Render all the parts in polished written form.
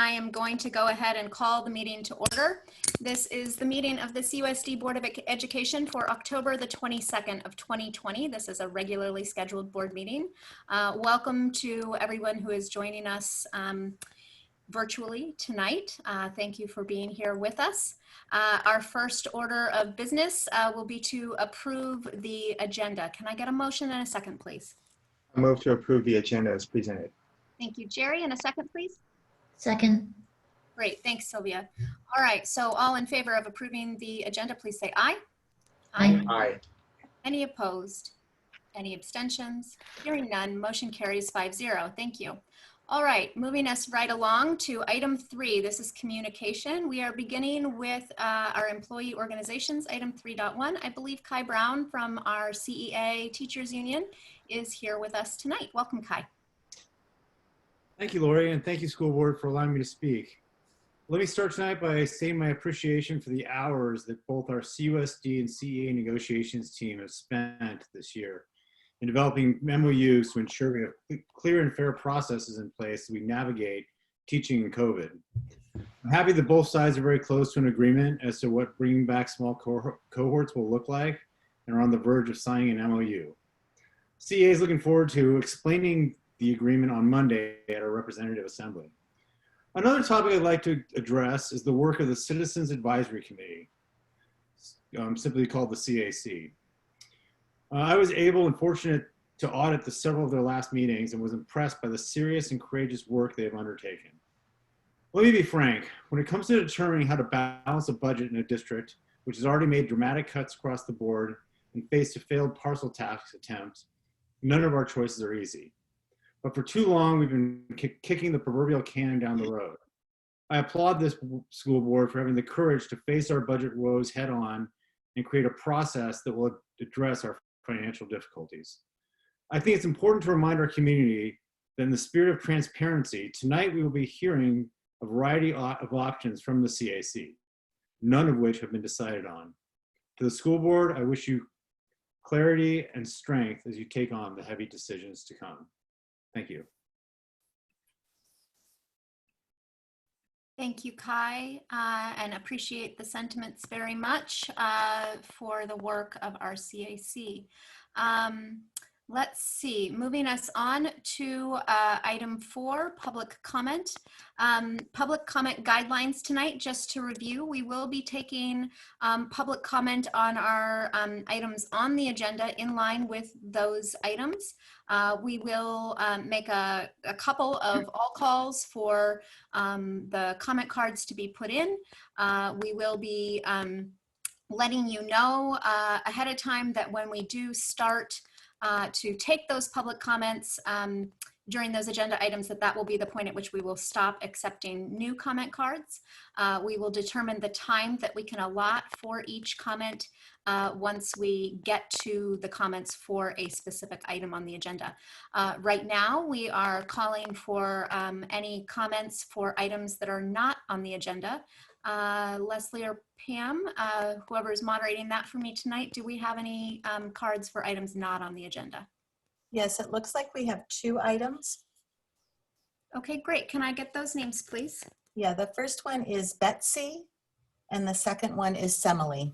I am going to go ahead and call the meeting to order. This is the meeting of the CUSD Board of Education for October the 22nd of 2020. This is a regularly scheduled board meeting. Welcome to everyone who is joining us virtually tonight. Thank you for being here with us. Our first order of business will be to approve the agenda. Can I get a motion and a second, please? I move to approve the agenda as presented. Thank you, Jerry. And a second, please? Second. Great, thanks, Sylvia. All right, so all in favor of approving the agenda, please say aye. Aye. Aye. Any opposed? Any abstentions? Hearing none, motion carries 5-0. Thank you. All right, moving us right along to item 3. This is communication. We are beginning with our employee organizations, item 3.1. I believe Kai Brown from our CEA Teachers Union is here with us tonight. Welcome, Kai. Thank you, Lori, and thank you, School Board, for allowing me to speak. Let me start tonight by saying my appreciation for the hours that both our CUSD and CEA negotiations team have spent this year in developing MOUs to ensure we have clear and fair processes in place as we navigate teaching in COVID. I'm happy that both sides are very close to an agreement as to what bringing back small cohorts will look like and are on the verge of signing an MOU. CEA is looking forward to explaining the agreement on Monday at our representative assembly. Another topic I'd like to address is the work of the Citizens Advisory Committee, simply called the CAC. I was able and fortunate to audit several of their last meetings and was impressed by the serious and courageous work they have undertaken. Let me be frank, when it comes to determining how to balance a budget in a district, which has already made dramatic cuts across the board and faced a failed parcel tax attempt, none of our choices are easy. But for too long, we've been kicking the proverbial can down the road. I applaud this school board for having the courage to face our budget woes head on and create a process that will address our financial difficulties. I think it's important to remind our community that in the spirit of transparency, tonight we will be hearing a variety of options from the CAC, none of which have been decided on. To the school board, I wish you clarity and strength as you take on the heavy decisions to come. Thank you. Thank you, Kai, and appreciate the sentiments very much for the work of our CAC. Let's see, moving us on to item 4, public comment. Public comment guidelines tonight, just to review, we will be taking public comment on our items on the agenda in line with those items. We will make a couple of all calls for the comment cards to be put in. We will be letting you know ahead of time that when we do start to take those public comments during those agenda items, that will be the point at which we will stop accepting new comment cards. We will determine the time that we can allot for each comment once we get to the comments for a specific item on the agenda. Right now, we are calling for any comments for items that are not on the agenda. Leslie or Pam, whoever is moderating that for me tonight, do we have any cards for items not on the agenda? Yes, it looks like we have 2 items. Okay, great. Can I get those names, please? Yeah, the first one is Betsy and the second one is Semele.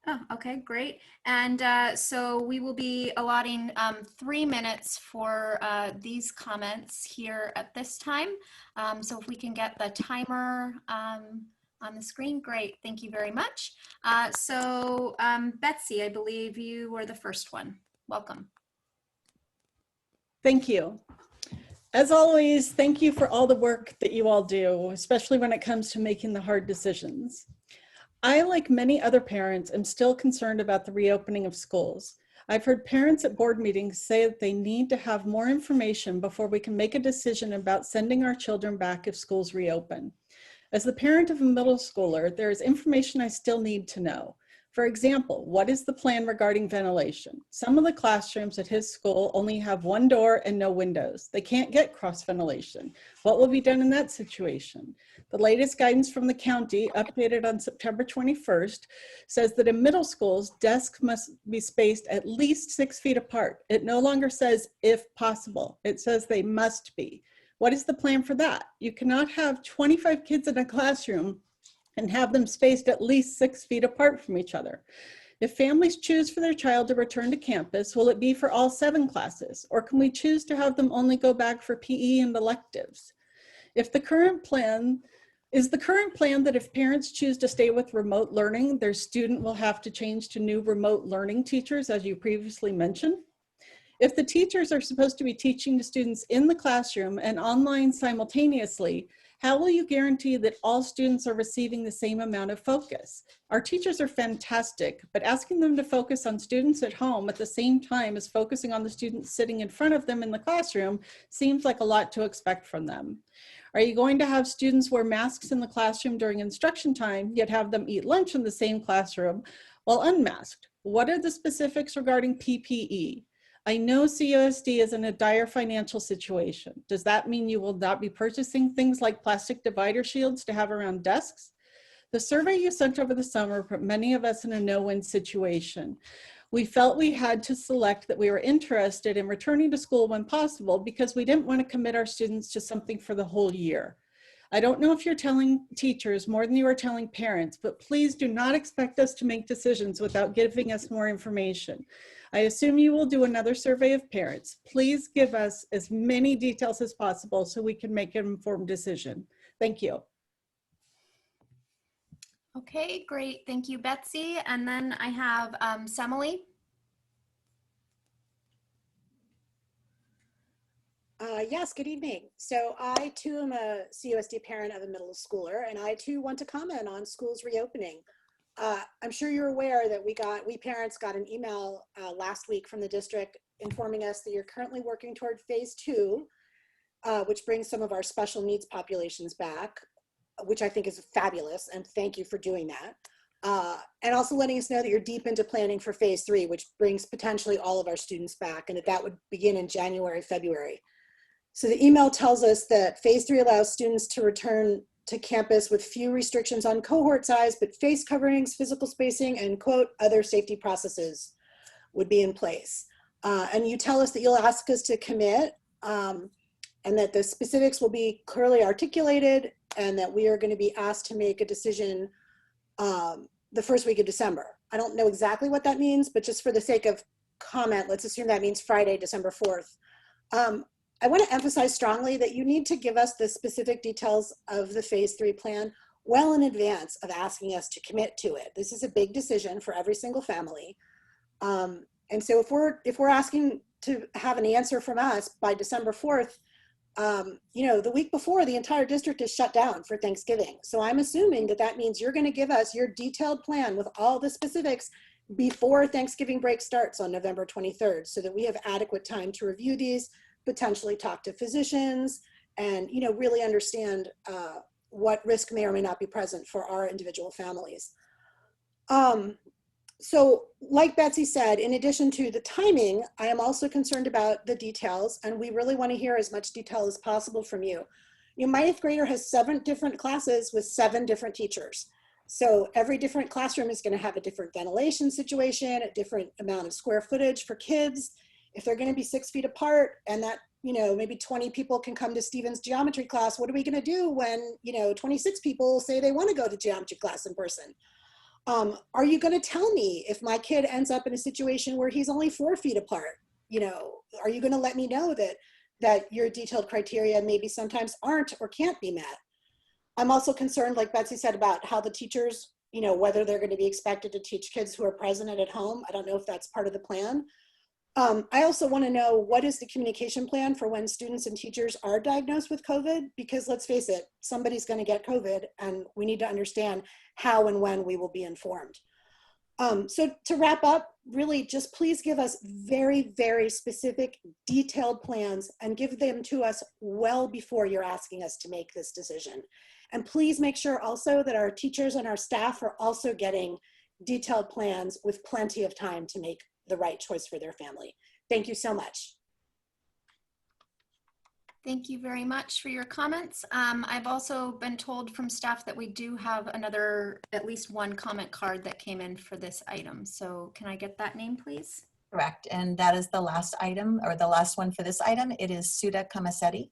Oh, okay, great. And so we will be allotting 3 minutes for these comments here at this time. So if we can get the timer on the screen, great. Thank you very much. So Betsy, I believe you were the first one. Welcome. Thank you. As always, thank you for all the work that you all do, especially when it comes to making the hard decisions. I, like many other parents, am still concerned about the reopening of schools. I've heard parents at board meetings say that they need to have more information before we can make a decision about sending our children back if schools reopen. As the parent of a middle schooler, there is information I still need to know. For example, what is the plan regarding ventilation? Some of the classrooms at his school only have 1 door and no windows. They can't get cross ventilation. What will be done in that situation? The latest guidance from the county, updated on September 21st, says that in middle schools, desks must be spaced at least 6 feet apart. It no longer says if possible. It says they must be. What is the plan for that? You cannot have 25 kids in a classroom and have them spaced at least 6 feet apart from each other. If families choose for their child to return to campus, will it be for all 7 classes? Or can we choose to have them only go back for PE and electives? If the current plan is the current plan that if parents choose to stay with remote learning, their student will have to change to new remote learning teachers, as you previously mentioned? If the teachers are supposed to be teaching the students in the classroom and online simultaneously, how will you guarantee that all students are receiving the same amount of focus? Our teachers are fantastic, but asking them to focus on students at home at the same time as focusing on the students sitting in front of them in the classroom seems like a lot to expect from them. Are you going to have students wear masks in the classroom during instruction time, yet have them eat lunch in the same classroom while unmasked? What are the specifics regarding PPE? I know CUSD is in a dire financial situation. Does that mean you will not be purchasing things like plastic divider shields to have around desks? The survey you sent over the summer put many of us in a no-win situation. We felt we had to select that we were interested in returning to school when possible because we didn't want to commit our students to something for the whole year. I don't know if you're telling teachers more than you are telling parents, but please do not expect us to make decisions without giving us more information. I assume you will do another survey of parents. Please give us as many details as possible so we can make an informed decision. Thank you. Okay, great. Thank you, Betsy. And then I have Semele. Yes, good evening. So I too am a CUSD parent of a middle schooler, and I too want to comment on schools reopening. I'm sure you're aware that we parents got an email last week from the district informing us that you're currently working toward phase 2, which brings some of our special needs populations back, which I think is fabulous, and thank you for doing that. And also letting us know that you're deep into planning for phase 3, which brings potentially all of our students back, and that would begin in January, February. So the email tells us that phase 3 allows students to return to campus with few restrictions on cohort size, but face coverings, physical spacing, and quote, other safety processes would be in place. And you tell us that you'll ask us to commit and that the specifics will be clearly articulated and that we are going to be asked to make a decision the first week of December. I don't know exactly what that means, but just for the sake of comment, let's assume that means Friday, December 4th. I want to emphasize strongly that you need to give us the specific details of the phase 3 plan well in advance of asking us to commit to it. This is a big decision for every single family. And so if we're asking to have an answer from us by December 4th, you know, the week before the entire district is shut down for Thanksgiving. So I'm assuming that that means you're going to give us your detailed plan with all the specifics before Thanksgiving break starts on November 23rd, so that we have adequate time to review these, potentially talk to physicians, and, you know, really understand what risk may or may not be present for our individual families. So like Betsy said, in addition to the timing, I am also concerned about the details, and we really want to hear as much detail as possible from you. You know, my 8th grader has 7 different classes with 7 different teachers. So every different classroom is going to have a different ventilation situation, a different amount of square footage for kids. If they're going to be 6 feet apart and that, you know, maybe 20 people can come to Stephen's geometry class, what are we going to do when, you know, 26 people say they want to go to geometry class in person? Are you going to tell me if my kid ends up in a situation where he's only 4 feet apart? You know, are you going to let me know that your detailed criteria maybe sometimes aren't or can't be met? I'm also concerned, like Betsy said, about how the teachers, you know, whether they're going to be expected to teach kids who are present and at home. I don't know if that's part of the plan. I also want to know, what is the communication plan for when students and teachers are diagnosed with COVID? Because let's face it, somebody's going to get COVID, and we need to understand how and when we will be informed. So to wrap up, really just please give us very, very specific, detailed plans and give them to us well before you're asking us to make this decision. And please make sure also that our teachers and our staff are also getting detailed plans with plenty of time to make the right choice for their family. Thank you so much. Thank you very much for your comments. I've also been told from staff that we do have at least one comment card that came in for this item. So can I get that name, please? Correct. And that is the last item, or the last one for this item. It is Suda Kamasetti.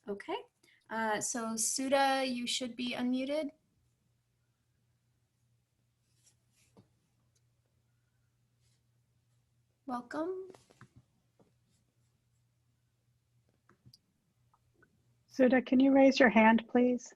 Okay, so Suda, you should be unmuted. Welcome. Suda, can you raise your hand, please?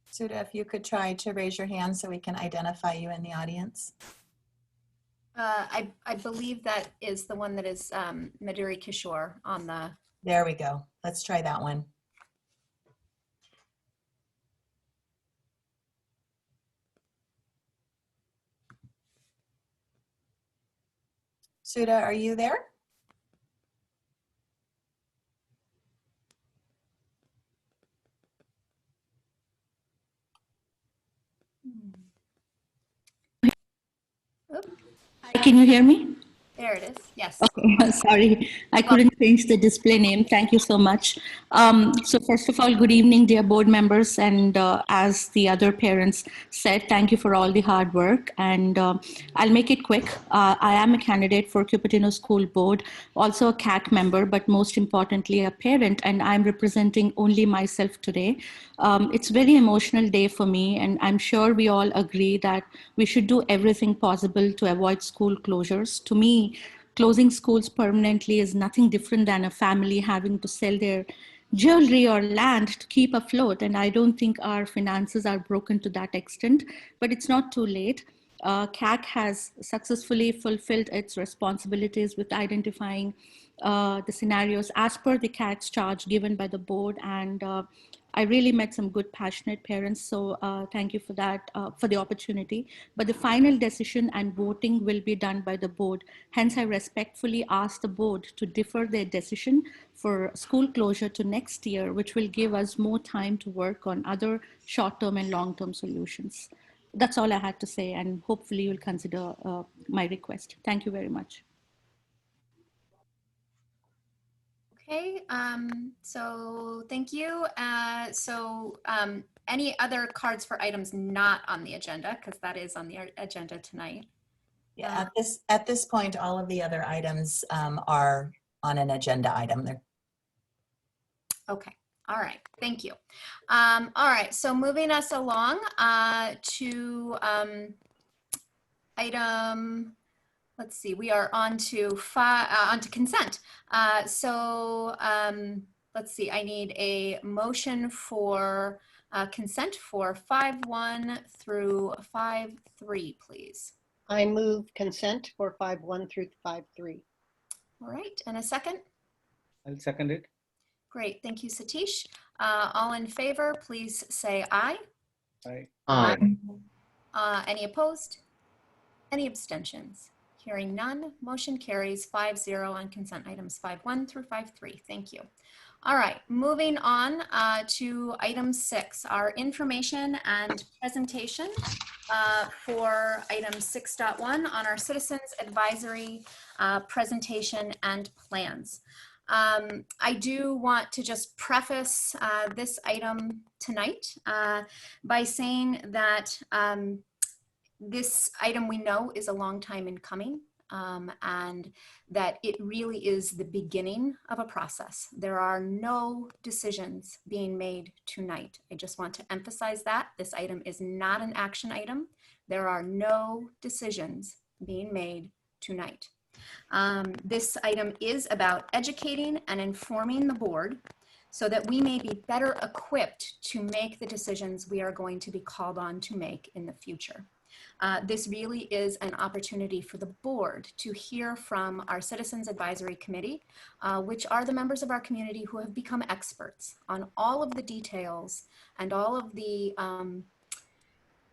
Suda, if you could try to raise your hand so we can identify you in the audience. I believe that is the one that is Madhuri Kishore on the. There we go. Let's try that one. Suda, are you there? Oop, Can you hear me? there it is. Yes. Okay, sorry, I couldn't change the display name. Thank you so much. So first of all, good evening, dear board members. And as the other parents said, thank you for all the hard work. And I'll make it quick. I am a candidate for Cupertino School Board, also a CAC member, but most importantly, a parent. And I'm representing only myself today. It's a very emotional day for me. And I'm sure we all agree that we should do everything possible to avoid school closures. To me, closing schools permanently is nothing different than a family having to sell their jewelry or land to keep afloat. And I don't think our finances are broken to that extent, but it's not too late. CAC has successfully fulfilled its responsibilities with identifying the scenarios as per the CAC's charge given by the board. And I really met some good, passionate parents. So thank you for that, for the opportunity. But the final decision and voting will be done by the board. Hence, I respectfully ask the board to defer their decision for school closure to next year, which will give us more time to work on other short-term and long-term solutions. That's all I had to say, and hopefully you'll consider my request. Thank you very much. Okay, so thank you. Any other cards for items not on the agenda, because that is on the agenda tonight? Yeah, at this point, all of the other items are on an agenda item. Okay, all right, thank you. All right, so moving us along to item, let's see, we are on to consent. Let's see, I need a motion for consent for 5.1 through 5.3, please. I move consent for 5.1 through 5.3. All right, and a second? I'll second it. Great, thank you, Satish. All in favor, please say aye. Aye. Aye. Any opposed? Any abstentions? Hearing none, motion carries 5-0 on consent items 5.1 through 5.3. Thank you. All right, moving on to item 6, our information and presentation for item 6.1 on our citizens advisory presentation and plans. I do want to just preface this item tonight by saying that this item we know is a long time in coming, and that it really is the beginning of a process. There are no decisions being made tonight. I just want to emphasize that. This item is not an action item. There are no decisions being made tonight. This item is about educating and informing the board so that we may be better equipped to make the decisions we are going to be called on to make in the future. This really is an opportunity for the board to hear from our Citizens Advisory Committee, which are the members of our community who have become experts on all of the details and all of the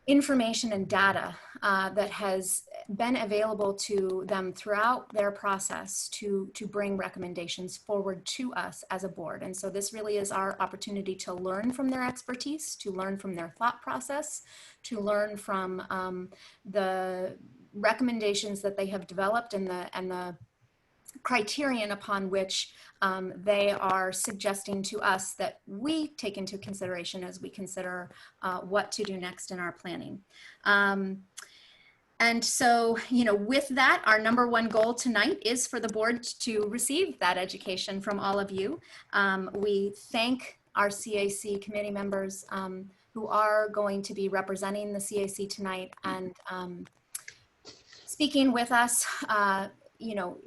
information and data that has been available to them throughout their process to bring recommendations forward to us as a board. And so this really is our opportunity to learn from their expertise, to learn from their thought process, to learn from the recommendations that they have developed and the criterion upon which they are suggesting to us that we take into consideration as we consider what to do next in our planning. And so, you know, with that, our number one goal tonight is for the board to receive that education from all of you. We thank our CAC committee members who are going to be representing the CAC tonight and speaking with us. You know,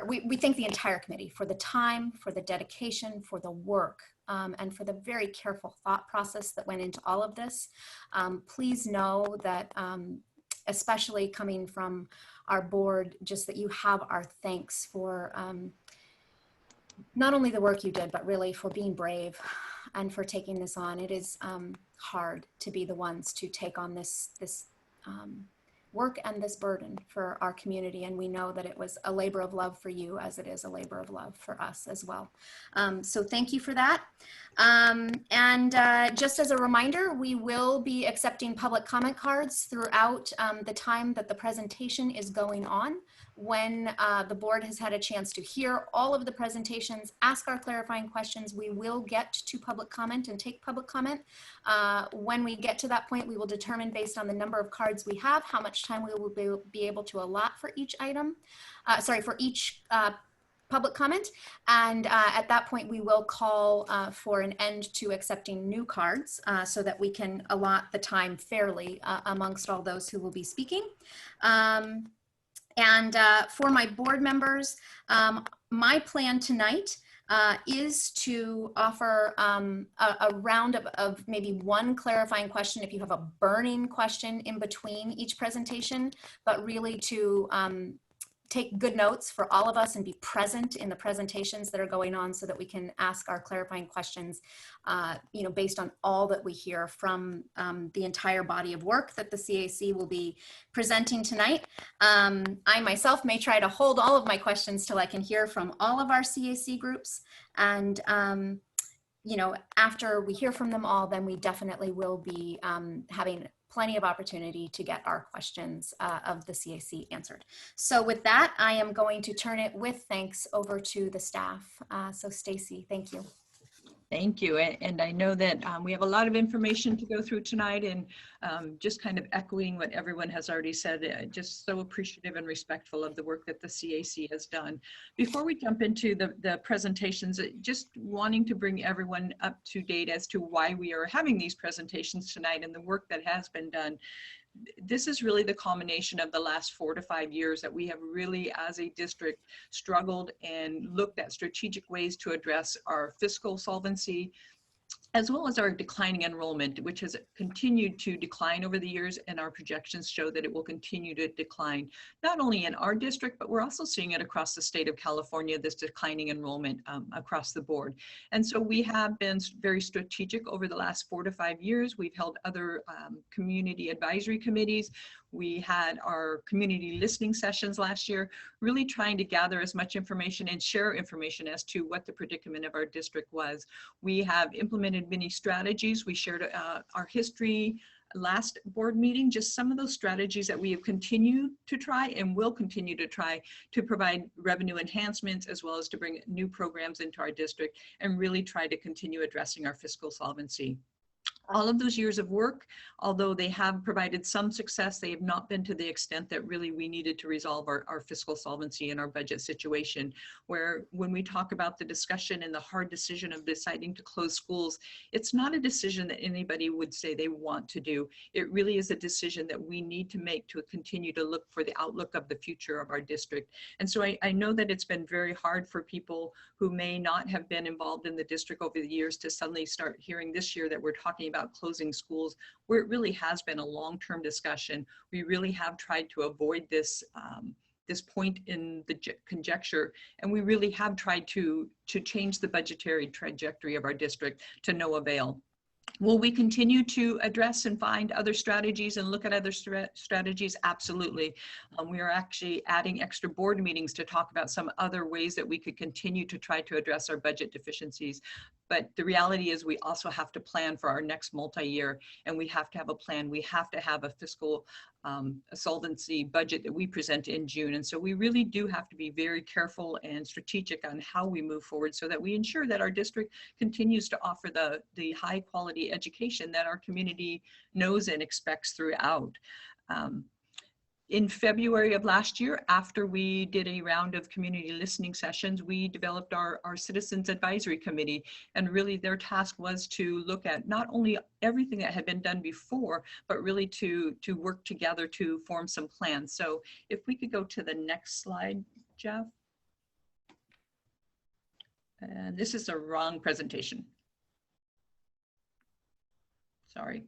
we thank the entire committee for the time, for the dedication, for the work, and for the very careful thought process that went into all of this. Please know that, especially coming from our board, just that you have our thanks for not only the work you did, but really for being brave and for taking this on. It is hard to be the ones to take on this work and this burden for our community. And we know that it was a labor of love for you as it is a labor of love for us as well. So thank you for that. Just as a reminder, we will be accepting public comment cards throughout the time that the presentation is going on. When the board has had a chance to hear all of the presentations, ask our clarifying questions, we will get to public comment and take public comment. When we get to that point, we will determine based on the number of cards we have, how much time we will be able to allot for each item, for each public comment. And at that point, we will call for an end to accepting new cards so that we can allot the time fairly amongst all those who will be speaking. For my board members, my plan tonight is to offer a round of maybe one clarifying question if you have a burning question in between each presentation, but really to take good notes for all of us and be present in the presentations that are going on so that we can ask our clarifying questions, you know, based on all that we hear from the entire body of work that the CAC will be presenting tonight. I myself may try to hold all of my questions till I can hear from all of our CAC groups. And, you know, after we hear from them all, then we definitely will be having plenty of opportunity to get our questions of the CAC answered. So with that, I am going to turn it with thanks over to the staff. So Stacy, thank you. Thank you. And I know that we have a lot of information to go through tonight, and just kind of echoing what everyone has already said, just so appreciative and respectful of the work that the CAC has done. Before we jump into the presentations, just wanting to bring everyone up to date as to why we are having these presentations tonight and the work that has been done. This is really the culmination of the last 4 to 5 years that we have really, as a district, struggled and looked at strategic ways to address our fiscal solvency, as well as our declining enrollment, which has continued to decline over the years, and our projections show that it will continue to decline, not only in our district, but we're also seeing it across the state of California, this declining enrollment across the board. And so we have been very strategic over the last 4 to 5 years. We've held other community advisory committees. We had our community listening sessions last year, really trying to gather as much information and share information as to what the predicament of our district was. We have implemented many strategies. We shared our history last board meeting, just some of those strategies that we have continued to try and will continue to try to provide revenue enhancements, as well as to bring new programs into our district and really try to continue addressing our fiscal solvency. All of those years of work, although they have provided some success, they have not been to the extent that really we needed to resolve our fiscal solvency and our budget situation, where when we talk about the discussion and the hard decision of deciding to close schools, it's not a decision that anybody would say they want to do. It really is a decision that we need to make to continue to look for the outlook of the future of our district. And so I know that it's been very hard for people who may not have been involved in the district over the years to suddenly start hearing this year that we're talking about closing schools, where it really has been a long-term discussion. We really have tried to avoid this this point in the conjecture, and we really have tried to change the budgetary trajectory of our district to no avail. Will we continue to address and find other strategies and look at other strategies? Absolutely. We are actually adding extra board meetings to talk about some other ways that we could continue to try to address our budget deficiencies. But the reality is we also have to plan for our next multi-year, and we have to have a plan. We have to have a fiscal a solvency budget that we present in June. And so we really do have to be very careful and strategic on how we move forward so that we ensure that our district continues to offer the high quality education that our community knows and expects throughout. In February of last year, after we did a round of community listening sessions, we developed our Citizens Advisory Committee. And really their task was to look at not only everything that had been done before, but really to work together to form some plans. So if we could go to the next slide, Jeff. And this is a wrong presentation. Sorry.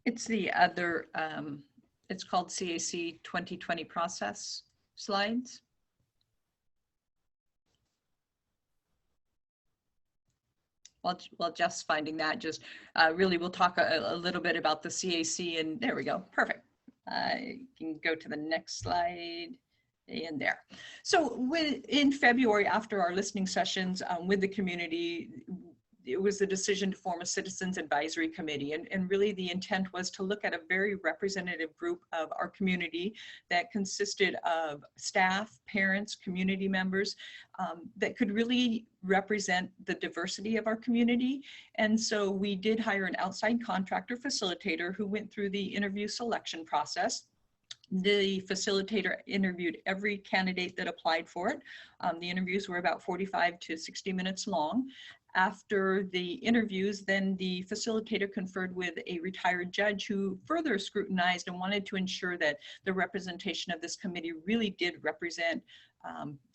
It's the other, it's called CAC 2020 process slides. While Jeff's finding that, just really we'll talk a little bit about the CAC, and there we go, perfect. You can go to the next slide. And there. So in February, after our listening sessions with the community, it was the decision to form a Citizens Advisory Committee. And really the intent was to look at a very representative group of our community that consisted of staff, parents, community members that could really represent the diversity of our community. And so we did hire an outside contractor facilitator who went through the interview selection process. The facilitator interviewed every candidate that applied for it. The interviews were about 45 to 60 minutes long. After the interviews, then the facilitator conferred with a retired judge who further scrutinized and wanted to ensure that the representation of this committee really did represent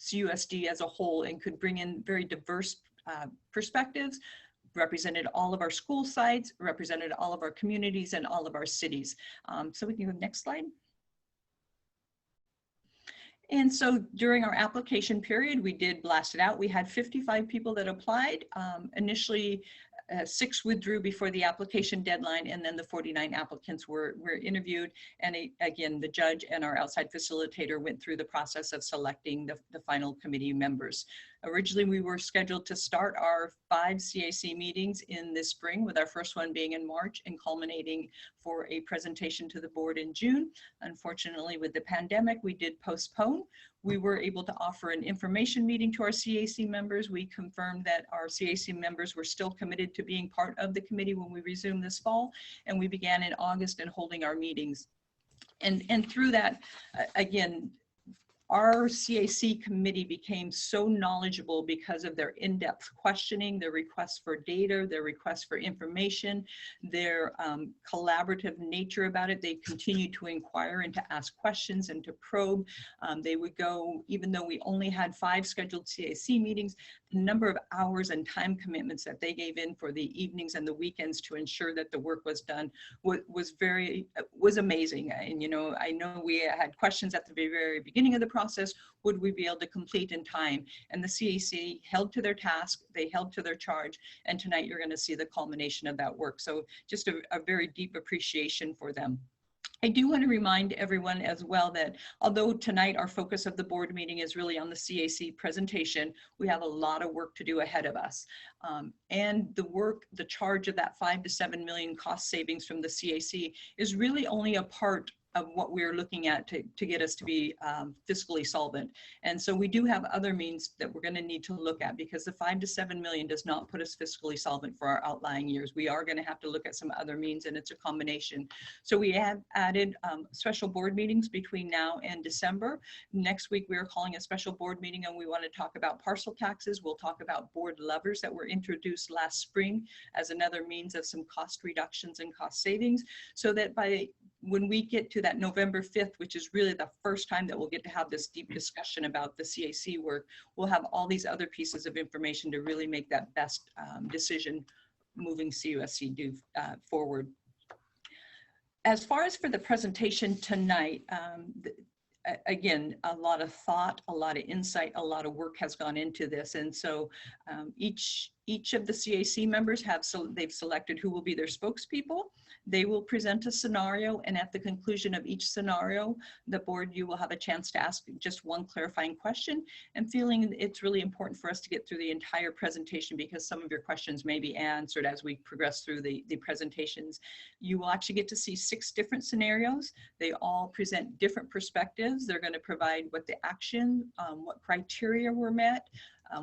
CUSD as a whole and could bring in very diverse perspectives, represented all of our school sites, represented all of our communities and all of our cities. So we can go next slide. And so during our application period, we did blast it out. We had 55 people that applied. Initially, 6 withdrew before the application deadline, and then the 49 applicants were interviewed. And again, the judge and our outside facilitator went through the process of selecting the final committee members. Originally, we were scheduled to start our 5 CAC meetings in the spring, with our first one being in March and culminating for a presentation to the board in June. Unfortunately, with the pandemic, we did postpone. We were able to offer an information meeting to our CAC members. We confirmed that our CAC members were still committed to being part of the committee when we resumed this fall, and we began in August and holding our meetings. And through that, again, our CAC committee became so knowledgeable because of their in-depth questioning, their requests for data, their requests for information, their collaborative nature about it. They continued to inquire and to ask questions and to probe. They would go, even though we only had 5 scheduled CAC meetings, the number of hours and time commitments that they gave in for the evenings and the weekends to ensure that the work was done was amazing. And, you know, I know we had questions at the very beginning of the process. Would we be able to complete in time? And the CAC held to their task, they held to their charge, and tonight you're going to see the culmination of that work. So just a very deep appreciation for them. I do want to remind everyone as well that although tonight our focus of the board meeting is really on the CAC presentation, we have a lot of work to do ahead of us. And the charge of that 5 to 7 million cost savings from the CAC is really only a part of what we're looking at to get us to be fiscally solvent. And so we do have other means that we're going to need to look at, because the 5 to 7 million does not put us fiscally solvent for our outlying years. We are going to have to look at some other means, and it's a combination. So we have added special board meetings between now and December. Next week, we are calling a special board meeting, and we want to talk about parcel taxes. We'll talk about board levers that were introduced last spring as another means of some cost reductions and cost savings, so that when we get to that November 5th, which is really the first time that we'll get to have this deep discussion about the CAC work, we'll have all these other pieces of information to really make that best decision moving CUSD forward. As far as for the presentation tonight, again, a lot of thought, a lot of insight, a lot of work has gone into this. And so each of the CAC members they've selected who will be their spokespeople. They will present a scenario, and at the conclusion of each scenario, the board, you will have a chance to ask just one clarifying question, and feeling it's really important for us to get through the entire presentation because some of your questions may be answered as we progress through the presentations. You will actually get to see 6 different scenarios. They all present different perspectives. They're going to provide what the action, what criteria were met,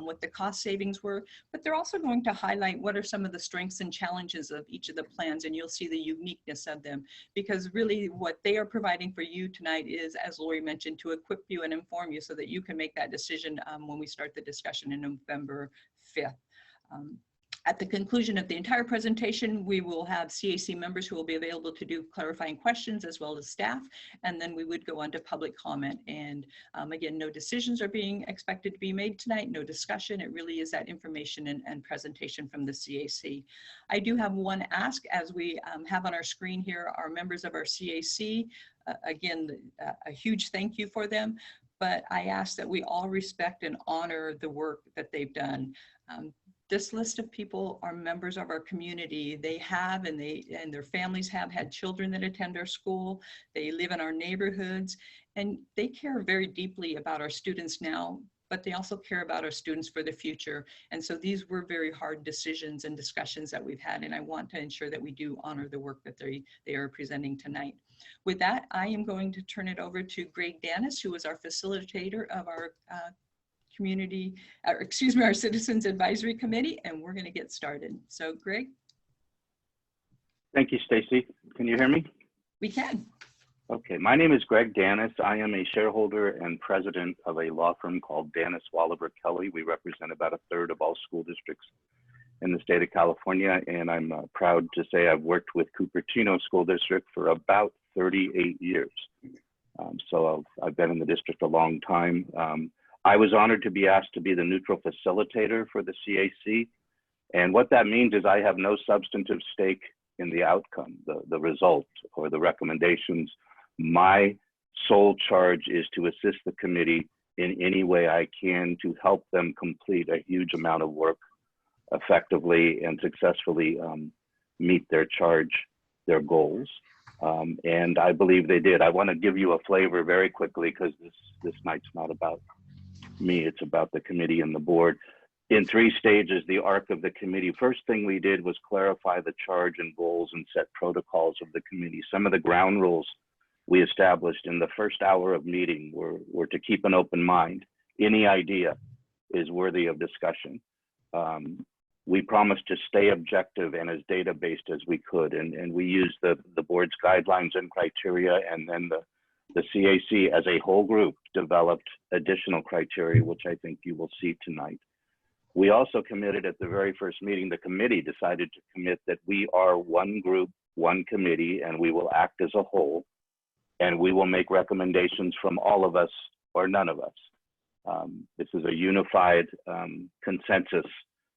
what the cost savings were, but they're also going to highlight what are some of the strengths and challenges of each of the plans, and you'll see the uniqueness of them, because really what they are providing for you tonight is, as Lori mentioned, to equip you and inform you so that you can make that decision when we start the discussion in November 5th. At the conclusion of the entire presentation, we will have CAC members who will be available to do clarifying questions as well as staff, and then we would go on to public comment. And again, no decisions are being expected to be made tonight, no discussion. It really is that information and presentation from the CAC. I do have one ask, as we have on our screen here, our members of our CAC. Again, a huge thank you for them, but I ask that we all respect and honor the work that they've done. This list of people are members of our community. They have and their families have had children that attend our school. They live in our neighborhoods, and they care very deeply about our students now, but they also care about our students for the future. And so these were very hard decisions and discussions that we've had, and I want to ensure that we do honor the work that they are presenting tonight. With that, I am going to turn it over to Greg Danis, who is our facilitator of our our Citizens Advisory Committee, and we're going to get started. So Greg. Thank you, Stacy. Can you hear me? We can. Okay, my name is Greg Danis. I am a shareholder and president of a law firm called Danis Wallaber Kelly. We represent about 1/3 of all school districts in the state of California, and I'm proud to say I've worked with Cupertino School District for about 38 years. So I've been in the district a long time. I was honored to be asked to be the neutral facilitator for the CAC. And what that means is I have no substantive stake in the outcome, the result, or the recommendations. My sole charge is to assist the committee in any way I can to help them complete a huge amount of work effectively and successfully meet their charge, their goals. And I believe they did. I want to give you a flavor very quickly because this night's not about me, it's about the committee and the board. In 3 stages, the arc of the committee. First thing we did was clarify the charge and goals and set protocols of the committee. Some of the ground rules we established in the first hour of meeting were to keep an open mind. Any idea is worthy of discussion. We promised to stay objective and as data-based as we could, and we used the board's guidelines and criteria, and then the CAC as a whole group developed additional criteria, which I think you will see tonight. We also committed at the very first meeting, the committee decided to commit that we are one group, one committee, and we will act as a whole, and we will make recommendations from all of us or none of us. This is a unified consensus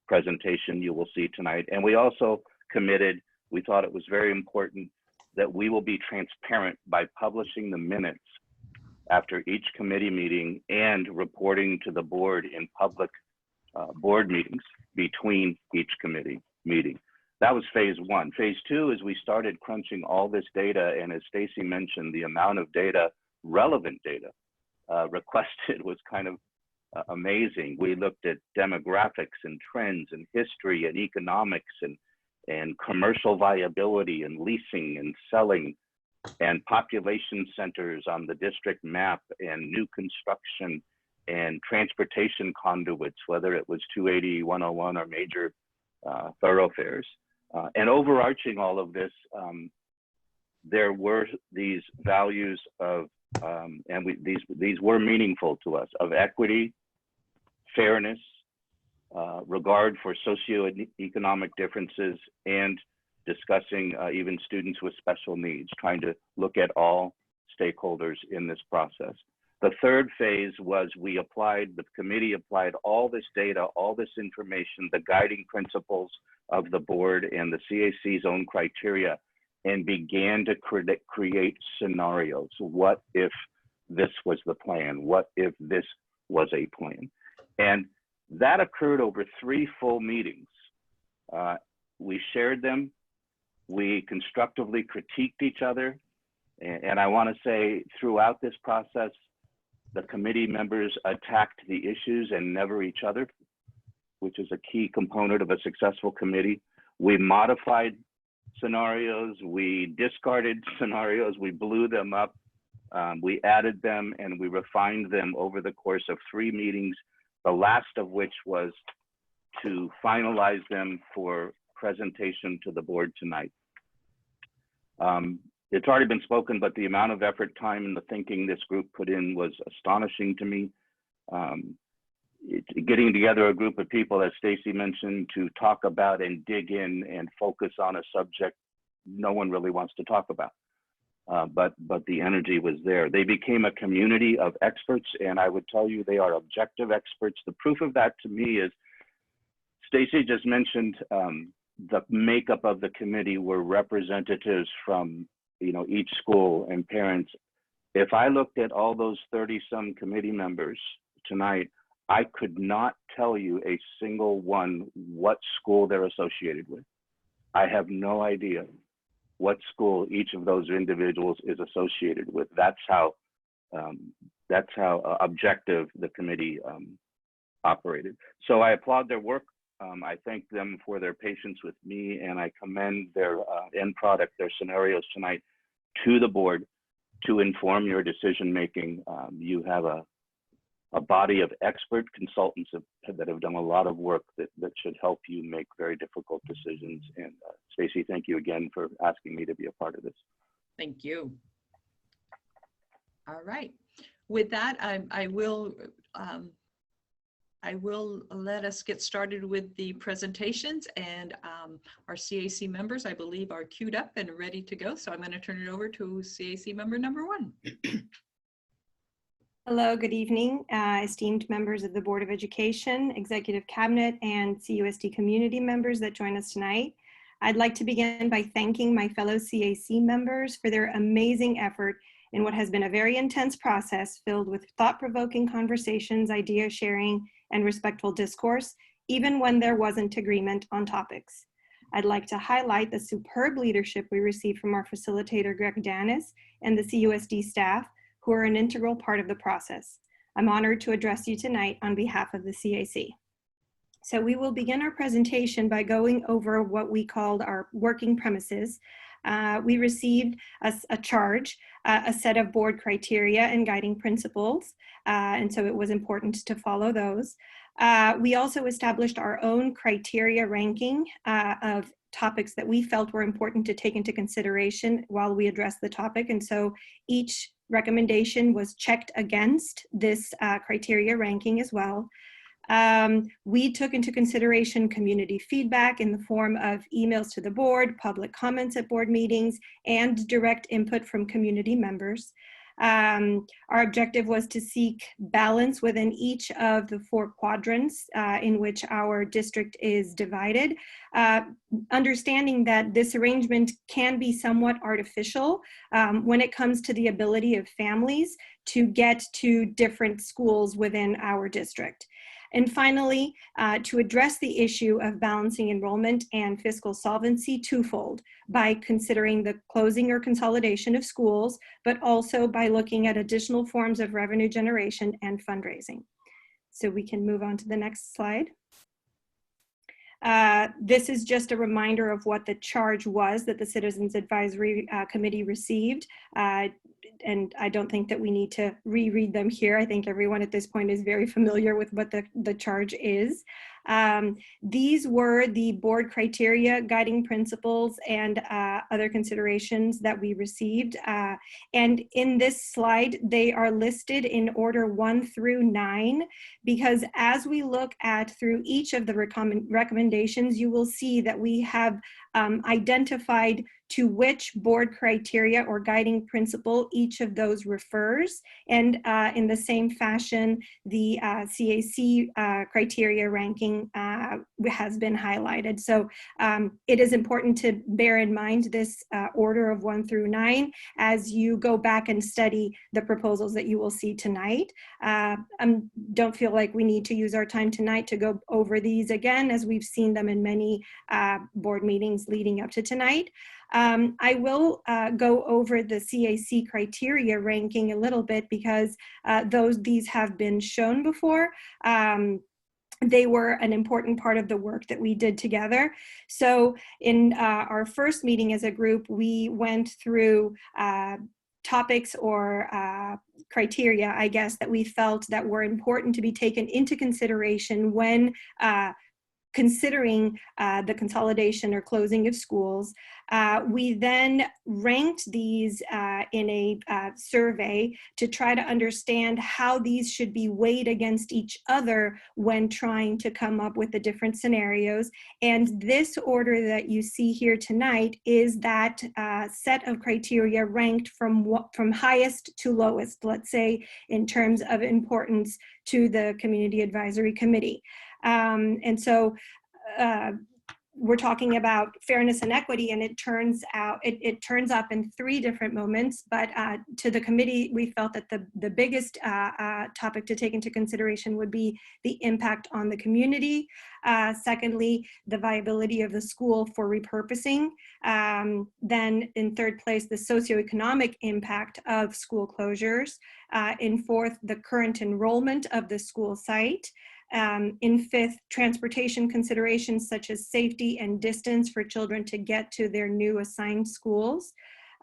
presentation you will see tonight. And we also committed, we thought it was very important that we will be transparent by publishing the minutes after each committee meeting and reporting to the board in public board meetings between each committee meeting. That was phase 1. Phase 2 is we started crunching all this data, and as Stacy mentioned, the amount of data, relevant data, requested was kind of amazing. We looked at demographics and trends and history and economics and commercial viability and leasing and selling and population centers on the district map and new construction and transportation conduits, whether it was 280, 101 or major thoroughfares. And overarching all of this, there were these values of, these were meaningful to us, of equity, fairness, regard for socioeconomic differences, and discussing even students with special needs, trying to look at all stakeholders in this process. The third phase was the committee applied all this data, all this information, the guiding principles of the board and the CAC's own criteria, and began to create scenarios. What if this was the plan? What if this was a plan? And that occurred over 3 full meetings. We shared them We constructively critiqued each other. And I want to say throughout this process, the committee members attacked the issues and never each other, which is a key component of a successful committee. We modified scenarios, we discarded scenarios, we blew them up, we added them, and we refined them over the course of 3 meetings, the last of which was to finalize them for presentation to the board tonight. It's already been spoken, but the amount of effort, time, and the thinking this group put in was astonishing to me. Getting together a group of people, as Stacy mentioned, to talk about and dig in and focus on a subject no one really wants to talk about. But the energy was there. They became a community of experts, and I would tell you they are objective experts. The proof of that to me is, Stacy just mentioned the makeup of the committee were representatives from each school and parents. If I looked at all those 30-some committee members tonight, I could not tell you a single one what school they're associated with. I have no idea what school each of those individuals is associated with. That's how objective the committee operated. So I applaud their work. I thank them for their patience with me, and I commend their end product, their scenarios tonight, to the board to inform your decision making. You have a body of expert consultants that have done a lot of work that should help you make very difficult decisions. And Stacy, thank you again for asking me to be a part of this. Thank you. All right. With that, I will let us get started with the presentations, and our CAC members, I believe, are queued up and ready to go. So I'm going to turn it over to CAC member number 1. Hello, good evening, esteemed members of the Board of Education, Executive Cabinet, and CUSD community members that join us tonight. I'd like to begin by thanking my fellow CAC members for their amazing effort in what has been a very intense process filled with thought-provoking conversations, idea sharing, and respectful discourse, even when there wasn't agreement on topics. I'd like to highlight the superb leadership we received from our facilitator, Greg Danis, and the CUSD staff, who are an integral part of the process. I'm honored to address you tonight on behalf of the CAC. So we will begin our presentation by going over what we called our working premises. We received a charge, a set of board criteria and guiding principles, and so it was important to follow those. We also established our own criteria ranking of topics that we felt were important to take into consideration while we address the topic, and so each recommendation was checked against this criteria ranking as well. We took into consideration community feedback in the form of emails to the board, public comments at board meetings, and direct input from community members. Our objective was to seek balance within each of the 4 quadrants in which our district is divided, understanding that this arrangement can be somewhat artificial when it comes to the ability of families to get to different schools within our district. And finally, to address the issue of balancing enrollment and fiscal solvency twofold, by considering the closing or consolidation of schools, but also by looking at additional forms of revenue generation and fundraising. So we can move on to the next slide. This is just a reminder of what the charge was that the Citizens Advisory Committee received. And I don't think that we need to reread them here. I think everyone at this point is very familiar with what the charge is. These were the board criteria, guiding principles, and other considerations that we received. And in this slide, they are listed in order 1 through 9, because as we look at through each of the recommendations, you will see that we have identified to which board criteria or guiding principle each of those refers. And in the same fashion, the CAC criteria ranking has been highlighted. So it is important to bear in mind this order of 1 through 9 as you go back and study the proposals that you will see tonight. Don't feel like we need to use our time tonight to go over these again, as we've seen them in many board meetings leading up to tonight. I will go over the CAC criteria ranking a little bit because these have been shown before. They were an important part of the work that we did together. So in our first meeting as a group, we went through topics or criteria, I guess, that we felt that were important to be taken into consideration when considering the consolidation or closing of schools. We then ranked these in a survey to try to understand how these should be weighed against each other when trying to come up with the different scenarios. And this order that you see here tonight is that set of criteria ranked from highest to lowest, let's say, in terms of importance to the Community Advisory Committee. And so we're talking about fairness and equity, and it turns out it turns up in 3 different moments. But to the committee, we felt that the biggest topic to take into consideration would be the impact on the community. Secondly, the viability of the school for repurposing. Then in 3rd place, the socioeconomic impact of school closures. In 4th, the current enrollment of the school site. In 5th, transportation considerations such as safety and distance for children to get to their new assigned schools.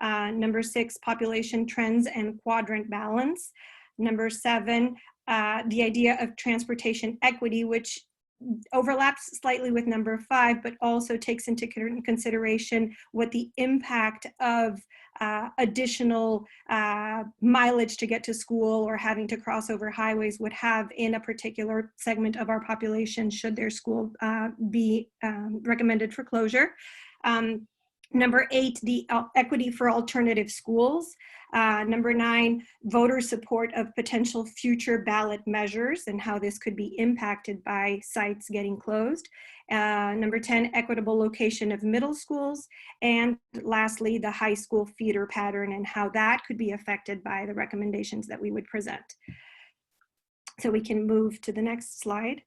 Number 6, population trends and quadrant balance. Number 7, the idea of transportation equity, which overlaps slightly with number 5, but also takes into consideration what the impact of additional mileage to get to school or having to cross over highways would have in a particular segment of our population should their school be recommended for closure. Number 8, the equity for alternative schools. Number 9, voter support of potential future ballot measures and how this could be impacted by sites getting closed. Number 10, equitable location of middle schools. And lastly, the high school feeder pattern and how that could be affected by the recommendations that we would present. So we can move to the next slide.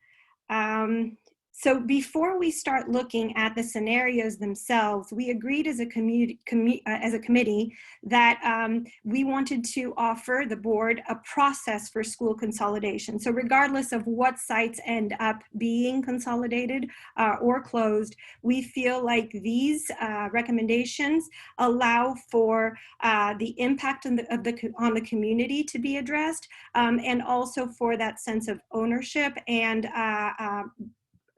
So before we start looking at the scenarios themselves, we agreed as a committee that we wanted to offer the board a process for school consolidation. So regardless of what sites end up being consolidated or closed, we feel like these recommendations allow for the impact on the community to be addressed, and also for that sense of ownership and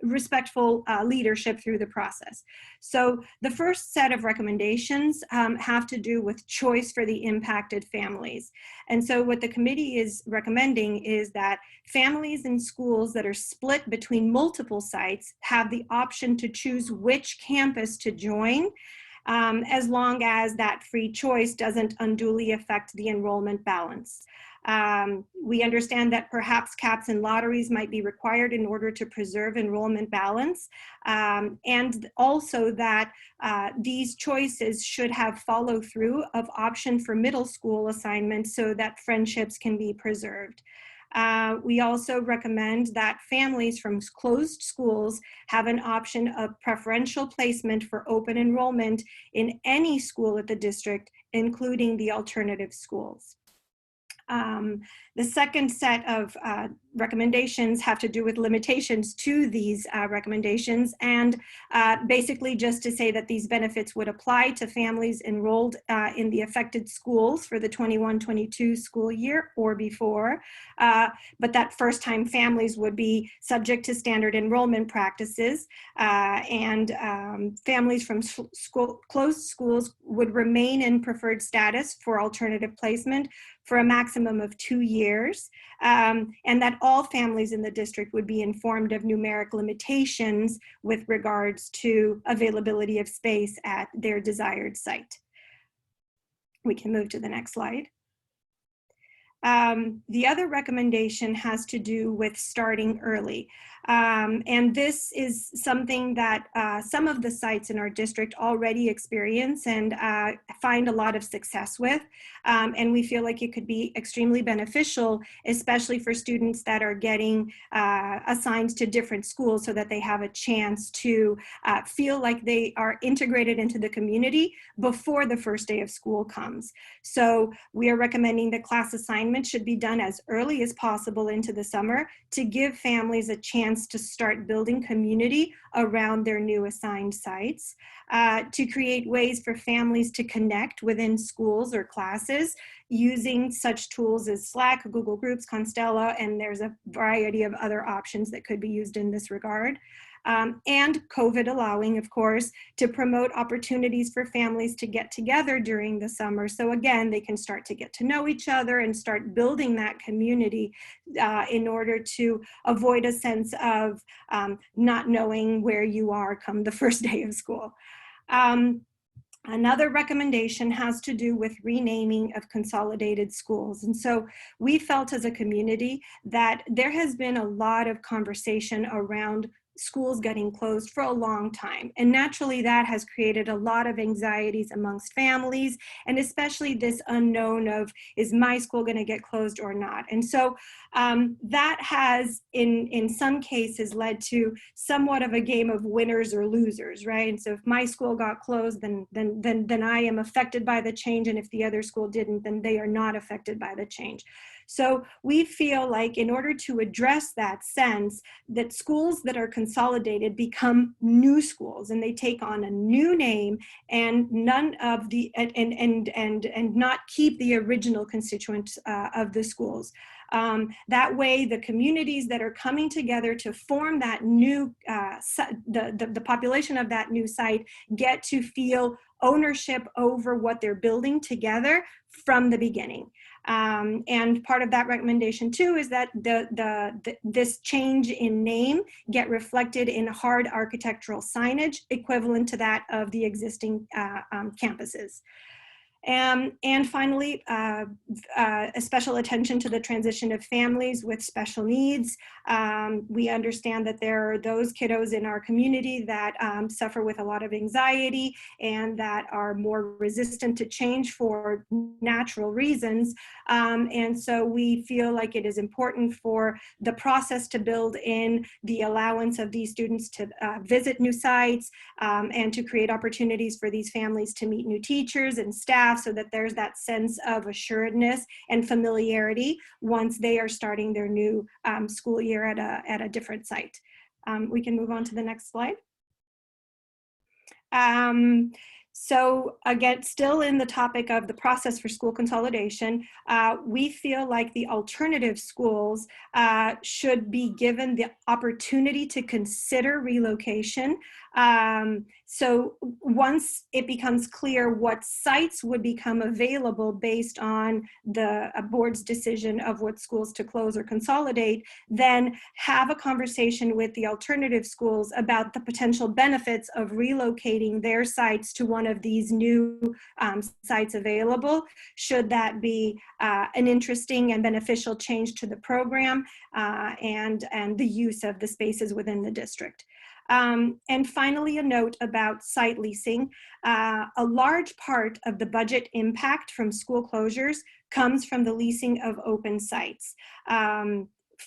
respectful leadership through the process. So the first set of recommendations have to do with choice for the impacted families. And so what the committee is recommending is that families in schools that are split between multiple sites have the option to choose which campus to join, as long as that free choice doesn't unduly affect the enrollment balance. We understand that perhaps caps and lotteries might be required in order to preserve enrollment balance, and also that these choices should have follow through of option for middle school assignments so that friendships can be preserved. We also recommend that families from closed schools have an option of preferential placement for open enrollment in any school at the district, including the alternative schools. The second set of recommendations have to do with limitations to these recommendations, and basically just to say that these benefits would apply to families enrolled in the affected schools for the 21-22 school year or before, but that first-time families would be subject to standard enrollment practices, and families from closed schools would remain in preferred status for alternative placement for a maximum of 2 years, and that all families in the district would be informed of numeric limitations with regards to availability of space at their desired site. We can move to the next slide. The other recommendation has to do with starting early. And this is something that some of the sites in our district already experience and find a lot of success with. And we feel like it could be extremely beneficial, especially for students that are getting assigned to different schools so that they have a chance to feel like they are integrated into the community before the first day of school comes. So we are recommending that class assignments should be done as early as possible into the summer to give families a chance to start building community around their new assigned sites, to create ways for families to connect within schools or classes using such tools as Slack, Google Groups, Constella, and there's a variety of other options that could be used in this regard. And COVID allowing, of course, to promote opportunities for families to get together during the summer. So again, they can start to get to know each other and start building that community in order to avoid a sense of not knowing where you are come the first day of school. Another recommendation has to do with renaming of consolidated schools. And so we felt as a community that there has been a lot of conversation around schools getting closed for a long time. And naturally that has created a lot of anxieties amongst families, and especially this unknown of, is my school going to get closed or not? And so that has in some cases led to somewhat of a game of winners or losers, right? And so if my school got closed, then I am affected by the change. And if the other school didn't, then they are not affected by the change. So we feel like in order to address that sense, that schools that are consolidated become new schools and they take on a new name and none of the and not keep the original constituents of the schools. That way, the communities that are coming together to form that new, the population of that new site get to feel ownership over what they're building together from the beginning. And part of that recommendation too is that this change in name get reflected in hard architectural signage equivalent to that of the existing campuses. And finally, a special attention to the transition of families with special needs. We understand that there are those kiddos in our community that suffer with a lot of anxiety and that are more resistant to change for natural reasons. And so we feel like it is important for the process to build in the allowance of these students to visit new sites and to create opportunities for these families to meet new teachers and staff, so that there's that sense of assuredness and familiarity once they are starting their new school year at a different site. We can move on to the next slide. So again, still in the topic of the process for school consolidation, we feel like the alternative schools should be given the opportunity to consider relocation. So once it becomes clear what sites would become available based on the board's decision of what schools to close or consolidate, then have a conversation with the alternative schools about the potential benefits of relocating their sites to one of these new sites available, should that be an interesting and beneficial change to the program and the use of the spaces within the district. And finally, a note about site leasing. A large part of the budget impact from school closures comes from the leasing of open sites.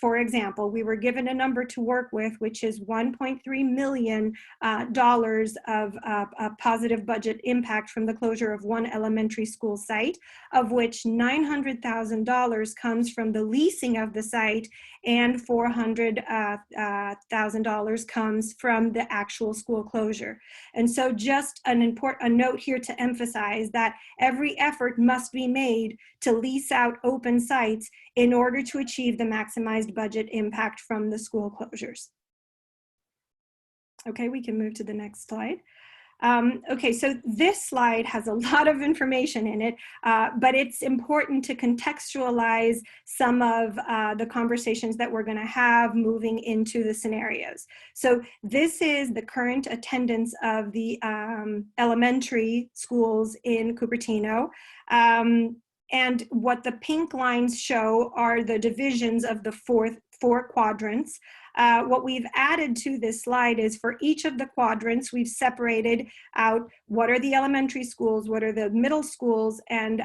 For example, we were given a number to work with, which is $1.3 million of a positive budget impact from the closure of one elementary school site, of which $900,000 comes from the leasing of the site and $400,000 comes from the actual school closure. And so just a note here to emphasize that every effort must be made to lease out open sites in order to achieve the maximized budget impact from the school closures. Okay, we can move to the next slide. Okay, so this slide has a lot of information in it, but it's important to contextualize some of the conversations that we're going to have moving into the scenarios. So this is the current attendance of the elementary schools in Cupertino. And what the pink lines show are the divisions of the four quadrants. What we've added to this slide is for each of the quadrants, we've separated out what are the elementary schools, what are the middle schools, and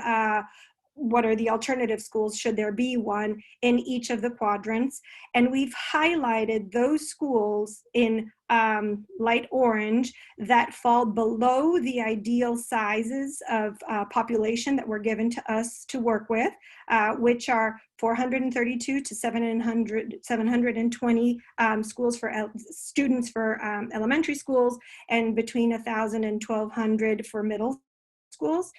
what are the alternative schools, should there be one, in each of the quadrants. And we've highlighted those schools in light orange that fall below the ideal sizes of population that were given to us to work with, which are 432 to 720 schools for students for elementary schools, and between 1,000 and 1,200 for middle schools.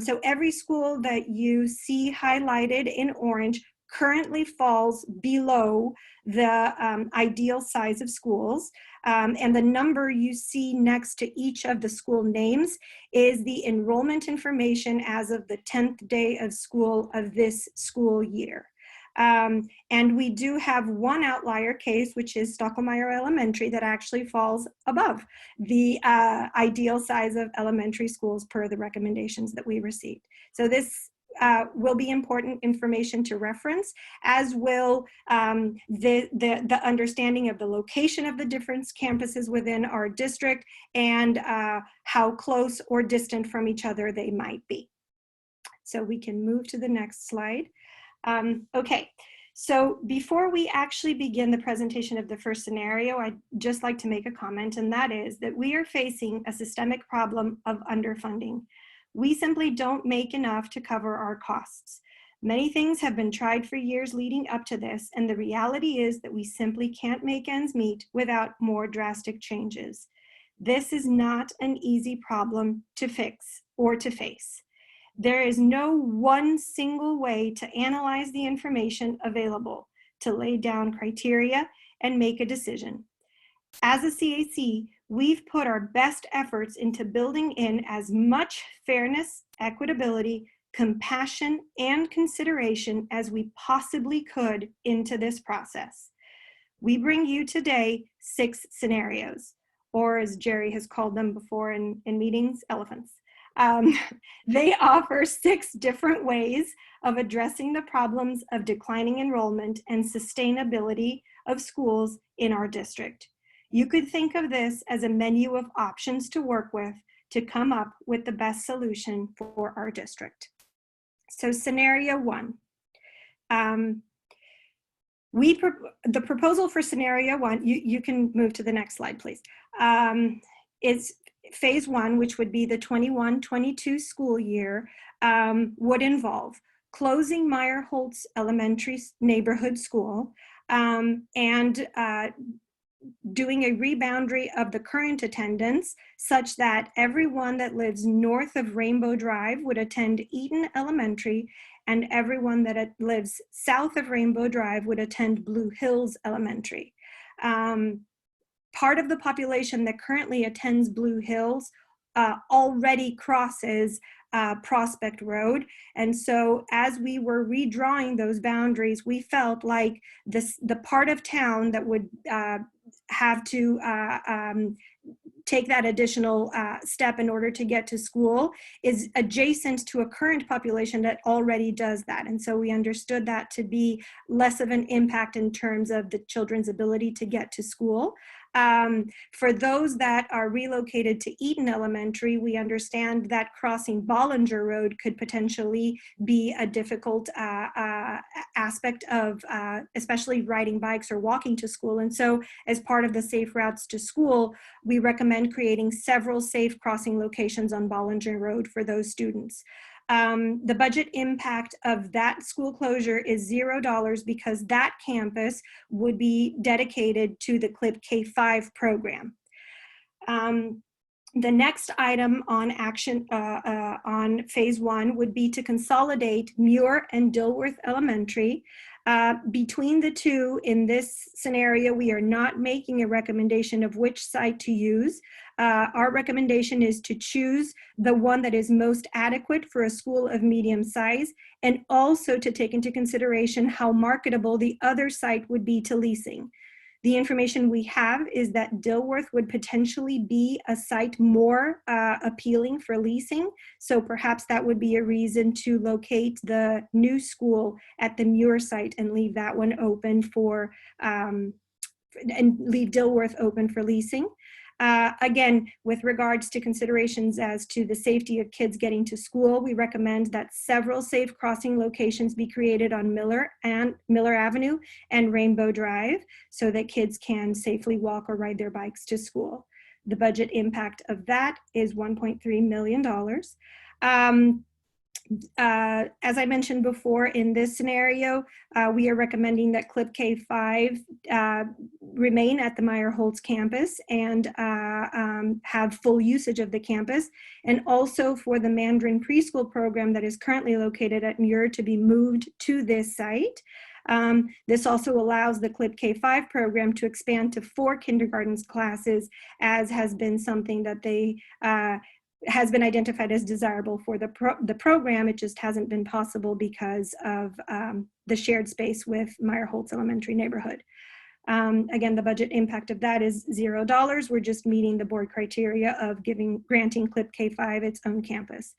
So every school that you see highlighted in orange currently falls below the ideal size of schools. And the number you see next to each of the school names is the enrollment information as of the 10th day of school of this school year. And we do have one outlier case, which is Stockholmeyer Elementary, that actually falls above the ideal size of elementary schools per the recommendations that we received. So this will be important information to reference, as will the understanding of the location of the different campuses within our district and how close or distant from each other they might be. So we can move to the next slide. Okay, so before we actually begin the presentation of the first scenario, I'd just like to make a comment, and that is that we are facing a systemic problem of underfunding. We simply don't make enough to cover our costs. Many things have been tried for years leading up to this, and the reality is that we simply can't make ends meet without more drastic changes. This is not an easy problem to fix or to face. There is no one single way to analyze the information available, to lay down criteria and make a decision. As a CAC, we've put our best efforts into building in as much fairness, equitability, compassion, and consideration as we possibly could into this process. We bring you today 6 scenarios, or as Jerry has called them before in meetings, elephants. They offer 6 different ways of addressing the problems of declining enrollment and sustainability of schools in our district. You could think of this as a menu of options to work with to come up with the best solution for our district. So scenario 1. The proposal for scenario 1, you can move to the next slide, please, is phase 1, which would be the 21-22 school year, would involve closing Meyerholtz Elementary Neighborhood School and doing a reboundary of the current attendance such that everyone that lives north of Rainbow Drive would attend Eaton Elementary, and everyone that lives south of Rainbow Drive would attend Blue Hills Elementary. Part of the population that currently attends Blue Hills already crosses Prospect Road. And so as we were redrawing those boundaries, we felt like the part of town that would have to take that additional step in order to get to school is adjacent to a current population that already does that. And so we understood that to be less of an impact in terms of the children's ability to get to school. For those that are relocated to Eaton Elementary, we understand that crossing Bollinger Road could potentially be a difficult aspect of especially riding bikes or walking to school. And so as part of the Safe Routes to School, we recommend creating several safe crossing locations on Bollinger Road for those students. The budget impact of that school closure is $0 because that campus would be dedicated to the CLIP K-5 program. The next item on action on phase 1 would be to consolidate Muir and Dilworth Elementary. Between the two, in this scenario, we are not making a recommendation of which site to use. Our recommendation is to choose the one that is most adequate for a school of medium size, and also to take into consideration how marketable the other site would be to leasing. The information we have is that Dilworth would potentially be a site more appealing for leasing. So perhaps that would be a reason to locate the new school at the Muir site and leave that one open for, and leave Dilworth open for leasing. Again, with regards to considerations as to the safety of kids getting to school, we recommend that several safe crossing locations be created on Miller Avenue and Rainbow Drive so that kids can safely walk or ride their bikes to school. The budget impact of that is $1.3 million. As I mentioned before, in this scenario, we are recommending that CLIP K-5 remain at the Meyer-Holtz campus and have full usage of the campus, and also for the Mandarin preschool program that is currently located at Muir to be moved to this site. This also allows the CLIP K-5 program to expand to 4 kindergarten classes, as has been something that they has been identified as desirable for the program. It just hasn't been possible because of the shared space with Meyer-Holtz Elementary neighborhood. Again, the budget impact of that is $0. We're just meeting the board criteria of granting CLIP K-5 its own campus.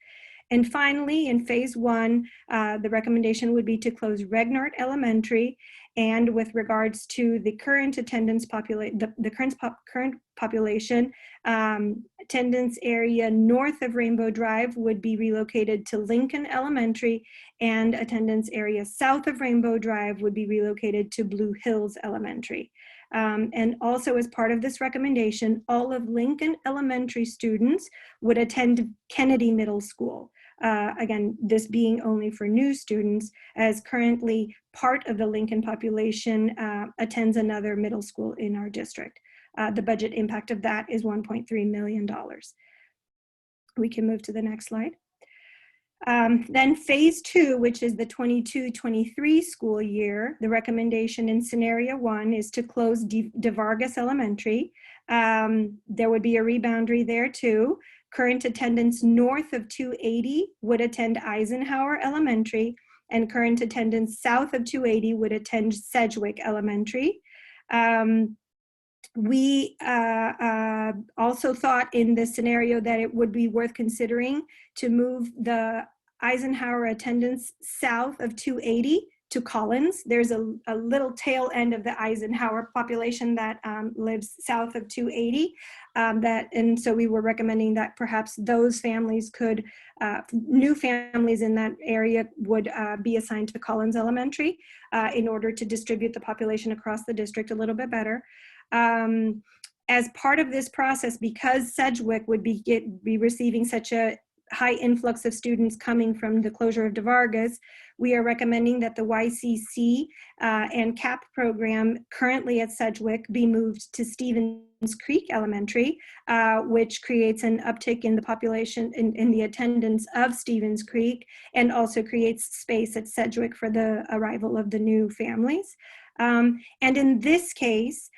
And finally, in phase 1, the recommendation would be to close Regnart Elementary. And with regards to the current attendance current population, attendance area north of Rainbow Drive would be relocated to Lincoln Elementary, and attendance area south of Rainbow Drive would be relocated to Blue Hills Elementary. And also, as part of this recommendation, all of Lincoln Elementary students would attend Kennedy Middle School. Again, this being only for new students, as currently part of the Lincoln population attends another middle school in our district. The budget impact of that is $1.3 million. We can move to the next slide. Then phase 2, which is the 22-23 school year, the recommendation in scenario 1 is to close De Vargas Elementary. There would be a reboundary there too. Current attendance north of 280 would attend Eisenhower Elementary, and current attendance south of 280 would attend Sedgwick Elementary. We also thought in this scenario that it would be worth considering to move the Eisenhower attendance south of 280 to Collins. There's a little tail end of the Eisenhower population that lives south of 280. And so we were recommending that perhaps those families could, new families in that area would be assigned to Collins Elementary in order to distribute the population across the district a little bit better. As part of this process, because Sedgwick would be receiving such a high influx of students coming from the closure of De Vargas, we are recommending that the YCC and CAP program currently at Sedgwick be moved to Stevens Creek Elementary, which creates an uptick in the population, in the attendance of Stevens Creek, and also creates space at Sedgwick for the arrival of the new families. And in this case,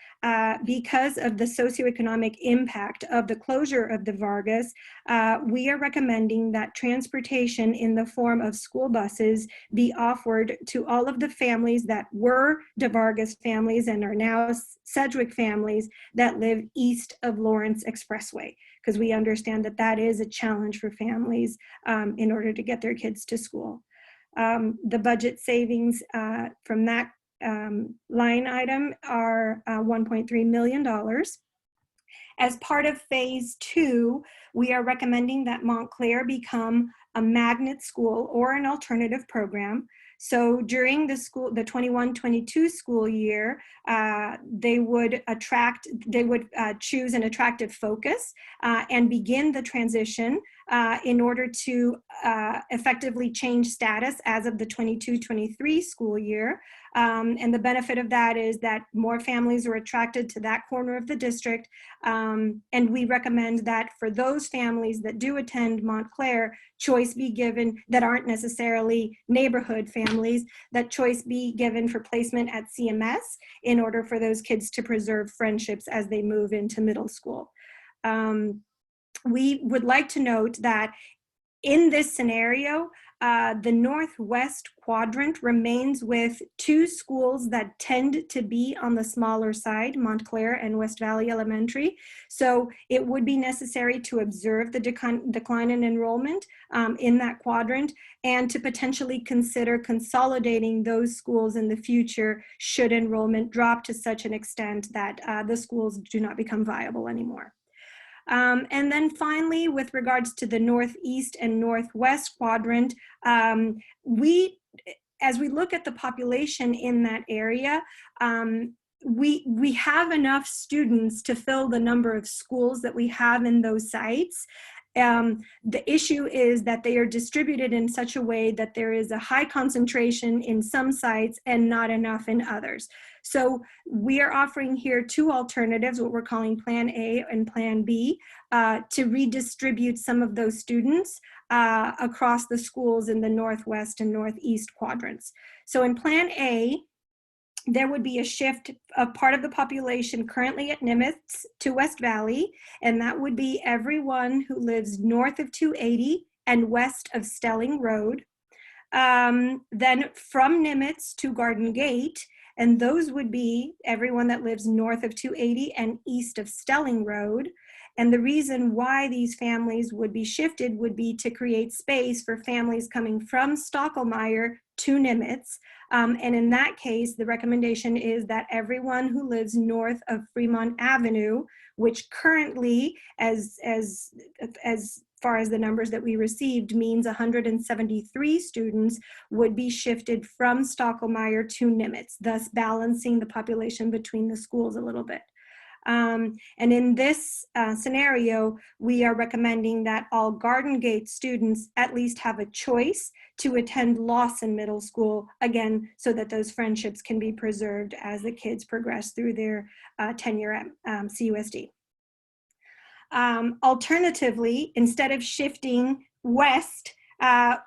because of the socioeconomic impact of the closure of De Vargas, we are recommending that transportation in the form of school buses be offered to all of the families that were De Vargas families and are now Sedgwick families that live east of Lawrence Expressway, because we understand that that is a challenge for families in order to get their kids to school. The budget savings from that line item are $1.3 million. As part of phase 2, we are recommending that Montclair become a magnet school or an alternative program. So during the 21-22 school year, they would choose an attractive focus and begin the transition in order to effectively change status as of the 22-23 school year. And the benefit of that is that more families are attracted to that corner of the district. And we recommend that for those families that do attend Montclair, choice be given, that aren't necessarily neighborhood families, that choice be given for placement at CMS in order for those kids to preserve friendships as they move into middle school. We would like to note that in this scenario, the northwest quadrant remains with two schools that tend to be on the smaller side, Montclair and West Valley Elementary. So it would be necessary to observe the decline in enrollment in that quadrant, and to potentially consider consolidating those schools in the future should enrollment drop to such an extent that the schools do not become viable anymore. And then finally, with regards to the northeast and northwest quadrant, as we look at the population in that area, we have enough students to fill the number of schools that we have in those sites. The issue is that they are distributed in such a way that there is a high concentration in some sites and not enough in others. So we are offering here two alternatives, what we're calling Plan A and Plan B, to redistribute some of those students across the schools in the northwest and northeast quadrants. So in Plan A, there would be a shift of part of the population currently at Nimitz to West Valley, and that would be everyone who lives north of 280 and west of Stelling Road. Then from Nimitz to Garden Gate, and those would be everyone that lives north of 280 and east of Stelling Road. And the reason why these families would be shifted would be to create space for families coming from Stockelmeyer to Nimitz. And in that case, the recommendation is that everyone who lives north of Fremont Avenue, which currently, as far as the numbers that we received, means 173 students would be shifted from Stockelmeyer to Nimitz, thus balancing the population between the schools a little bit. And in this scenario, we are recommending that all Garden Gate students at least have a choice to attend Lawson Middle School, again, so that those friendships can be preserved as the kids progress through their tenure at CUSD. Alternatively, instead of shifting west,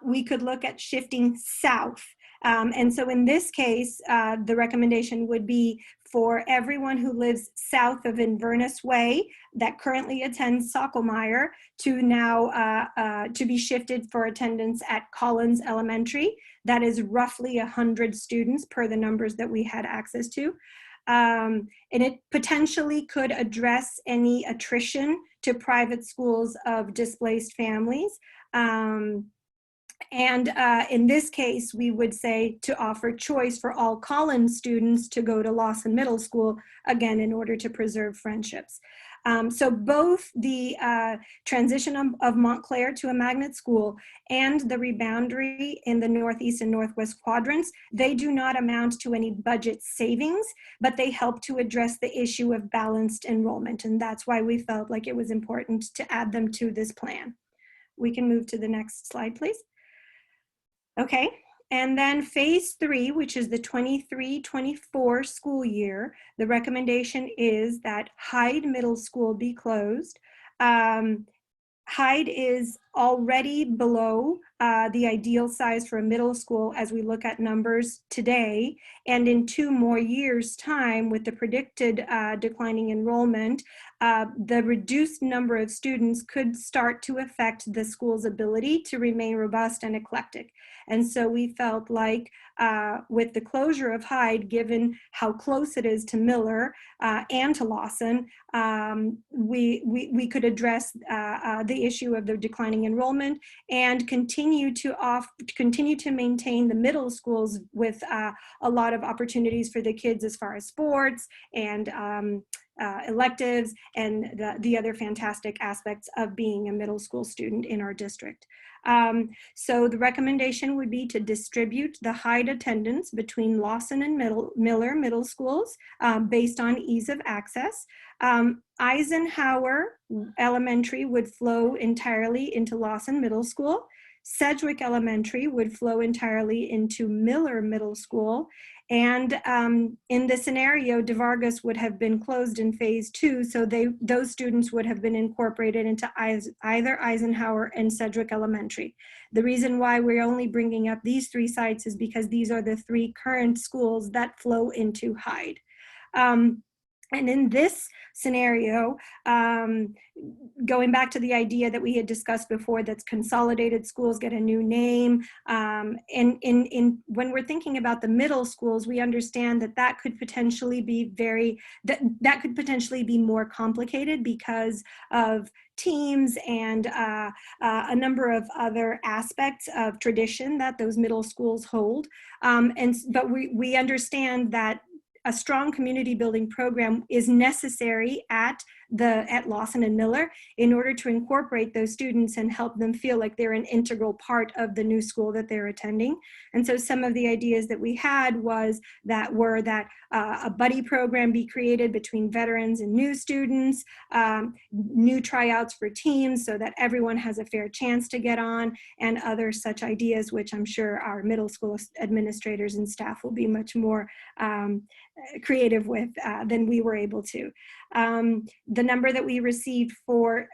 we could look at shifting south. And so in this case, the recommendation would be for everyone who lives south of Inverness Way that currently attends Stockelmeyer to now to be shifted for attendance at Collins Elementary. That is roughly 100 students per the numbers that we had access to. And it potentially could address any attrition to private schools of displaced families. And in this case, we would say to offer choice for all Collins students to go to Lawson Middle School, again, in order to preserve friendships. So both the transition of Montclair to a magnet school and the reboundary in the northeast and northwest quadrants, they do not amount to any budget savings, but they help to address the issue of balanced enrollment. And that's why we felt like it was important to add them to this plan. We can move to the next slide, please. Okay, and then phase 3, which is the 23-24 school year, the recommendation is that Hyde Middle School be closed. Hyde is already below the ideal size for a middle school as we look at numbers today, and in 2 more years' time with the predicted declining enrollment, the reduced number of students could start to affect the school's ability to remain robust and eclectic. And so we felt like with the closure of Hyde, given how close it is to Miller and to Lawson, we could address the issue of the declining enrollment and continue to maintain the middle schools with a lot of opportunities for the kids as far as sports and electives and the other fantastic aspects of being a middle school student in our district. So the recommendation would be to distribute the Hyde attendance between Lawson and Miller middle schools based on ease of access. Eisenhower Elementary would flow entirely into Lawson Middle School. Sedgwick Elementary would flow entirely into Miller Middle School. And in the scenario, DeVargas would have been closed in phase 2, so those students would have been incorporated into either Eisenhower and Sedgwick Elementary. The reason why we're only bringing up these 3 sites is because these are the 3 current schools that flow into Hyde. And in this scenario, going back to the idea that we had discussed before, that's consolidated schools get a new name. And when we're thinking about the middle schools, we understand that that could potentially be that could potentially be more complicated because of teams and a number of other aspects of tradition that those middle schools hold. But we understand that a strong community building program is necessary at Lawson and Miller in order to incorporate those students and help them feel like they're an integral part of the new school that they're attending. And so some of the ideas that we had were that a buddy program be created between veterans and new students, new tryouts for teams so that everyone has a fair chance to get on, and other such ideas, which I'm sure our middle school administrators and staff will be much more creative with than we were able to. The number that we received for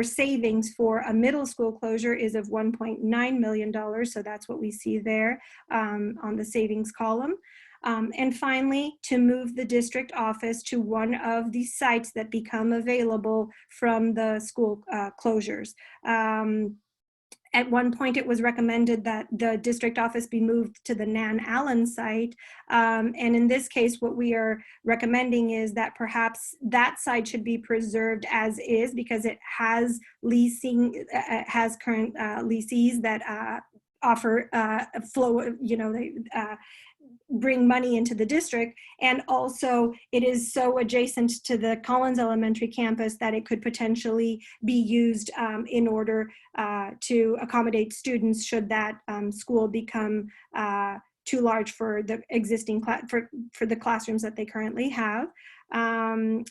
savings for a middle school closure is of $1.9 million. So that's what we see there on the savings column. And finally, to move the district office to one of the sites that become available from the school closures. At one point, it was recommended that the district office be moved to the Nan Allen site. And in this case, what we are recommending is that perhaps that site should be preserved as is, because it has has current leasees that offer flow, bring money into the district. And also it is so adjacent to the Collins Elementary campus that it could potentially be used in order to accommodate students should that school become too large for the existing for the classrooms that they currently have. And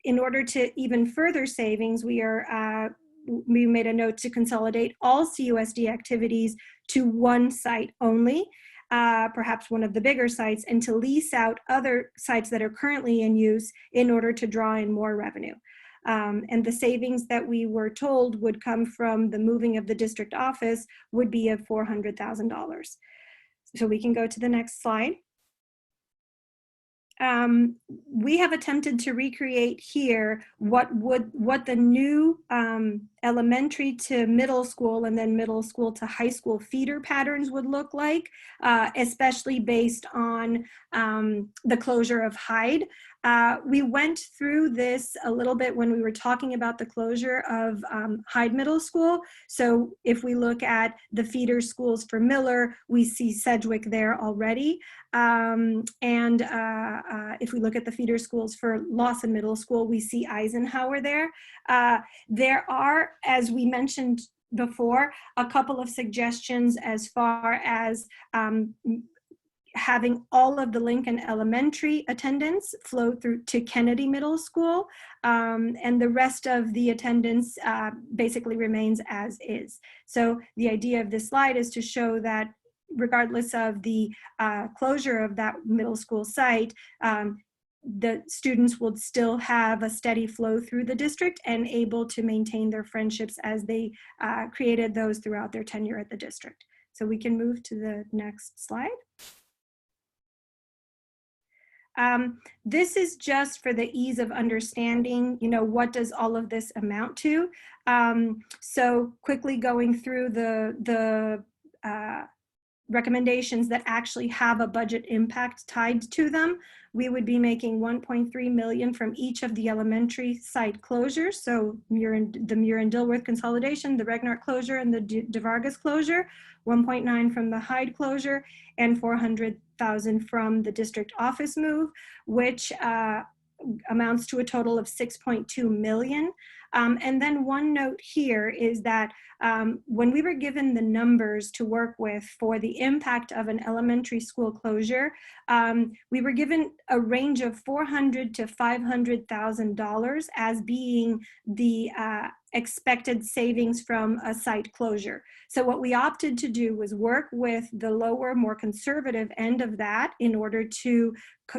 in order to even further savings, we made a note to consolidate all CUSD activities to one site only. Perhaps one of the bigger sites, and to lease out other sites that are currently in use in order to draw in more revenue. And the savings that we were told would come from the moving of the district office would be of $400,000. So we can go to the next slide. We have attempted to recreate here what the new elementary to middle school and then middle school to high school feeder patterns would look like, especially based on the closure of Hyde. We went through this a little bit when we were talking about the closure of Hyde Middle School. So if we look at the feeder schools for Miller, we see Sedgwick there already. If we look at the feeder schools for Lawson Middle School, we see Eisenhower there. There are, as we mentioned before, a couple of suggestions as far as having all of the Lincoln Elementary attendance flow through to Kennedy Middle School, and the rest of the attendance basically remains as is. So the idea of this slide is to show that regardless of the closure of that middle school site, the students will still have a steady flow through the district and able to maintain their friendships as they created those throughout their tenure at the district. So we can move to the next slide. This is just for the ease of understanding, what does all of this amount to? So quickly going through the recommendations that actually have a budget impact tied to them, we would be making $1.3 million from each of the elementary site closures. So the Muir and Dilworth consolidation, the Regnart closure, and the De Vargas closure, 1.9 from the Hyde closure, and 400,000 from the district office move, which amounts to a total of 6.2 million. And then one note here is that when we were given the numbers to work with for the impact of an elementary school closure, we were given a range of $400,000 to $500,000 as being the expected savings from a site closure. So what we opted to do was work with the lower, more conservative end of that in order to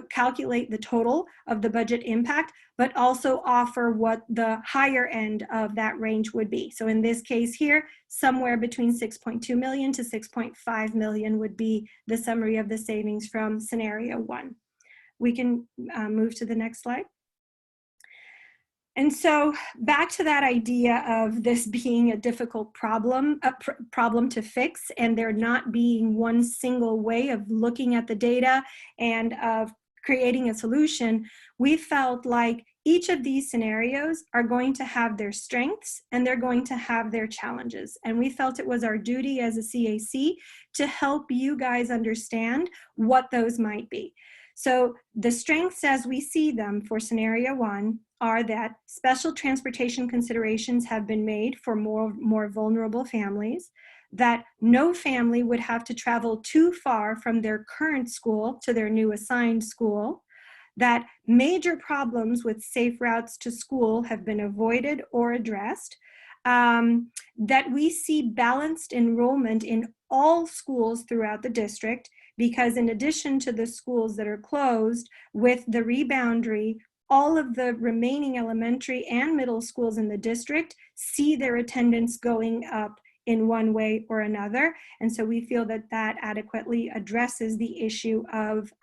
calculate the total of the budget impact, but also offer what the higher end of that range would be. So in this case here, somewhere between 6.2 million to 6.5 million would be the summary of the savings from scenario one. We can move to the next slide. And so back to that idea of this being a difficult problem, problem to fix, and there not being one single way of looking at the data and of creating a solution, we felt like each of these scenarios are going to have their strengths and they're going to have their challenges. And we felt it was our duty as a CAC to help you guys understand what those might be. So the strengths as we see them for scenario 1 are that special transportation considerations have been made for more vulnerable families, that no family would have to travel too far from their current school to their new assigned school, that major problems with safe routes to school have been avoided or addressed, that we see balanced enrollment in all schools throughout the district, because in addition to the schools that are closed, with the reboundary, all of the remaining elementary and middle schools in the district see their attendance going up in one way or another. And so we feel that that adequately addresses the issue of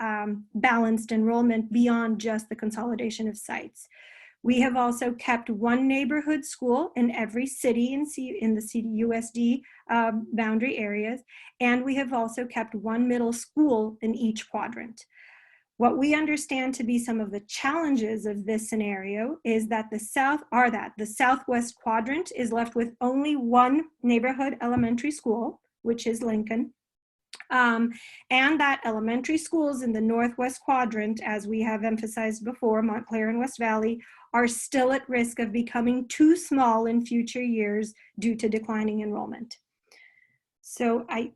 balanced enrollment beyond just the consolidation of sites. We have also kept one neighborhood school in every city in the CUSD boundary areas, and we have also kept one middle school in each quadrant. What we understand to be some of the challenges of this scenario is that the southwest quadrant is left with only one neighborhood elementary school, which is Lincoln. And that elementary schools in the northwest quadrant, as we have emphasized before, Montclair and West Valley, are still at risk of becoming too small in future years due to declining enrollment. So I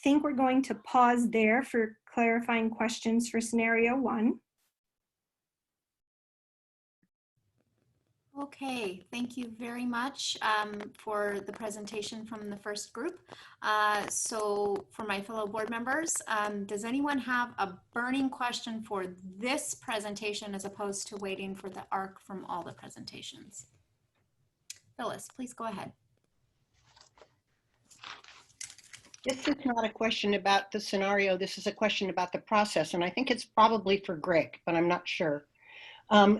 think we're going to pause there for clarifying questions for scenario 1. Okay, thank you very much for the presentation from the first group. So for my fellow board members, does anyone have a burning question for this presentation as opposed to waiting for the ARC from all the presentations? Phyllis, please go ahead. This is not a question about the scenario. This is a question about the process. And I think it's probably for Greg, but I'm not sure.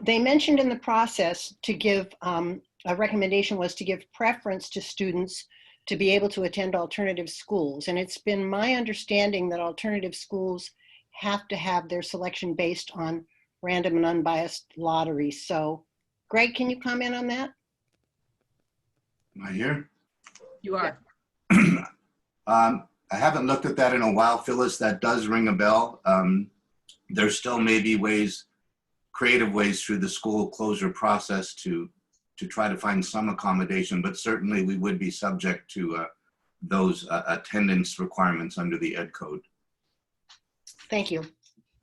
They mentioned in the process to give, a recommendation was to give preference to students to be able to attend alternative schools. And it's been my understanding that alternative schools have to have their selection based on random and unbiased lottery. So Greg, can you comment on that? Am I here? You are. I haven't looked at that in a while, Phyllis. That does ring a bell. There still may be ways, creative ways through the school closure process to try to find some accommodation, but certainly we would be subject to those attendance requirements under the Ed Code. Thank you.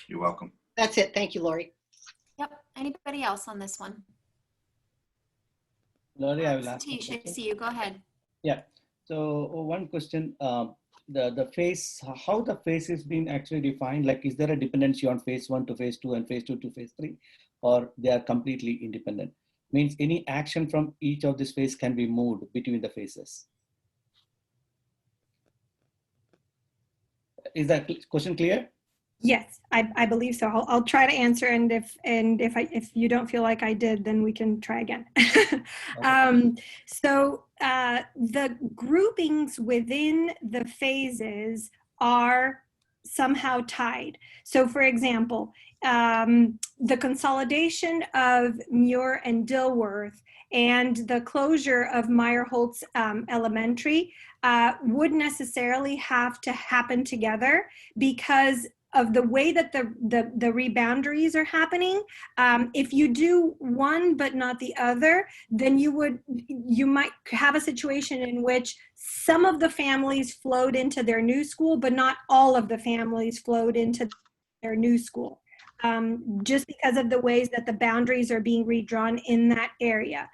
You're welcome. That's it. Thank you, Lori. Yep. Anybody else on this one? Lori, I will ask. Satish, I see you. Go ahead. Yeah. So one question, the phase, how the phase is being actually defined, like is there a dependency on phase 1 to phase 2 and phase 2 to phase 3, or they are completely independent? Means any action from each of these phases can be moved between the phases. Is that question clear? Yes, I believe so. I'll try to answer, and if you don't feel like I did, then we can try again. So the groupings within the phases are somehow tied. So for example, the consolidation of Muir and Dilworth and the closure of Meyerholtz Elementary would necessarily have to happen together because of the way that the reboundaries are happening. If you do one but not the other, then you might have a situation in which some of the families flowed into their new school, but not all of the families flowed into their new school, just because of the ways that the boundaries are being redrawn in that area.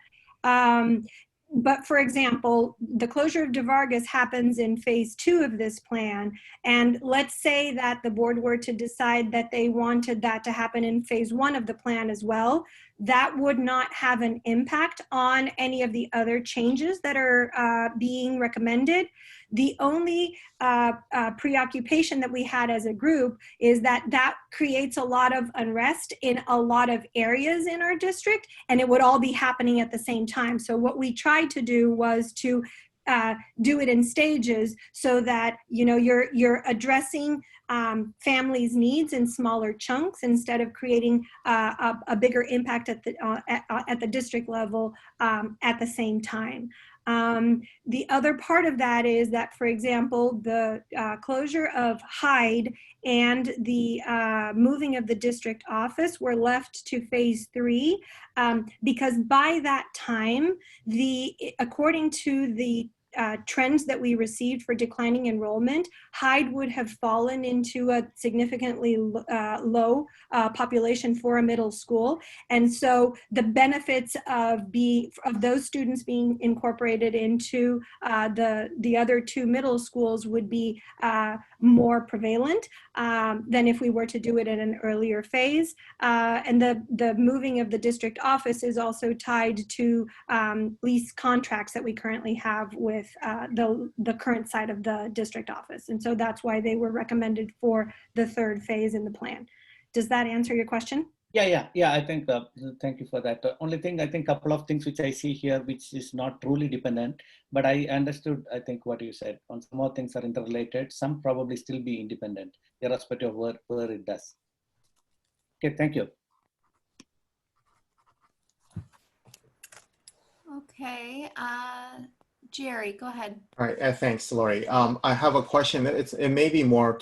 But for example, the closure of DeVargas happens in phase 2 of this plan. And let's say that the board were to decide that they wanted that to happen in phase 1 of the plan as well. That would not have an impact on any of the other changes that are being recommended. The only preoccupation that we had as a group is that that creates a lot of unrest in a lot of areas in our district, and it would all be happening at the same time. So what we tried to do was to do it in stages so that, you know, you're addressing families' needs in smaller chunks instead of creating a bigger impact at the district level at the same time. The other part of that is that, for example, the closure of Hyde and the moving of the district office were left to phase 3 because by that time, according to the trends that we received for declining enrollment, Hyde would have fallen into a significantly low population for a middle school. And so the benefits of those students being incorporated into the other 2 middle schools would be more prevalent than if we were to do it at an earlier phase. And the moving of the district office is also tied to lease contracts that we currently have with the current side of the district office. And so that's why they were recommended for the 3rd phase in the plan. Does that answer your question? Yeah. I think, thank you for that. The only thing, I think, couple of things which I see here, which is not truly dependent, but I understood, I think, what you said. On some more things are interrelated, some probably still be independent, irrespective of where it does. Okay, thank you. Okay, Jerry, go ahead. All right, thanks, Lori. I have a question. It may be more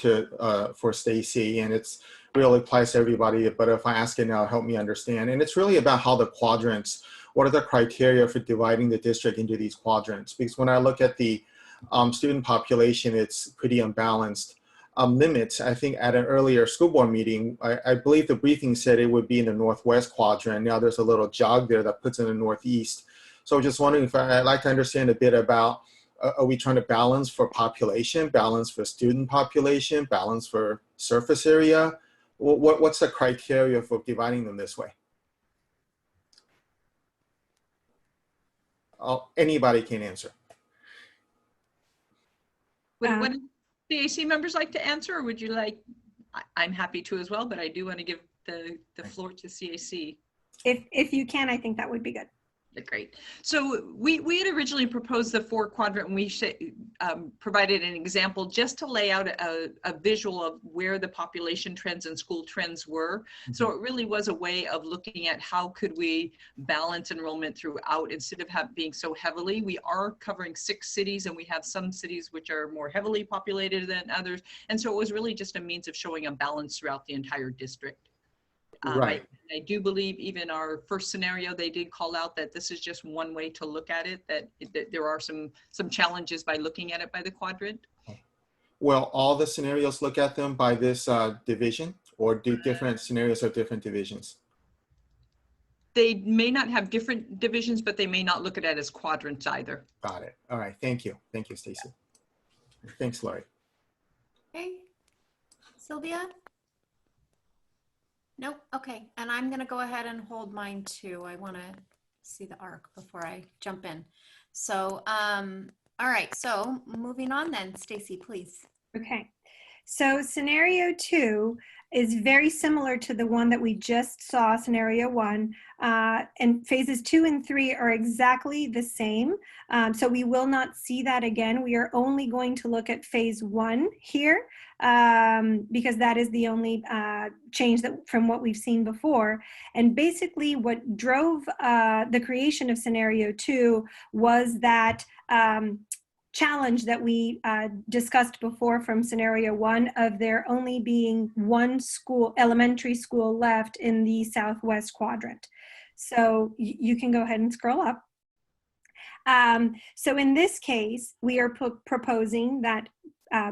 for Stacy, and it's really applies to everybody, but if I ask it now, help me understand. And it's really about how the quadrants, what are the criteria for dividing the district into these quadrants? Because when I look at the student population, it's pretty unbalanced. Limits, I think at an earlier school board meeting, I believe the briefing said it would be in the northwest quadrant. Now there's a little jog there that puts in the northeast. So just wondering if I'd like to understand a bit about, are we trying to balance for population, balance for student population, balance for surface area? What's the criteria for dividing them this way? Anybody can answer. Would CAC members like to answer, or would you like, I'm happy to as well, but I do want to give the floor to CAC. If you can, I think that would be good. Great. So we had originally proposed the 4 quadrant, and we provided an example just to lay out a visual of where the population trends and school trends were. So it really was a way of looking at how could we balance enrollment throughout instead of being so heavily. We are covering 6 cities, and we have some cities which are more heavily populated than others. And so it was really just a means of showing a balance throughout the entire district. Right. I do believe even our first scenario, they did call out that this is just one way to look at it, that there are some challenges by looking at it by the quadrant. Well, all the scenarios look at them by this division, or do different scenarios have different divisions? They may not have different divisions, but they may not look at it as quadrants either. Got it. All right. Thank you. Thank you, Stacy. Thanks, Lori. Okay, Sylvia? Nope, okay, and I'm gonna go ahead and hold mine too. I wanna see the arc before I jump in. So, all right, so moving on then, Stacy, please. Okay, so scenario 2 is very similar to the one that we just saw, scenario 1, and phases 2 and 3 are exactly the same. So we will not see that again. We are only going to look at phase 1 here because that is the only change from what we've seen before. And basically what drove the creation of scenario 2 was that challenge that we discussed before from scenario 1 of there only being 1 school, elementary school left in the southwest quadrant. So you can go ahead and scroll up. So in this case, we are proposing that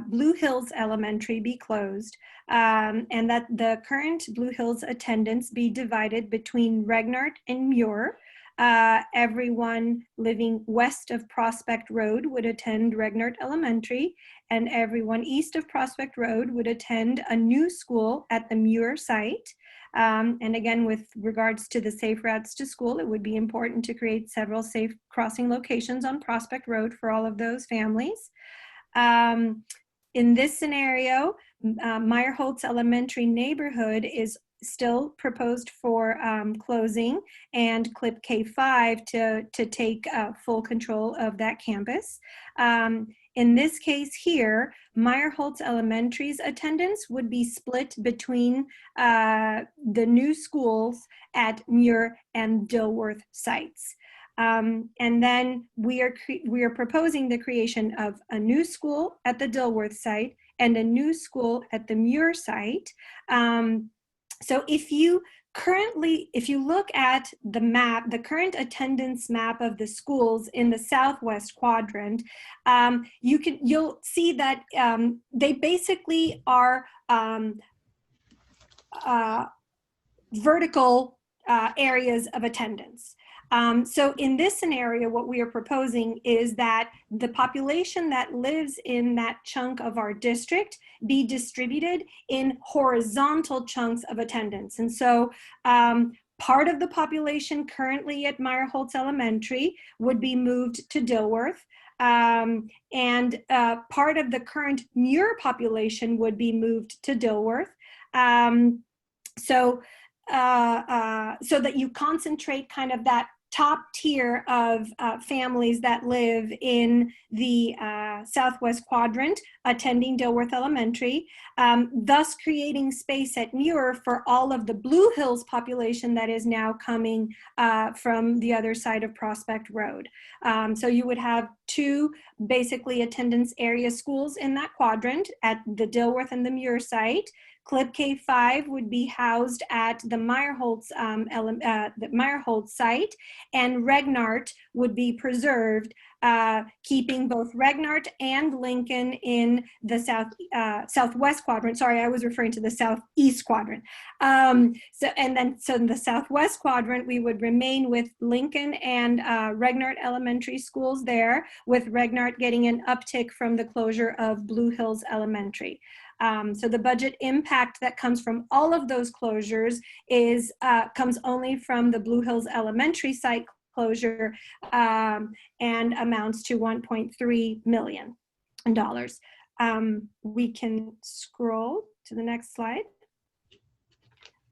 Blue Hills Elementary be closed and that the current Blue Hills attendance be divided between Regnart and Muir. Everyone living west of Prospect Road would attend Regnart Elementary, and everyone east of Prospect Road would attend a new school at the Muir site. And again, with regards to the safe routes to school, it would be important to create several safe crossing locations on Prospect Road for all of those families. In this scenario, Meyerholtz Elementary neighborhood is still proposed for closing, and CLIP K5 to take full control of that campus. In this case here, Meyerholtz Elementary's attendance would be split between the new schools at Muir and Dilworth sites. And then we are proposing the creation of a new school at the Dilworth site and a new school at the Muir site. So if you look at the map, the current attendance map of the schools in the southwest quadrant, you'll see that they basically are vertical areas of attendance. So in this scenario, what we are proposing is that the population that lives in that chunk of our district be distributed in horizontal chunks of attendance. And so part of the population currently at Meyerholtz Elementary would be moved to Dilworth. And part of the current Muir population would be moved to Dilworth. So that you concentrate kind of that top tier of families that live in the southwest quadrant attending Dilworth Elementary, thus creating space at Muir for all of the Blue Hills population that is now coming from the other side of Prospect Road. So you would have two basically attendance area schools in that quadrant at the Dilworth and the Muir site. CLIP K5 would be housed at the Meyerholtz site, and Regnart would be preserved, keeping both Regnart and Lincoln in the southwest quadrant. Sorry, I was referring to the southeast quadrant. So in the southwest quadrant, we would remain with Lincoln and Regnart Elementary schools there, with Regnart getting an uptick from the closure of Blue Hills Elementary. So the budget impact that comes from all of those closures comes only from the Blue Hills Elementary site closure, and amounts to $1.3 million. We can scroll to the next slide.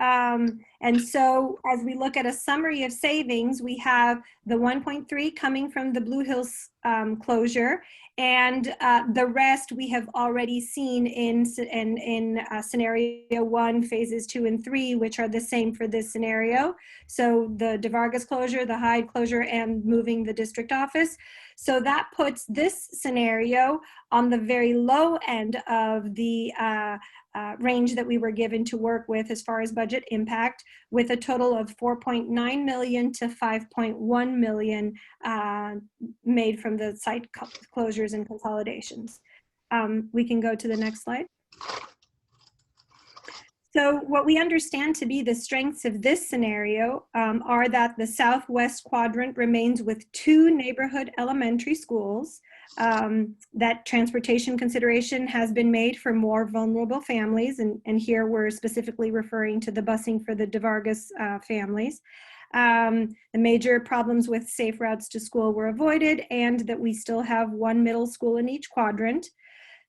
And so as we look at a summary of savings, we have the 1.3 coming from the Blue Hills closure, and the rest we have already seen in scenario 1, phases 2 and 3, which are the same for this scenario. So the DeVargas closure, the Hyde closure, and moving the district office. So that puts this scenario on the very low end of the range that we were given to work with as far as budget impact, with a total of $4.9 million to $5.1 million made from the site closures and consolidations. We can go to the next slide. So what we understand to be the strengths of this scenario are that the southwest quadrant remains with 2 neighborhood elementary schools, that transportation consideration has been made for more vulnerable families, and here we're specifically referring to the busing for the DeVargas families. The major problems with safe routes to school were avoided, and that we still have 1 middle school in each quadrant.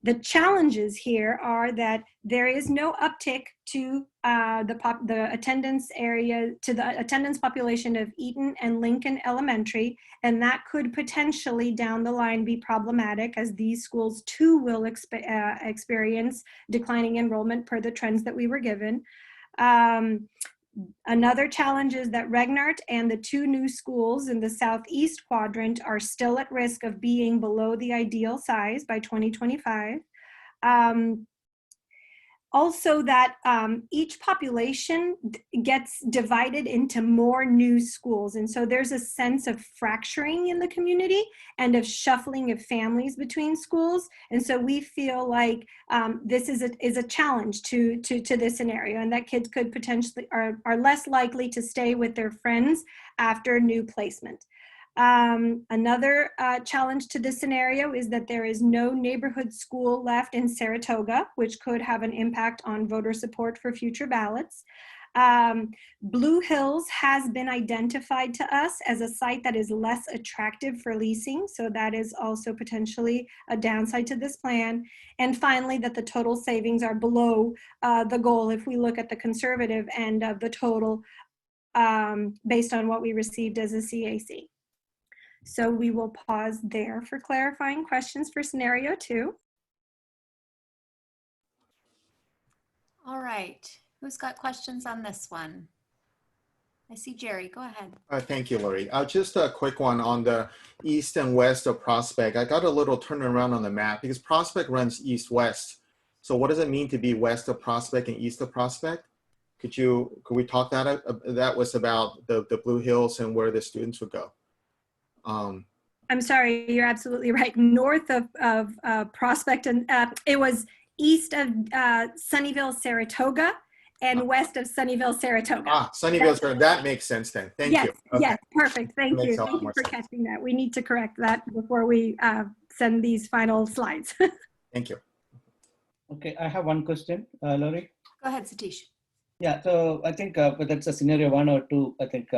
The challenges here are that there is no uptick to the attendance area, to the attendance population of Eaton and Lincoln Elementary, and that could potentially down the line be problematic, as these schools too will experience declining enrollment per the trends that we were given. Another challenge is that Regnart and the 2 new schools in the southeast quadrant are still at risk of being below the ideal size by 2025. Also that each population gets divided into more new schools. And so there's a sense of fracturing in the community and of shuffling of families between schools. And so we feel like this is a challenge to this scenario, and that kids could potentially are less likely to stay with their friends after new placement. Another challenge to this scenario is that there is no neighborhood school left in Saratoga, which could have an impact on voter support for future ballots. Blue Hills has been identified to us as a site that is less attractive for leasing, so that is also potentially a downside to this plan. And finally, that the total savings are below the goal if we look at the conservative end of the total based on what we received as a CAC. So we will pause there for clarifying questions for scenario 2. All right, who's got questions on this one? I see Jerry, go ahead. Thank you, Lori. Just a quick one on the east and west of Prospect. I got a little turnaround on the map because Prospect runs east-west. So what does it mean to be west of Prospect and east of Prospect? Could we talk that? That was about the Blue Hills and where the students would go. I'm sorry, you're absolutely right. North of Prospect, and it was east of Sunnyvale, Saratoga, and west of Sunnyvale, Saratoga. Sunnyvale, Saratoga. That makes sense then. Thank you. Okay. Yes, perfect. Thank you. Thank you for catching that. We need to correct that before we send these final slides. Thank you. Okay, I have one question, Lori. Go ahead, Satish. Yeah, so I think whether it's a scenario 1 or 2, I think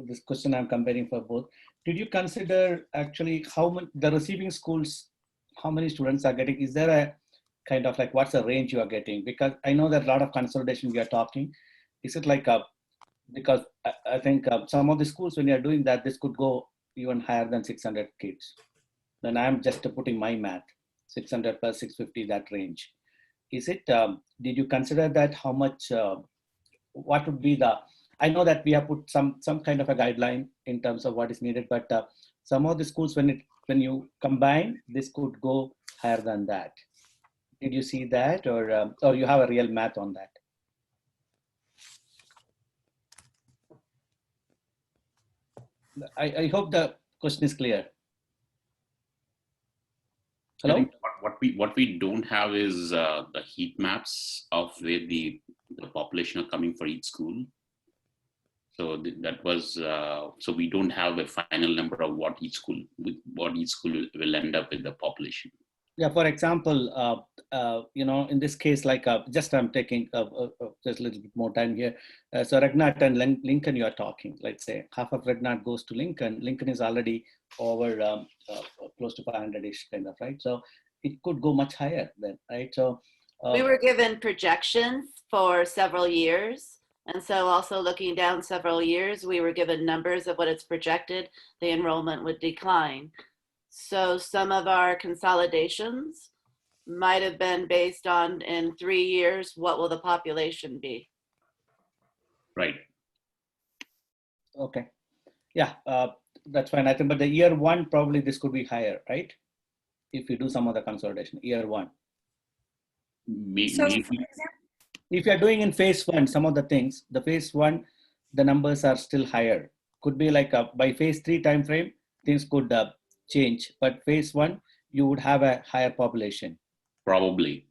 this question I'm comparing for both. Did you consider actually how many, the receiving schools, how many students are getting? Is there a kind of like, what's the range you are getting? Because I know that a lot of consolidation we are talking. Is it like because I think some of the schools, when you're doing that, this could go even higher than 600 kids. Then I'm just putting my math, 600 plus 650, that range. Is it, did you consider that how much, what would be the, I know that we have put some kind of a guideline in terms of what is needed, but some of the schools, when you combine, this could go higher than that. Did you see that, or you have a real math on that? I hope the question is clear. Hello? I think what we don't have is the heat maps of where the population are coming for each school. So that was so we don't have a final number of what each school will end up with the population. Yeah, for example, you know, in this case, like just I'm taking just a little bit more time here. So Ragnat and Lincoln, you are talking. Let's say half of Ragnat goes to Lincoln. Lincoln is already over close to 500-ish kind of, right? So it could go much higher then, right? So we were given projections for several years. And so also looking down several years, we were given numbers of what it's projected, the enrollment would decline. So some of our consolidations might have been based on, in 3 years, what will the population be? Right. Okay. Yeah, that's fine. I think, but the year 1, probably this could be higher, right? If you do some of the consolidation, year 1. So, if you're doing in phase 1, some of the things, the phase 1, the numbers are still higher. Could be like by phase 3 time frame, things could change. But phase 1, you would have a higher population. Probably.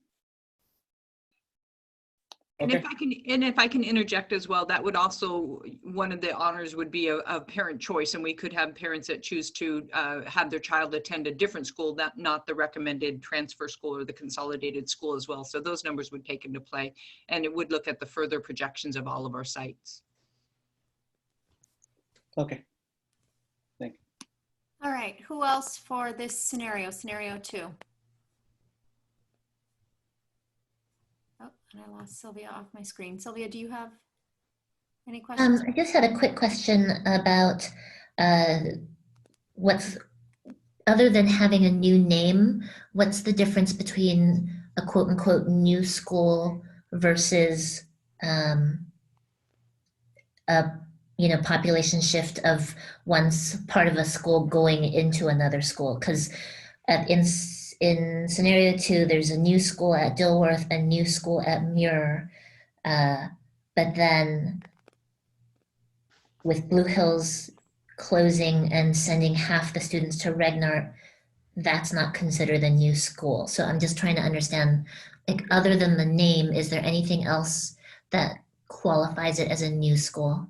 And if I can interject as well, that would also, one of the honors would be a parent choice, and we could have parents that choose to have their child attend a different school, not the recommended transfer school or the consolidated school as well. So those numbers would take into play, and it would look at the further projections of all of our sites. Okay. Thank you. All right, who else for this scenario 2? Oh, and I lost Sylvia off my screen. Sylvia, do you have any questions? I just had a quick question about what's, other than having a new name, what's the difference between a quote unquote new school versus a population shift of one's part of a school going into another school? Because in scenario 2, there's a new school at Dilworth and new school at Muir, but then with Blue Hills closing and sending half the students to Regnart, that's not considered a new school. So I'm just trying to understand, like, other than the name, is there anything else that qualifies it as a new school?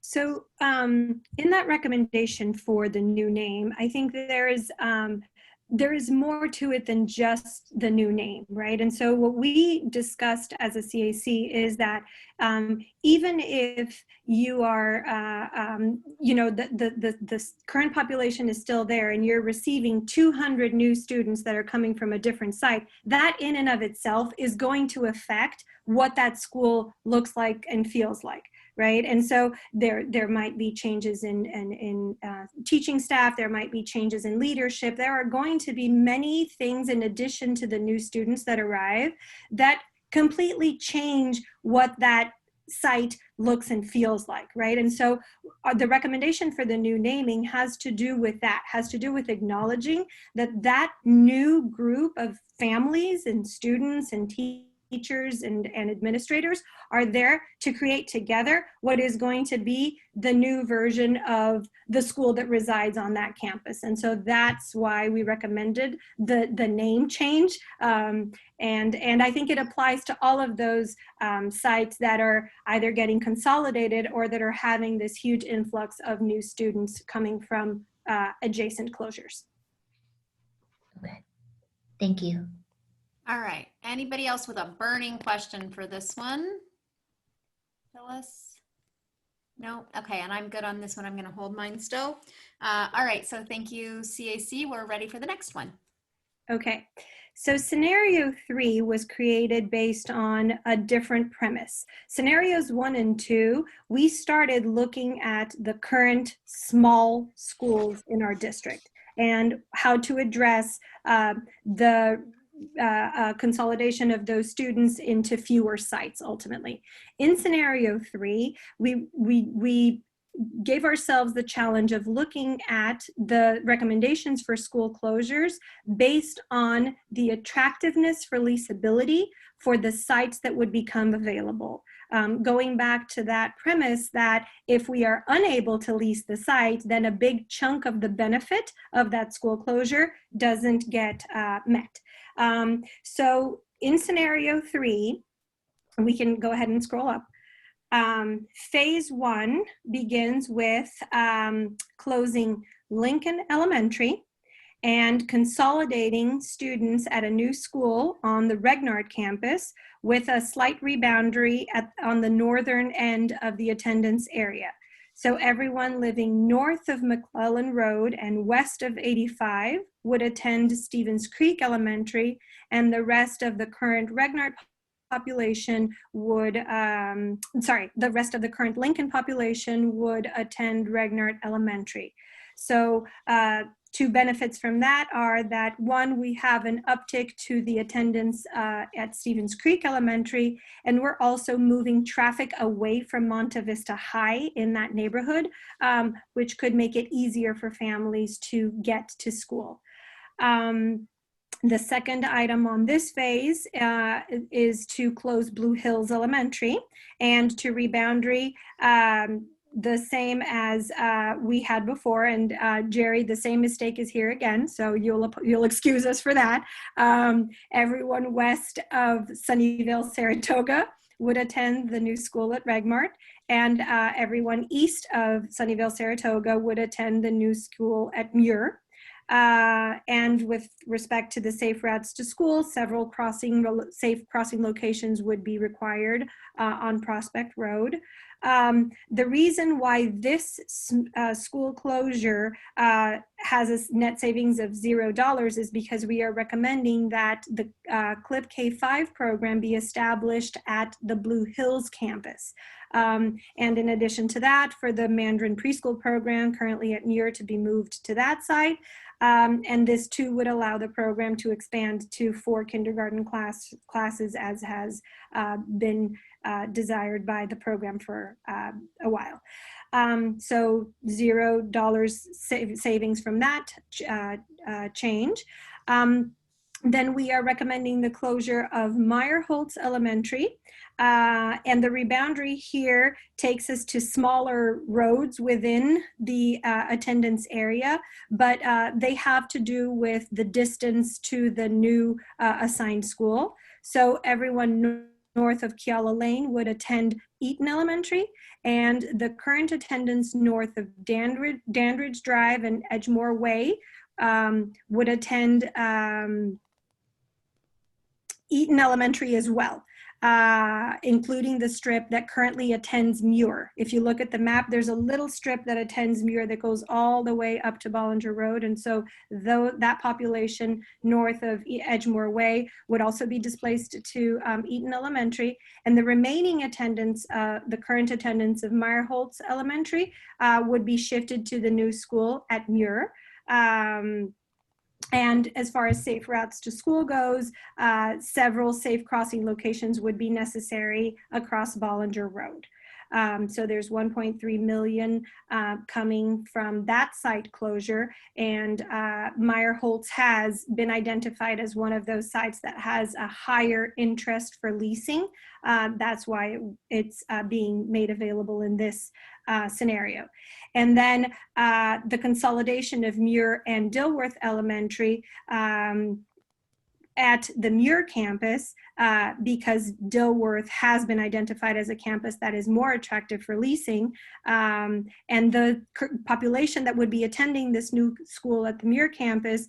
So in that recommendation for the new name, I think there is there is more to it than just the new name, right? And so what we discussed as a CAC is that even if you are, the current population is still there and you're receiving 200 new students that are coming from a different site, that in and of itself is going to affect what that school looks like and feels like. Right, and so there might be changes in teaching staff. There might be changes in leadership. There are going to be many things in addition to the new students that arrive that completely change what that site looks and feels like, right? And so the recommendation for the new naming has to do with that, has to do with acknowledging that that new group of families and students and teachers and administrators are there to create together what is going to be the new version of the school that resides on that campus. And so that's why we recommended the name change. And I think it applies to all of those sites that are either getting consolidated or that are having this huge influx of new students coming from adjacent closures. Okay, thank you. All right. Anybody else with a burning question for this one? Phyllis? No? Okay, and I'm good on this one. I'm going to hold mine still. All right, so thank you, CAC. We're ready for the next one. Okay, so scenario 3 was created based on a different premise. Scenarios 1 and 2, we started looking at the current small schools in our district and how to address the consolidation of those students into fewer sites ultimately. In scenario 3, we gave ourselves the challenge of looking at the recommendations for school closures based on the attractiveness for leasability for the sites that would become available. Going back to that premise that if we are unable to lease the site, then a big chunk of the benefit of that school closure doesn't get met. So in scenario 3, we can go ahead and scroll up. Phase 1 begins with closing Lincoln Elementary and consolidating students at a new school on the Regnard campus with a slight reboundary on the northern end of the attendance area. So everyone living north of McClellan Road and west of 85 would attend Stevens Creek Elementary, and the rest of the current Regnard population would, the rest of the current Lincoln population would attend Regnard Elementary. So two benefits from that are that one, we have an uptick to the attendance at Stevens Creek Elementary, and we're also moving traffic away from Monte Vista High in that neighborhood, which could make it easier for families to get to school. The second item on this phase is to close Blue Hills Elementary and to reboundary the same as we had before. And Jerry, the same mistake is here again, so you'll excuse us for that. Everyone west of Sunnyvale, Saratoga would attend the new school at Regmart, and everyone east of Sunnyvale, Saratoga would attend the new school at Muir. And with respect to the safe routes to school, several safe crossing locations would be required on Prospect Road. The reason why this school closure has a net savings of $0 is because we are recommending that the CLIP K-5 program be established at the Blue Hills campus. And in addition to that, for the Mandarin preschool program currently at Muir to be moved to that site. And this too would allow the program to expand to 4 kindergarten classes as has been desired by the program for a while. So $0 savings from that change. Then we are recommending the closure of Meyerholtz Elementary. And the reboundary here takes us to smaller roads within the attendance area, but they have to do with the distance to the new assigned school. So everyone north of Keala Lane would attend Eaton Elementary, and the current attendance north of Dandridge Drive and Edgemore Way would attend Eaton Elementary as well, including the strip that currently attends Muir. If you look at the map, there's a little strip that attends Muir that goes all the way up to Bollinger Road. And so though that population north of Edgemore Way would also be displaced to Eaton Elementary. And the remaining attendance, the current attendance of Meyerholtz Elementary would be shifted to the new school at Muir. And as far as safe routes to school goes, several safe crossing locations would be necessary across Bollinger Road. So there's 1.3 million coming from that site closure, and Meyerholtz has been identified as one of those sites that has a higher interest for leasing. That's why it's being made available in this scenario. And then the consolidation of Muir and Dilworth Elementary at the Muir campus, because Dilworth has been identified as a campus that is more attractive for leasing, and the population that would be attending this new school at the Muir campus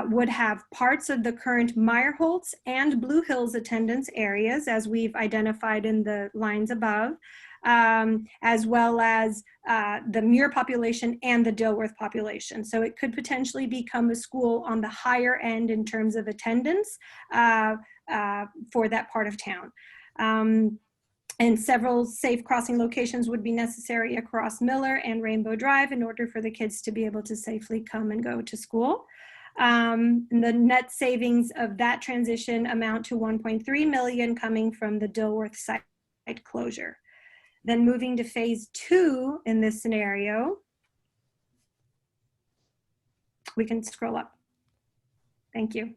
would have parts of the current Meyerholtz and Blue Hills attendance areas, as we've identified in the lines above, as well as the Muir population and the Dilworth population. So it could potentially become a school on the higher end in terms of attendance for that part of town. And several safe crossing locations would be necessary across Miller and Rainbow Drive in order for the kids to be able to safely come and go to school. And the net savings of that transition amount to 1.3 million coming from the Dilworth site closure. Then moving to phase 2 in this scenario, we can scroll up. Thank you.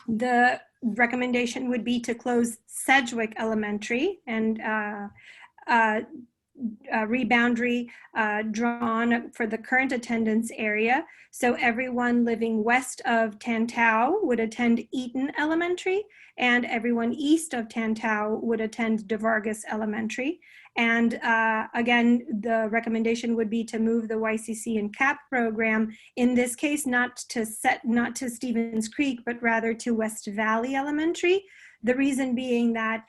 The recommendation would be to close Sedgwick Elementary and reboundary drawn for the current attendance area. So everyone living west of Tantau would attend Eaton Elementary, and everyone east of Tantau would attend DeVargas Elementary. And again, the recommendation would be to move the YCC and CAP program, in this case, not to Stevens Creek, but rather to West Valley Elementary. The reason being that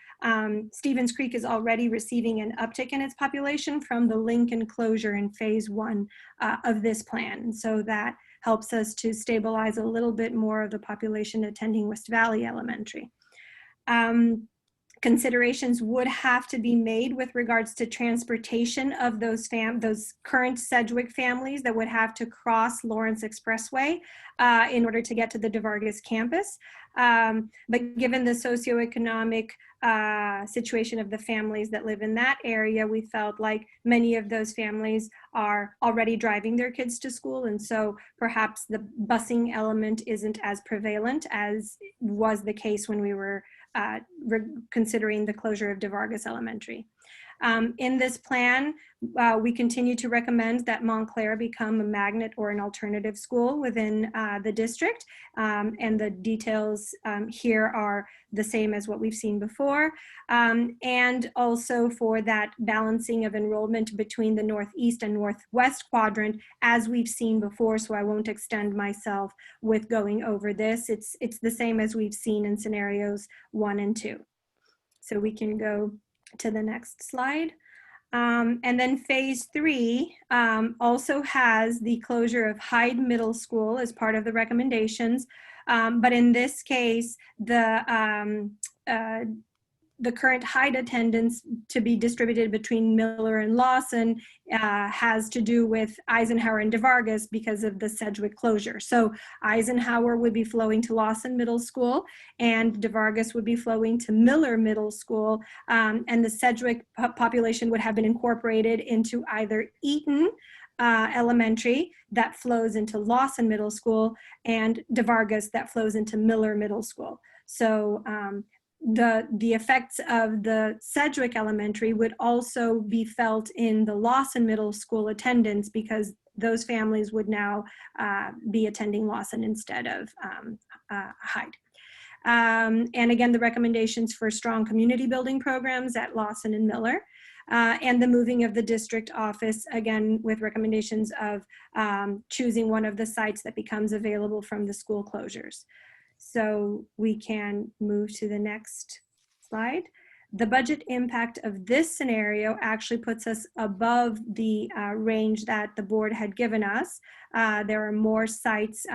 Stevens Creek is already receiving an uptick in its population from the Lincoln closure in phase 1 of this plan. So that helps us to stabilize a little bit more of the population attending West Valley Elementary. Considerations would have to be made with regards to transportation of those current Sedgwick families that would have to cross Lawrence Expressway in order to get to the DeVargas campus. But given the socioeconomic situation of the families that live in that area, we felt like many of those families are already driving their kids to school, and so perhaps the busing element isn't as prevalent as was the case when we were considering the closure of DeVargas Elementary. In this plan, we continue to recommend that Montclair become a magnet or an alternative school within the district. And the details here are the same as what we've seen before. And also for that balancing of enrollment between the Northeast and Northwest quadrant, as we've seen before, so I won't extend myself with going over this. It's the same as we've seen in scenarios 1 and 2. So we can go to the next slide. And then phase 3 also has the closure of Hyde Middle School as part of the recommendations. But in this case, the current Hyde attendance to be distributed between Miller and Lawson has to do with Eisenhower and DeVargas because of the Sedgwick closure. So Eisenhower would be flowing to Lawson Middle School, and DeVargas would be flowing to Miller Middle School, and the Sedgwick population would have been incorporated into either Eaton Elementary that flows into Lawson Middle School, and DeVargas that flows into Miller Middle School. So the effects of the Sedgwick Elementary would also be felt in the Lawson Middle School attendance, because those families would now be attending Lawson instead of Hyde. And again, the recommendations for strong community building programs at Lawson and Miller. And the moving of the district office, again, with recommendations of choosing one of the sites that becomes available from the school closures. So we can move to the next slide. The budget impact of this scenario actually puts us above the range that the board had given us. There are more sites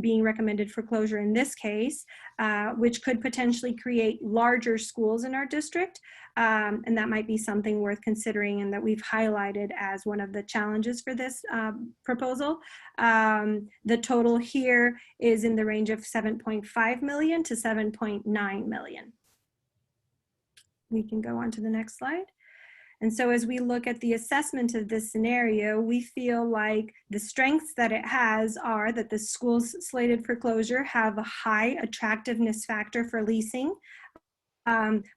being recommended for closure in this case, which could potentially create larger schools in our district. And that might be something worth considering and that we've highlighted as one of the challenges for this proposal. The total here is in the range of 7.5 million to 7.9 million. We can go on to the next slide. And so as we look at the assessment of this scenario, we feel like the strengths that it has are that the schools slated for closure have a high attractiveness factor for leasing,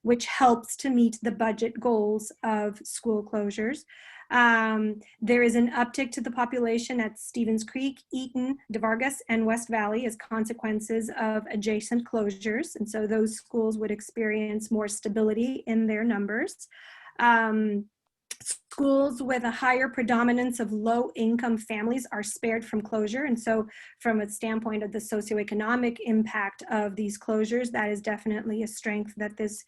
which helps to meet the budget goals of school closures. There is an uptick to the population at Stevens Creek, Eaton, DeVargas, and West Valley as consequences of adjacent closures. And so those schools would experience more stability in their numbers. Schools with a higher predominance of low-income families are spared from closure. And so from a standpoint of the socioeconomic impact of these closures, that is definitely a strength that this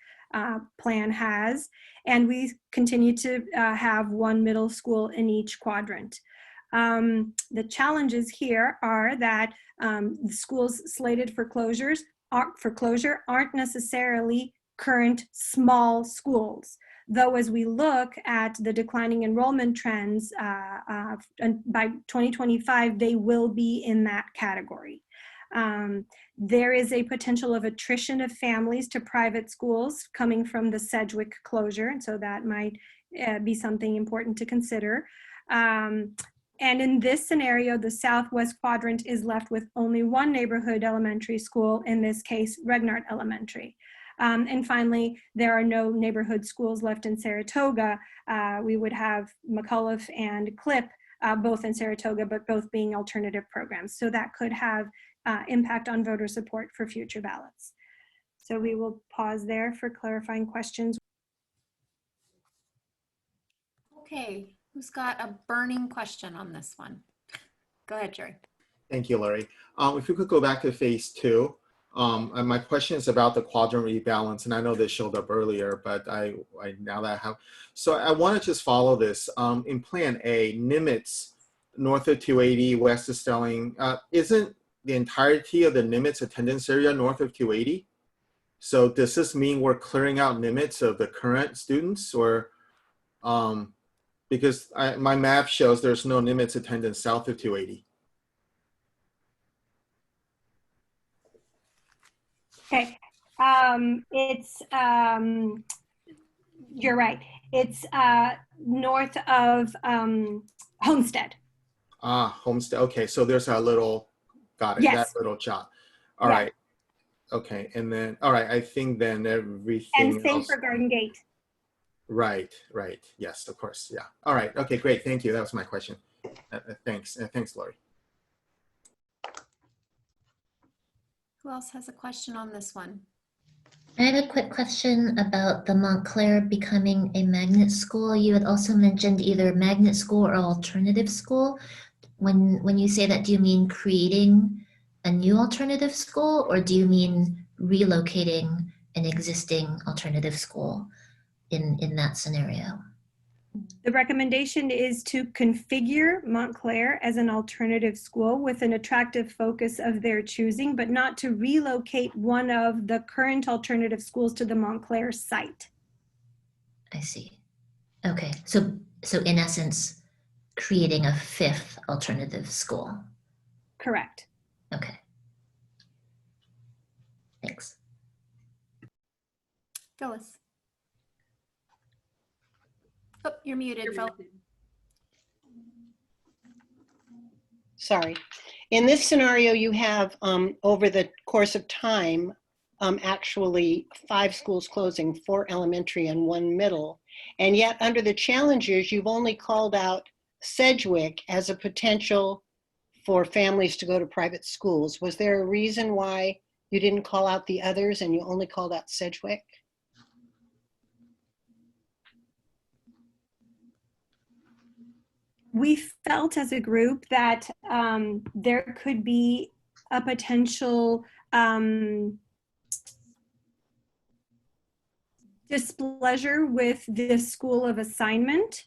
plan has. And we continue to have one middle school in each quadrant. The challenges here are that the schools slated for closure aren't necessarily current small schools. Though as we look at the declining enrollment trends, by 2025, they will be in that category. There is a potential of attrition of families to private schools coming from the Sedgwick closure, and so that might be something important to consider. And in this scenario, the southwest quadrant is left with only one neighborhood elementary school, in this case, Regnart Elementary. And finally, there are no neighborhood schools left in Saratoga. We would have McCullough and Clip, both in Saratoga, but both being alternative programs. So that could have impact on voter support for future ballots. So we will pause there for clarifying questions. Okay, who's got a burning question on this one? Go ahead, Jerry. Thank you, Larry. If you could go back to phase 2. And my question is about the quadrant rebalance, and I know this showed up earlier, but I now that I have, so I want to just follow this. In Plan A, Nimitz, north of 280, west of Stelling, isn't the entirety of the Nimitz attendance area north of 280? So does this mean we're clearing out Nimitz of the current students, or because my map shows there's no Nimitz attendance south of 280? Okay, you're right. It's north of Homestead. Ah, Homestead. Okay, so there's a little, got it, Yes. that little jot. All right. Okay, and then, all right, I think then everything And same else. for Garden Gate. Right, right. Yes, of course. Yeah. All right. Okay, great. Thank you. That was my question. Thanks. Thanks, Lori. Who else has a question on this one? I have a quick question about the Montclair becoming a magnet school. You had also mentioned either magnet school or alternative school. When you say that, do you mean creating a new alternative school, or do you mean relocating an existing alternative school in that scenario? The recommendation is to configure Montclair as an alternative school with an attractive focus of their choosing, but not to relocate one of the current alternative schools to the Montclair site. I see. Okay, so in essence, creating a 5th alternative school. Correct. Okay. Thanks. Phyllis. Oh, you're muted, Phil. Sorry. In this scenario, you have over the course of time, actually 5 schools closing, 4 elementary and 1 middle. And yet under the challenges, you've only called out Sedgwick as a potential for families to go to private schools. Was there a reason why You didn't call out the others and you only called out Sedgwick? We felt as a group that there could be a potential displeasure with this school of assignment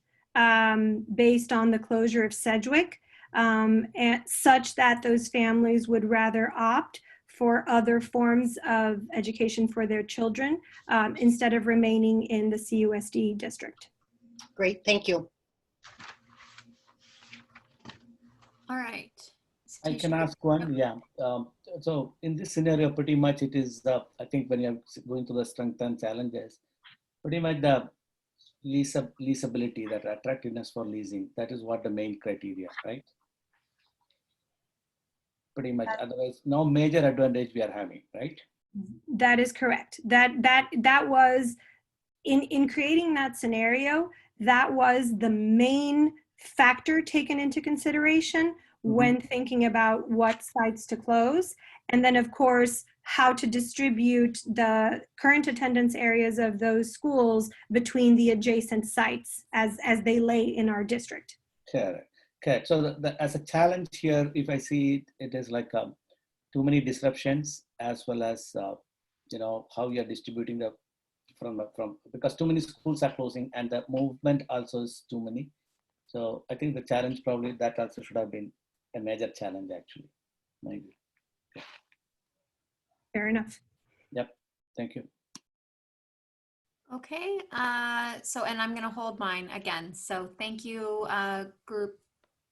based on the closure of Sedgwick, and such that those families would rather opt for other forms of education for their children instead of remaining in the CUSD district. Great, thank you. All right. I can ask one, yeah. So in this scenario, pretty much it is, I think when you're going to the strengths and challenges, pretty much the leasability, that attractiveness for leasing, that is what the main criteria, right? Pretty much, otherwise no major advantage we are having, right? That is correct. That was, in creating that scenario, that was the main factor taken into consideration when thinking about what sites to close. And then of course, how to distribute the current attendance areas of those schools between the adjacent sites as they lay in our district. Correct. Okay, so as a challenge here, if I see it, it is like too many disruptions, as well as you know, how you are distributing the from because too many schools are closing and the movement also is too many. So I think the challenge probably that also should have been a major challenge actually, maybe. Yeah. Fair enough. Yep. Thank you. Okay, so, and I'm going to hold mine again. So thank you, group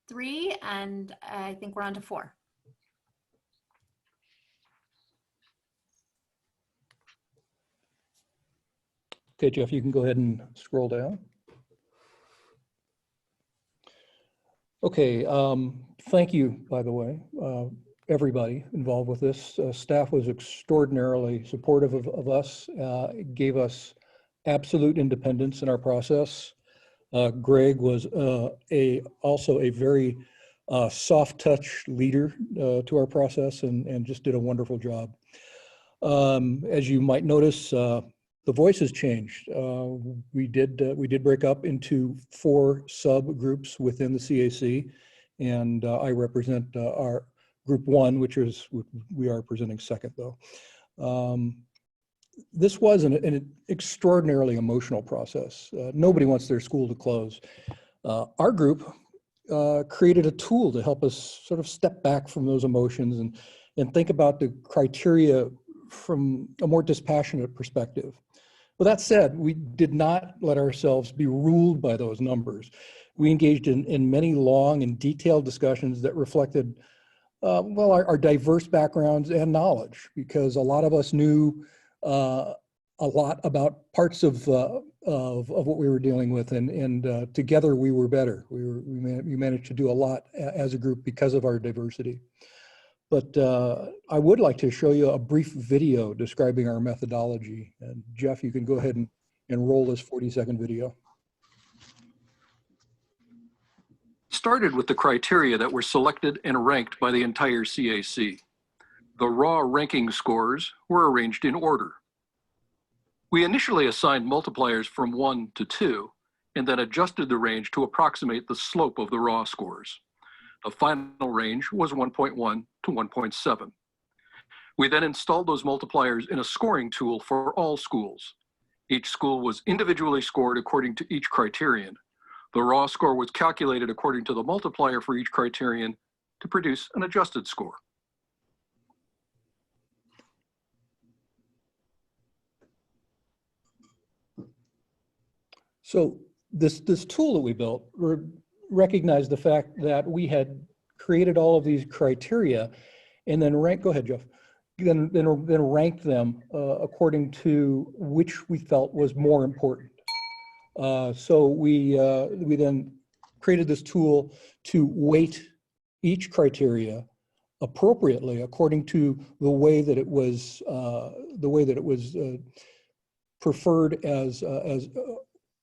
3, and I think we're on to 4. Okay, Jeff, you can go ahead and scroll down. Okay, thank you, by the way, everybody involved with this. Staff was extraordinarily supportive of us, gave us absolute independence in our process. Greg was also a very soft touch leader to our process and just did a wonderful job. As you might notice, the voice has changed. We did break up into 4 subgroups within the CAC, and I represent our group 1, which is we are presenting second though. This was an extraordinarily emotional process. Nobody wants their school to close. Our group created a tool to help us sort of step back from those emotions and think about the criteria from a more dispassionate perspective. With that said, we did not let ourselves be ruled by those numbers. We engaged in many long and detailed discussions that reflected, well, our diverse backgrounds and knowledge, because a lot of us knew a lot about parts of what we were dealing with, and together we were better. We managed to do a lot as a group because of our diversity. But I would like to show you a brief video describing our methodology. And Jeff, you can go ahead and roll this 40-second video. Started with the criteria that were selected and ranked by the entire CAC. The raw ranking scores were arranged in order. We initially assigned multipliers from 1 to 2, and then adjusted the range to approximate the slope of the raw scores. The final range was 1.1 to 1.7. We then installed those multipliers in a scoring tool for all schools. Each school was individually scored according to each criterion. The raw score was calculated according to the multiplier for each criterion to produce an adjusted score. So this tool that we built recognized the fact that we had created all of these criteria and then go ahead, Jeff, then ranked them according to which we felt was more important. So we then created this tool to weight each criteria appropriately according to the way that it was preferred as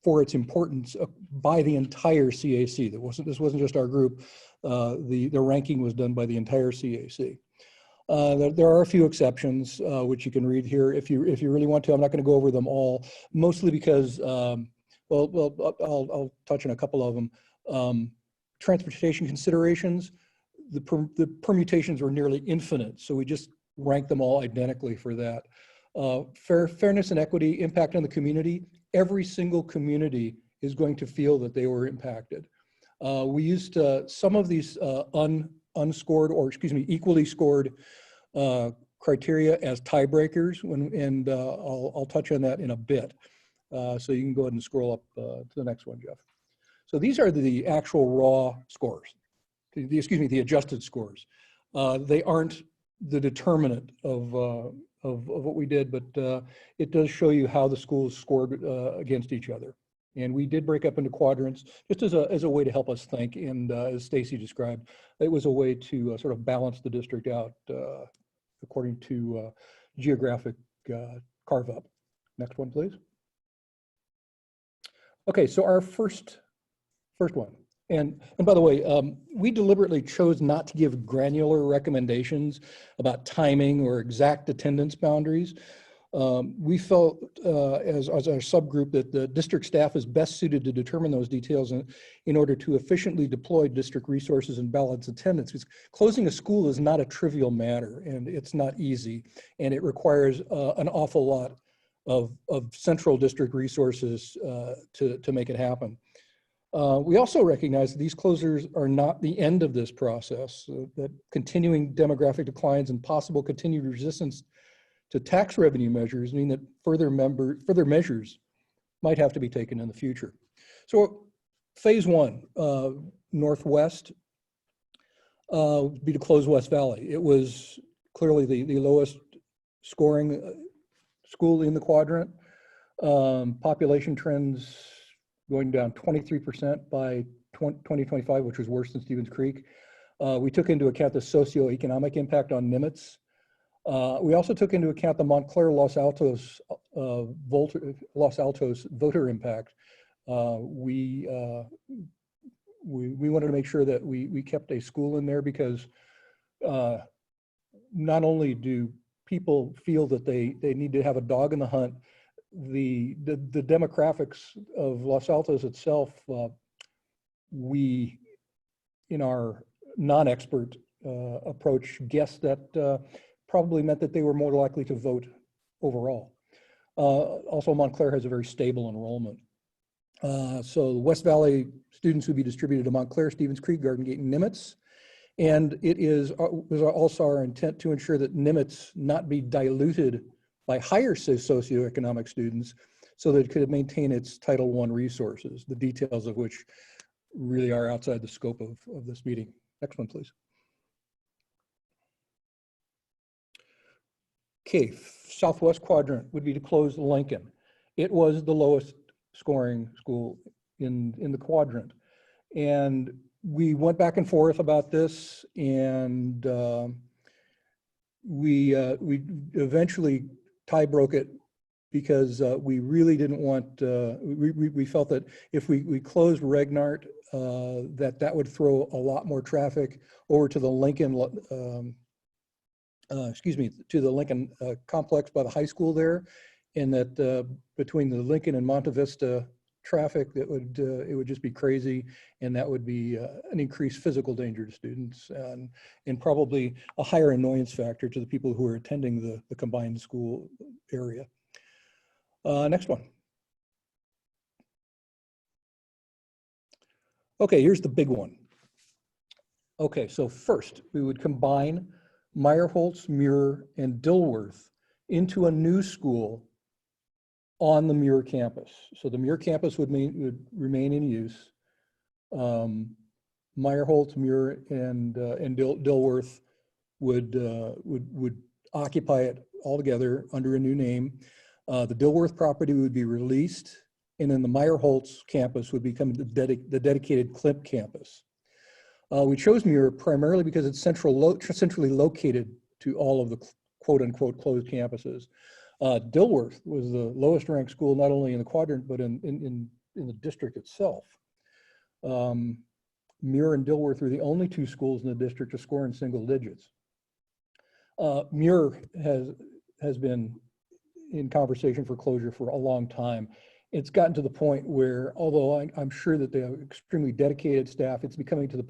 for its importance by the entire CAC. This wasn't just our group. The ranking was done by the entire CAC. There are a few exceptions, which you can read here if you really want to. I'm not going to go over them all, mostly because, I'll touch on a couple of them. Transportation considerations, the permutations were nearly infinite, so we just ranked them all identically for that. Fairness and equity, impact on the community. Every single community is going to feel that they were impacted. We used some of these unscored, or excuse me, equally scored criteria as tiebreakers, and I'll touch on that in a bit. So you can go ahead and scroll up to the next one, Jeff. So these are the actual raw scores, the adjusted scores. They aren't the determinant of what we did, but it does show you how the schools scored against each other. And we did break up into quadrants just as a way to help us think. And as Stacy described, it was a way to sort of balance the district out according to geographic carve up. Next one, please. Okay, so our first one. And by the way, we deliberately chose not to give granular recommendations about timing or exact attendance boundaries. We felt as our subgroup that the district staff is best suited to determine those details in order to efficiently deploy district resources and balance attendance. Because closing a school is not a trivial matter, and it's not easy, and it requires an awful lot of central district resources to make it happen. We also recognize that these closures are not the end of this process, that continuing demographic declines and possible continued resistance to tax revenue measures mean that further measures might have to be taken in the future. So phase one, Northwest, would be to close West Valley. It was clearly the lowest scoring school in the quadrant. Population trends going down 23% by 2025, which was worse than Stevens Creek. We took into account the socioeconomic impact on Nimitz. We also took into account the Montclair Los Altos voter impact. We wanted to make sure that we kept a school in there because not only do people feel that they need to have a dog in the hunt, the demographics of Los Altos itself, we, in our non-expert approach, guessed that probably meant that they were more likely to vote overall. Also, Montclair has a very stable enrollment. So the West Valley students would be distributed to Montclair, Stevens Creek, Garden Gate, and Nimitz. And was also our intent to ensure that Nimitz not be diluted by higher socioeconomic students so that it could maintain its Title I resources, the details of which really are outside the scope of this meeting. Next one, please. Okay, Southwest quadrant would be to close Lincoln. It was the lowest scoring school in the quadrant. And we went back and forth about this, and we eventually tie broke it because we really didn't want, we felt that if we closed Regnart, that would throw a lot more traffic over to the Lincoln, to the Lincoln complex by the high school there, and that between the Lincoln and Monte Vista traffic, it would just be crazy, and that would be an increased physical danger to students and probably a higher annoyance factor to the people who are attending the combined school area. Next one. Okay, here's the big one. Okay, so first we would combine Meyerholtz, Muir, and Dilworth into a new school on the Muir campus. So the Muir campus would remain in use. Meyerholtz, Muir, and Dilworth would occupy it all together under a new name. The Dilworth property would be released, and then the Meyerholtz campus would become the dedicated CLIP campus. We chose Muir primarily because it's centrally located to all of the quote unquote closed campuses. Dilworth was the lowest ranked school, not only in the quadrant, but in the district itself. Muir and Dilworth were the only two schools in the district to score in single digits. Muir has been in conversation for closure for a long time. It's gotten to the point where, although I'm sure that they have extremely dedicated staff, it's getting to the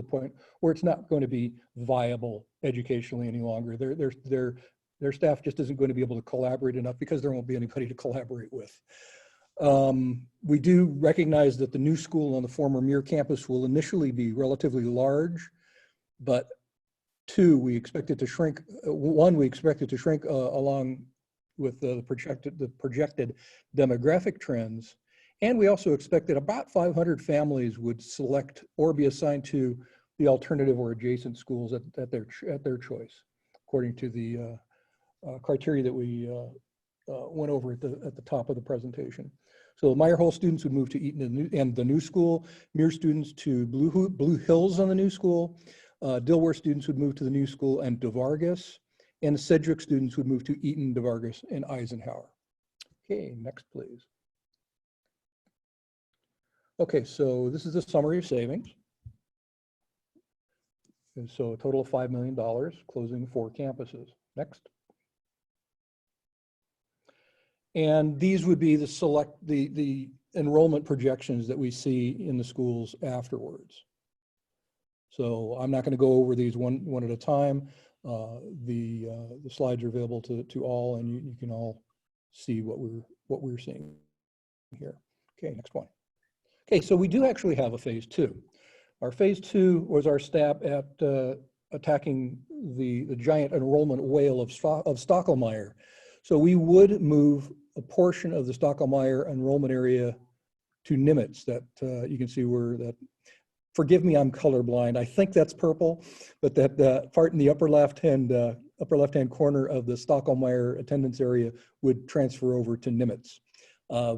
point where it's not going to be viable educationally any longer. Their staff just isn't going to be able to collaborate enough because there won't be anybody to collaborate with. We do recognize that the new school on the former Muir campus will initially be relatively large, but two, we expect it to shrink. One, we expect it to shrink along with the projected demographic trends. And we also expect that about 500 families would select or be assigned to the alternative or adjacent schools at their choice, according to the criteria that we went over at the top of the presentation. So Meyerhold students would move to Eaton and the new school, Muir students to Blue Hills on the new school, Dilworth students would move to the new school and DeVargas, and Sedgwick students would move to Eaton, DeVargas, and Eisenhower. Okay, next please. Okay, so this is the summary of savings. And so a total of $5 million, closing 4 campuses. Next. And these would be the enrollment projections that we see in the schools afterwards. So I'm not going to go over these one at a time. The slides are available to all, and you can all see what we're seeing here. Okay, next one. Okay, so we do actually have a phase 2. Our phase 2 was our stab at attacking the giant enrollment whale of Stockholmire. So we would move a portion of the Stockholmire enrollment area to Nimitz. That you can see where that. Forgive me, I'm colorblind. I think that's purple, but that part in the upper left-hand corner of the Stockholmire attendance area would transfer over to Nimitz.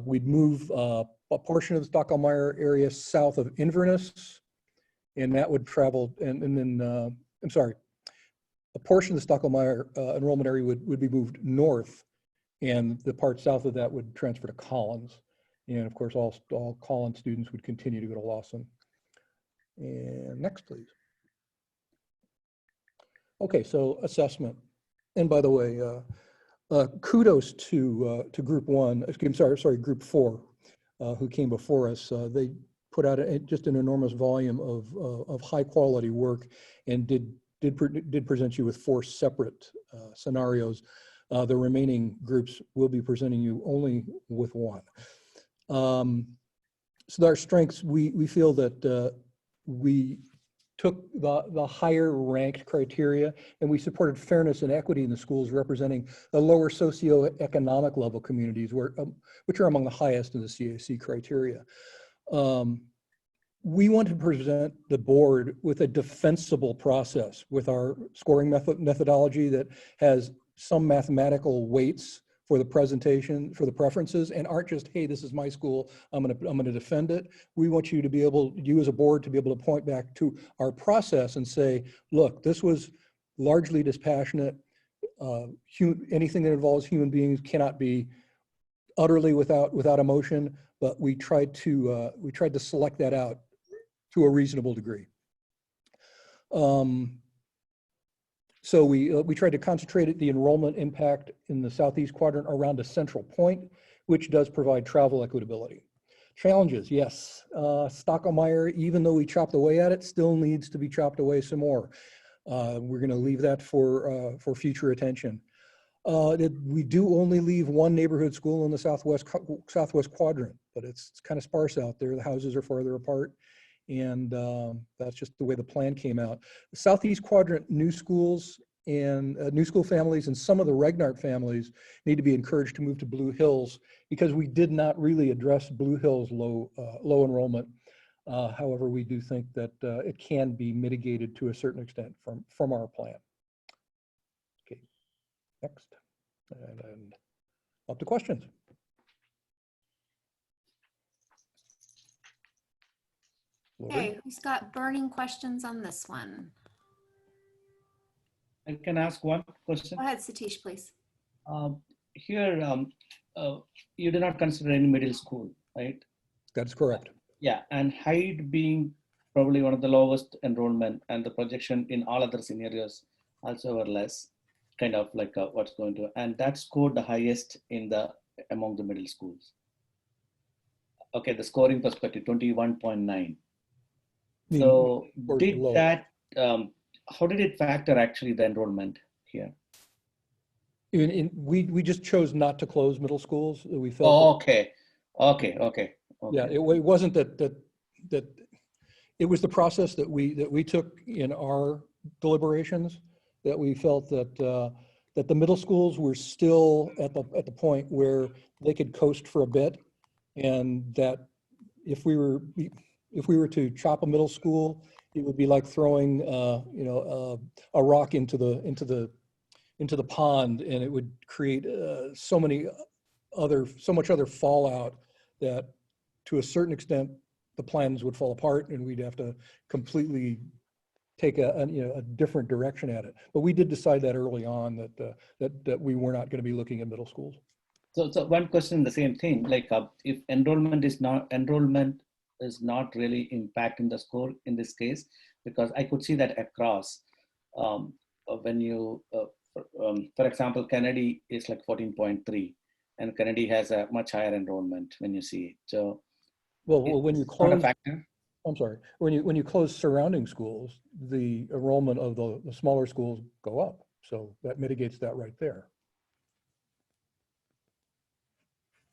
We'd move a portion of the Stockholmire area south of Inverness, and that would travel, and then, I'm sorry, a portion of the Stockholmire enrollment area would be moved north, and the part south of that would transfer to Collins. And of course, all Collins students would continue to go to Lawson. And next, please. Okay, so assessment. And by the way, kudos to Group 1, I'm sorry, Group 4, who came before us. They put out just an enormous volume of high quality work and did present you with 4 separate scenarios. The remaining groups will be presenting you only with one. So our strengths, we feel that we took the higher ranked criteria and we supported fairness and equity in the schools representing the lower socioeconomic level communities which are among the highest in the CAC criteria. We want to present the board with a defensible process with our scoring methodology that has some mathematical weights for the presentation, for the preferences, and aren't just, hey, this is my school, I'm gonna defend it. We want you to be able, you as a board, to be able to point back to our process and say, look, this was largely dispassionate. Anything that involves human beings cannot be utterly without emotion, but we tried to select that out to a reasonable degree. So we tried to concentrate the enrollment impact in the southeast quadrant around a central point, which does provide travel equitability. Challenges, yes. Stockholmire, even though we chopped away at it, still needs to be chopped away some more. We're going to leave that for future attention. We do only leave one neighborhood school in the southwest quadrant, but it's kind of sparse out there. The houses are farther apart. And that's just the way the plan came out. The southeast quadrant new schools and new school families and some of the Regnart families need to be encouraged to move to Blue Hills because we did not really address Blue Hills low enrollment. However, we do think that it can be mitigated to a certain extent from our plan. Okay, next, and up to questions. Okay, who's got burning questions on this one? I can ask one question. Go ahead, Satish, please. Here, you do not consider any middle school, right? That's correct. Yeah, and Hyde being probably one of the lowest enrollment and the projection in all other scenarios also were less, kind of like what's going to, and that scored the highest among the middle schools. Okay, the scoring perspective, 21.9. So did that, how did it factor actually the enrollment here? We just chose not to close middle schools. We felt. Oh, okay. Yeah, it wasn't that it was the process that we took in our deliberations, that we felt that that the middle schools were still at the point where they could coast for a bit, and that if we were to chop a middle school, it would be like throwing a rock into the pond, and it would create so much other fallout that to a certain extent the plans would fall apart and we'd have to completely take a different direction at it. But we did decide that early on that we were not going to be looking at middle schools. So one question, the same thing, like if enrollment is not really impacting the score in this case, because I could see that across when you, for example, Kennedy is like 14.3 and Kennedy has a much higher enrollment when you see it. So well when you close, not a factor. I'm sorry, when you close surrounding schools, the enrollment of the smaller schools go up. So that mitigates that right there.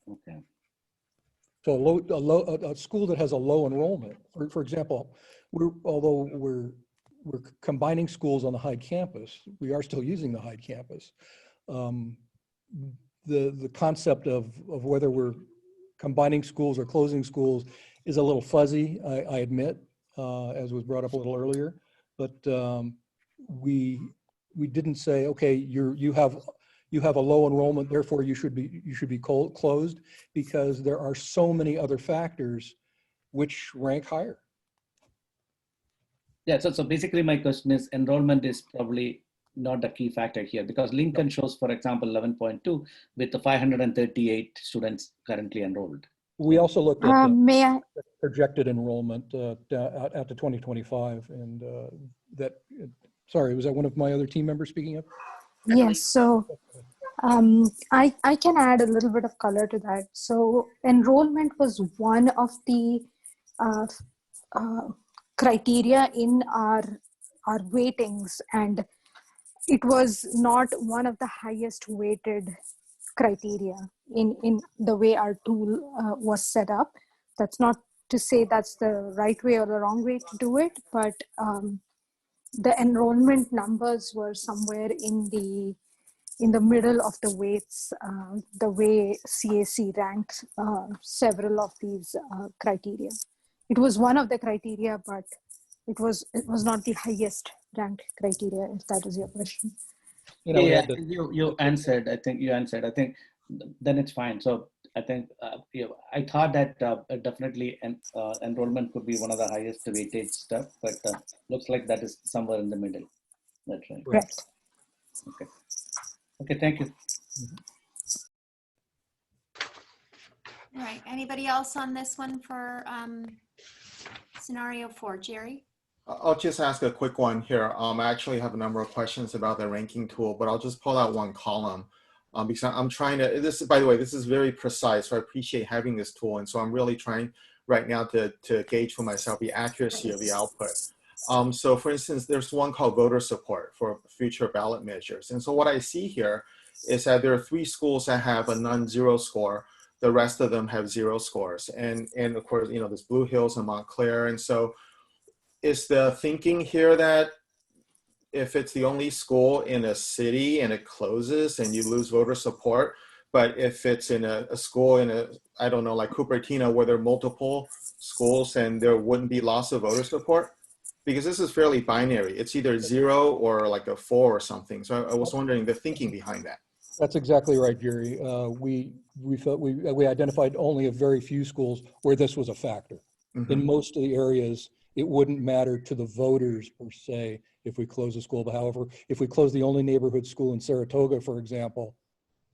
Okay. So a school that has a low enrollment, for example, although we're combining schools on the Hyde campus, we are still using the Hyde campus. The concept of whether we're combining schools or closing schools is a little fuzzy, I admit, as was brought up a little earlier. But we didn't say, okay, you have a low enrollment, therefore you should be closed, because there are so many other factors which rank higher. Yeah, so basically my question is, enrollment is probably not the key factor here, because Lincoln shows, for example, 11.2 with the 538 students currently enrolled. We also looked at May I? projected enrollment out to 2025, and sorry, was that one of my other team members speaking up? Yes, so I can add a little bit of color to that. So enrollment was one of the criteria in our weightings, and it was not one of the highest weighted criteria in the way our tool was set up. That's not to say that's the right way or the wrong way to do it, but the enrollment numbers were somewhere in the middle of the weights, the way CAC ranks several of these criteria. It was one of the criteria, but it was not the highest ranked criteria, if that is your question. Yeah, you answered. I think you answered. I think then it's fine. So I think I thought that definitely enrollment could be one of the highest weightage stuff, but looks like that is somewhere in the middle. That's right. Correct. Okay. Okay. Thank you. All right. Anybody else on this one for scenario 4? Jerry? I'll just ask a quick one here. I actually have a number of questions about the ranking tool, but I'll just pull out one column because I'm trying to, by the way, this is very precise, so I appreciate having this tool. And so I'm really trying right now to gauge for myself the accuracy of the output. So for instance, there's one called voter support for future ballot measures. And so what I see here is that there are 3 schools that have a non-zero score. The rest of them have 0 scores. And of course, there's Blue Hills and Montclair. And so is the thinking here that if it's the only school in a city and it closes and you lose voter support, but if it's in a school in I don't know, like Cupertino, where there are multiple schools and there wouldn't be loss of voter support? Because this is fairly binary. It's either 0 or like a 4 or something. So I was wondering the thinking behind that. That's exactly right, Jerry. We felt we identified only a very few schools where this was a factor. Mm-hmm. In most of the areas, it wouldn't matter to the voters per se if we close a school. But however, if we close the only neighborhood school in Saratoga, for example,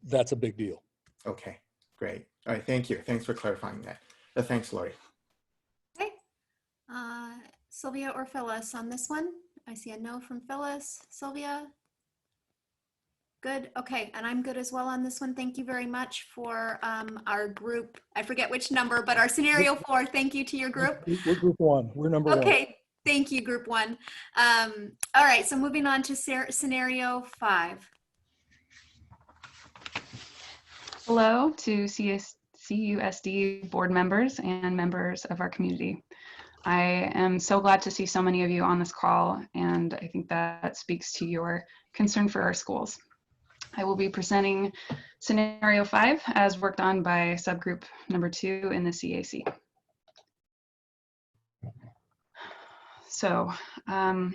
that's a big deal. Okay, great. All right, thank you. Thanks for clarifying that. Thanks, Lori. Okay. Sylvia or Phyllis on this one? I see a no from Phyllis. Sylvia? Good. Okay. And I'm good as well on this one. Thank you very much for our group. I forget which number, but our scenario 4. Thank you to your group. We're group one. We're number one. Okay. Thank you, group 1. All right. So moving on to scenario 5. Hello to CUSD board members and members of our community. I am so glad to see so many of you on this call, and I think that speaks to your concern for our schools. I will be presenting scenario 5 as worked on by subgroup number 2 in the CAC. So our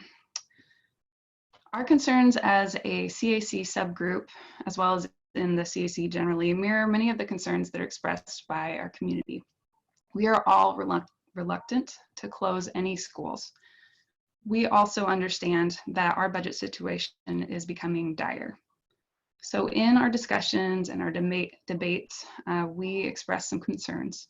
concerns as a CAC subgroup, as well as in the CAC generally, mirror many of the concerns that are expressed by our community. We are all reluctant to close any schools. We also understand that our budget situation is becoming dire. So in our discussions and our debates, we express some concerns.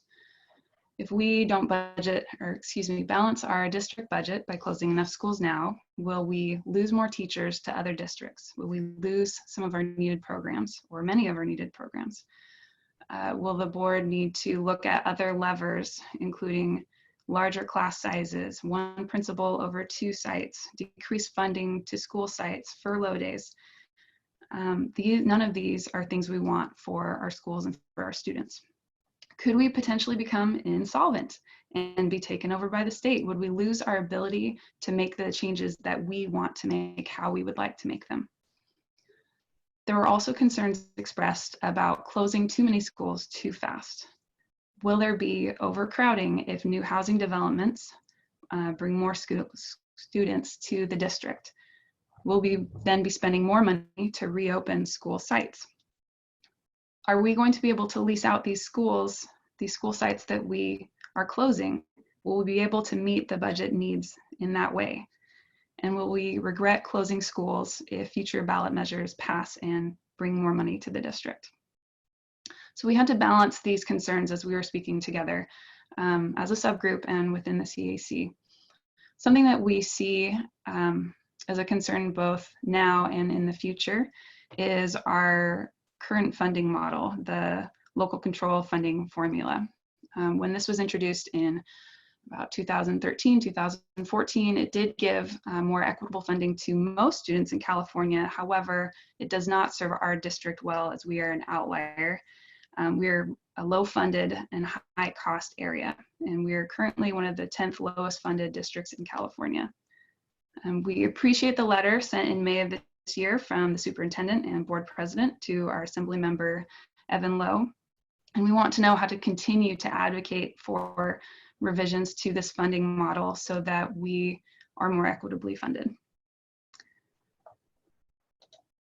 If we don't balance our district budget by closing enough schools now, will we lose more teachers to other districts? Will we lose some of our needed programs or many of our needed programs? Will the board need to look at other levers, including larger class sizes, 1 principal over 2 sites, decreased funding to school sites, furlough days? None of these are things we want for our schools and for our students. Could we potentially become insolvent and be taken over by the state? Would we lose our ability to make the changes that we want to make, how we would like to make them? There were also concerns expressed about closing too many schools too fast. Will there be overcrowding if new housing developments bring more students to the district? Will we then be spending more money to reopen school sites? Are we going to be able to lease out these school sites that we are closing? Will we be able to meet the budget needs in that way? And will we regret closing schools if future ballot measures pass and bring more money to the district? So we had to balance these concerns as we were speaking together as a subgroup and within the CAC. Something that we see as a concern both now and in the future is our current funding model, the local control funding formula. When this was introduced in about 2013, 2014, it did give more equitable funding to most students in California. However, it does not serve our district well as we are an outlier. We're a low funded and high cost area, and we are currently one of the 10th lowest funded districts in California. We appreciate the letter sent in May of this year from the superintendent and board president to our assembly member, Evan Lowe. And we want to know how to continue to advocate for revisions to this funding model so that we are more equitably funded.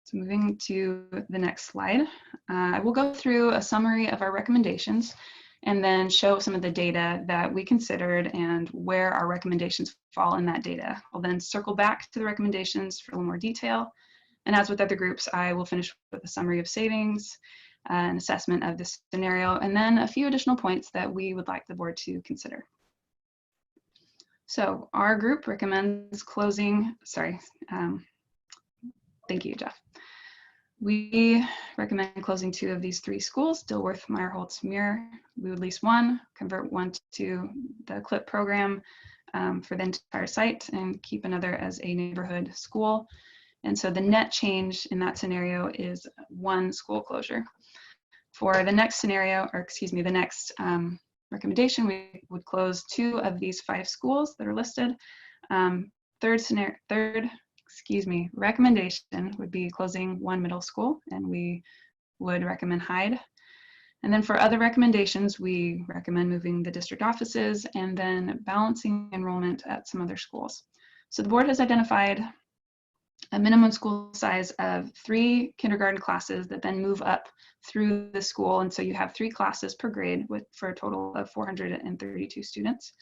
So moving to the next slide, I will go through a summary of our recommendations and then show some of the data that we considered and where our recommendations fall in that data. I'll then circle back to the recommendations for a little more detail. And as with other groups, I will finish with a summary of savings, an assessment of the scenario, and then a few additional points that we would like the board to consider. So our group recommends closing, thank you, Jeff. We recommend closing 2 of these 3 schools, Dilworth, Meyerholtz, Muir. We would lease 1, convert 1 to the CLIP program for the entire site, and keep another as a neighborhood school. And so the net change in that scenario is 1 school closure. For the next scenario, or excuse me, the next recommendation, we would close 2 of these 5 schools that are listed. Third recommendation would be closing 1 middle school, and we would recommend Hyde. And then for other recommendations, we recommend moving the district offices and then balancing enrollment at some other schools. So the board has identified a minimum school size of 3 kindergarten classes that then move up through the school. And so you have 3 classes per grade for a total of 432 students.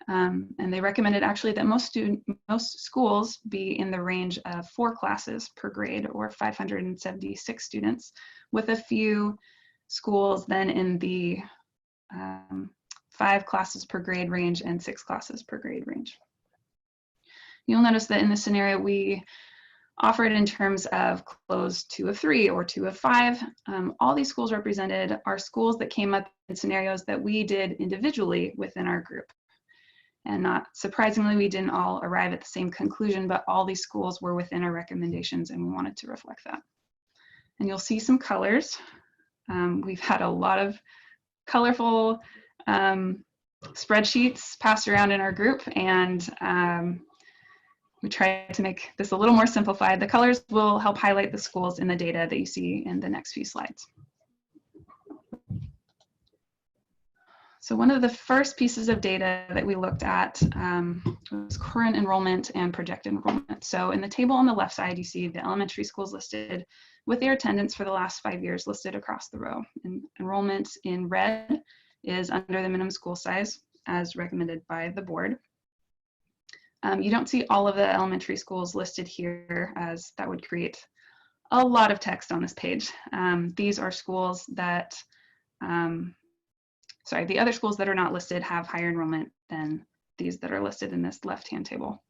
And they recommended actually that most schools be in the range of 4 classes per grade, or 576 students, with a few schools then in the 5 classes per grade range and 6 classes per grade range. You'll notice that in this scenario, we offered in terms of closed 2 of 3 or 2 of 5. All these schools represented are schools that came up in scenarios that we did individually within our group. And not surprisingly, we didn't all arrive at the same conclusion, but all these schools were within our recommendations, and we wanted to reflect that. And you'll see some colors. We've had a lot of colorful spreadsheets passed around in our group, and we tried to make this a little more simplified. The colors will help highlight the schools in the data that you see in the next few slides. So one of the first pieces of data that we looked at was current enrollment and projected enrollment. So in the table on the left side, you see the elementary schools listed with their attendance for the last 5 years listed across the row. And enrollment in red is under the minimum school size as recommended by the board. You don't see all of the elementary schools listed here, as that would create a lot of text on this page. These are schools that the other schools that are not listed have higher enrollment than these that are listed in this left-hand table.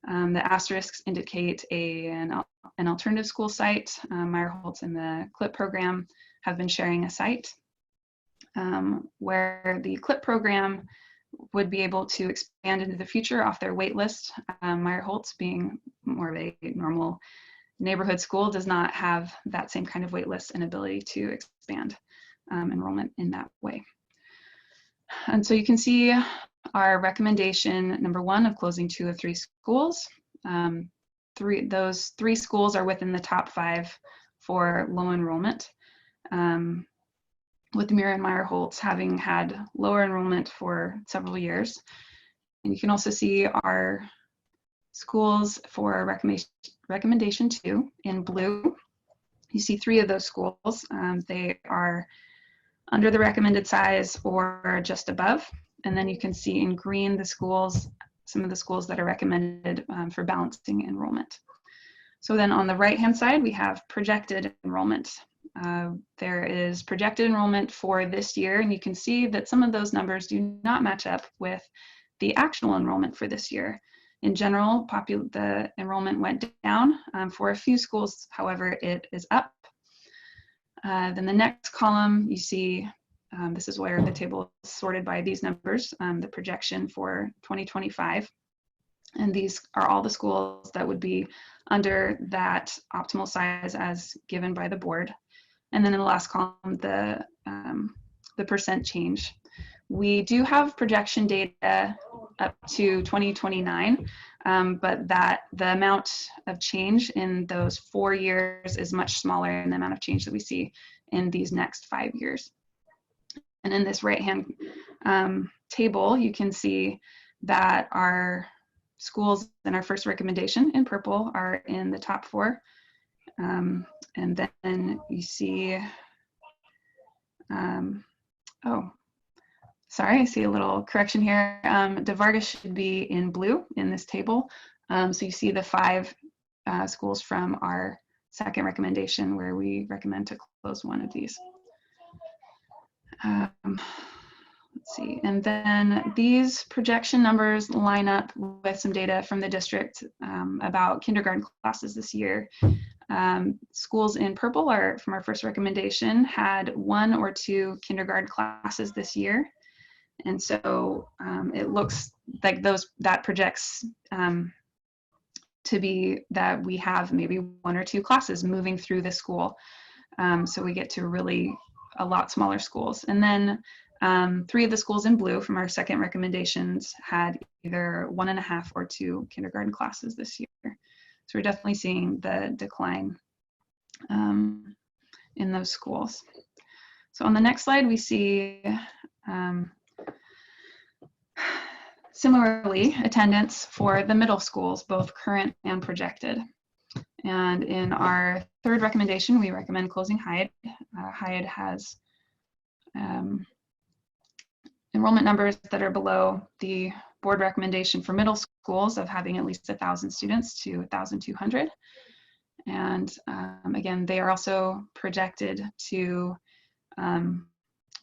The asterisks indicate an alternative school site. Meyerholtz and the CLIP program have been sharing a site where the CLIP program would be able to expand into the future off their wait list. Meyerholtz, being more of a normal neighborhood school, does not have that same kind of wait list and ability to expand enrollment in that way. And so you can see our recommendation number 1 of closing 2 of 3 schools. Those 3 schools are within the top 5 for low enrollment, with Muir and Meyerholtz having had lower enrollment for several years. And you can also see our schools for recommendation 2 in blue. You see 3 of those schools. They are under the recommended size or just above. And then you can see in green the schools, some of the schools that are recommended for balancing enrollment. So then on the right-hand side, we have projected enrollment. There is projected enrollment for this year, and you can see that some of those numbers do not match up with the actual enrollment for this year. In general, the enrollment went down. For a few schools, however, it is up. Then the next column, you see, this is where the table is sorted by these numbers, the projection for 2025. And these are all the schools that would be under that optimal size as given by the board. And then in the last column, the percent change. We do have projection data up to 2029, but the amount of change in those 4 years is much smaller than the amount of change that we see in these next 5 years. And in this right-hand table, you can see that our schools in our first recommendation in purple are in the top 4. And then you see, sorry, I see a little correction here. De Vargas should be in blue in this table. So you see the 5 schools from our second recommendation where we recommend to close 1 of these. Let's see, and then these projection numbers line up with some data from the district about kindergarten classes this year. Schools in purple are from our first recommendation had 1 or 2 kindergarten classes this year. And so it looks like that projects to be that we have maybe 1 or 2 classes moving through the school. So we get to really a lot smaller schools. And then 3 of the schools in blue from our second recommendations had either 1.5 or 2 kindergarten classes this year. So we're definitely seeing the decline in those schools. So on the next slide, we see similarly attendance for the middle schools, both current and projected. And in our third recommendation, we recommend closing Hyde. Hyde has enrollment numbers that are below the board recommendation for middle schools of having at least 1,000 students to 1,200. And again, they are also projected to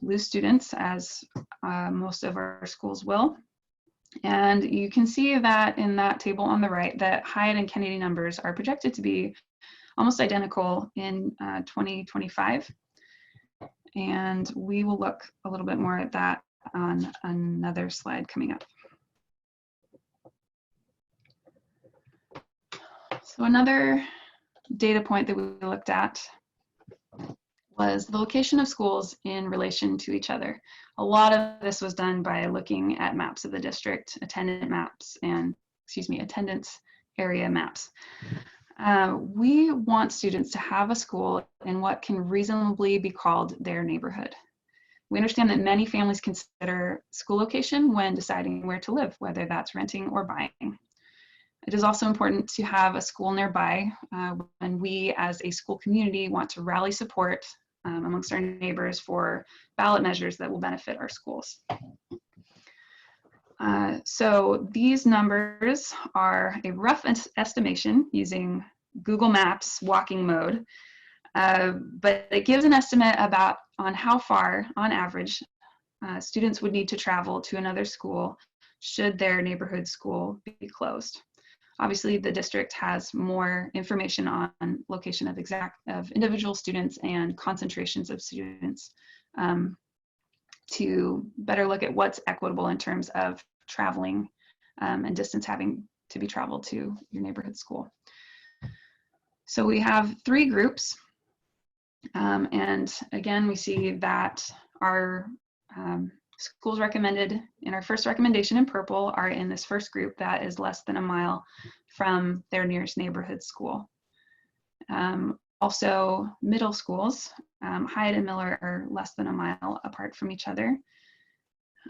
lose students, as most of our schools will. And you can see that in that table on the right, that Hyatt and Kennedy numbers are projected to be almost identical in 2025. And we will look a little bit more at that on another slide coming up. So another data point that we looked at was the location of schools in relation to each other. A lot of this was done by looking at maps of the district, attendance maps, and attendance area maps. We want students to have a school in what can reasonably be called their neighborhood. We understand that many families consider school location when deciding where to live, whether that's renting or buying. It is also important to have a school nearby when we as a school community want to rally support amongst our neighbors for ballot measures that will benefit our schools. So these numbers are a rough estimation using Google Maps walking mode, but it gives an estimate about on how far, on average, students would need to travel to another school should their neighborhood school be closed. Obviously, the district has more information on location of individual students and concentrations of students to better look at what's equitable in terms of traveling and distance having to be traveled to your neighborhood school. So we have 3 groups. And again, we see that our schools recommended in our first recommendation in purple are in this first group that is less than a mile from their nearest neighborhood school. Also, middle schools, Hyatt and Miller are less than a mile apart from each other.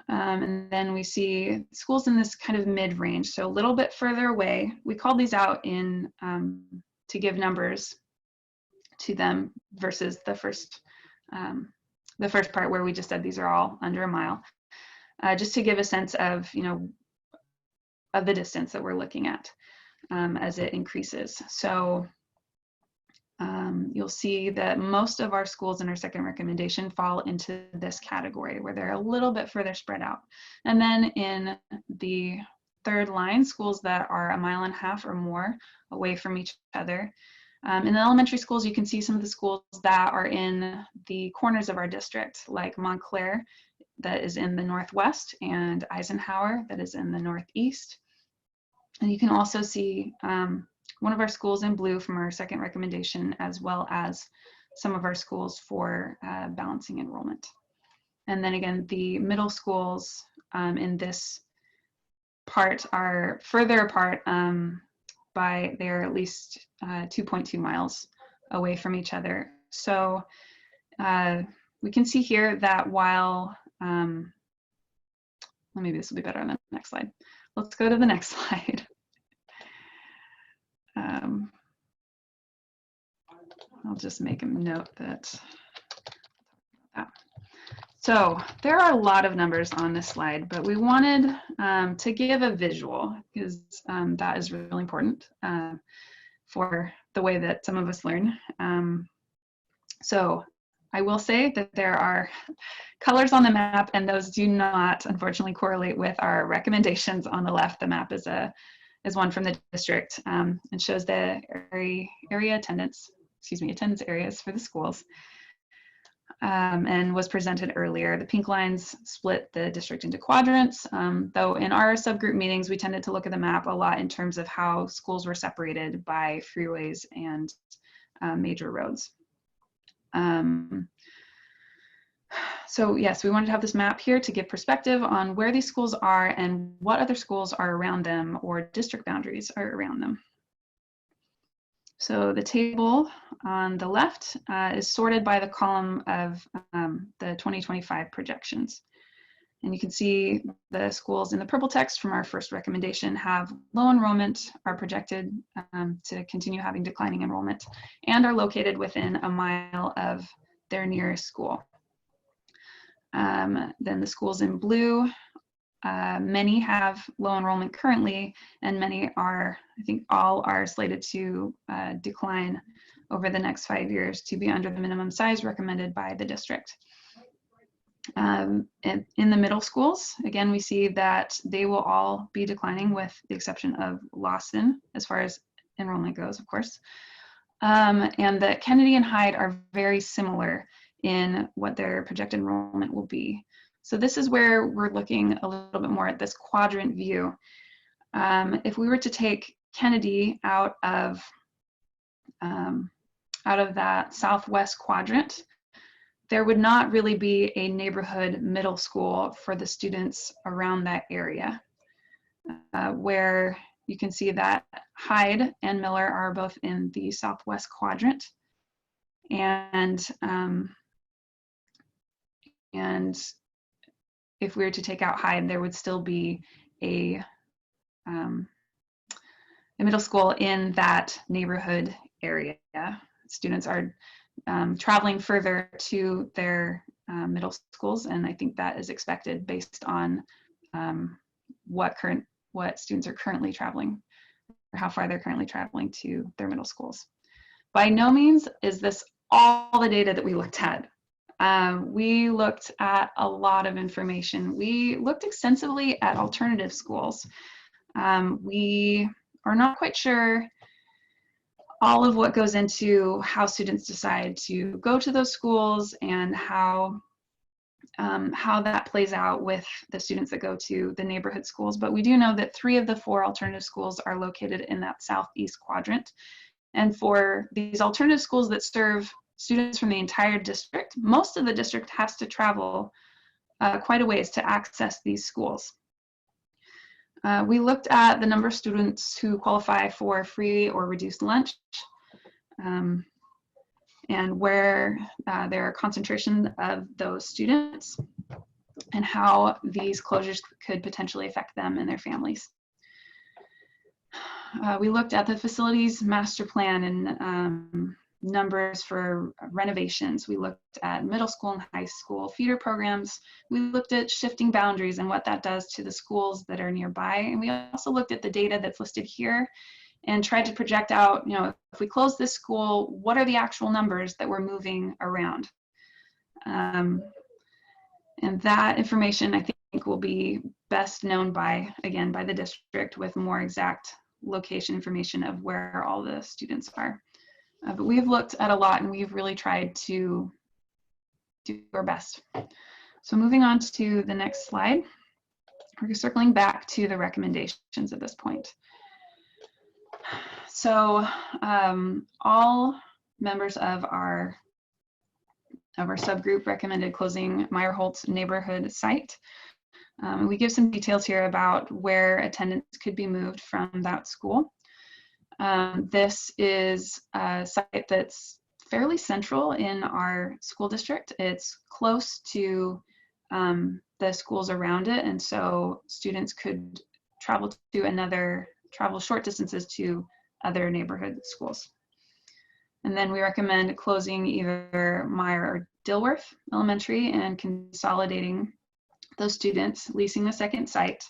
And then we see schools in this kind of mid-range, so a little bit further away. We called these out in to give numbers to them versus the first part where we just said these are all under a mile, just to give a sense of, of the distance that we're looking at as it increases. So you'll see that most of our schools in our second recommendation fall into this category where they're a little bit further spread out. And then in the third line, schools that are 1.5 miles or more away from each other. In the elementary schools, you can see some of the schools that are in the corners of our district, like Montclair, that is in the northwest, and Eisenhower, that is in the northeast. And you can also see one of our schools in blue from our second recommendation, as well as some of our schools for balancing enrollment. And then again, the middle schools in this part are further apart they're at least 2.2 miles away from each other. So we can see here that while, maybe this will be better on the next slide. Let's go to the next slide. I'll just make a note that. So there are a lot of numbers on this slide, but we wanted to give a visual because that is really important for the way that some of us learn. So I will say that there are colors on the map, and those do not, unfortunately, correlate with our recommendations on the left. The map is one from the district and shows the attendance areas for the schools. And was presented earlier. The pink lines split the district into quadrants, though in our subgroup meetings, we tended to look at the map a lot in terms of how schools were separated by freeways and major roads. So yes, we wanted to have this map here to give perspective on where these schools are and what other schools are around them or district boundaries are around them. So the table on the left is sorted by the column of the 2025 projections. And you can see the schools in the purple text from our first recommendation have low enrollment, are projected to continue having declining enrollment, and are located within 1 mile of their nearest school. Then the schools in blue, many have low enrollment currently, and many are, I think all are slated to decline over the next 5 years to be under the minimum size recommended by the district. In the middle schools, again, we see that they will all be declining with the exception of Lawson as far as enrollment goes, of course. And that Kennedy and Hyde are very similar in what their projected enrollment will be. So this is where we're looking a little bit more at this quadrant view. If we were to take Kennedy out of that southwest quadrant, there would not really be a neighborhood middle school for the students around that area, where you can see that Hyde and Miller are both in the southwest quadrant. And if we were to take out Hyde, there would still be a middle school in that neighborhood area. Students are traveling further to their middle schools, and I think that is expected based on what students are currently traveling, or how far they're currently traveling to their middle schools. By no means is this all the data that we looked at. We looked at a lot of information. We looked extensively at alternative schools. We are not quite sure all of what goes into how students decide to go to those schools and how that plays out with the students that go to the neighborhood schools. But we do know that 3 of the 4 alternative schools are located in that southeast quadrant. And for these alternative schools that serve students from the entire district, most of the district has to travel quite a ways to access these schools. We looked at the number of students who qualify for free or reduced lunch, and where there are concentration of those students, and how these closures could potentially affect them and their families. We looked at the facilities master plan and numbers for renovations. We looked at middle school and high school feeder programs. We looked at shifting boundaries and what that does to the schools that are nearby. And we also looked at the data that's listed here and tried to project out, if we close this school, what are the actual numbers that we're moving around? And that information, I think, will be best known by the district with more exact location information of where all the students are. But we've looked at a lot, and we've really tried to do our best. So moving on to the next slide, we're circling back to the recommendations at this point. So all members of our subgroup recommended closing Meyerholtz neighborhood site. We give some details here about where attendance could be moved from that school. This is a site that's fairly central in our school district. It's close to the schools around it, and so students could travel short distances to other neighborhood schools. And then we recommend closing either Meyer or Dilworth Elementary and consolidating those students, leasing a second site.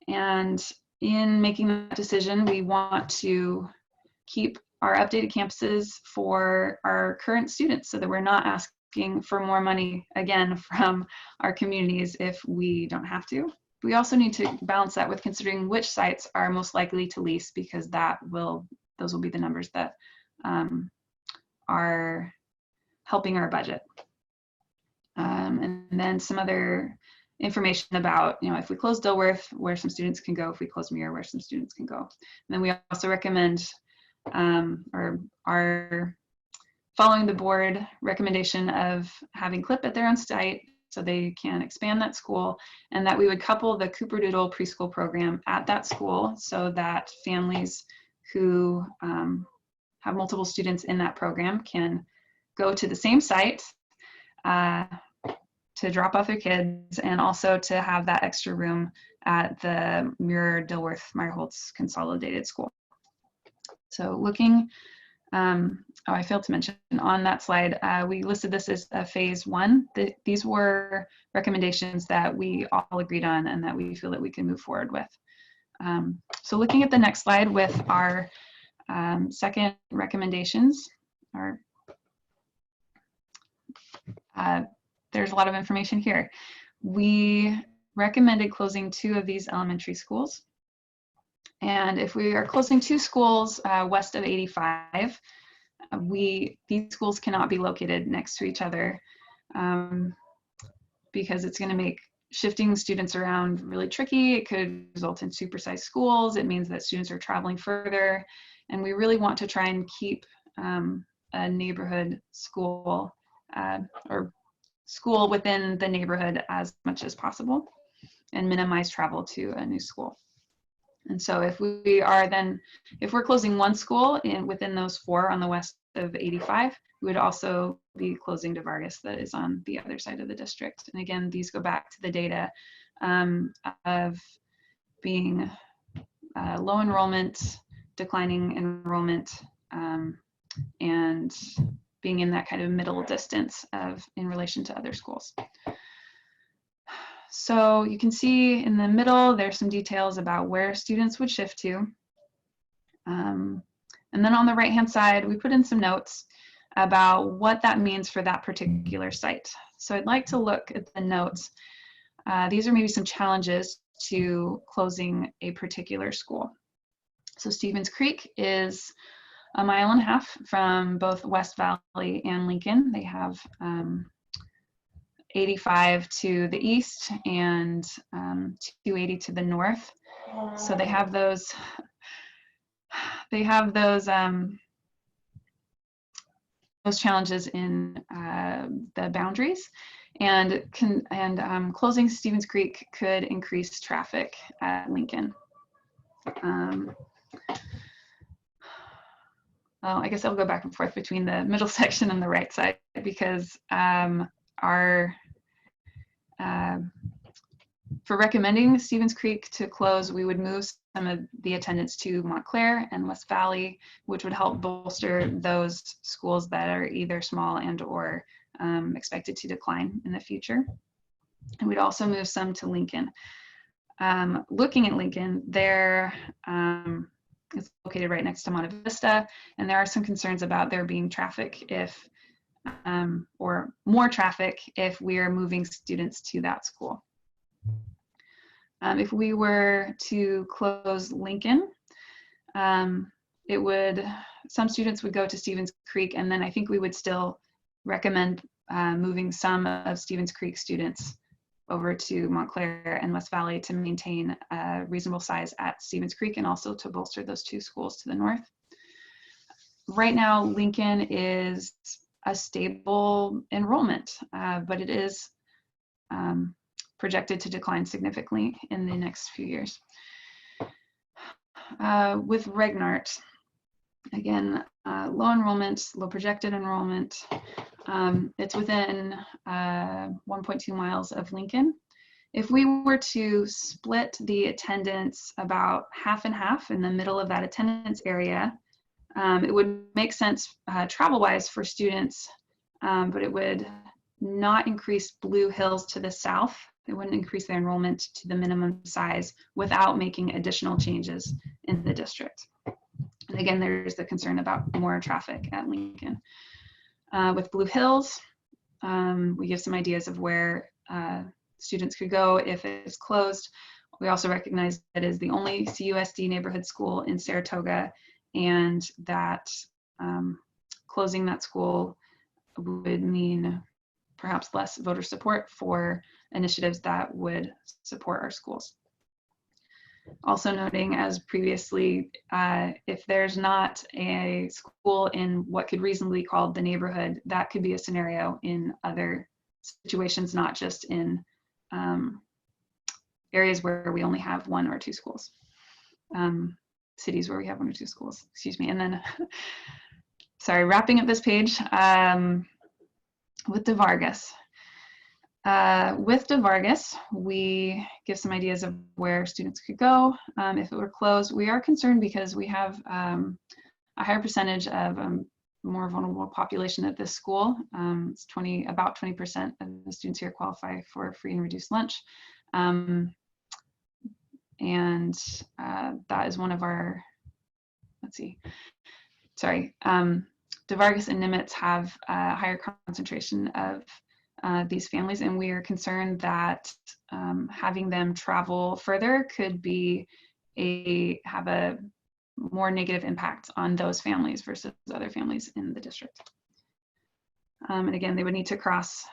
And in making that decision, we want to keep our updated campuses for our current students so that we're not asking for more money again from our communities if we don't have to. We also need to balance that with considering which sites are most likely to lease, because those will be the numbers that are helping our budget. And then some other information about, if we close Dilworth, where some students can go, if we close Muir, where some students can go. And then we also recommend, or are following the board recommendation of having CLIP at their own site so they can expand that school, and that we would couple the Cooper-Doodle preschool program at that school so that families who have multiple students in that program can go to the same site to drop off their kids, and also to have that extra room at the Muir Dilworth Meyerholtz Consolidated School. So looking, I failed to mention on that slide, we listed this as a phase 1. These were recommendations that we all agreed on and that we feel that we can move forward with. So looking at the next slide with our second recommendations, there there's a lot of information here. We recommended closing 2 of these elementary schools. And if we are closing 2 schools west of 85, these schools cannot be located next to each other because it's going to make shifting students around really tricky. It could result in supersized schools. It means that students are traveling further. And we really want to try and keep a neighborhood school or school within the neighborhood as much as possible and minimize travel to a new school. And so if we're closing 1 school within those 4 on the west of 85, we would also be closing De Vargas that is on the other side of the district. And again, these go back to the data of being low enrollment, declining enrollment, and being in that kind of middle distance in relation to other schools. So you can see in the middle, there's some details about where students would shift to. And then on the right-hand side, we put in some notes about what that means for that particular site. So I'd like to look at the notes. These are maybe some challenges to closing a particular school. So Stevens Creek is 1.5 miles from both West Valley and Lincoln. They have 85 to the east and 280 to the north. So they have those challenges in the boundaries, and closing Stevens Creek could increase traffic at Lincoln. Well, I guess I'll go back and forth between the middle section and the right side because for recommending Stevens Creek to close, we would move some of the attendance to Montclair and West Valley, which would help bolster those schools that are either small and or expected to decline in the future. And we'd also move some to Lincoln. Looking at Lincoln, it's located right next to Monte Vista, and there are some concerns about there being traffic or more traffic if we are moving students to that school. If we were to close Lincoln, some students would go to Stevens Creek, and then I think we would still recommend moving some of Stevens Creek students over to Montclair and West Valley to maintain a reasonable size at Stevens Creek and also to bolster those 2 schools to the north. Right now, Lincoln is a stable enrollment, but it is projected to decline significantly in the next few years. With Regnart, again, low enrollment, low projected enrollment. It's within 1.2 miles of Lincoln. If we were to split the attendance about half and half in the middle of that attendance area, it would make sense travel-wise for students, but it would not increase Blue Hills to the south. It wouldn't increase their enrollment to the minimum size without making additional changes in the district. And again, there's the concern about more traffic at Lincoln. With Blue Hills, we give some ideas of where students could go if it's closed. We also recognize that it is the only CUSD neighborhood school in Saratoga, and that closing that school would mean perhaps less voter support for initiatives that would support our schools. Also noting, as previously, if there's not a school in what could reasonably be called the neighborhood, that could be a scenario in other situations, not just in areas where we only have 1 or 2 schools. Cities where we have 1 or 2 schools, excuse me. And then, sorry, wrapping up this page with De Vargas. With De Vargas, we give some ideas of where students could go if it were closed. We are concerned because we have a higher percentage of more vulnerable population at this school. It's about 20% of the students here qualify for free and reduced lunch. That is one of our, De Vargas and Nimitz have a higher concentration of these families, and we are concerned that having them travel further could have a more negative impact on those families versus other families in the district. And again, they would need to cross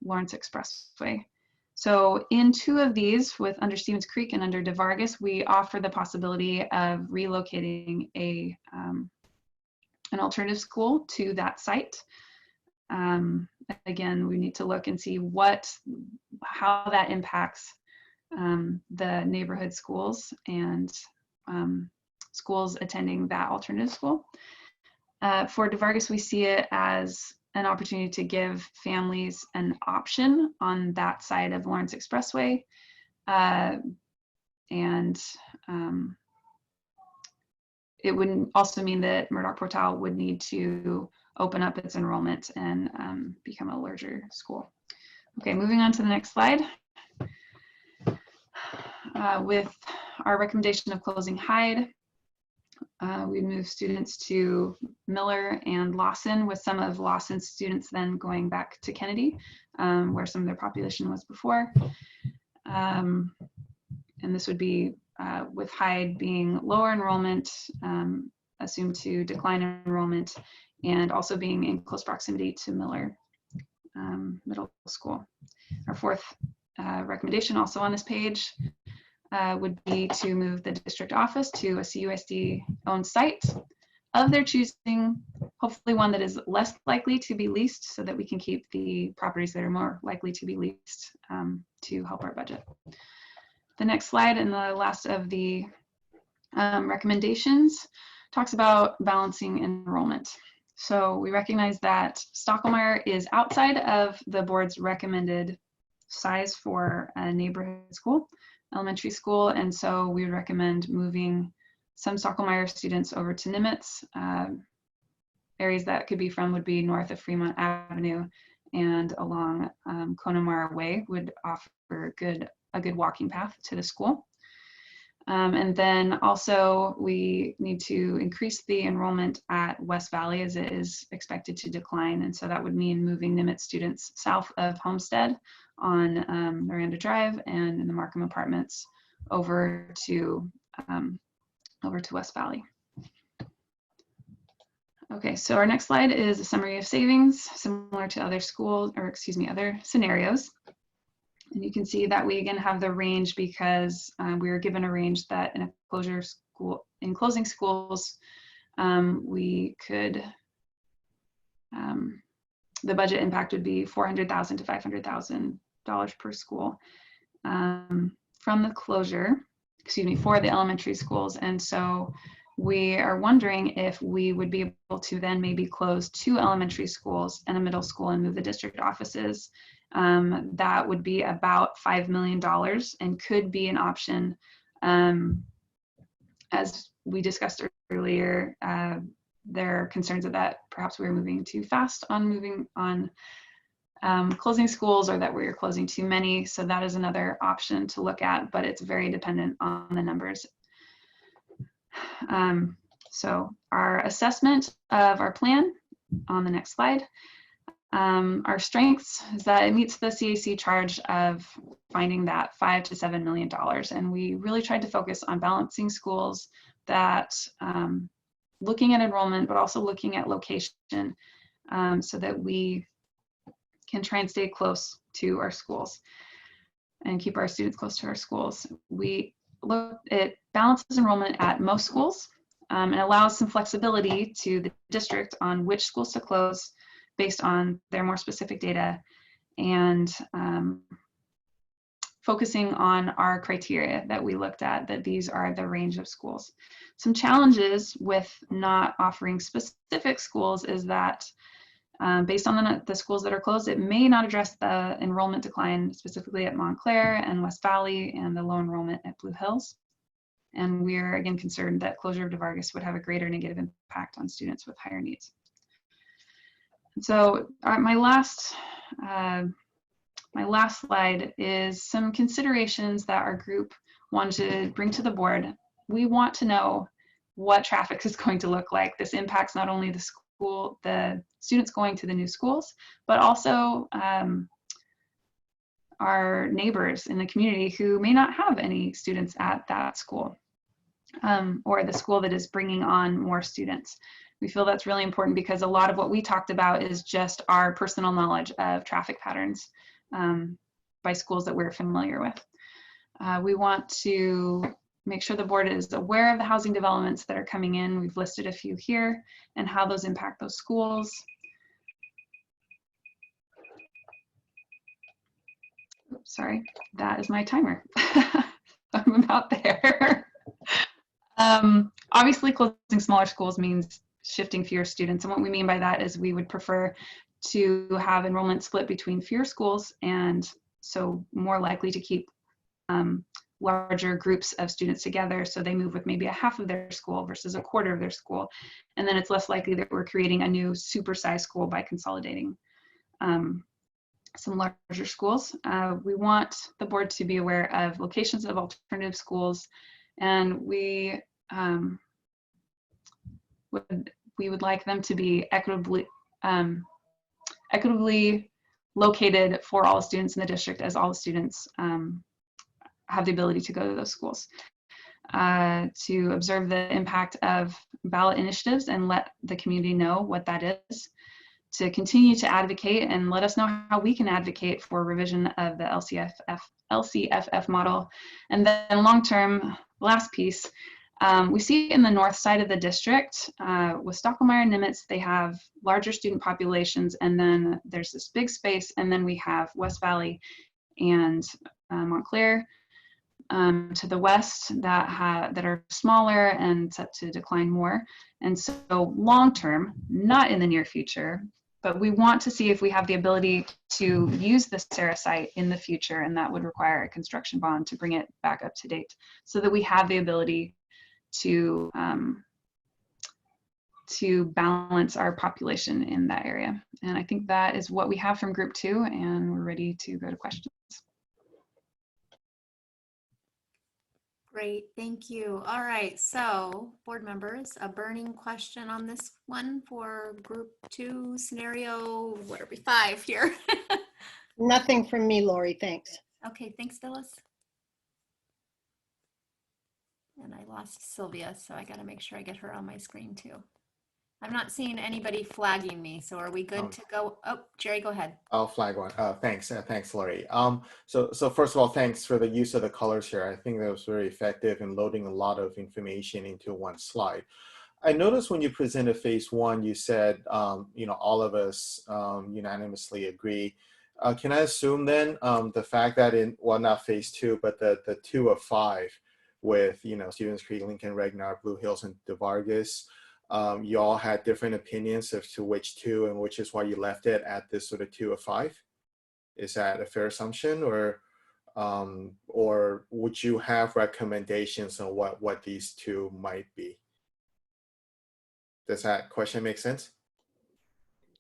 Lawrence Expressway. So in 2 of these, with under Stevens Creek and under DeVargas, we offer the possibility of relocating an alternative school to that site. Again, we need to look and see how that impacts the neighborhood schools and schools attending that alternative school. For DeVargas, we see it as an opportunity to give families an option on that side of Lawrence Expressway. It would also mean that Murdoch Portal would need to open up its enrollment and become a larger school. Okay, moving on to the next slide. With our recommendation of closing Hyde, we move students to Miller and Lawson, with some of Lawson's students then going back to Kennedy, where some of their population was before. And this would be with Hyde being lower enrollment, assumed to decline enrollment, and also being in close proximity to Miller Middle School. Our 4th recommendation, also on this page, would be to move the district office to a CUSD owned site of their choosing, hopefully one that is less likely to be leased, so that we can keep the properties that are more likely to be leased to help our budget. The next slide, and the last of the recommendations, talks about balancing enrollment. So we recognize that Stockholmer is outside of the board's recommended size for a neighborhood school, elementary school, and so we would recommend moving some Stockholmer students over to Nimitz. Areas that could be from would be north of Fremont Avenue and along Connemara Way would offer a good walking path to the school. And then also we need to increase the enrollment at West Valley, as it is expected to decline. And so that would mean moving Nimitz students south of Homestead on Miranda Drive and in the Markham Apartments over to West Valley. Okay, so our next slide is a summary of savings, similar to other other scenarios. And you can see that we again have the range because we were given a range that in closing schools, we could, the budget impact would be $400,000 to $500,000 per school from the closure, for the elementary schools. And so we are wondering if we would be able to then maybe close 2 elementary schools and a middle school and move the district offices. That would be about $5 million and could be an option. As we discussed earlier, there are concerns that perhaps we were moving too fast on closing schools, or that we are closing too many. So that is another option to look at, but it's very dependent on the numbers. So our assessment of our plan on the next slide. Our strengths is that it meets the CAC charge of finding that $5 to $7 million. And we really tried to focus on balancing schools that looking at enrollment, but also looking at location so that we can try and stay close to our schools and keep our students close to our schools. It balances enrollment at most schools and allows some flexibility to the district on which schools to close based on their more specific data, and focusing on our criteria that we looked at, that these are the range of schools. Some challenges with not offering specific schools is that based on the schools that are closed, it may not address the enrollment decline specifically at Montclair and West Valley and the low enrollment at Blue Hills. And we're again concerned that closure of DeVargas would have a greater negative impact on students with higher needs. So my last slide is some considerations that our group wanted to bring to the board. We want to know what traffic is going to look like. This impacts not only the school, the students going to the new schools, but also our neighbors in the community who may not have any students at that school, or the school that is bringing on more students. We feel that's really important because a lot of what we talked about is just our personal knowledge of traffic patterns by schools that we're familiar with. We want to make sure the board is aware of the housing developments that are coming in. We've listed a few here and how those impact those schools. Oops, sorry, that is my timer. I'm about there. Obviously, closing smaller schools means shifting fewer students. And what we mean by that is we would prefer to have enrollment split between fewer schools, and so more likely to keep larger groups of students together, so they move with maybe a half of their school versus a quarter of their school. And then it's less likely that we're creating a new supersized school by consolidating some larger schools. We want the board to be aware of locations of alternative schools, and we would like them to be equitably located for all students in the district, as all the students have the ability to go to those schools. To observe the impact of ballot initiatives and let the community know what that is. To continue to advocate and let us know how we can advocate for revision of the LCFF model. And then long-term, last piece, we see in the north side of the district, with Stockholmire and Nimitz, they have larger student populations, and then there's this big space, and then we have West Valley and Montclair to the west that are smaller and set to decline more. And so long-term, not in the near future, but we want to see if we have the ability to use the Sarah site in the future, and that would require a construction bond to bring it back up to date, so that we have the ability to balance our population in that area. And I think that is what we have from group 2, and we're ready to go to questions. Great, thank you. All right, so board members, a burning question on this one for group 2 scenario, what are we, 5 here? Nothing from me, Lori, thanks. Okay, thanks, Phyllis. And I lost Sylvia, so I gotta make sure I get her on my screen too. I'm not seeing anybody flagging me, so are we good to go? Oh, Jerry, go ahead. I'll flag one. Thanks, Lori. So first of all, thanks for the use of the colors here. I think that was very effective in loading a lot of information into one slide. I noticed when you presented phase 1, you said, all of us unanimously agree. Can I assume then the fact that not phase 2, but the 2 of 5 with, Stevens Creek, Lincoln, Regnar, Blue Hills, and DeVargas, you all had different opinions as to which 2, and which is why you left it at this sort of 2 of 5? Is that a fair assumption, or would you have recommendations on what these 2 might be? Does that question make sense?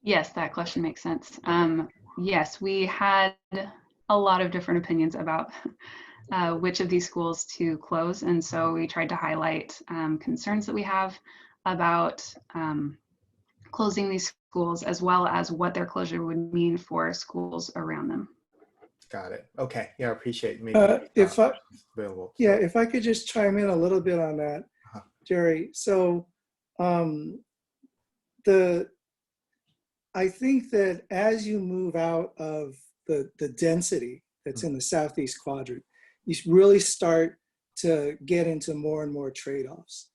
Yes, that question makes sense. Yes, we had a lot of different opinions about which of these schools to close, and so we tried to highlight concerns that we have about closing these schools, as well as what their closure would mean for schools around them. Got it. Okay. Yeah, I appreciate if I could just chime in a little bit on that, Jerry. So I think that as you move out of the density that's in the southeast quadrant, you really start to get into more and more trade-offs.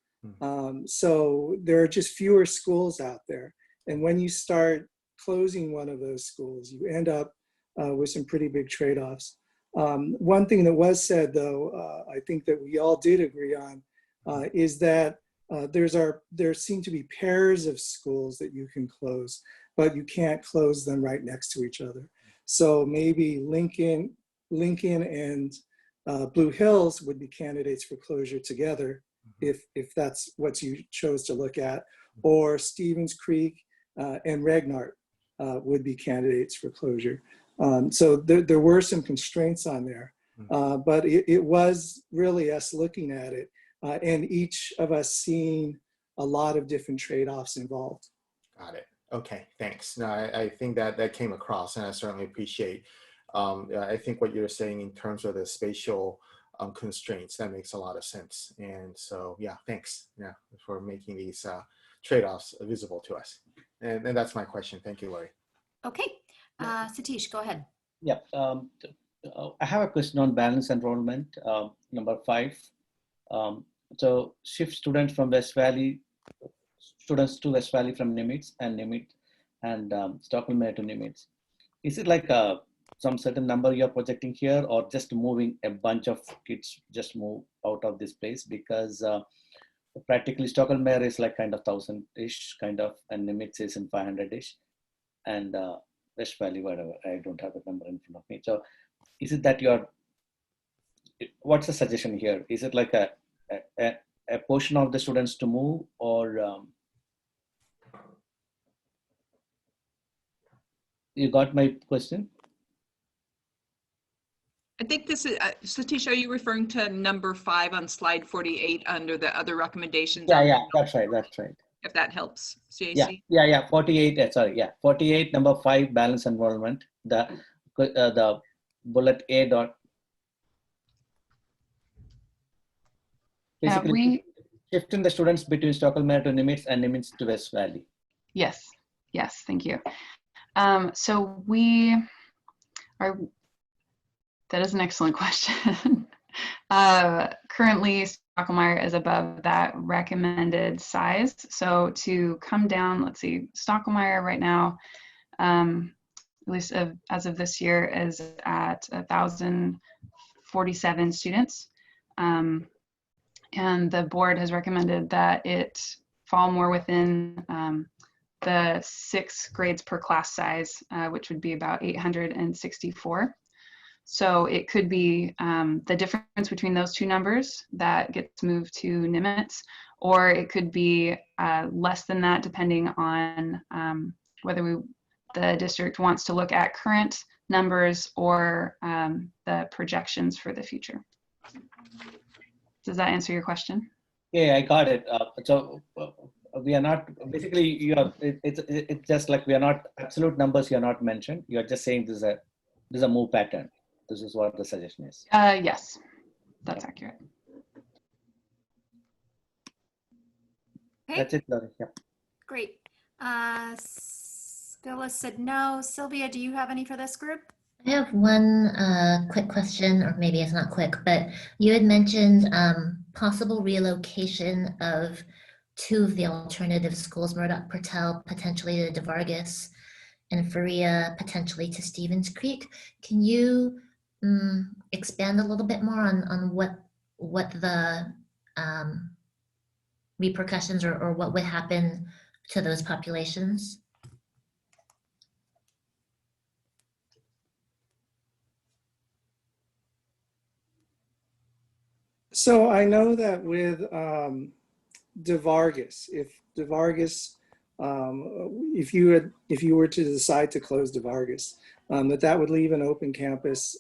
So there are just fewer schools out there. And when you start closing one of those schools, you end up with some pretty big trade-offs. One thing that was said, though, I think that we all did agree on, is that there seem to be pairs of schools that you can close, but you can't close them right next to each other. So maybe Lincoln and Blue Hills would be candidates for closure together, if that's what you chose to look at, or Stevens Creek and Regnart would be candidates for closure. So there were some constraints on there, but it was really us looking at it and each of us seeing a lot of different trade-offs involved. Got it. Okay, thanks. No, I think that came across, and I certainly appreciate. I think what you're saying in terms of the spatial constraints, that makes a lot of sense. And so, yeah, thanks. Yeah, for making these trade-offs visible to us. And that's my question. Thank you, Lori. Okay, Satish, go ahead. Yeah, I have a question on balance enrollment, number 5. So shift students from West Valley, students to West Valley from Nimitz and Stockholm to Nimitz. Is it like some certain number you're projecting here, or just moving a bunch of kids just move out of this place? Because practically Stockholm is like kind of 1,000-ish kind of, and Nimitz is in 500-ish, and West Valley, whatever, I don't have the number in front of me. So is it that what's the suggestion here? Is it like a portion of the students to move, or you got my question? I think this is, Satish, are you referring to number 5 on slide 48 under the other recommendations? Yeah, that's right. If that helps, CAC? Yeah, 48, sorry, yeah, 48, number 5, balance enrollment, the bullet A dot. Basically, shifting the students between Stockholm to Nimitz and Nimitz to West Valley. Yes, thank you. So we are, that is an excellent question. Currently, Stockholm is above that recommended size. So to come down, let's see, Stockholm right now, at least as of this year, is at 1,047 students. And the board has recommended that it fall more within the 6 grades per class size, which would be about 864. So it could be the difference between those two numbers that gets moved to Nimitz, or it could be less than that, depending on whether the district wants to look at current numbers or the projections for the future. Does that answer your question? Yeah, I got it. So we are not, basically, it's just like we are not, absolute numbers you are not mentioned. You are just saying this is a move pattern. This is what the suggestion is. Yes, that's accurate. Okay. That's it, Laurie. Yeah. Great. Phyllis said no. Sylvia, do you have any for this group? I have one quick question, or maybe it's not quick, but you had mentioned possible relocation of 2 of the alternative schools, Murdoch-Patel potentially to DeVargas, and Faria potentially to Stevens Creek. Can you expand a little bit more on what the repercussions or what would happen to those populations? So I know that with DeVargas, if DeVargas, if you were to decide to close DeVargas, that would leave an open campus.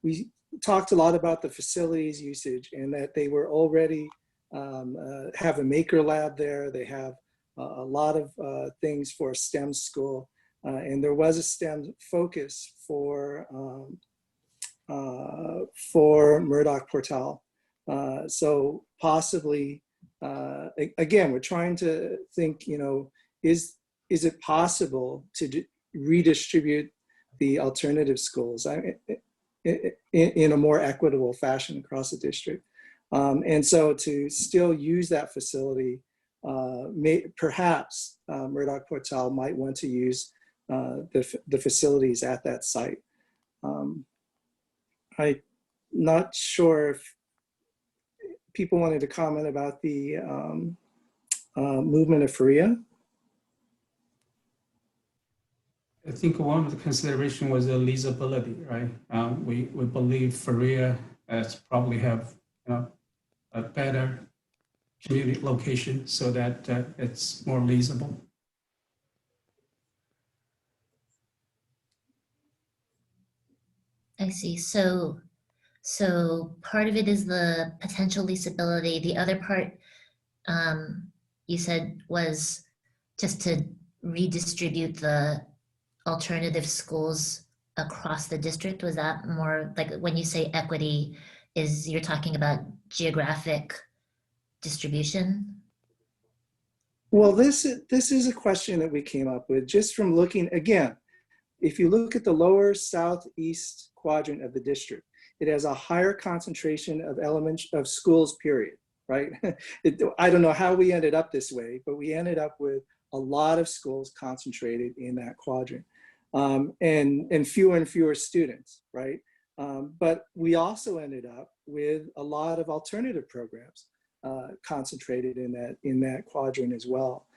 We talked a lot about the facilities usage and that they were already have a maker lab there. They have a lot of things for a STEM school, and there was a STEM focus for Murdoch-Portal. So possibly, again, we're trying to think, is it possible to redistribute the alternative schools in a more equitable fashion across the district? And so to still use that facility, perhaps Murdoch-Portal might want to use the facilities at that site. I'm not sure if people wanted to comment about the movement of Faria. I think one of the consideration was the leasability, right? We believe Faria probably have a better community location so that it's more leasable. I see. So part of it is the potential leasability. The other part you said was just to redistribute the alternative schools across the district? Was that more like when you say equity, you're talking about geographic distribution? Well, this is a question that we came up with just from looking, again, if you look at the lower southeast quadrant of the district, it has a higher concentration of schools, period, right? I don't know how we ended up this way, but we ended up with a lot of schools concentrated in that quadrant, and fewer students, right? But we also ended up with a lot of alternative programs concentrated in that quadrant as well.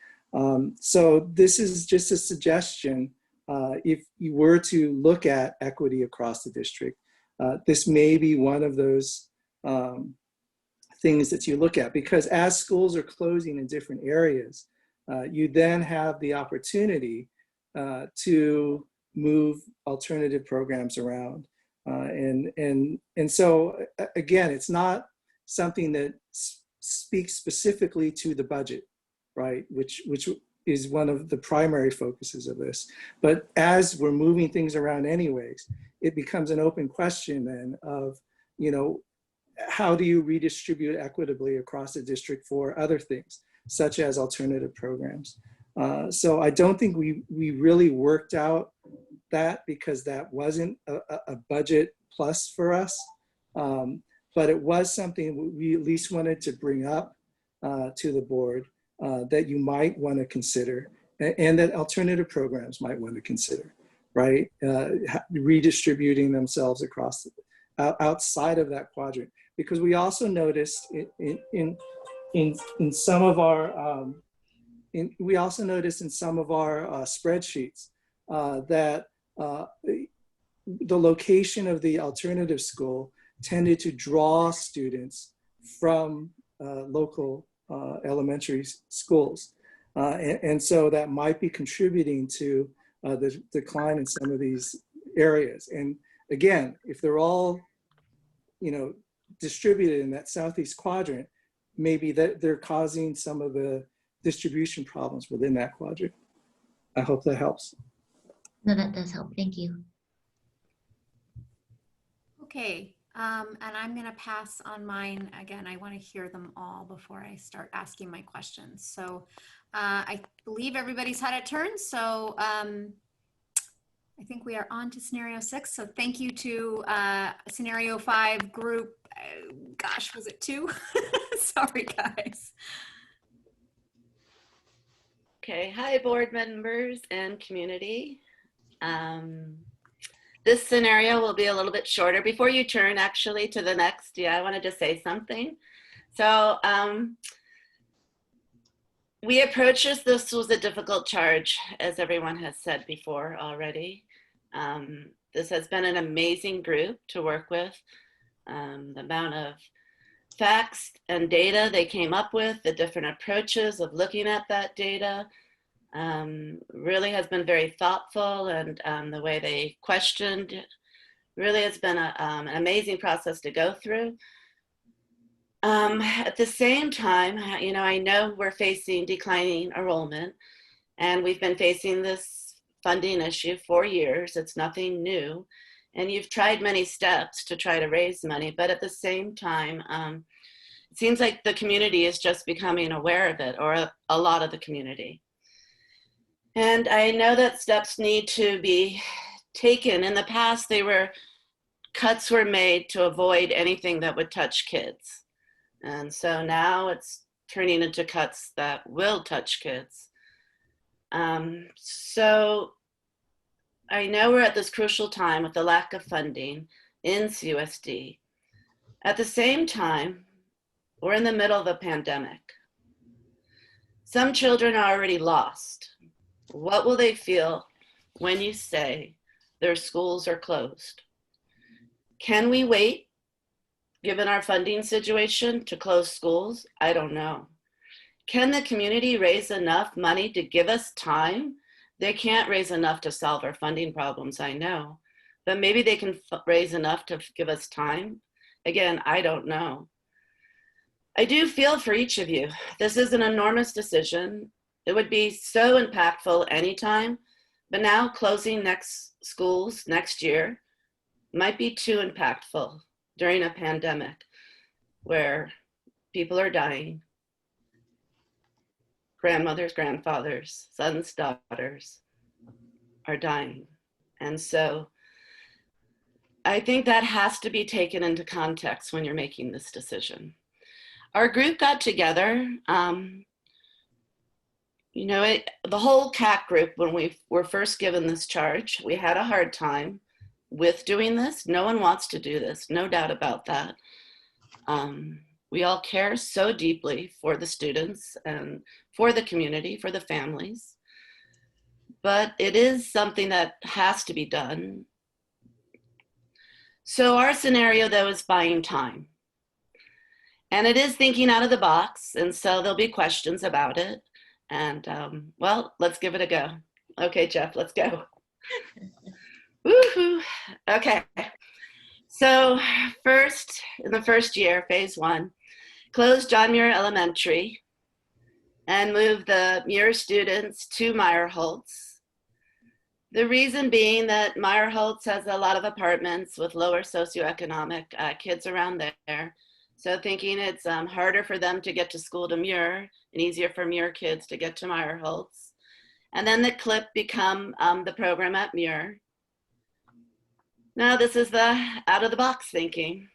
So this is just a suggestion. If you were to look at equity across the district, this may be one of those things that you look at, because as schools are closing in different areas, you then have the opportunity to move alternative programs around. And so again, it's not something that speaks specifically to the budget, right? Which is one of the primary focuses of this. But as we're moving things around anyways, it becomes an open question then of, you know, how do you redistribute equitably across the district for other things, such as alternative programs? So I don't think we really worked out that, because that wasn't a budget plus for us. But it was something we at least wanted to bring up to the board that you might want to consider, and that alternative programs might want to consider, right? Redistributing themselves across outside of that quadrant, because we also noticed in some of our we also noticed in some of our spreadsheets that the location of the alternative school tended to draw students from local elementary schools. And so that might be contributing to the decline in some of these areas. And again, if they're all, you know, distributed in that southeast quadrant, maybe that they're causing some of the distribution problems within that quadrant. I hope that helps. No, that does help. Thank you. Okay, and I'm going to pass on mine. Again, I want to hear them all before I start asking my questions. So I believe everybody's had a turn. So I think we are on to scenario 6. So thank you to scenario 5 group. Gosh, was it 2? Sorry, guys. Okay, hi board members and community. This scenario will be a little bit shorter. Before you turn actually to the next, I wanted to say something. So we approached this was a difficult charge, as everyone has said before already. This has been an amazing group to work with. The amount of facts and data they came up with, the different approaches of looking at that data, really has been very thoughtful, and the way they questioned really has been an amazing process to go through. At the same time, you know, I know we're facing declining enrollment, and we've been facing this funding issue for years. It's nothing new, and you've tried many steps to try to raise money, but at the same time, it seems like the community is just becoming aware of it, or a lot of the community. And I know that steps need to be taken. In the past, cuts were made to avoid anything that would touch kids. And so now it's turning into cuts that will touch kids. So I know we're at this crucial time with the lack of funding in CUSD. At the same time, we're in the middle of a pandemic. Some children are already lost. What will they feel when you say their schools are closed? Can we wait, given our funding situation, to close schools? I don't know. Can the community raise enough money to give us time? They can't raise enough to solve our funding problems, I know, but maybe they can raise enough to give us time. Again, I don't know. I do feel for each of you. This is an enormous decision. it would be so impactful anytime, but now closing schools next year might be too impactful during a pandemic where people are dying, grandmothers, grandfathers, sons, daughters are dying. And so I think that has to be taken into context when you're making this decision. Our group got together, you know, the whole CAC group, when we were first given this charge, we had a hard time with doing this. No one wants to do this, no doubt about that. We all care so deeply for the students and for the community, for the families. But it is something that has to be done. So our scenario, though, is buying time. And it is thinking out of the box. And so there'll be questions about it. And well, let's give it a go. Okay, Jeff, let's go. Woohoo. Okay. So first, in the first year, phase 1, close John Muir Elementary and move the Muir students to Meyerholtz. The reason being that Meyerholtz has a lot of apartments with lower socioeconomic kids around there. So thinking it's harder for them to get to school to Muir and easier for Muir kids to get to Meyerholtz. And then the CLIP become the program at Muir. Now this is the out of the box thinking.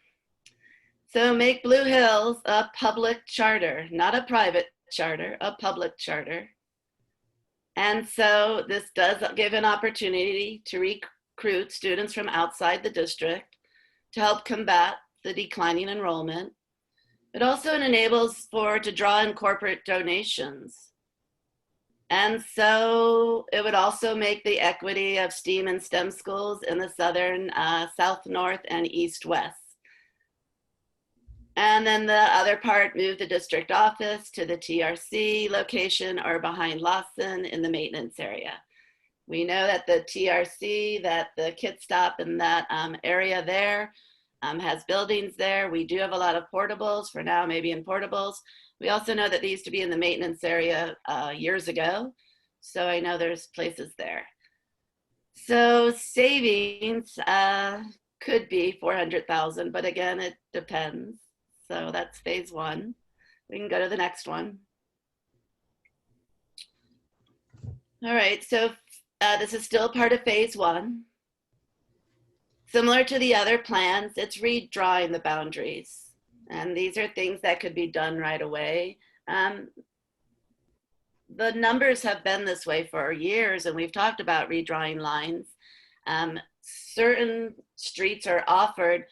So make Blue Hills a public charter, not a private charter, a public charter. And so this does give an opportunity to recruit students from outside the district to help combat the declining enrollment. It also enables to draw in corporate donations. And so it would also make the equity of STEAM and STEM schools in the southern, south, north, and east, west. And then the other part, move the district office to the TRC location or behind Lawson in the maintenance area. We know that the TRC, that the Kit Stop in that area there has buildings there. We do have a lot of portables for now, maybe in portables. We also know that they used to be in the maintenance area years ago. So I know there's places there. So savings could be 400,000, but again, it depends. So that's phase 1. We can go to the next one. All right, so this is still part of phase 1. Similar to the other plans, it's redrawing the boundaries. And these are things that could be done right away. The numbers have been this way for years, and we've talked about redrawing lines. Certain streets are offered,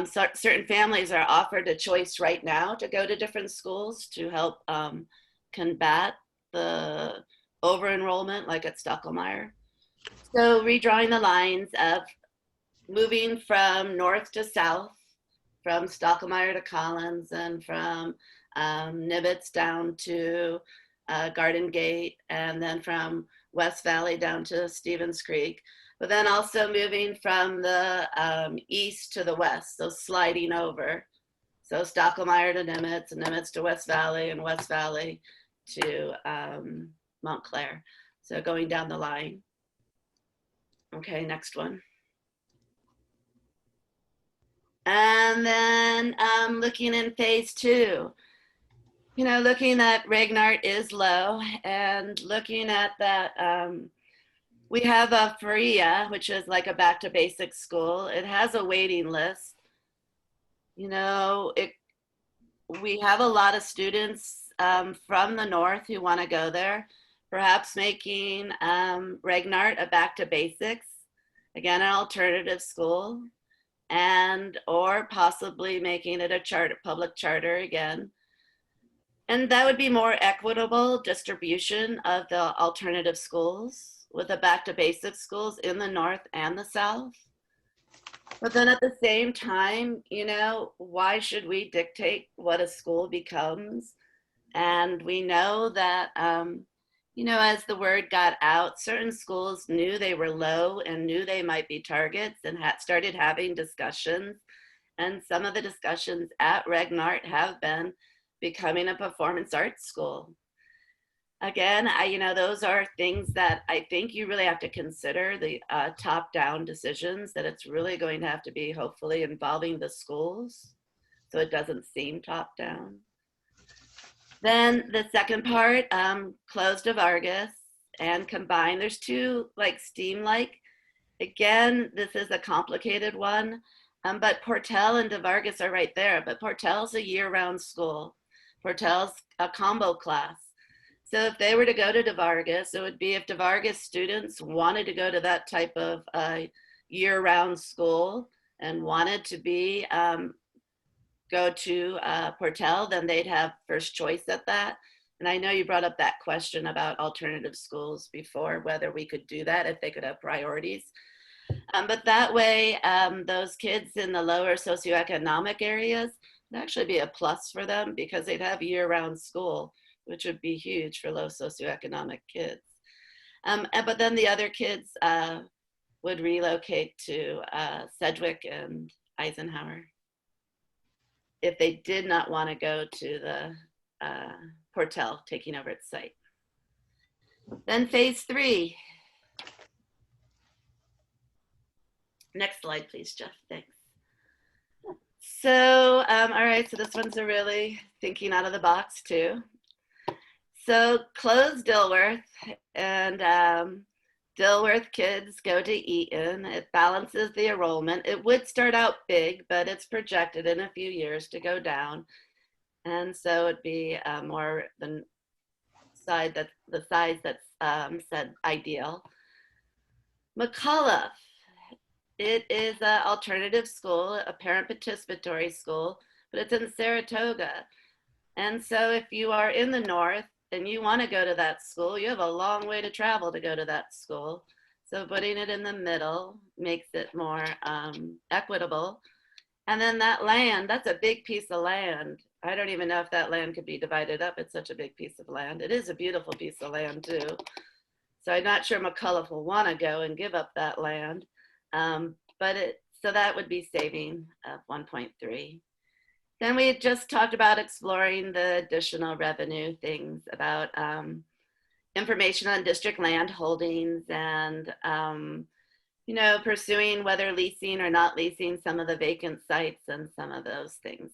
certain families are offered a choice right now to go to different schools to help combat the over-enrollment, like at Stockelmeyer. So redrawing the lines of moving from north to south, from Stockelmeyer to Collins, and from Nibbits down to Garden Gate, and then from West Valley down to Stevens Creek. But then also moving from the east to the west, so sliding over. So Stockelmeyer to Nimitz, and Nimitz to West Valley, and West Valley to Montclair. So going down the line. Okay, next one. And then looking in phase 2, you know, looking at Regnart is low, and looking at that, we have a Faria, which is like a back to basics school. It has a waiting list. You know, we have a lot of students from the north who want to go there, perhaps making Regnart a back to basics, again, an alternative school, and or possibly making it a charter, public charter again. And that would be more equitable distribution of the alternative schools with the back to basics schools in the north and the south. But then at the same time, you know, why should we dictate what a school becomes? And we know that, you know, as the word got out, certain schools knew they were low and knew they might be targets and started having discussions. And some of the discussions at Regnart have been becoming a performance arts school. Again, those are things that I think you really have to consider, the top-down decisions, that it's really going to have to be hopefully involving the schools so it doesn't seem top-down. Then the second part, close DeVargas and combine. There's two STEAM-like. Again, this is a complicated one, but Portel and DeVargas are right there, but Portel's a year-round school. Portel's a combo class. So if they were to go to DeVargas, it would be if DeVargas students wanted to go to that type of year-round school and wanted to go to Portel, then they'd have first choice at that. And I know you brought up that question about alternative schools before, whether we could do that if they could have priorities. But that way, those kids in the lower socioeconomic areas would actually be a plus for them because they'd have year-round school, which would be huge for low socioeconomic kids. But then the other kids would relocate to Sedgwick and Eisenhower if they did not want to go to the Portel taking over its site. Then phase 3. Next slide, please, Jeff. Thanks. So, all right, so this one's a really thinking out of the box too. So close Dilworth and Dilworth kids go to Eaton. It balances the enrollment. It would start out big, but it's projected in a few years to go down. And so it'd be more the size that's said ideal. McCullough, it is an alternative school, a parent participatory school, but it's in Saratoga. And so if you are in the north and you want to go to that school, you have a long way to travel to go to that school. So putting it in the middle makes it more equitable. And then that land, that's a big piece of land. I don't even know if that land could be divided up. It's such a big piece of land. It is a beautiful piece of land too. So I'm not sure McCullough will want to go and give up that land. So that would be saving of 1.3. Then we had just talked about exploring the additional revenue things about information on district land holdings and, pursuing whether leasing or not leasing some of the vacant sites and some of those things.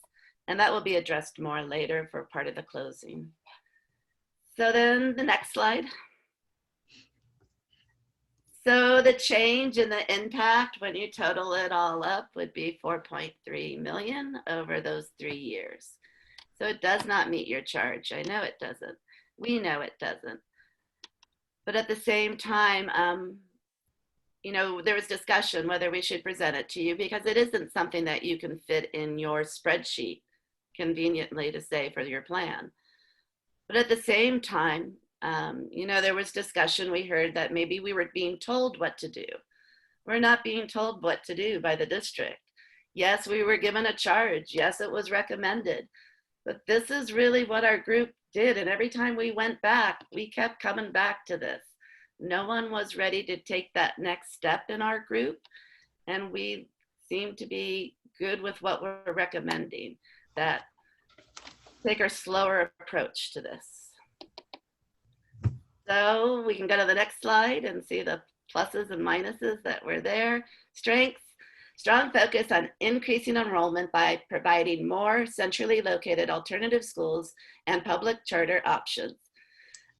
And that will be addressed more later for part of the closing. So then the next slide. So the change in the impact when you total it all up would be 4.3 million over those 3 years. So it does not meet your charge. I know it doesn't. We know it doesn't. But at the same time, there was discussion whether we should present it to you because it isn't something that you can fit in your spreadsheet conveniently to say for your plan. But at the same time, there was discussion. We heard that maybe we were being told what to do. We're not being told what to do by the district. Yes, we were given a charge. Yes, it was recommended. But this is really what our group did. And every time we went back, we kept coming back to this. No one was ready to take that next step in our group. And we seem to be good with what we're recommending, that take a slower approach to this. So we can go to the next slide and see the pluses and minuses that were there. Strengths, strong focus on increasing enrollment by providing more centrally located alternative schools and public charter options.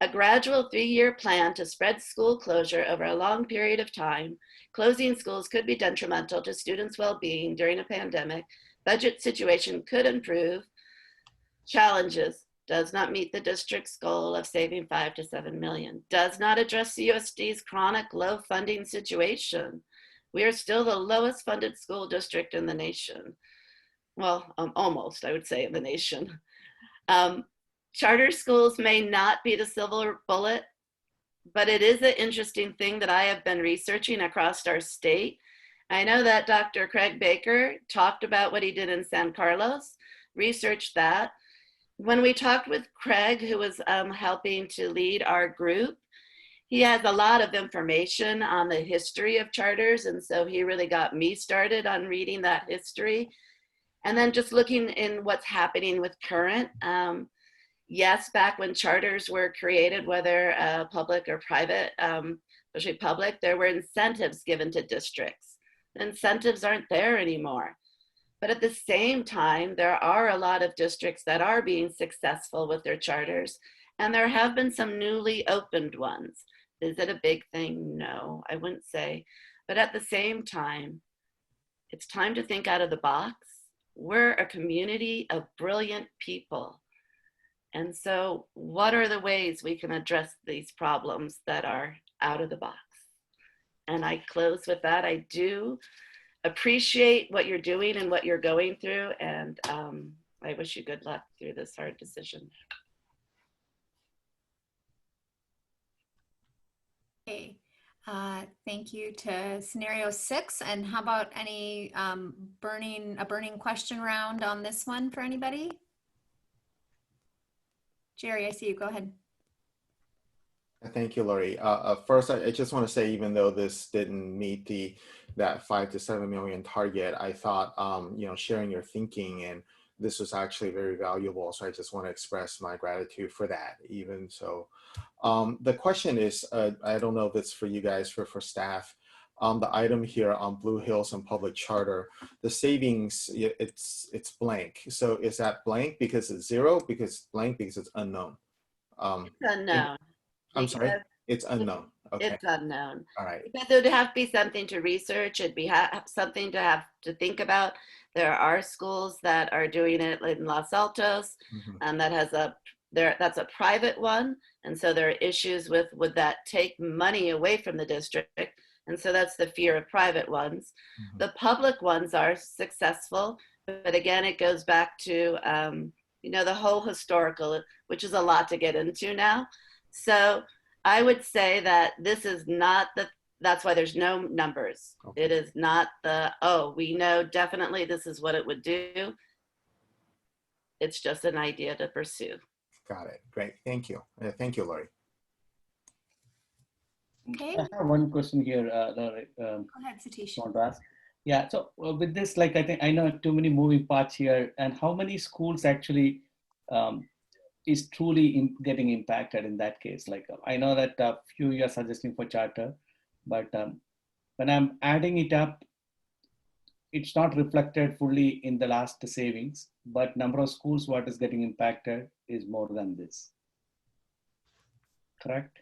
A gradual 3-year plan to spread school closure over a long period of time. Closing schools could be detrimental to students' well-being during a pandemic. Budget situation could improve. Challenges. Does not meet the district's goal of saving 5 to 7 million. Does not address CUSD's chronic low funding situation. We are still the lowest funded school district in the nation. Well, almost, I would say, in the nation. Charter schools may not be the silver bullet, but it is an interesting thing that I have been researching across our state. I know that Dr. Craig Baker talked about what he did in San Carlos, researched that. When we talked with Craig, who was helping to lead our group, he has a lot of information on the history of charters. And so he really got me started on reading that history. And then just looking in what's happening with current. yes, back when charters were created, whether public or private, especially public, there were incentives given to districts. The incentives aren't there anymore. But at the same time, there are a lot of districts that are being successful with their charters, and there have been some newly opened ones. Is it a big thing? No, I wouldn't say. But at the same time, it's time to think out of the box. We're a community of brilliant people. And so what are the ways we can address these problems that are out of the box? And I close with that. I do appreciate what you're doing and what you're going through. And I wish you good luck through this hard decision. Okay. Thank you to scenario 6. And how about any burning question round on this one for anybody? Jerry, I see you. Go ahead. Thank you, Lori. First, I just want to say, even though this didn't meet that 5 to 7 million target, I thought, sharing your thinking, and this was actually very valuable. So I just want to express my gratitude for that. Even so, the question is, I don't know if it's for you guys, for staff. The item here on Blue Hills and public charter, the savings, it's blank. So is that blank because it's 0? Because it's blank because it's unknown? It's unknown. I'm sorry, it's unknown. Okay. It's unknown. All right. Because it would have to be something to research. It'd be something to have to think about. There are schools that are doing it in Los Altos, and that's a private one. And so there are issues with, would that take money away from the district? And so that's the fear of private ones. The public ones are successful, but again, it goes back to, the whole historical, which is a lot to get into now. So I would say that this is not that's why there's no numbers. Okay. It is not we know definitely this is what it would do. It's just an idea to pursue. Got it. Great. Thank you. Thank you, Lori. Okay. I have one question here, Lori. Go ahead, Satish. I want to ask. Yeah, so with this, I know too many moving parts here, and how many schools actually is truly getting impacted in that case? I know that a few you are suggesting for charter, but when I'm adding it up, it's not reflected fully in the last savings, but number of schools what is getting impacted is more than this. Correct?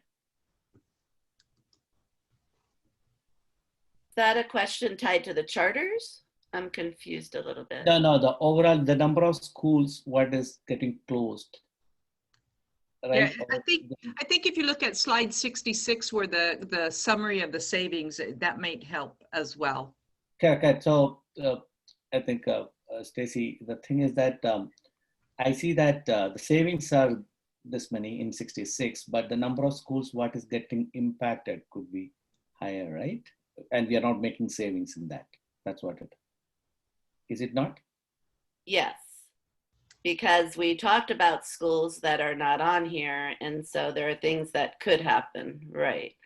Is that a question tied to the charters? I'm confused a little bit. No, the number of schools what is getting closed. Right? Yeah, I think if you look at slide 66, where the summary of the savings, that might help as well. Okay. So I think Stacy, the thing is that I see that the savings are this many in 66, but the number of schools what is getting impacted could be higher, right? And we are not making savings in that. That's what it is. It not? Yes. Because we talked about schools that are not on here, and so there are things that could happen, right?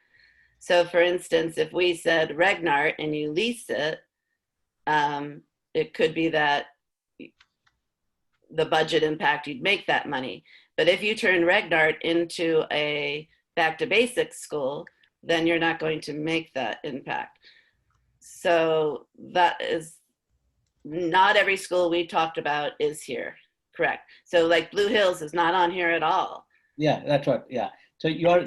So for instance, if we said Regnart and you lease it, it could be that the budget impact, you'd make that money. But if you turn Regnart into a back to basics school, then you're not going to make that impact. So that is, not every school we talked about is here. Correct. So like Blue Hills is not on here at all. Yeah, that's right. Yeah. So you're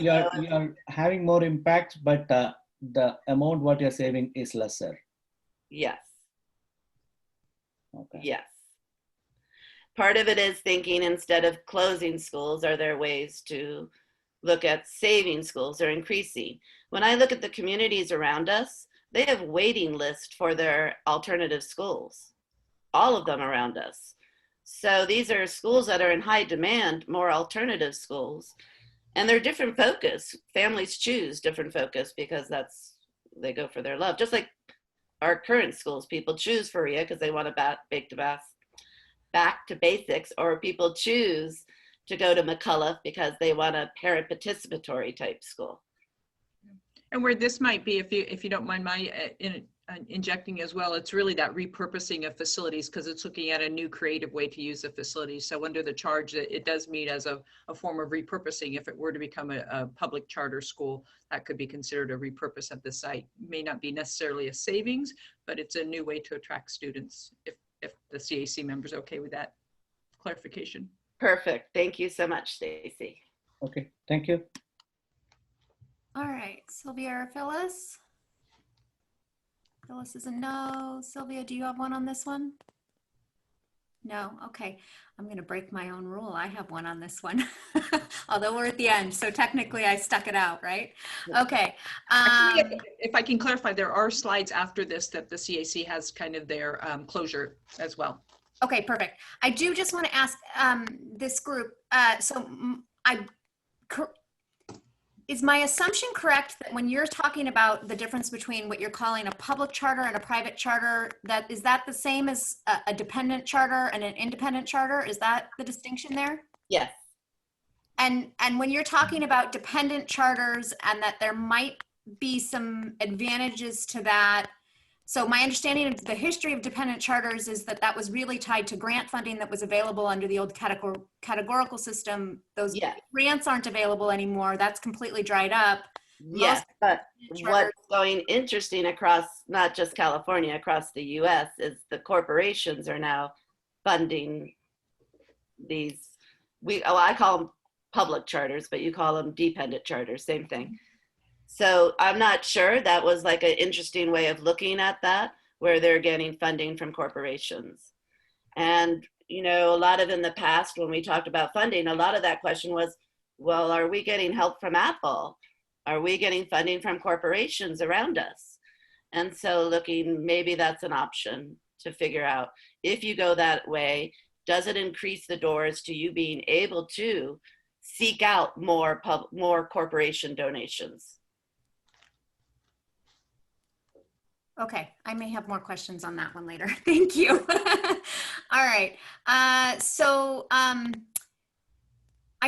having more impact, but the amount what you're saving is lesser. Yes. Okay. Yes. Part of it is thinking, instead of closing schools, are there ways to look at saving schools or increasing? When I look at the communities around us, they have waiting lists for their alternative schools, all of them around us. So these are schools that are in high demand, more alternative schools, and they're different focus. Families choose different focus because they go for their love. Just like our current schools, people choose Faria because they want to back to basics, or people choose to go to McCullough because they want a parent-participatory type school. And where this might be, if you don't mind injecting as well, it's really that repurposing of facilities because it's looking at a new creative way to use the facilities. So under the charge, that it does meet as a form of repurposing. If it were to become a public charter school, that could be considered a repurpose of the site. May not be necessarily a savings, but it's a new way to attract students if the CAC member's okay with that clarification. Perfect. Thank you so much, Stacy. Okay, thank you. All right, Sylvia or Phyllis? Phyllis is a no. Sylvia, do you have one on this one? No, okay. I'm gonna break my own rule. I have one on this one, although we're at the end, so technically I stuck it out, right? Okay. Actually, if I can clarify, there are slides after this that the CAC has kind of their closure as well. Okay, perfect. I do just want to ask this group, is my assumption correct that when you're talking about the difference between what you're calling a public charter and a private charter, is that the same as a dependent charter and an independent charter? Is that the distinction there? Yes. And when you're talking about dependent charters and that there might be some advantages to that, so my understanding of the history of dependent charters is that that was really tied to grant funding that was available under the old categorical system. Those grants aren't available anymore. That's completely dried up. Yes, but what's going interesting across not just California, across the US, is the corporations are now funding these, I call them public charters, but you call them dependent charters, same thing. So I'm not sure. That was like an interesting way of looking at that, where they're getting funding from corporations. And, you know, a lot of in the past, when we talked about funding, a lot of that question was, well, are we getting help from Apple? Are we getting funding from corporations around us? And so looking, maybe that's an option to figure out. If you go that way, does it increase the doors to you being able to seek out more corporation donations? Okay, I may have more questions on that one later. Thank you. All right. I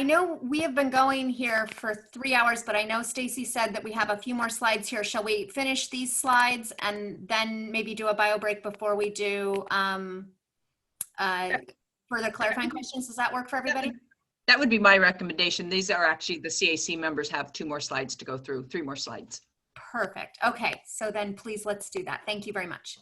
know we have been going here for 3 hours, but I know Stacy said that we have a few more slides here. Shall we finish these slides and then maybe do a bio break before we do further clarifying questions? Does that work for everybody? That would be my recommendation. These are actually, the CAC members have 2 more slides to go through, 3 more slides. Perfect. Okay, so then please let's do that. Thank you very much.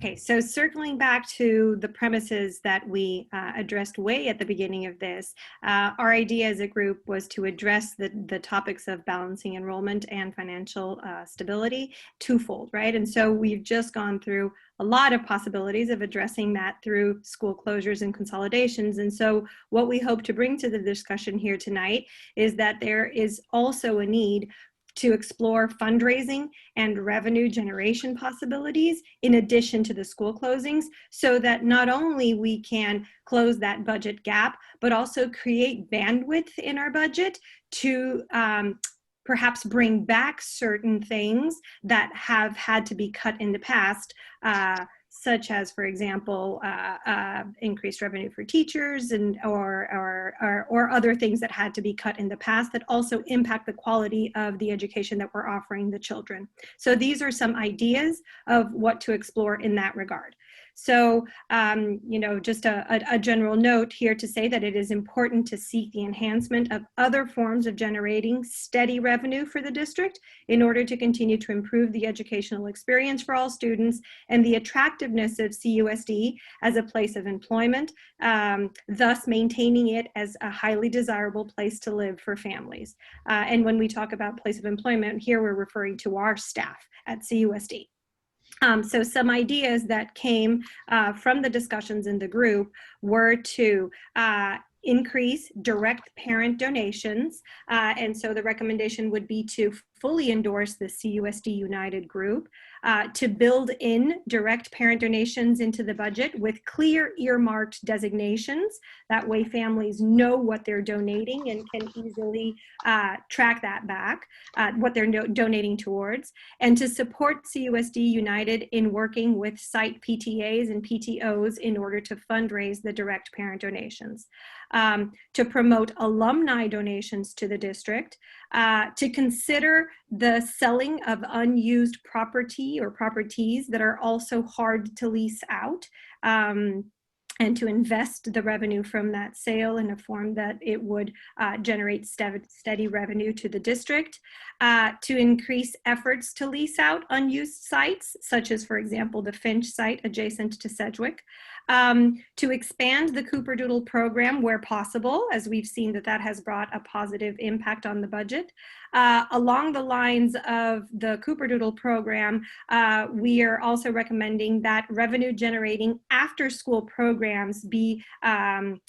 Okay, so circling back to the premises that we addressed way at the beginning of this, our idea as a group was to address the topics of balancing enrollment and financial stability twofold, right? And so we've just gone through a lot of possibilities of addressing that through school closures and consolidations. And so what we hope to bring to the discussion here tonight is that there is also a need to explore fundraising and revenue generation possibilities in addition to the school closings, so that not only we can close that budget gap, but also create bandwidth in our budget to perhaps bring back certain things that have had to be cut in the past, such as, for example, increased revenue for teachers and or other things that had to be cut in the past that also impact the quality of the education that we're offering the children. So these are some ideas of what to explore in that regard. So, you know, just a general note here to say that it is important to seek the enhancement of other forms of generating steady revenue for the district in order to continue to improve the educational experience for all students and the attractiveness of CUSD as a place of employment, thus maintaining it as a highly desirable place to live for families. And when we talk about place of employment, here we're referring to our staff at CUSD. So some ideas that came from the discussions in the group were to increase direct parent donations. And so the recommendation would be to fully endorse the CUSD United group, to build in direct parent donations into the budget with clear earmarked designations. That way families know what they're donating and can easily track that back, what they're donating towards, and to support CUSD United in working with site PTAs and PTOs in order to fundraise the direct parent donations. To promote alumni donations to the district, to consider the selling of unused property or properties that are also hard to lease out. And to invest the revenue from that sale in a form that it would generate steady revenue to the district, to increase efforts to lease out unused sites, such as, for example, the Finch site adjacent to Sedgwick, to expand the Cooper Doodle program where possible, as we've seen that has brought a positive impact on the budget. Along the lines of the Cooper Doodle program, we are also recommending that revenue generating after school programs be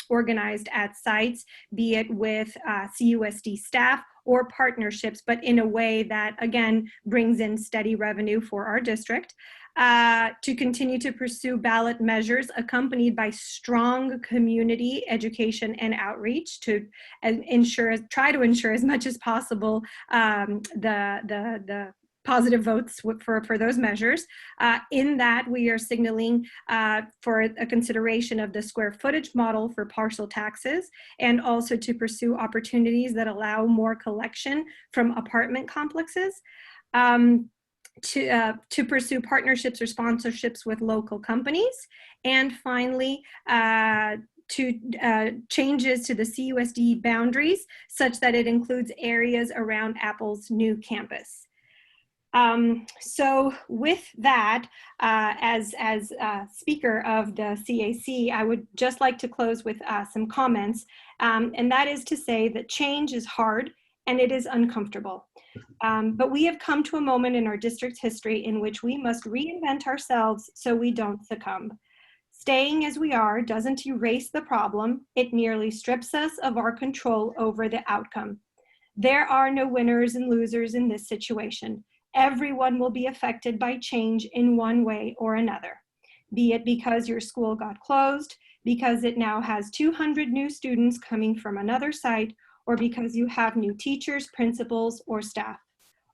organized at sites, be it with CUSD staff or partnerships, but in a way that, again, brings in steady revenue for our district. To continue to pursue ballot measures accompanied by strong community education and outreach to try to ensure as much as possible the positive votes for those measures. In that, we are signaling for a consideration of the square footage model for partial taxes, and also to pursue opportunities that allow more collection from apartment complexes. To pursue partnerships or sponsorships with local companies, and finally, to changes to the CUSD boundaries such that it includes areas around Apple's new campus. So with that, as speaker of the CAC, I would just like to close with some comments, and that is to say that change is hard and it is uncomfortable. But we have come to a moment in our district's history in which we must reinvent ourselves so we don't succumb. Staying as we are doesn't erase the problem, it merely strips us of our control over the outcome. There are no winners and losers in this situation. Everyone will be affected by change in one way or another, be it because your school got closed, because it now has 200 new students coming from another site, or because you have new teachers, principals, or staff.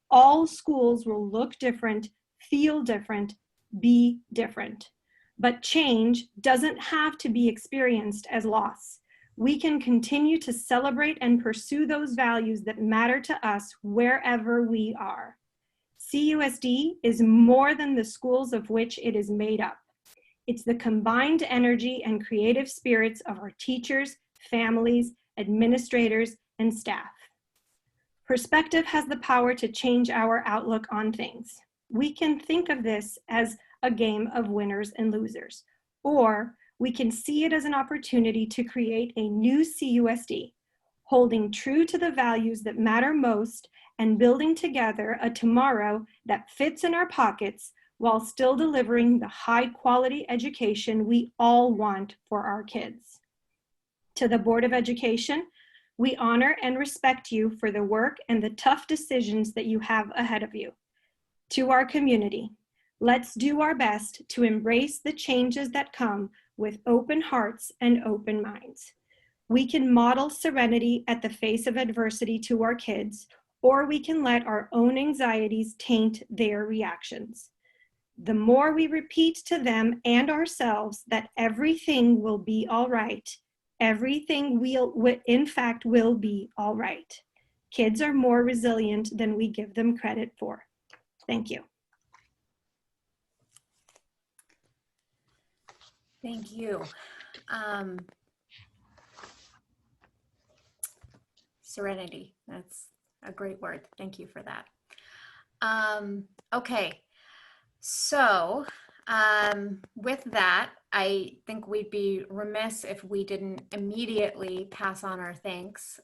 All schools will look different, feel different, be different. But change doesn't have to be experienced as loss. We can continue to celebrate and pursue those values that matter to us wherever we are. CUSD is more than the schools of which it is made up. It's the combined energy and creative spirits of our teachers, families, administrators, and staff. Perspective has the power to change our outlook on things. We can think of this as a game of winners and losers, or we can see it as an opportunity to create a new CUSD, holding true to the values that matter most and building together a tomorrow that fits in our pockets while still delivering the high-quality education we all want for our kids. To the Board of Education, we honor and respect you for the work and the tough decisions that you have ahead of you. To our community, let's do our best to embrace the changes that come with open hearts and open minds. We can model serenity at the face of adversity to our kids, or we can let our own anxieties taint their reactions. The more we repeat to them and ourselves that everything will be all right, everything in fact will be all right. Kids are more resilient than we give them credit for. Thank you. Thank you. Serenity, that's a great word. Thank you for that. Okay, so with that, I think we'd be remiss if we didn't immediately pass on our thanks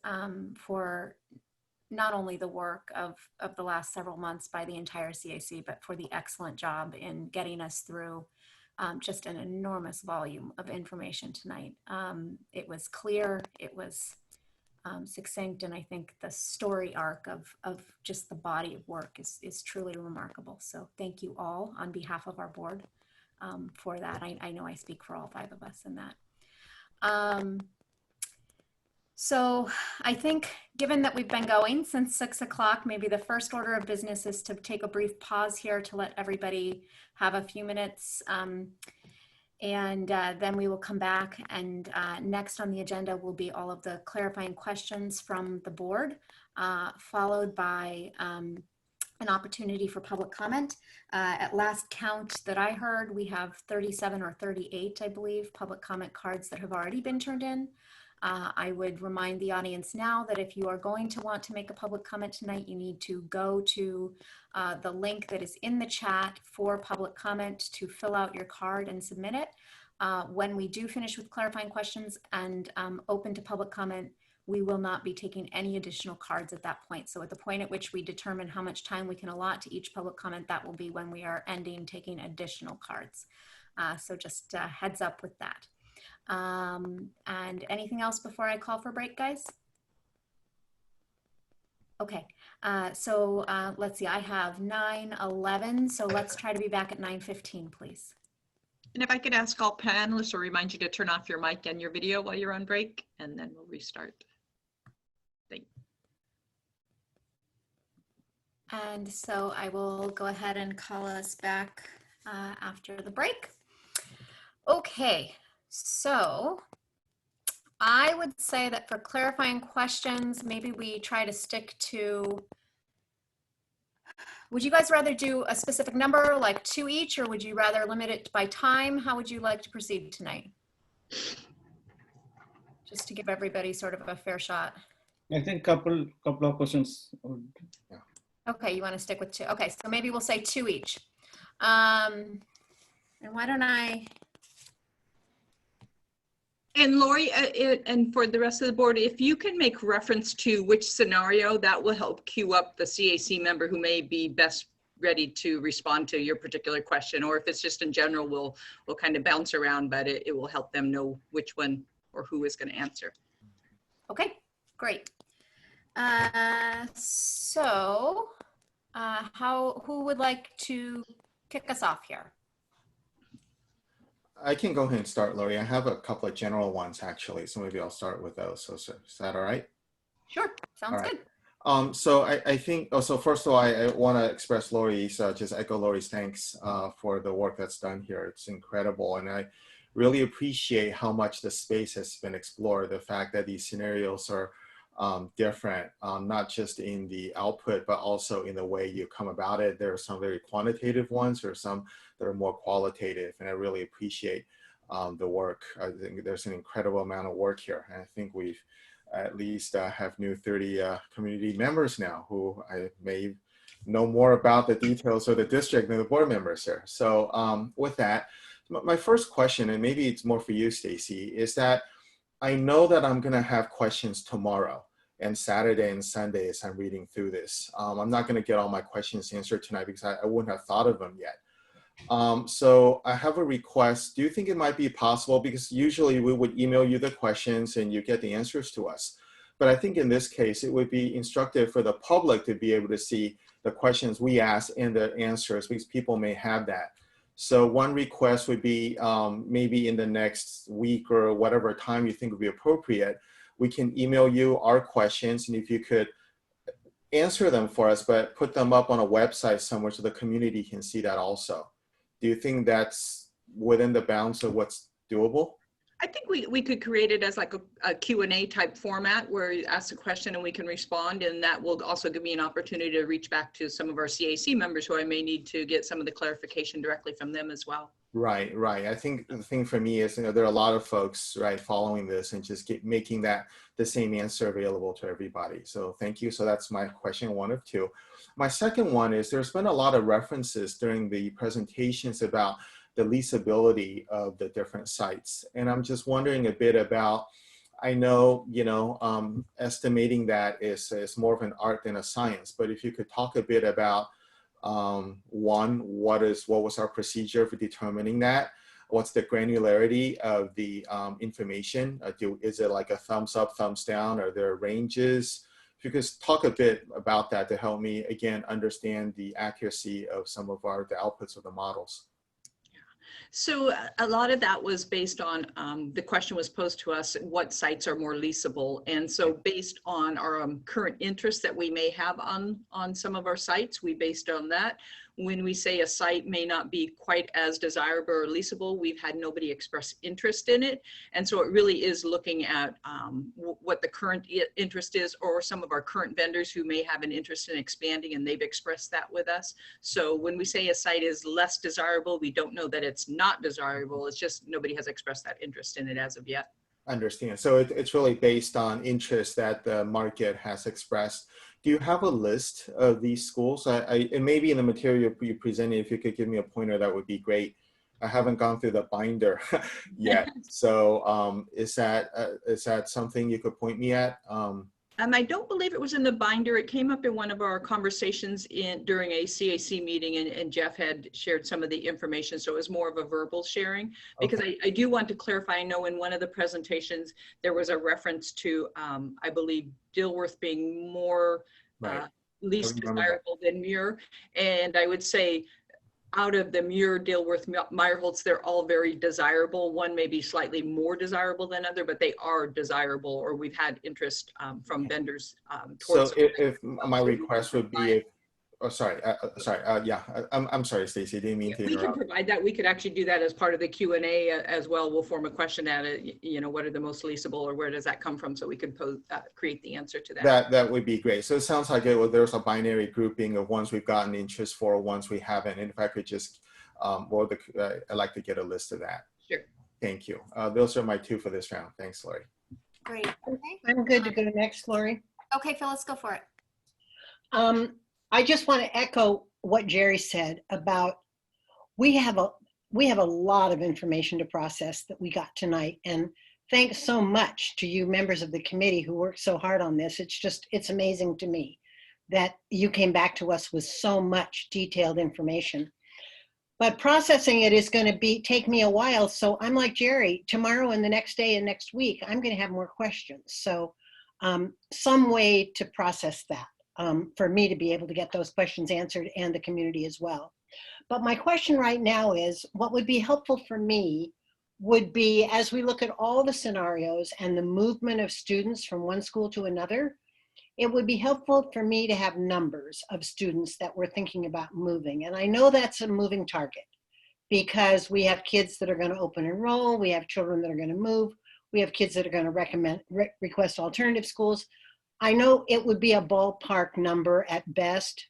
for not only the work of the last several months by the entire CAC, but for the excellent job in getting us through just an enormous volume of information tonight. It was clear, it was succinct, and I think the story arc of just the body of work is truly remarkable. So thank you all on behalf of our board for that. I know I speak for all 5 of us in that. So I think given that we've been going since 6 o'clock, maybe the first order of business is to take a brief pause here to let everybody have a few minutes. And then we will come back, and next on the agenda will be all of the clarifying questions from the board, followed by an opportunity for public comment. At last count that I heard, we have 37 or 38, I believe, public comment cards that have already been turned in. I would remind the audience now that if you are going to want to make a public comment tonight, you need to go to the link that is in the chat for public comment to fill out your card and submit it. When we do finish with clarifying questions and open to public comment, we will not be taking any additional cards at that point. So at the point at which we determine how much time we can allot to each public comment, that will be when we are ending taking additional cards. So just heads up with that. And anything else before I call for break, guys? Okay, so let's see, I have 9:11, so let's try to be back at 9:15, please. And if I could ask all panelists or remind you to turn off your mic and your video while you're on break, and then we'll restart. Thank you. And so I will go ahead and call us back after the break. Okay, so I would say that for clarifying questions, maybe we try to stick to, would you guys rather do a specific number, like 2 each, or would you rather limit it by time? How would you like to proceed tonight? Just to give everybody sort of a fair shot. I think couple of questions. Yeah. Okay, you want to stick with 2. Okay, so maybe we'll say 2 each. And why don't I? And Lori, and for the rest of the board, if you can make reference to which scenario, that will help queue up the CAC member who may be best ready to respond to your particular question. Or if it's just in general, we'll kind of bounce around, but it will help them know which one or who is going to answer. Okay, great. Who would like to kick us off here? I can go ahead and start, Lori. I have a couple of general ones actually, so maybe I'll start with those. So is that all right? Sure, sounds right. good. So I think, so first of all, I want to express Lori's, just echo Lori's thanks for the work that's done here. It's incredible. And I really appreciate how much the space has been explored. The fact that these scenarios are different, not just in the output, but also in the way you come about it. There are some very quantitative ones, or some that are more qualitative, and I really appreciate the work. I think there's an incredible amount of work here, and I think we've at least have new 30 community members now who I may know more about the details of the district than the board members here. So with that, my first question, and maybe it's more for you, Stacy, is that I know that I'm gonna have questions tomorrow and Saturday and Sunday as I'm reading through this. I'm not gonna get all my questions answered tonight because I wouldn't have thought of them yet. So I have a request. Do you think it might be possible, because usually we would email you the questions and you get the answers to us. But I think in this case, it would be instructive for the public to be able to see the questions we ask and the answers, because people may have that. So one request would be maybe in the next week or whatever time you think would be appropriate, we can email you our questions, and if you could answer them for us, but put them up on a website somewhere so the community can see that also. Do you think that's within the bounds of what's doable? I think we could create it as like a Q&A type format where you ask a question and we can respond, and that will also give me an opportunity to reach back to some of our CAC members who I may need to get some of the clarification directly from them as well. Right. I think the thing for me is, there are a lot of folks, right, following this and just making that the same answer available to everybody. So thank you. So that's my question 1 of 2. My second one is, there's been a lot of references during the presentations about the leasability of the different sites. And I'm just wondering a bit about, I know, estimating that is more of an art than a science, but if you could talk a bit about one, what was our procedure for determining that? What's the granularity of the information? Is it like a thumbs up, thumbs down? Are there ranges? If you could talk a bit about that to help me, again, understand the accuracy of some of the outputs of the models. So a lot of that was based on, the question was posed to us, what sites are more leasable? And so based on our current interest that we may have on some of our sites, we based on that. when we say a site may not be quite as desirable or leasable, we've had nobody express interest in it. And so it really is looking at what the current interest is, or some of our current vendors who may have an interest in expanding, and they've expressed that with us. So when we say a site is less desirable, we don't know that it's not desirable. It's just nobody has expressed that interest in it as of yet. Understand. So it's really based on interest that the market has expressed. Do you have a list of these schools? And maybe in the material you presented, if you could give me a pointer, that would be great. I haven't gone through the binder yet. So is that something you could point me at? I don't believe it was in the binder. It came up in one of our conversations during a CAC meeting, and Jeff had shared some of the information. So it was more of a verbal sharing, because okay. I do want to clarify. I know in one of the presentations, there was a reference to, I believe, Dilworth being more least desirable than Muir. And I would say, out of the Muir, Dilworth, Meyerholtz, they're all very desirable. One may be slightly more desirable than other, but they are desirable, or we've had interest from vendors towards. So if my request would be, I'm sorry, Stacy, didn't mean to interrupt. We can provide that. We could actually do that as part of the Q&A as well. We'll form a question at it, you know, what are the most leasable, or where does that come from? So we could create the answer to that. That would be great. So it sounds like there's a binary grouping of ones we've gotten interest for, ones we haven't. And if I could just, I'd like to get a list of that. Sure. Thank you. Those are my two for this round. Thanks, Lori. Great. Okay. I'm good to go next, Lori. Okay, Phyllis, go for it. I just want to echo what Jerry said about we have a lot of information to process that we got tonight, and thanks so much to you members of the committee who worked so hard on this. It's amazing to me that you came back to us with so much detailed information. But processing it is going to take me a while. So I'm like Jerry, tomorrow and the next day and next week, I'm going to have more questions. So some way to process that. For me to be able to get those questions answered, and the community as well. But my question right now is, what would be helpful for me would be, as we look at all the scenarios and the movement of students from one school to another, it would be helpful for me to have numbers of students that we're thinking about moving. And I know that's a moving target, because we have kids that are going to open enroll, we have children that are going to move, we have kids that are going to request alternative schools. I know it would be a ballpark number at best,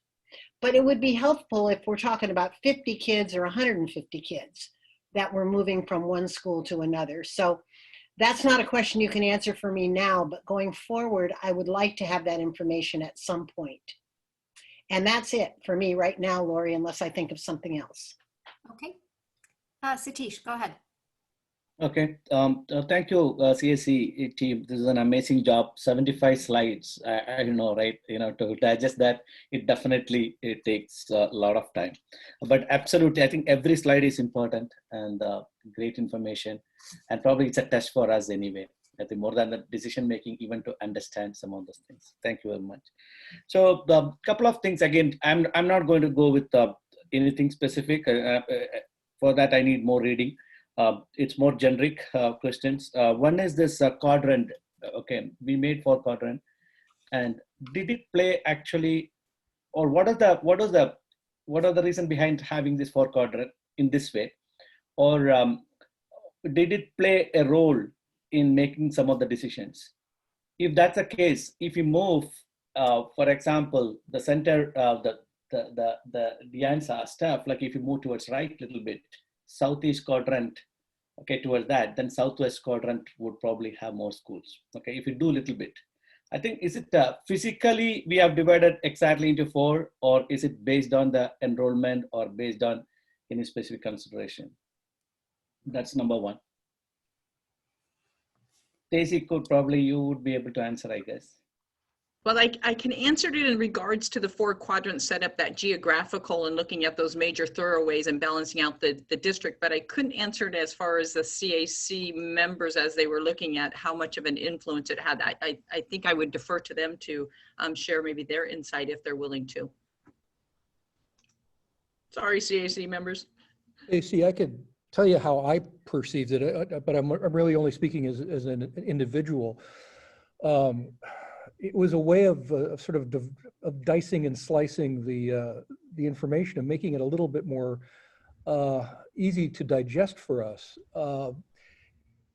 but it would be helpful if we're talking about 50 kids or 150 kids that we're moving from one school to another. So that's not a question you can answer for me now, but going forward, I would like to have that information at some point. And that's it for me right now, Lori, unless I think of something else. Okay. Satish, go ahead. Okay, thank you, CAC team. This is an amazing job. 75 slides. I don't know, right? You know, to digest that, it takes a lot of time. But absolutely, I think every slide is important, and great information. And probably it's a test for us anyway. I think more than the decision making, even to understand some of those things. Thank you very much. So the couple of things again. I'm not going to go with anything specific. For that, I need more reading. It's more generic questions. One is this quadrant. Okay, we made 4 quadrant, and did it play actually, or what are the reason behind having this 4 quadrant in this way, or did it play a role in making some of the decisions? If that's the case, if you move, for example, the center, the answer stuff, like if you move towards right a little bit, southeast quadrant, okay, towards that, then southwest quadrant would probably have more schools. Okay, if you do a little bit, I think, is it physically we have divided exactly into 4, or is it based on the enrollment, or based on any specific consideration? That's number 1. Stacey, you would be able to answer, I guess. Well, I can answer it in regards to the 4 quadrant setup, that geographical and looking at those major thoroughways and balancing out the district, but I couldn't answer it as far as the CAC members as they were looking at how much of an influence it had. I think I would defer to them to share maybe their insight if they're willing to. Sorry, CAC members. AC, I could tell you how I perceived it, but I'm really only speaking as an individual. it was a way of sort of dicing and slicing the information and making it a little bit more easy to digest for us.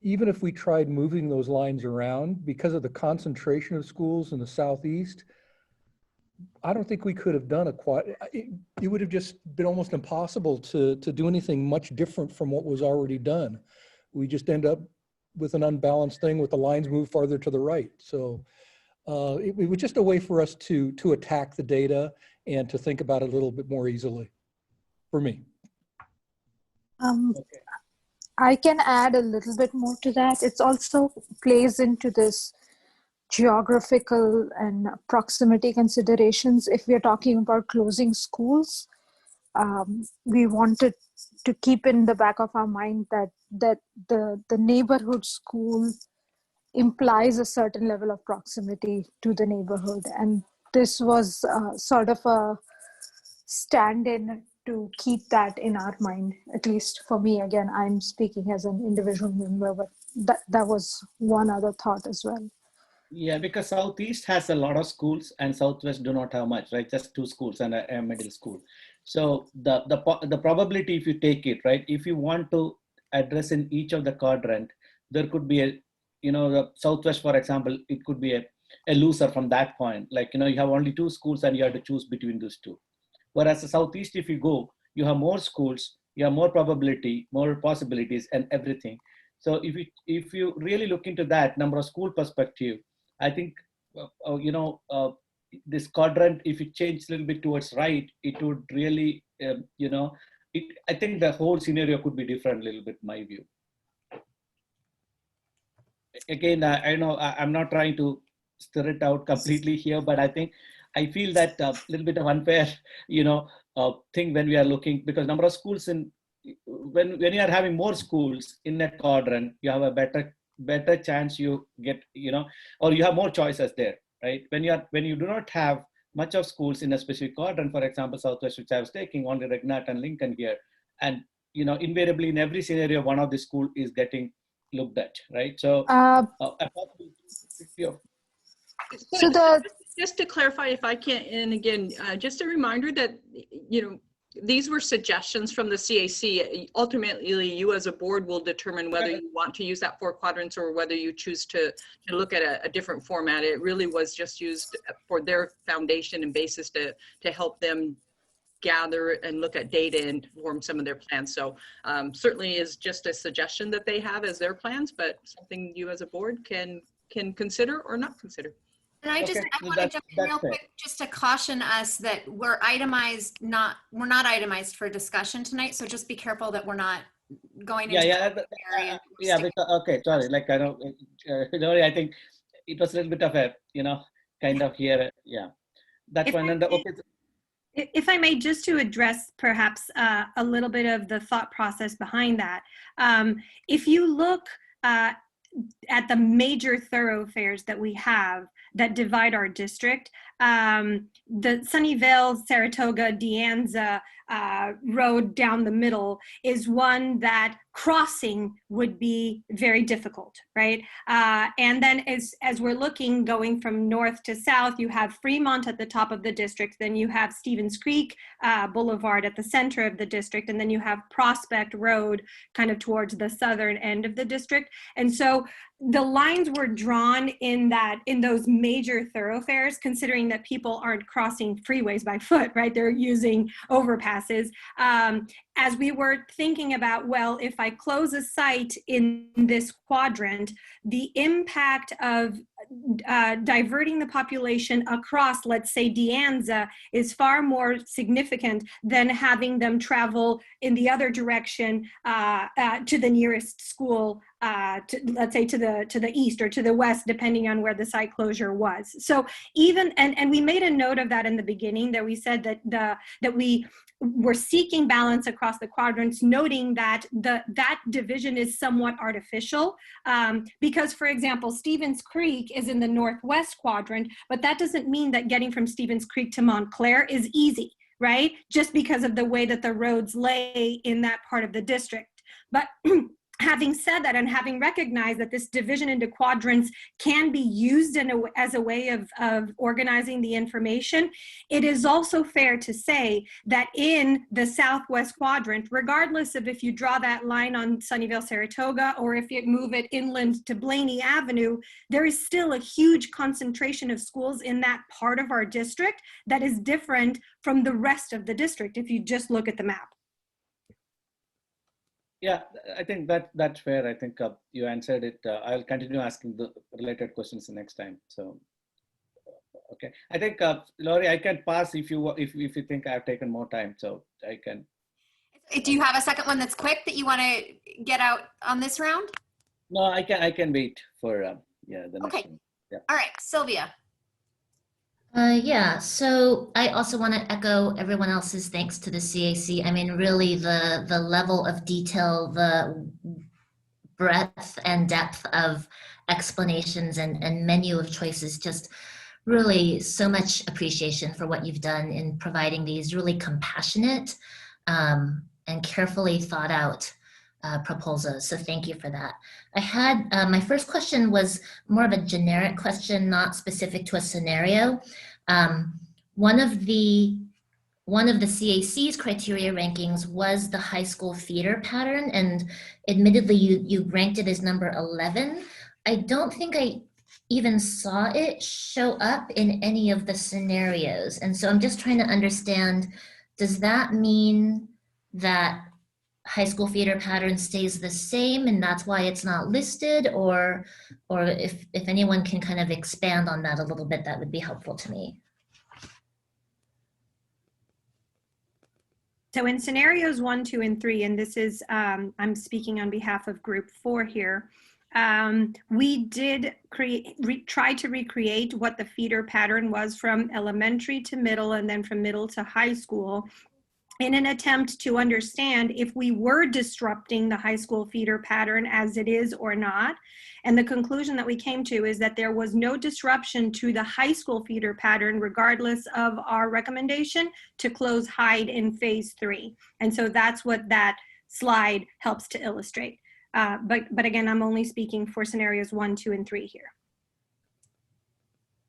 Even if we tried moving those lines around, because of the concentration of schools in the Southeast, I don't think we could have done it would have just been almost impossible to do anything much different from what was already done. We just end up with an unbalanced thing with the lines moved farther to the right. So it was just a way for us to attack the data and to think about it a little bit more easily, for me. I can add a little bit more to that. It also plays into this geographical and proximity considerations. If we are talking about closing schools, we wanted to keep in the back of our mind that the neighborhood school implies a certain level of proximity to the neighborhood. And this was sort of a stand-in to keep that in our mind, at least for me. Again, I'm speaking as an individual member, but that was one other thought as well. Yeah, because Southeast has a lot of schools and Southwest do not have much, right? Just 2 schools and a middle school. So the probability, if you take it, right, if you want to address in each of the quadrant, there could be a, the Southwest, for example, it could be a loser from that point. Like, you have only 2 schools and you have to choose between those 2. Whereas the Southeast, if you go, you have more schools, you have more probability, more possibilities and everything. So if you really look into that number of school perspective, I think, this quadrant, if you change a little bit towards right, it would really, I think the whole scenario could be different a little bit, my view. Again, I know I'm not trying to stir it out completely here, but I feel that a little bit of unfair, thing when we are looking, because number of schools when you are having more schools in that quadrant, you have a better chance you get, or you have more choices there, right? When you do not have much of schools in a specific quadrant, for example, Southwest, which I was taking, only Regnat and Lincoln here, and invariably in every scenario, one of the school is getting looked at, right? So just to clarify, if I can, and again, just a reminder that, these were suggestions from the CAC. Ultimately, you as a board will determine whether you want to use that 4 quadrants or whether you choose to look at a different format. It really was just used for their foundation and basis to help them gather and look at data and form some of their plans. So certainly is just a suggestion that they have as their plans, but something you as a board can consider or not consider. And I want to jump in real quick just to caution us that we're not itemized for discussion tonight. So just be careful that we're not going into okay, sorry. Like, I know, I think it was a little bit of a, kind of here. Yeah, that's one. And if I may, just to address perhaps a little bit of the thought process behind that. If you look at the major thoroughfares that we have that divide our district, the Sunnyvale, Saratoga, De Anza road down the middle is one that crossing would be very difficult, right? And then as we're looking, going from north to south, you have Fremont at the top of the district, then you have Stevens Creek Boulevard at the center of the district, and then you have Prospect Road kind of towards the southern end of the district. And so the lines were drawn in those major thoroughfares, considering that people aren't crossing freeways by foot, right? They're using overpasses. As we were thinking about, well, if I close a site in this quadrant, the impact of diverting the population across, let's say, De Anza is far more significant than having them travel in the other direction to the nearest school, let's say to the east or to the west, depending on where the site closure was. So even, and we made a note of that in the beginning, that we said that we were seeking balance across the quadrants, noting that that division is somewhat artificial because, for example, Stevens Creek is in the northwest quadrant, but that doesn't mean that getting from Stevens Creek to Montclair is easy, right? Just because of the way that the roads lay in that part of the district. But having said that and having recognized that this division into quadrants can be used as a way of organizing the information, it is also fair to say that in the southwest quadrant, regardless of if you draw that line on Sunnyvale, Saratoga, or if you move it inland to Blaney Avenue, there is still a huge concentration of schools in that part of our district that is different from the rest of the district if you just look at the map. Yeah, I think that's fair. I think you answered it. I'll continue asking the related questions the next time. So, okay. I think Laurie, I can pass if you think I've taken more time. So I can. Do you have a second one that's quick that you want to get out on this round? No, I can wait for the next one. Yeah. All right, Sylvia. Yeah, so I also want to echo everyone else's thanks to the CAC. I mean, really the level of detail, the breadth and depth of explanations and menu of choices, just really so much appreciation for what you've done in providing these really compassionate and carefully thought out proposals. So thank you for that. I had, my first question was more of a generic question, not specific to a scenario. One of the CAC's criteria rankings was the high school feeder pattern, and admittedly you ranked it as number 11. I don't think I even saw it show up in any of the scenarios. And so I'm just trying to understand, does that mean that high school feeder pattern stays the same and that's why it's not listed, or if anyone can kind of expand on that a little bit, that would be helpful to me. So in scenarios 1, 2, and 3, and this is, I'm speaking on behalf of group 4 here, we did try to recreate what the feeder pattern was from elementary to middle and then from middle to high school, in an attempt to understand if we were disrupting the high school feeder pattern as it is or not. And the conclusion that we came to is that there was no disruption to the high school feeder pattern, regardless of our recommendation to close Hyde in phase 3. And so that's what that slide helps to illustrate. But again, I'm only speaking for scenarios 1, 2, and 3 here.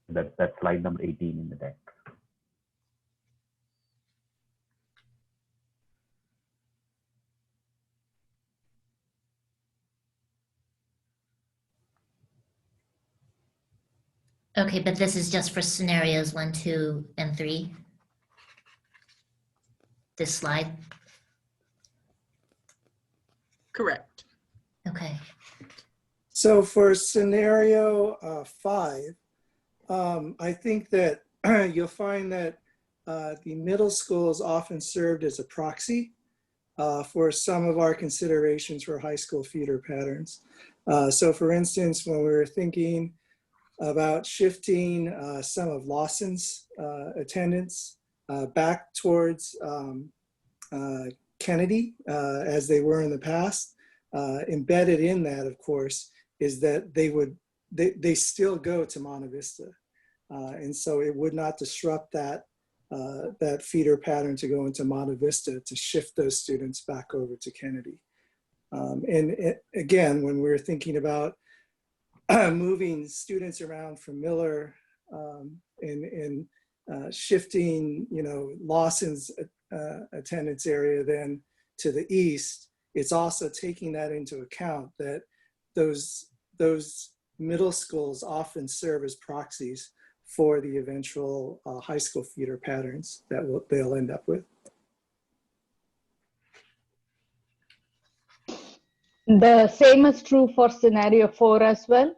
That's slide number 18 in the deck. Okay, but this is just for scenarios 1, 2, and 3? This slide? Correct. Okay. So for scenario 5, I think that you'll find that the middle school is often served as a proxy for some of our considerations for high school feeder patterns. So for instance, when we were thinking about shifting some of Lawson's attendance back towards Kennedy as they were in the past, embedded in that, of course, is that they still go to Monte Vista. And so it would not disrupt that feeder pattern to go into Monte Vista to shift those students back over to Kennedy. Again, when we're thinking about moving students around from Miller and shifting, Lawson's attendance area then to the east, it's also taking that into account that those middle schools often serve as proxies for the eventual high school feeder patterns that they'll end up with. The same is true for scenario 4 as well.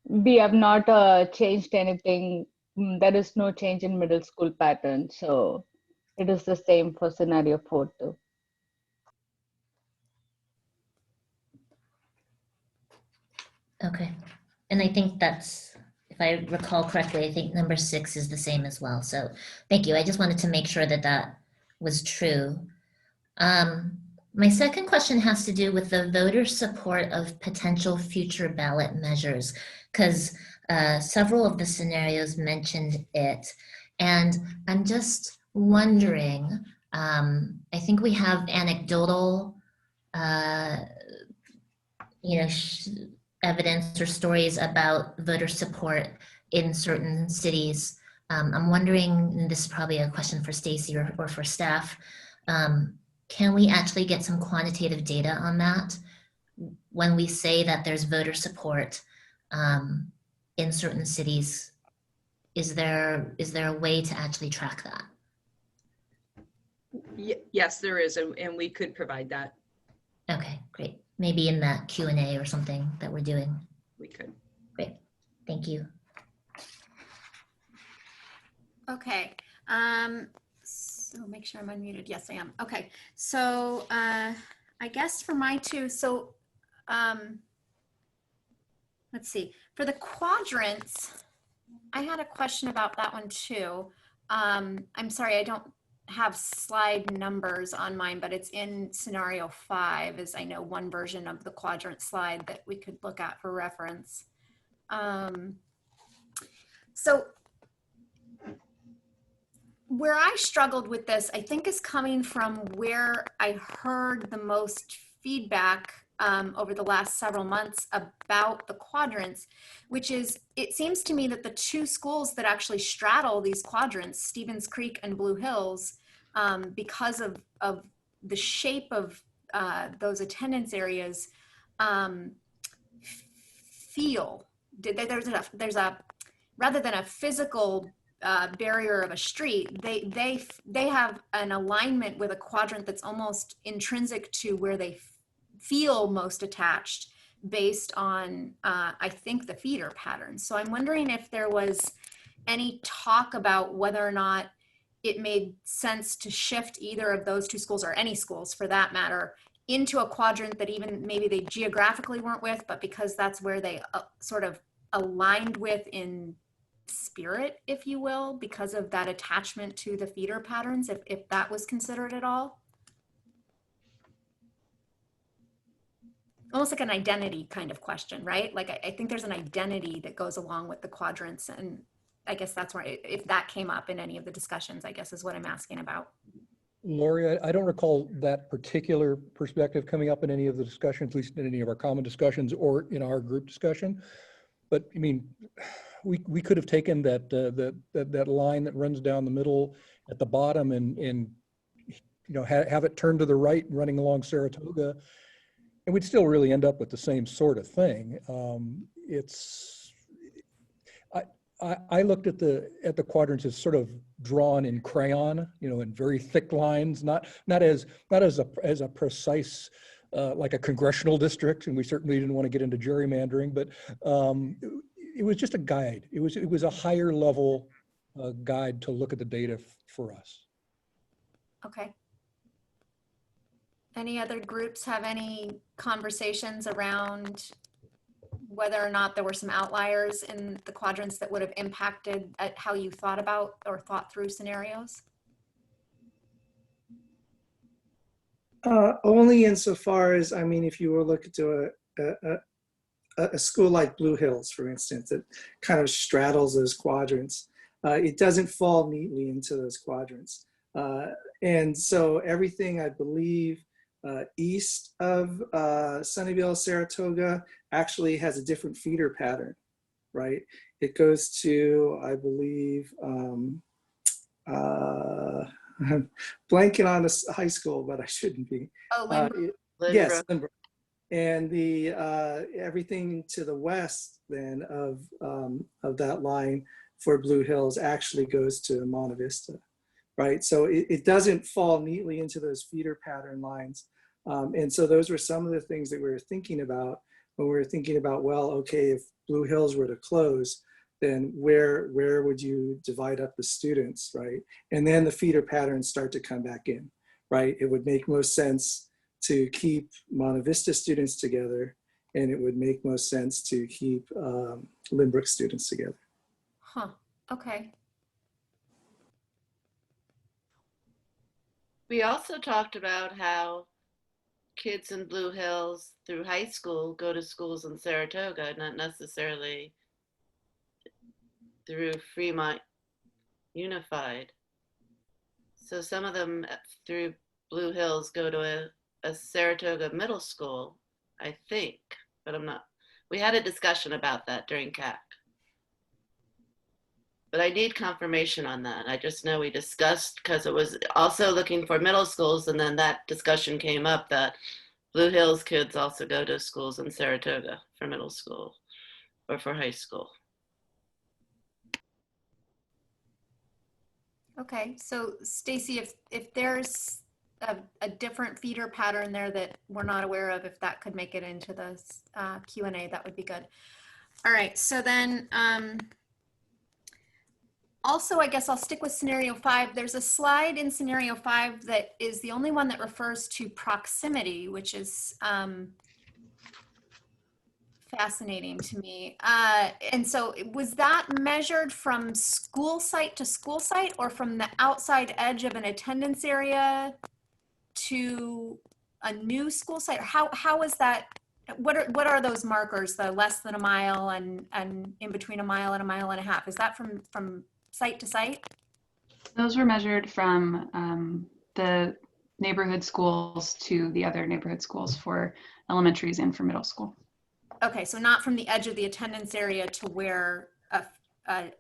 We have not changed anything. There is no change in middle school pattern. So it is the same for scenario 4 too. Okay. And I think that's, if I recall correctly, I think number 6 is the same as well. So thank you. I just wanted to make sure that that was true. My second question has to do with the voter support of potential future ballot measures, because several of the scenarios mentioned it. And I'm just wondering, I think we have anecdotal you know, evidence or stories about voter support in certain cities. I'm wondering, and this is probably a question for Stacy or for staff, can we actually get some quantitative data on that? When we say that there's voter support in certain cities, is there a way to actually track that? Yes, there is, and we could provide that. Okay, great. Maybe in that Q&A or something that we're doing. We could. Great, thank you. Okay, so make sure I'm unmuted. Yes, I am. Okay, so I guess for my two, so let's see. For the quadrants, I had a question about that one too. I'm sorry, I don't have slide numbers on mine, but it's in scenario 5, is I know one version of the quadrant slide that we could look at for reference. So where I struggled with this, I think, is coming from where I heard the most feedback over the last several months about the quadrants, which is, it seems to me that the two schools that actually straddle these quadrants, Stevens Creek and Blue Hills, because of the shape of those attendance areas, there's a rather than a physical barrier of a street, they have an alignment with a quadrant that's almost intrinsic to where they feel most attached based on, I think, the feeder patterns. So I'm wondering if there was any talk about whether or not it made sense to shift either of those two schools, or any schools for that matter, into a quadrant that even maybe they geographically weren't with, but because that's where they sort of aligned with in spirit, if you will, because of that attachment to the feeder patterns, if that was considered at all. Almost like an identity kind of question, right? Like I think there's an identity that goes along with the quadrants, and I guess that's where, if that came up in any of the discussions, I guess is what I'm asking about. Lori, I don't recall that particular perspective coming up in any of the discussions, at least in any of our common discussions or in our group discussion. But I mean, we could have taken that line that runs down the middle at the bottom and have it turn to the right running along Saratoga, and we'd still really end up with the same sort of thing. I looked at the quadrants as sort of drawn in crayon, in very thick lines, not as a precise like a congressional district, and we certainly didn't want to get into gerrymandering, but it was just a guide. It was a higher level guide to look at the data for us. Okay. Any other groups have any conversations around whether or not there were some outliers in the quadrants that would have impacted at how you thought about or thought through scenarios? Only insofar as, I mean, if you were looking to a school like Blue Hills, for instance, that kind of straddles those quadrants, it doesn't fall neatly into those quadrants. And so everything, I believe, east of Sunnyvale, Saratoga, actually has a different feeder pattern, right? It goes to, I believe, I'm blanking on a high school, but I shouldn't be. Oh, Lynbrook. Yes, Lynbrook. And the everything to the west then of that line for Blue Hills actually goes to Monte Vista, right? So it doesn't fall neatly into those feeder pattern lines. And so those were some of the things that we were thinking about when we were thinking about, well, okay, if Blue Hills were to close, then where would you divide up the students, right? And then the feeder patterns start to come back in, right? It would make most sense to keep Monte Vista students together, and it would make most sense to keep Lynbrook students together. Huh, okay. We also talked about how kids in Blue Hills through high school go to schools in Saratoga, not necessarily through Fremont Unified. So some of them through Blue Hills go to a Saratoga middle school, I think. but I'm not. We had a discussion about that during CAC. But I need confirmation on that. I just know we discussed, because it was also looking for middle schools, and then that discussion came up that Blue Hills kids also go to schools in Saratoga for middle school or for high school. Okay, so Stacy, if there's a different feeder pattern there that we're not aware of, if that could make it into the Q&A, that would be good. All right, so then also, I guess I'll stick with scenario 5. There's a slide in scenario 5 that is the only one that refers to proximity, which is fascinating to me. And so was that measured from school site to school site, or from the outside edge of an attendance area to a new school site? How is that? What are those markers, the less than a mile and in between a mile and a half? Is that from site to site? Those were measured from the neighborhood schools to the other neighborhood schools for elementaries and for middle school. Okay, so not from the edge of the attendance area to where an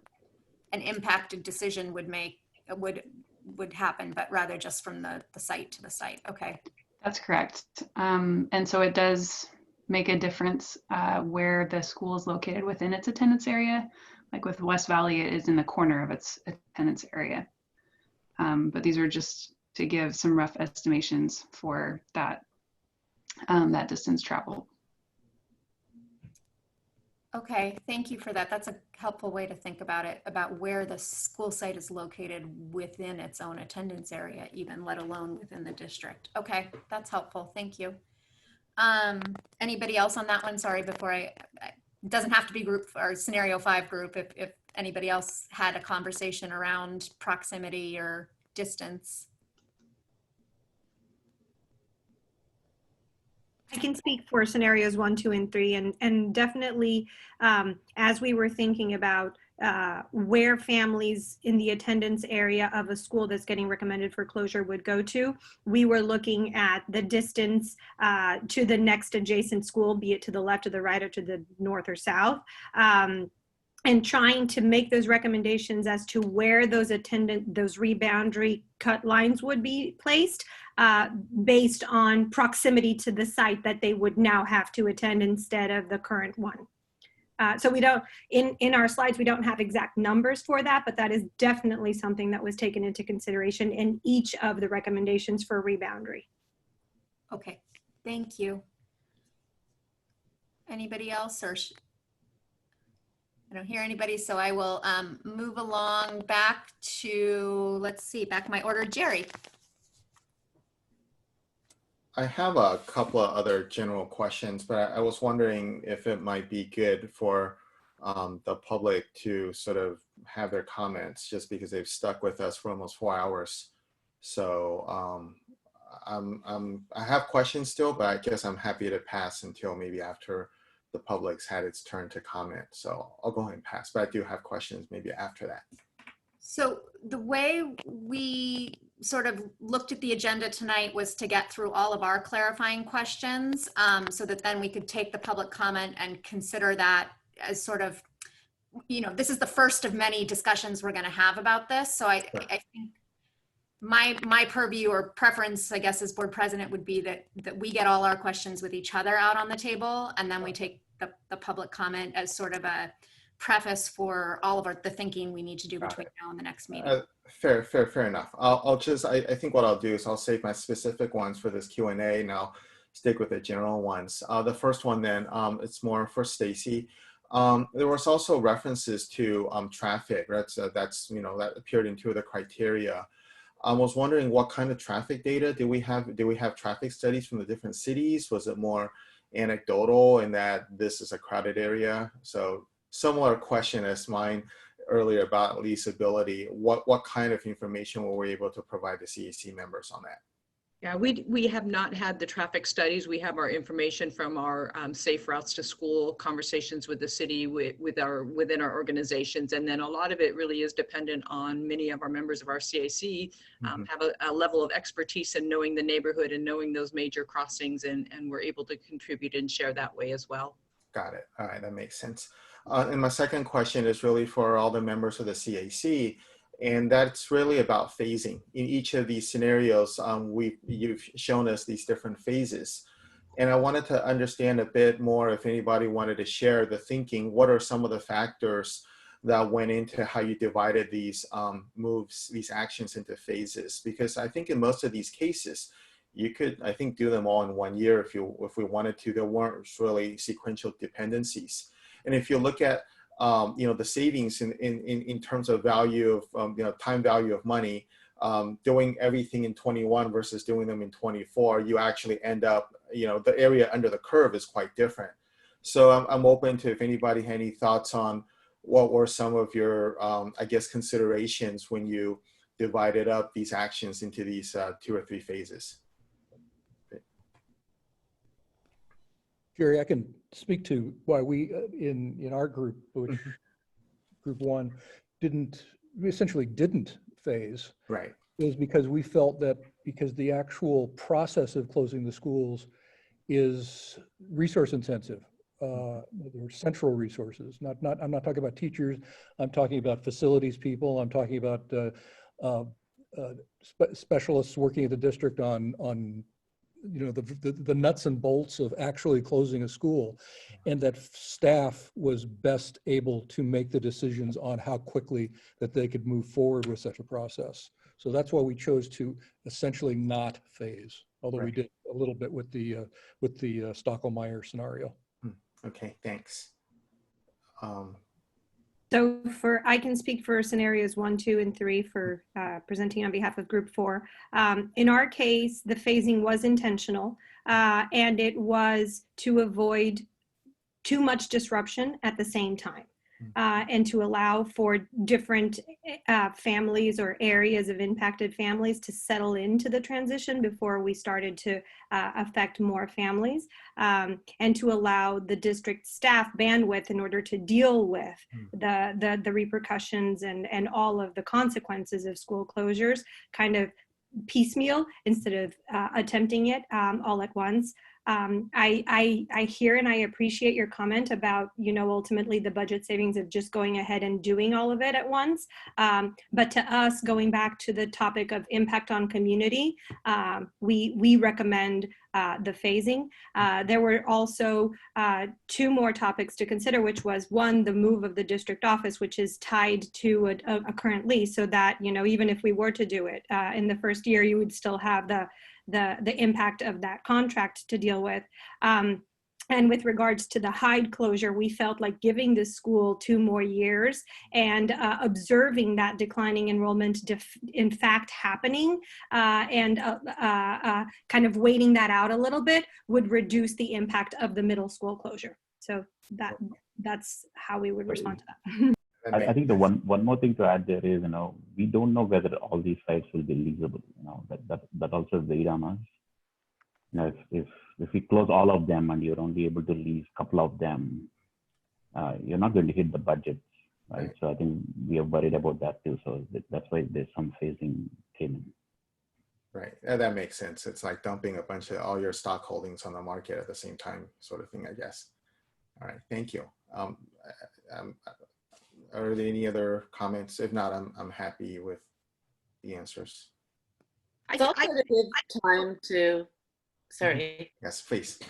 impacted decision would happen, but rather just from the site to the site. Okay. That's correct. And so it does make a difference where the school is located within its attendance area. Like with West Valley, it is in the corner of its attendance area. But these are just to give some rough estimations for that, that distance traveled. Okay, thank you for that. That's a helpful way to think about it, about where the school site is located within its own attendance area, even let alone within the district. Okay, that's helpful. Thank you. Anybody else on that one? Sorry, before it doesn't have to be group or scenario 5 group. If anybody else had a conversation around proximity or distance. I can speak for scenarios 1, 2, and 3, and definitely as we were thinking about where families in the attendance area of a school that's getting recommended for closure would go to, we were looking at the distance to the next adjacent school, be it to the left or the right or to the north or south. And trying to make those recommendations as to where those reboundary cut lines would be placed based on proximity to the site that they would now have to attend instead of the current one. So we don't, in our slides, we don't have exact numbers for that, but that is definitely something that was taken into consideration in each of the recommendations for reboundary. Okay, thank you. Anybody else? Or I don't hear anybody, so I will move along back to, let's see, back my order. Jerry. I have a couple of other general questions, but I was wondering if it might be good for the public to sort of have their comments, just because they've stuck with us for almost 4 hours. So I have questions still, but I guess I'm happy to pass until maybe after the public's had its turn to comment. So I'll go ahead and pass, but I do have questions maybe after that. So the way we sort of looked at the agenda tonight was to get through all of our clarifying questions so that then we could take the public comment and consider that as sort of, you know, this is the first of many discussions we're going to have about this. So I think my purview or preference, I guess, as board president would be that we get all our questions with each other out on the table, and then we take the public comment as sort of a preface for all of the thinking we need to do between now and the next meeting. Fair enough. I think what I'll do is I'll save my specific ones for this Q&A, and I'll stick with the general ones. The first one then, it's more for Stacy. There was also references to traffic, right? So that's, you know, that appeared in 2 of the criteria. I was wondering what kind of traffic data do we have? Do we have traffic studies from the different cities? Was it more anecdotal in that this is a crowded area? So similar question as mine earlier about leasability. What kind of information were we able to provide the CAC members on that? Yeah, we have not had the traffic studies. We have our information from our safe routes to school conversations with the city, within our organizations, and then a lot of it really is dependent on many of our members of our CAC have a level of expertise in knowing the neighborhood and knowing those major crossings, and we're able to contribute and share that way as well. Got it. All right, that makes sense. And my second question is really for all the members of the CAC. And that's really about phasing. In each of these scenarios, you've shown us these different phases. And I wanted to understand a bit more, if anybody wanted to share the thinking, what are some of the factors that went into how you divided these moves, these actions into phases? Because I think in most of these cases, you could, I think, do them all in 1 year if we wanted to. There weren't really sequential dependencies. And if you look at the savings in terms of value of, time value of money, doing everything in 21 versus doing them in 24, you actually end up, the area under the curve is quite different. So I'm open to if anybody had any thoughts on what were some of your, I guess, considerations when you divided up these actions into these 2 or 3 phases. Jerry, I can speak to why we in our group, which group 1, we essentially didn't phase. Right. It was because we felt that because the actual process of closing the schools is resource intensive. They're central resources. I'm not talking about teachers. I'm talking about facilities people. I'm talking about specialists working at the district on the nuts and bolts of actually closing a school, and that staff was best able to make the decisions on how quickly that they could move forward with such a process. So that's why we chose to essentially not phase, although we did a little bit with the Stockholm-Meyer scenario. Okay, thanks. So I can speak for scenarios 1, 2, and 3 for presenting on behalf of Group 4. In our case, the phasing was intentional, and it was to avoid too much disruption at the same time, and to allow for different families or areas of impacted families to settle into the transition before we started to affect more families, and to allow the district staff bandwidth in order to deal with the repercussions and all of the consequences of school closures kind of piecemeal instead of attempting it all at once. I hear and I appreciate your comment about, ultimately the budget savings of just going ahead and doing all of it at once. But to us, going back to the topic of impact on community, we recommend the phasing. There were also 2 more topics to consider, which was 1, the move of the district office, which is tied to a current lease, so that, even if we were to do it in the first year, you would still have the impact of that contract to deal with. And with regards to the Hyde closure, we felt like giving the school 2 more years and observing that declining enrollment in fact happening, and kind of waiting that out a little bit would reduce the impact of the middle school closure. So that's how we would respond to that. I think the one more thing to add there is, we don't know whether all these sites will be leasable. That also weighed on us. If we close all of them and you're only able to lease a couple of them, you're not going to hit the budget, right? So I think we are worried about that too. So that's why there's some phasing came in. Right, that makes sense. It's like dumping a bunch of all your stock holdings on the market at the same time, sort of thing, I guess. All right, thank you. Are there any other comments? If not, I'm happy with the answers. It's also to give time to, sorry. Yes, please.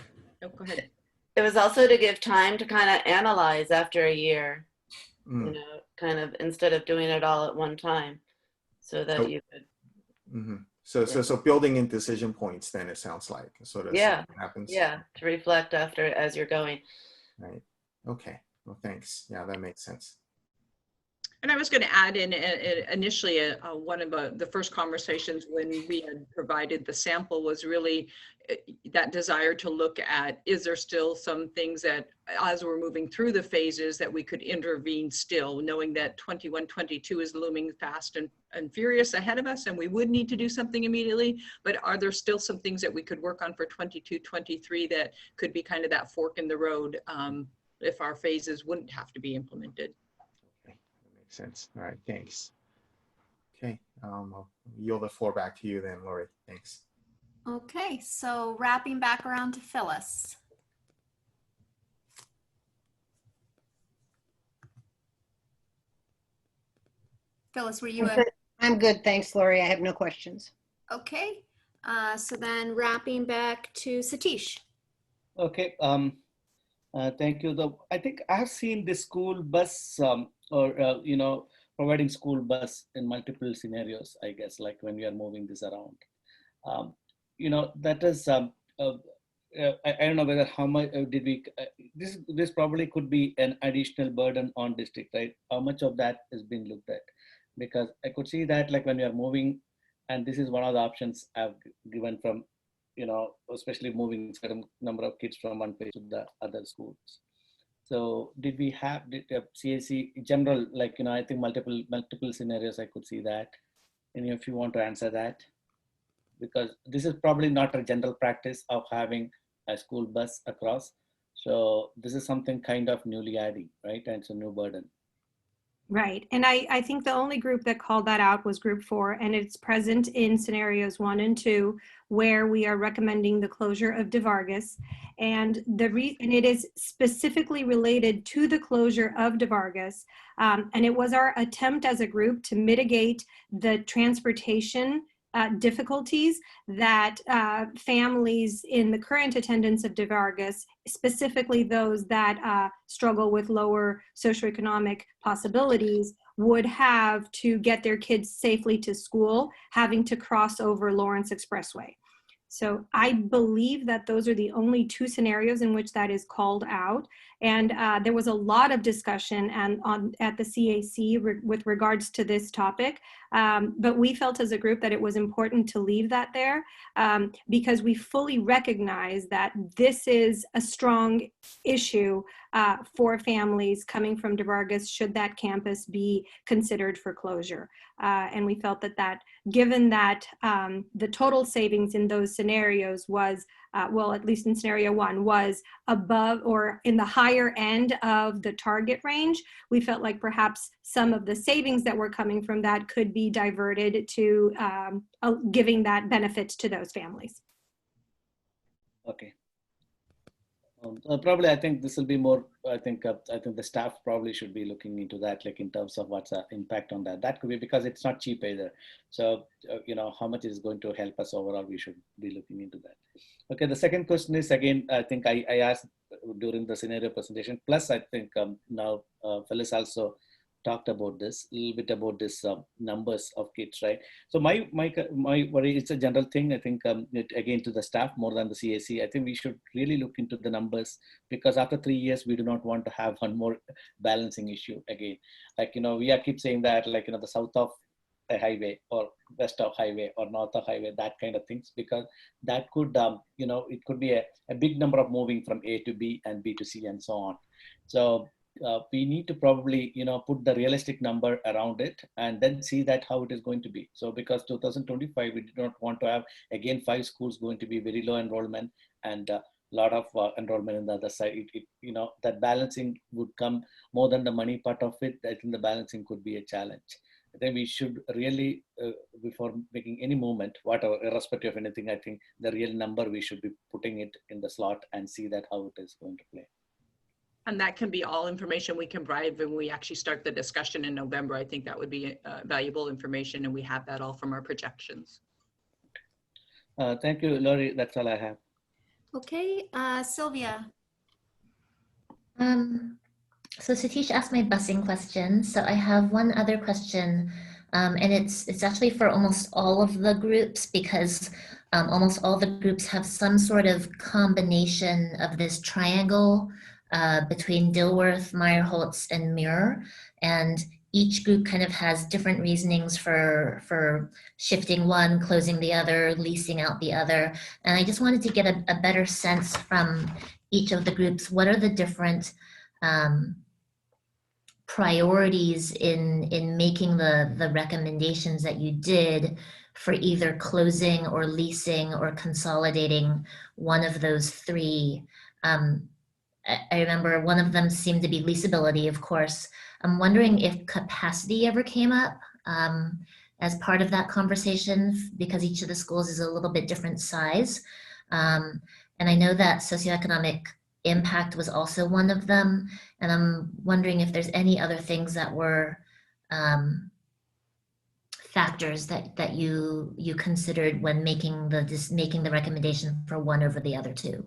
No, go ahead. It was also to give time to kind of analyze after a year, kind of instead of doing it all at one time, so that you could. So building in decision points, then it sounds like, sort of happens. Yeah, to reflect after as you're going. Right. Okay. Well, thanks. Yeah, that makes sense. And I was going to add in initially one of the first conversations when we had provided the sample was really that desire to look at, is there still some things that as we're moving through the phases that we could intervene still, knowing that 21, 22 is looming fast and furious ahead of us and we would need to do something immediately, but are there still some things that we could work on for 22, 23 that could be kind of that fork in the road if our phases wouldn't have to be implemented? Makes sense. All right, thanks. Okay, I'll yield the floor back to you then, Lori. Thanks. Okay, so wrapping back around to Phyllis. Phyllis, were you I'm good, thanks, Lori. I have no questions. Okay, so then wrapping back to Satish. Okay. Thank you. I think I have seen the school bus providing school bus in multiple scenarios, I guess, like when we are moving this around. That is, I don't know whether how much did we, this probably could be an additional burden on district, right? How much of that has been looked at? Because I could see that like when we are moving, and this is one of the options I've given from, especially moving certain number of kids from one place to the other schools. So did CAC in general, like, I think multiple scenarios I could see that. Any of you want to answer that? Because this is probably not a general practice of having a school bus across. So this is something kind of newly adding, right? And it's a new burden. Right. And I think the only group that called that out was group 4, and it's present in scenarios 1 and 2, where we are recommending the closure of De Vargas. And it is specifically related to the closure of De Vargas. And it was our attempt as a group to mitigate the transportation difficulties that families in the current attendance of De Vargas, specifically those that struggle with lower socioeconomic possibilities, would have to get their kids safely to school, having to cross over Lawrence Expressway. So I believe that those are the only 2 scenarios in which that is called out. And there was a lot of discussion at the CAC with regards to this topic. But we felt as a group that it was important to leave that there because we fully recognize that this is a strong issue for families coming from De Vargas should that campus be considered for closure. And we felt that given that the total savings in those scenarios was, well, at least in scenario 1, was above or in the higher end of the target range, we felt like perhaps some of the savings that were coming from that could be diverted to giving that benefit to those families. Okay. Probably, I think this will be more. I think the staff probably should be looking into that, like in terms of what's the impact on that. That could be because it's not cheap either. So how much is going to help us overall? We should be looking into that. Okay. The second question is again. I think I asked during the scenario presentation. Plus, I think now Phyllis also talked about this a little bit about this numbers of kids, right? So my worry, it's a general thing. I think again to the staff more than the CAC, I think we should really look into the numbers because after 3 years we do not want to have one more balancing issue again. Like we are keep saying that like the south of a highway or west of highway or north of highway, that kind of things, because that could it could be a big number of moving from A to B and B to C and so on. So we need to probably, put the realistic number around it and then see that how it is going to be. So because 2025, we did not want to have, again, 5 schools going to be very low enrollment and a lot of enrollment on the other side. That balancing would come more than the money part of it. I think the balancing could be a challenge. I think we should really, before making any movement, whatever, irrespective of anything, I think the real number, we should be putting it in the slot and see that how it is going to play. And that can be all information we can provide when we actually start the discussion in November. I think that would be valuable information, and we have that all from our projections. Thank you, Lori. That's all I have. Okay, Sylvia. So Satish asked my busing question. So I have one other question, and it's actually for almost all of the groups because almost all the groups have some sort of combination of this triangle between Dilworth, Meyerholtz, and Muir. And each group kind of has different reasonings for shifting one, closing the other, leasing out the other. And I just wanted to get a better sense from each of the groups. What are the different priorities in making the recommendations that you did for either closing or leasing or consolidating one of those three? I remember one of them seemed to be leasability, of course. I'm wondering if capacity ever came up as part of that conversation, because each of the schools is a little bit different size. And I know that socioeconomic impact was also one of them. And I'm wondering if there's any other things that were factors that you considered when making the recommendation for one over the other two.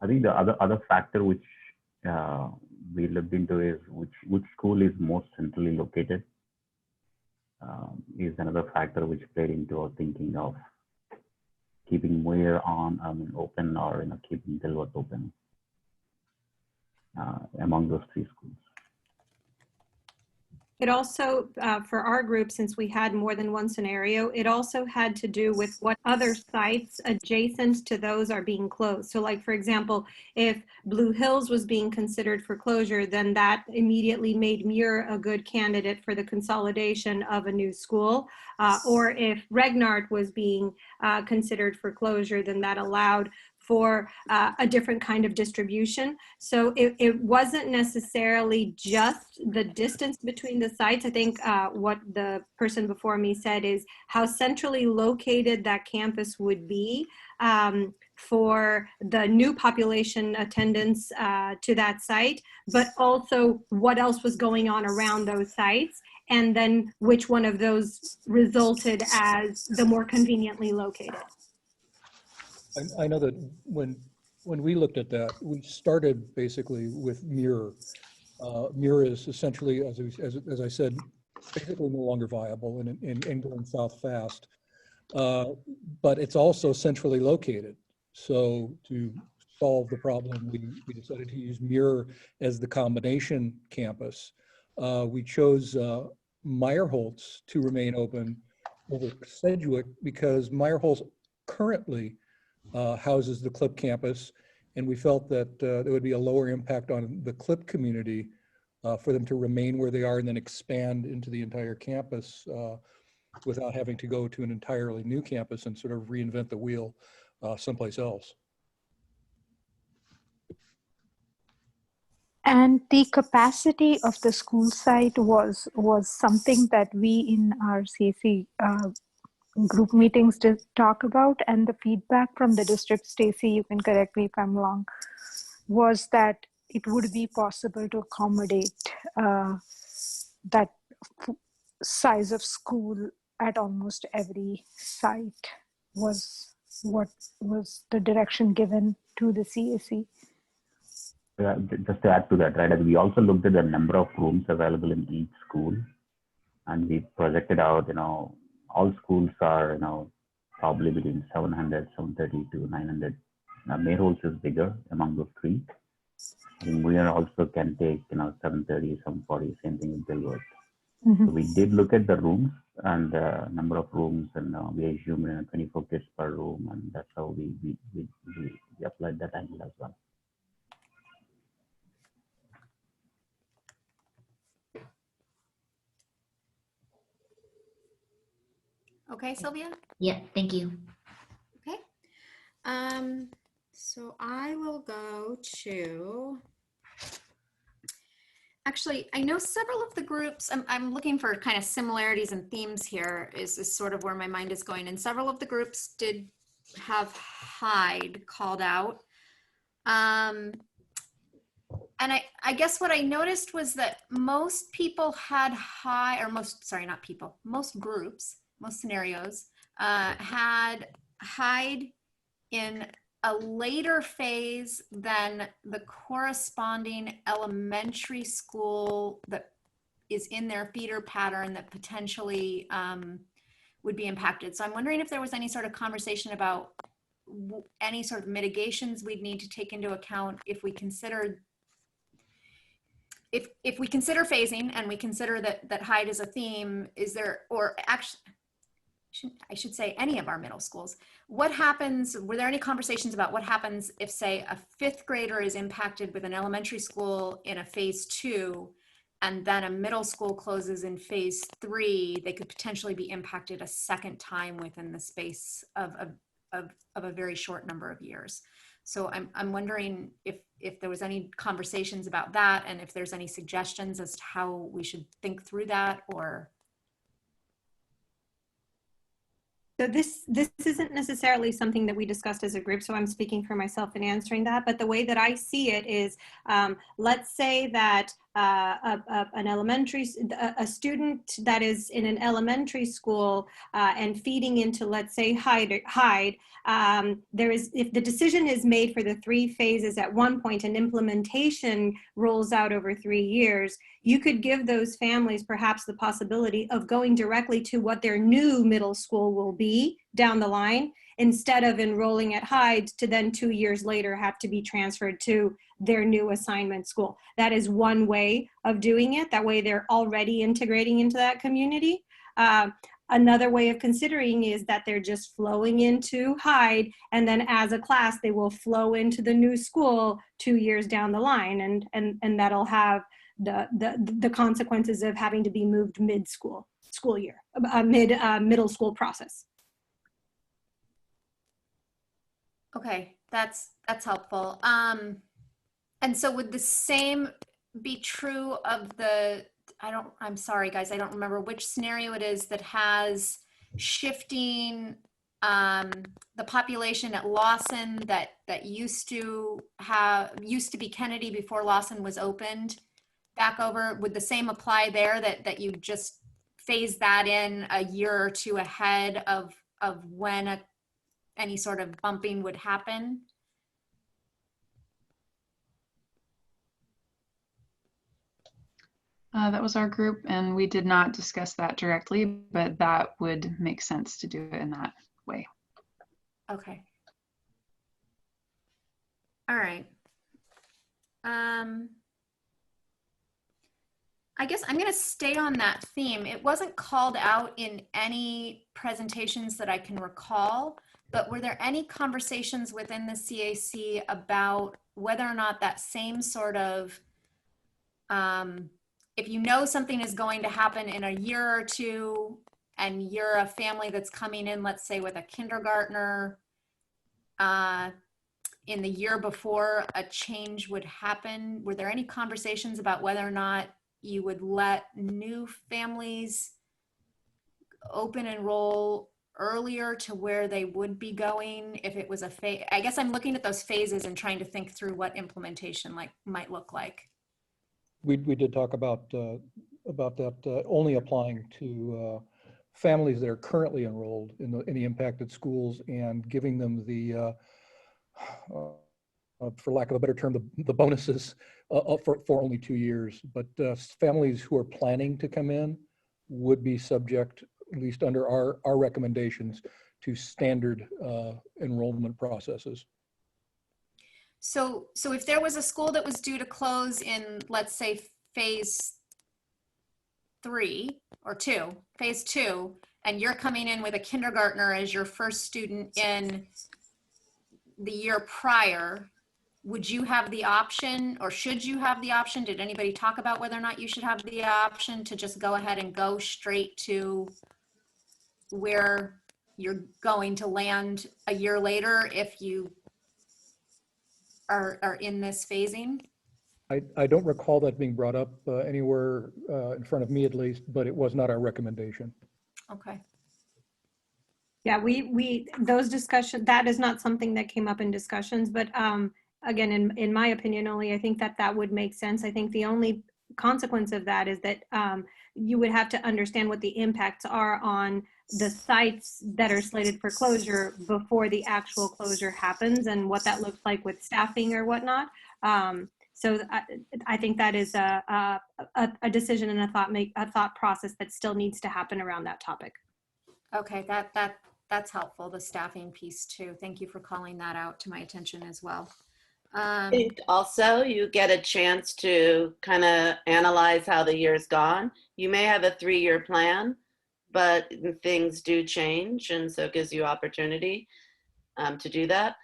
I think the other factor which we looked into is which school is most centrally located is another factor which played into our thinking of keeping Muir open or keeping Dilworth open among those three schools. It also, for our group, since we had more than one scenario, it also had to do with what other sites adjacent to those are being closed. So like, for example, if Blue Hills was being considered for closure, then that immediately made Muir a good candidate for the consolidation of a new school. Or if Regnart was being considered for closure, then that allowed for a different kind of distribution. So it wasn't necessarily just the distance between the sites. I think what the person before me said is how centrally located that campus would be for the new population attendance to that site, but also what else was going on around those sites, and then which one of those resulted as the more conveniently located. I know that when we looked at that, we started basically with Muir. Muir is essentially, as I said, basically no longer viable and going south fast. But it's also centrally located. So to solve the problem, we decided to use Muir as the combination campus. We chose Meyerholtz to remain open over Sedgwick because Meyerholtz currently houses the CLIP campus, and we felt that there would be a lower impact on the CLIP community for them to remain where they are and then expand into the entire campus without having to go to an entirely new campus and sort of reinvent the wheel someplace else. And the capacity of the school site was something that we in our CAC group meetings to talk about, and the feedback from the district, Stacy, you can correct me if I'm wrong, was that it would be possible to accommodate that size of school at almost every site, was what was the direction given to the CAC. Yeah, just to add to that, right? We also looked at the number of rooms available in each school, and we projected out, all schools are, probably between 700, 730 to 900. Meyerholtz is bigger among those three. I think we also can take, 730, 740, same thing with Dilworth. Mm-hmm. So we did look at the rooms and the number of rooms, and we assumed 24 kids per room, and that's how we applied that angle as well. Okay, Sylvia? Yeah, thank you. Okay. So I will go to, actually, I know several of the groups, I'm looking for kind of similarities and themes here is sort of where my mind is going. And several of the groups did have Hyde called out. And I guess what I noticed was that most people had most groups, most scenarios had Hyde in a later phase than the corresponding elementary school that is in their feeder pattern that potentially would be impacted. So I'm wondering if there was any sort of conversation about any sort of mitigations we'd need to take into account if we consider if we consider phasing and we consider that Hyde is a theme, is there, or actually, I should say any of our middle schools, what happens, were there any conversations about what happens if, say, a 5th grader is impacted with an elementary school in a phase 2, and then a middle school closes in phase 3, they could potentially be impacted a second time within the space of a very short number of years. So I'm wondering if there was any conversations about that, and if there's any suggestions as to how we should think through that, or. So this isn't necessarily something that we discussed as a group, so I'm speaking for myself in answering that. But the way that I see it is, let's say that a student that is in an elementary school and feeding into, let's say, Hyde, if the decision is made for the 3 phases at one point and implementation rolls out over 3 years, you could give those families perhaps the possibility of going directly to what their new middle school will be down the line, instead of enrolling at Hyde to then 2 years later have to be transferred to their new assignment school. That is one way of doing it. That way they're already integrating into that community. Another way of considering is that they're just flowing into Hyde, and then as a class, they will flow into the new school 2 years down the line, and that'll have the consequences of having to be moved mid-school year, middle school process. Okay, that's helpful. And so would the same be true of I'm sorry guys, I don't remember which scenario it is that has shifting the population at Lawson that used to be Kennedy before Lawson was opened back over. Would the same apply there, that you just phase that in a year or 2 ahead of when any sort of bumping would happen? That was our group, and we did not discuss that directly, but that would make sense to do it in that way. Okay. All right. I guess I'm going to stay on that theme. It wasn't called out in any presentations that I can recall, but were there any conversations within the CAC about whether or not that same sort of, if you know something is going to happen in a year or 2, and you're a family that's coming in, let's say with a kindergartner, in the year before a change would happen, were there any conversations about whether or not you would let new families open enroll earlier to where they would be going if it was a phase? I guess I'm looking at those phases and trying to think through what implementation might look like. We did talk about that only applying to families that are currently enrolled in the impacted schools, and giving them the for lack of a better term, the bonuses for only 2 years. But families who are planning to come in would be subject, at least under our recommendations, to standard enrollment processes. So if there was a school that was due to close in, let's say, phase 3 or 2, phase 2, and you're coming in with a kindergartner as your first student in the year prior, would you have the option, or should you have the option? Did anybody talk about whether or not you should have the option to just go ahead and go straight to where you're going to land a year later if you are in this phasing? I don't recall that being brought up anywhere in front of me, at least, but it was not our recommendation. Okay. Yeah, those discussions, that is not something that came up in discussions, but again, in my opinion only, I think that would make sense. I think the only consequence of that is that you would have to understand what the impacts are on the sites that are slated for closure before the actual closure happens, and what that looks like with staffing or whatnot. So I think that is a decision and a thought process that still needs to happen around that topic. Okay, That's helpful, the staffing piece too. Thank you for calling that out to my attention as well. Also, you get a chance to kind of analyze how the year's gone. You may have a 3-year plan, but things do change, and so it gives you opportunity to do that.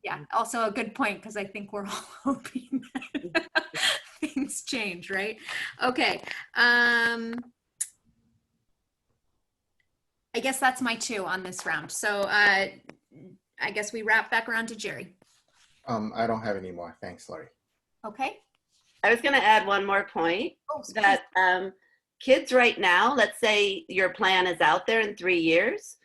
Yeah, also a good point, because I think we're all hoping that things change, right? Okay. I guess that's my 2 on this round. So I guess we wrap back around to Jerry. I don't have any more. Thanks, Laurie. Okay. I was going to add one more point that kids right now, let's say your plan is out there in 3 years,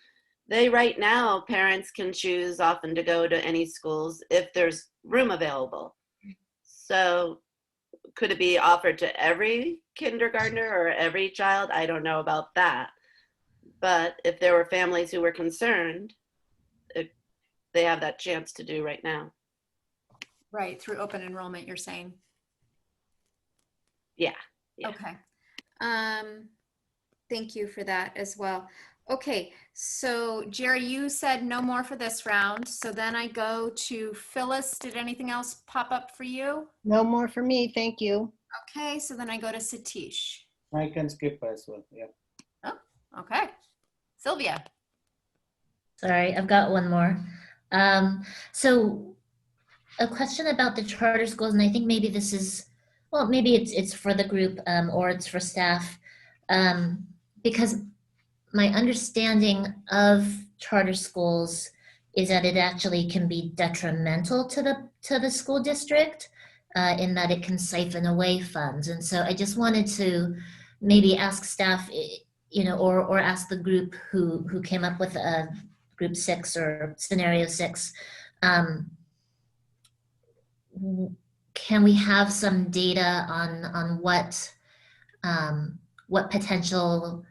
right now, parents can choose often to go to any schools if there's room available. So could it be offered to every kindergartner or every child? I don't know about that. But if there were families who were concerned, they have that chance to do right now. Right, through open enrollment, you're saying? Yeah. Okay. Thank you for that as well. Okay, so Jerry, you said no more for this round. So then I go to Phyllis. Did anything else pop up for you? No more for me, thank you. Okay, so then I go to Satish. I can skip as well, yeah. Oh, okay. Sylvia. Sorry, I've got one more. So a question about the charter schools, and I think maybe this is, well, maybe it's for the group or it's for staff, because my understanding of charter schools is that it actually can be detrimental to the school district in that it can siphon away funds. And so I just wanted to maybe ask staff, you know, or ask the group who came up with group 6 or scenario 6, can we have some data on what potential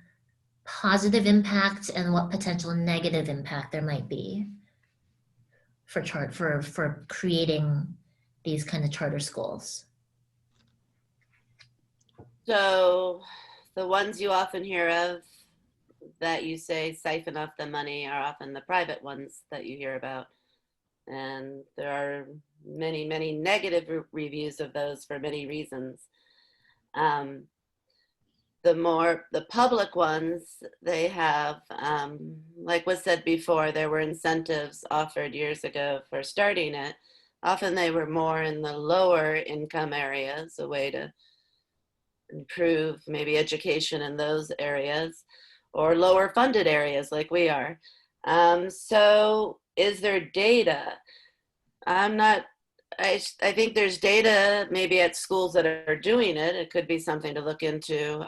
positive impact and what potential negative impact there might be for creating these kind of charter schools? So the ones you often hear of that you say siphon off the money are often the private ones that you hear about. And there are many, many negative reviews of those for many reasons. The public ones, they have, like was said before, there were incentives offered years ago for starting it. Often they were more in the lower income areas, a way to improve maybe education in those areas, or lower funded areas like we are. So is there data? I think there's data maybe at schools that are doing it. It could be something to look into.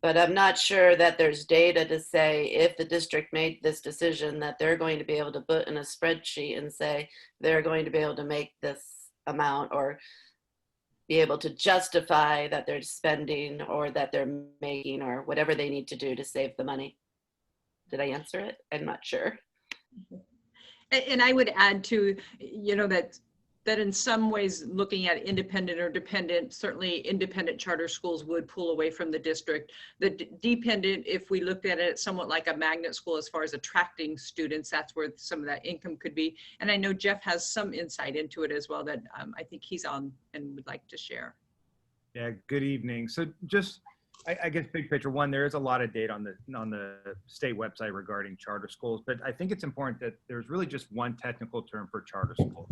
But I'm not sure that there's data to say if the district made this decision that they're going to be able to put in a spreadsheet and say they're going to be able to make this amount or be able to justify that they're spending or that they're making or whatever they need to do to save the money. Did I answer it? I'm not sure. And I would add to, you know, that in some ways looking at independent or dependent, certainly independent charter schools would pull away from the district. The dependent, if we looked at it somewhat like a magnet school as far as attracting students, that's where some of that income could be. And I know Jeff has some insight into it as well that I think he's on and would like to share. Yeah, good evening. So just, I guess big picture, one, there is a lot of data on the state website regarding charter schools, but I think it's important that there's really just one technical term for charter school.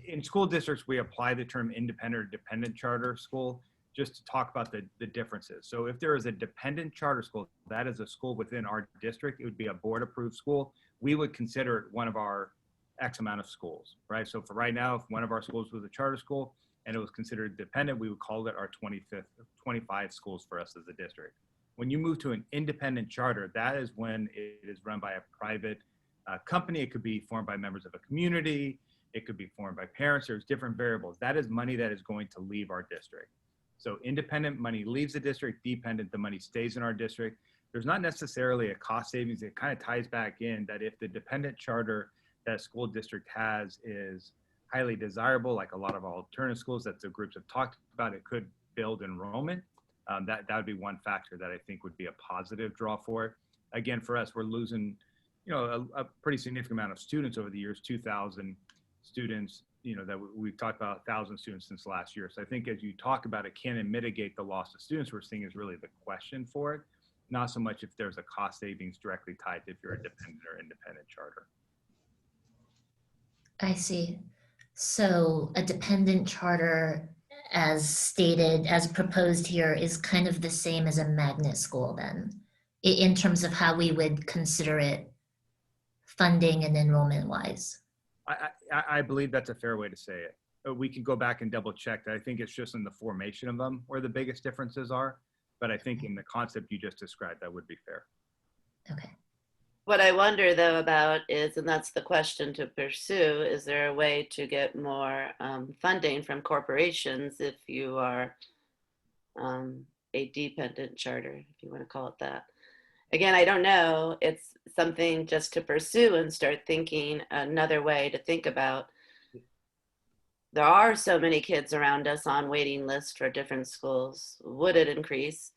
In school districts, we apply the term independent or dependent charter school just to talk about the differences. So if there is a dependent charter school, that is a school within our district, it would be a board approved school. We would consider it one of our X amount of schools, right? So for right now, if one of our schools was a charter school and it was considered dependent, we would call it our 25 schools for us as a district. When you move to an independent charter, that is when it is run by a private company. It could be formed by members of a community. It could be formed by parents. There's different variables. That is money that is going to leave our district. So independent money leaves the district, dependent, the money stays in our district. There's not necessarily a cost savings. It kind of ties back in that if the dependent charter that a school district has is highly desirable, like a lot of alternative schools that the groups have talked about, it could build enrollment. That would be one factor that I think would be a positive draw for it. again, for us, we're losing, you know, a pretty significant amount of students over the years, 2,000 students, you know, that we've talked about 1,000 students since last year. So I think as you talk about it, can it mitigate the loss of students we're seeing is really the question for it, not so much if there's a cost savings directly tied to if you're a dependent or independent charter. I see. So a dependent charter, as stated, as proposed here, is kind of the same as a magnet school then, in terms of how we would consider it funding and enrollment wise. I believe that's a fair way to say it. We can go back and double check that. I think it's just in the formation of them where the biggest differences are. But I think in the concept you just described, that would be fair. Okay. What I wonder though about is, and that's the question to pursue, is there a way to get more funding from corporations if you are a dependent charter, if you want to call it that? Again, I don't know. It's something just to pursue and start thinking another way to think about. There are so many kids around us on waiting lists for different schools. Would it increase?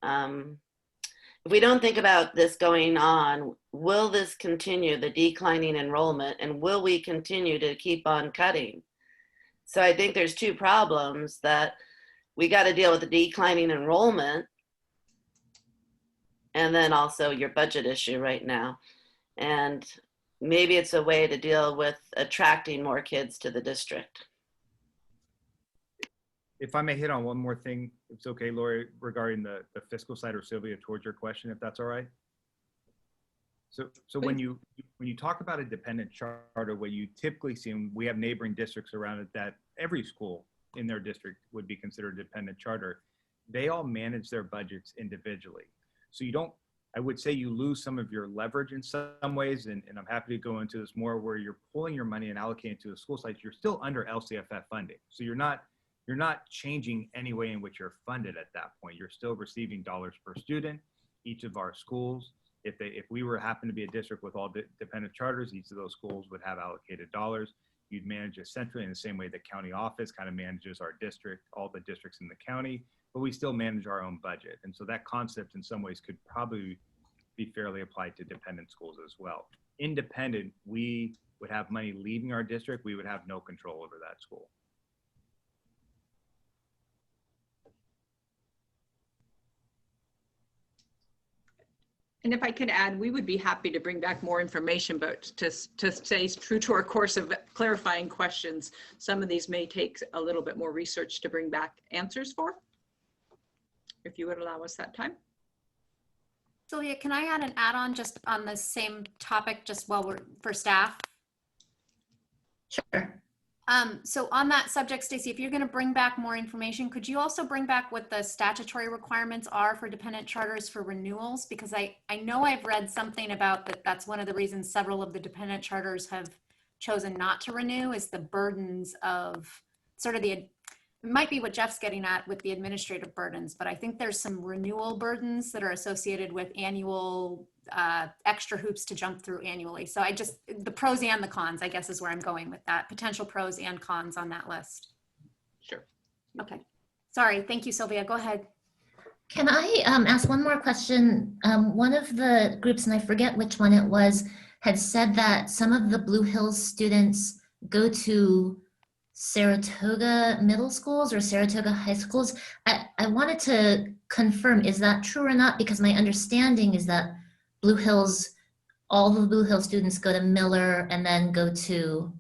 If we don't think about this going on, will this continue, the declining enrollment, and will we continue to keep on cutting? So I think there's two problems that we got to deal with: the declining enrollment, and then also your budget issue right now. And maybe it's a way to deal with attracting more kids to the district. If I may hit on one more thing, if it's okay, Lori, regarding the fiscal side, or Sylvia, towards your question, if that's all right. So when you talk about a dependent charter, what you typically see, and we have neighboring districts around it, that every school in their district would be considered a dependent charter. They all manage their budgets individually. So you don't, I would say you lose some of your leverage in some ways, and I'm happy to go into this more, where you're pulling your money and allocating to the school sites. You're still under LCFF funding. So you're not changing any way in which you're funded at that point. You're still receiving dollars per student. Each of our schools, if we were happen to be a district with all dependent charters, each of those schools would have allocated dollars. You'd manage it centrally in the same way the county office kind of manages our district, all the districts in the county, but we still manage our own budget. And so that concept in some ways could probably be fairly applied to dependent schools as well. Independent, we would have money leaving our district. We would have no control over that school. And if I could add, we would be happy to bring back more information, but to stay true to our course of clarifying questions, some of these may take a little bit more research to bring back answers for, if you would allow us that time. Sylvia, can I add an add-on just on the same topic, just while we're for staff? Sure. So on that subject, Stacy, if you're going to bring back more information, could you also bring back what the statutory requirements are for dependent charters for renewals? Because I know I've read something about that. That's one of the reasons several of the dependent charters have chosen not to renew, is the burdens of sort of it might be what Jeff's getting at with the administrative burdens, but I think there's some renewal burdens that are associated with annual extra hoops to jump through annually. So the pros and the cons, I guess, is where I'm going with that. Potential pros and cons on that list. Sure. Okay. Sorry. Thank you, Sylvia. Go ahead. Can I ask one more question? One of the groups, and I forget which one it was, had said that some of the Blue Hills students go to Saratoga middle schools or Saratoga high schools. I wanted to confirm, is that true or not? Because my understanding is that Blue Hills, all the Blue Hills students go to Miller and then go to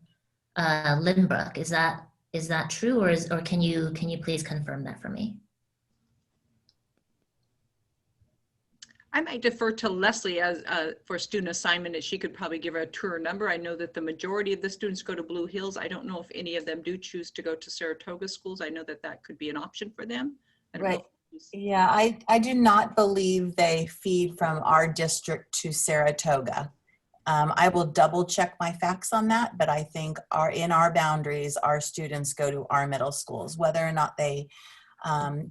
Lynbrook. Is that true, or can you please confirm that for me? I might defer to Leslie as for student assignment, as she could probably give a tour number. I know that the majority of the students go to Blue Hills. I don't know if any of them do choose to go to Saratoga schools. I know that could be an option for them. Right. Yeah, I do not believe they feed from our district to Saratoga. I will double check my facts on that, but I think in our boundaries, our students go to our middle schools. Whether or not they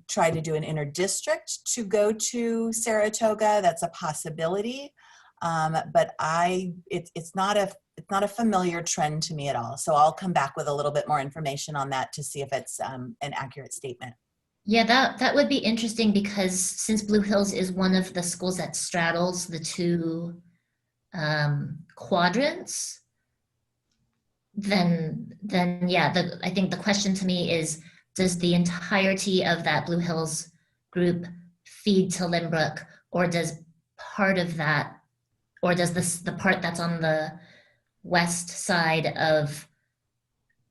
try to do an inter-district to go to Saratoga, that's a possibility, but it's not a familiar trend to me at all. So I'll come back with a little bit more information on that to see if it's an accurate statement. Yeah, that would be interesting because since Blue Hills is one of the schools that straddles the two quadrants, then yeah, I think the question to me is, does the entirety of that Blue Hills group feed to Limbrook, or does part of that, or does the part that's on the west side of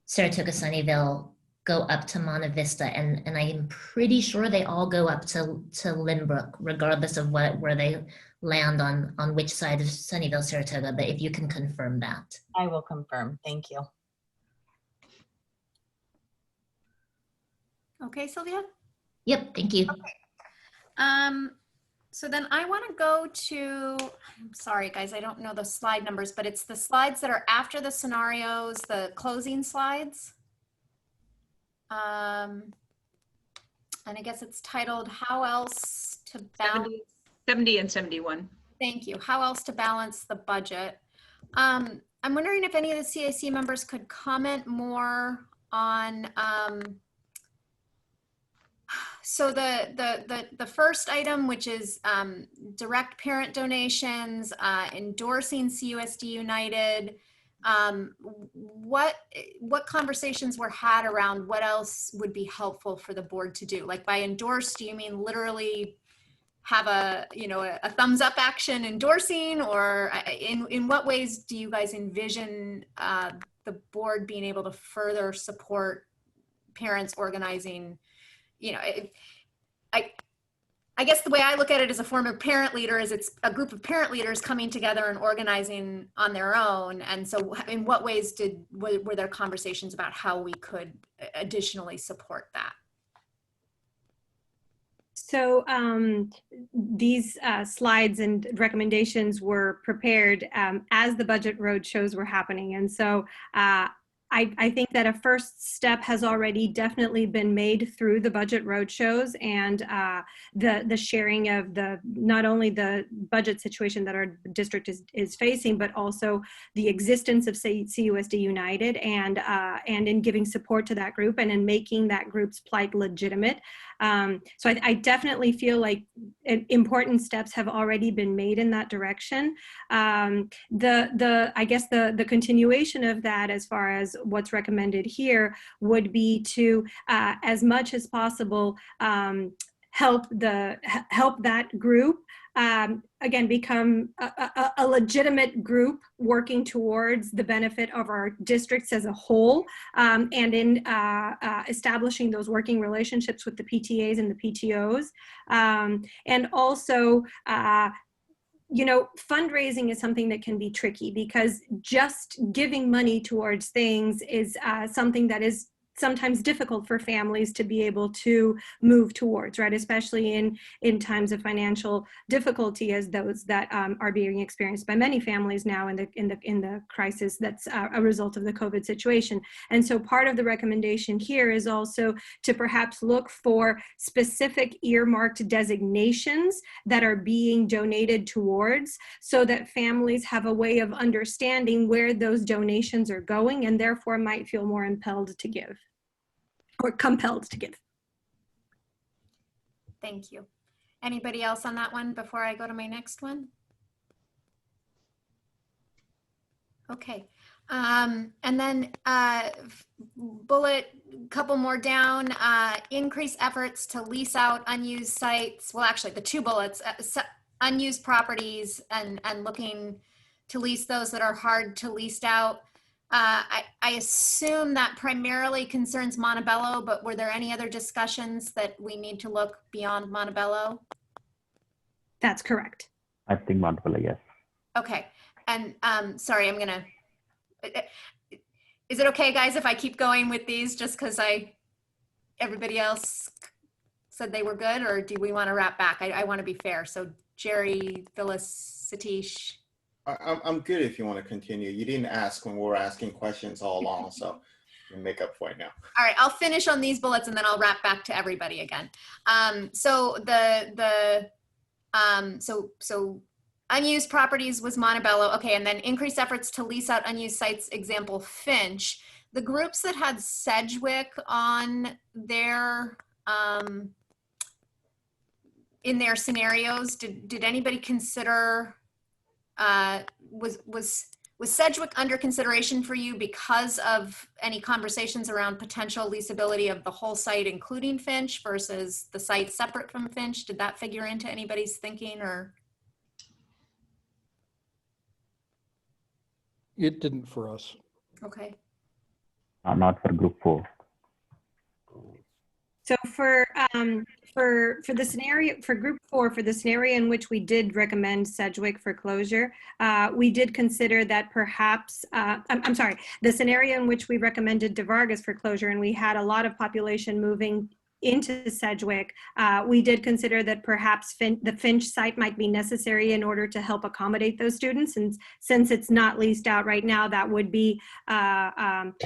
Saratoga Sunnyvale go up to Monte Vista? And I'm pretty sure they all go up to Limbrook, regardless of where they land on which side of Sunnyvale, Saratoga. But if you can confirm that. I will confirm. Thank you. Okay, Sylvia? Yep, thank you. So then I want to go to, I'm sorry guys, I don't know the slide numbers, but it's the slides that are after the scenarios, the closing slides. And I guess it's titled How Else to Balance 70 and 71. Thank you. How else to balance the budget? I'm wondering if any of the CAC members could comment more on so the first item, which is direct parent donations, endorsing CUSD United. What conversations were had around what else would be helpful for the board to do? Like by endorse, do you mean literally have a thumbs up action endorsing, or in what ways do you guys envision the board being able to further support parents organizing? I guess the way I look at it as a form of parent leader is it's a group of parent leaders coming together and organizing on their own. And so in what ways were there conversations about how we could additionally support that? So these slides and recommendations were prepared as the budget roadshows were happening. And so I think that a first step has already definitely been made through the budget roadshows and the sharing of not only the budget situation that our district is facing, but also the existence of CUSD United and in giving support to that group and in making that group's plight legitimate. So I definitely feel like important steps have already been made in that direction. I guess the continuation of that, as far as what's recommended here, would be to, as much as possible, help that group again become a legitimate group working towards the benefit of our districts as a whole, and in establishing those working relationships with the PTAs and the PTOs, and also fundraising is something that can be tricky because just giving money towards things is something that is sometimes difficult for families to be able to move towards, right? Especially in times of financial difficulty, as those that are being experienced by many families now in the crisis that's a result of the COVID situation. And so part of the recommendation here is also to perhaps look for specific earmarked designations that are being donated towards, so that families have a way of understanding where those donations are going and therefore might feel more impelled to give. Or compelled to give. Thank you. Anybody else on that one before I go to my next one? Okay. And then bullet, couple more down, increase efforts to lease out unused sites. Well, actually the two bullets, unused properties and looking to lease those that are hard to lease out. I assume that primarily concerns Montebello, but were there any other discussions that we need to look beyond Montebello? That's correct. I think Montebello, yes. Okay. And sorry, is it okay, guys, if I keep going with these just because everybody else said they were good, or do we want to wrap back? I want to be fair. So Jerry, Phyllis, Satish. I'm good if you want to continue. You didn't ask when we were asking questions all along, so you can make up for it now. All right, I'll finish on these bullets and then I'll wrap back to everybody again. So so unused properties was Montebello. Okay, and then increased efforts to lease out unused sites, example, Finch. The groups that had Sedgwick on their in their scenarios, did anybody consider, was Sedgwick under consideration for you because of any conversations around potential leasability of the whole site, including Finch, versus the site separate from Finch? Did that figure into anybody's thinking, or? It didn't for us. Okay. Not for group 4. So for the scenario, for group 4, for the scenario in which we did recommend Sedgwick for closure, we did consider that perhaps, I'm sorry, the scenario in which we recommended DeVargas for closure and we had a lot of population moving into Sedgwick, we did consider that perhaps the Finch site might be necessary in order to help accommodate those students. And since it's not leased out right now, that would be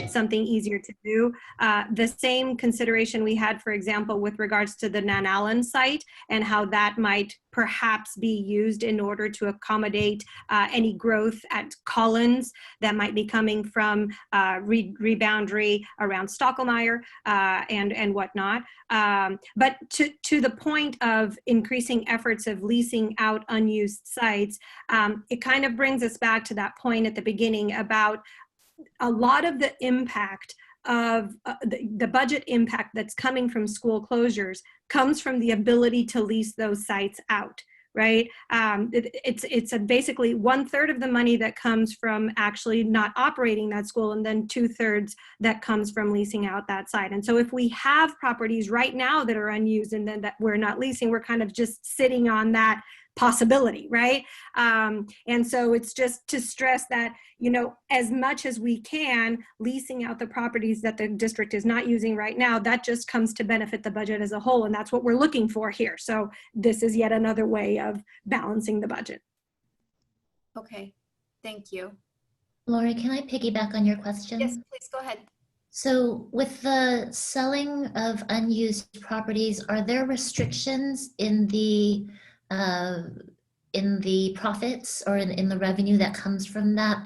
something easier to do. The same consideration we had, for example, with regards to the Nan Allen site and how that might perhaps be used in order to accommodate any growth at Collins that might be coming from reboundary around Stockelmeyer and whatnot. But to the point of increasing efforts of leasing out unused sites, it kind of brings us back to that point at the beginning about a lot of the impact of the budget impact that's coming from school closures comes from the ability to lease those sites out, right? It's basically 1/3 of the money that comes from actually not operating that school, and then 2/3 that comes from leasing out that site. And so if we have properties right now that are unused and then that we're not leasing, we're kind of just sitting on that possibility, right? And so it's just to stress that, you know, as much as we can, leasing out the properties that the district is not using right now, that just comes to benefit the budget as a whole. And that's what we're looking for here. So this is yet another way of balancing the budget. Okay, thank you. Lori, can I piggyback on your question? Yes, please go ahead. So with the selling of unused properties, are there restrictions in the profits or in the revenue that comes from that?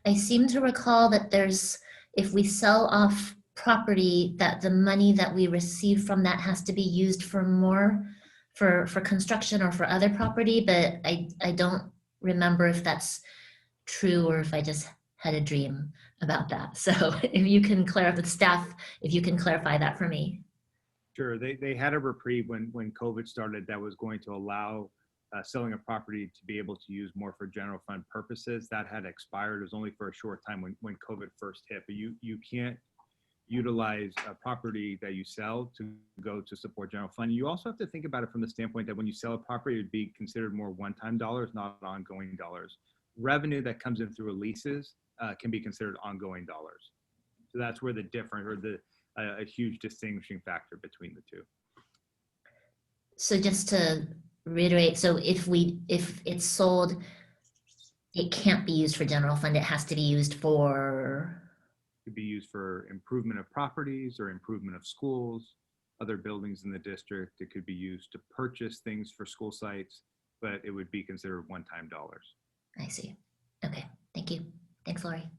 I seem to recall that there's, if we sell off property, that the money that we receive from that has to be used for more, for construction or for other property, but I don't remember if that's true or if I just had a dream about that. So if you can clarify, the staff, if you can clarify that for me. Sure, they had a reprieve when COVID started that was going to allow selling a property to be able to use more for general fund purposes. That had expired. It was only for a short time when COVID first hit, but you can't utilize a property that you sell to go to support general fund. You also have to think about it from the standpoint that when you sell a property, it would be considered more one-time dollars, not ongoing dollars. Revenue that comes in through leases can be considered ongoing dollars. So that's where the difference, or a huge distinguishing factor between the two. So just to reiterate, so if it's sold, it can't be used for general fund, it has to be used for? It could be used for improvement of properties or improvement of schools, other buildings in the district. It could be used to purchase things for school sites, but it would be considered one-time dollars. I see. Okay, thank you. Thanks, Lori.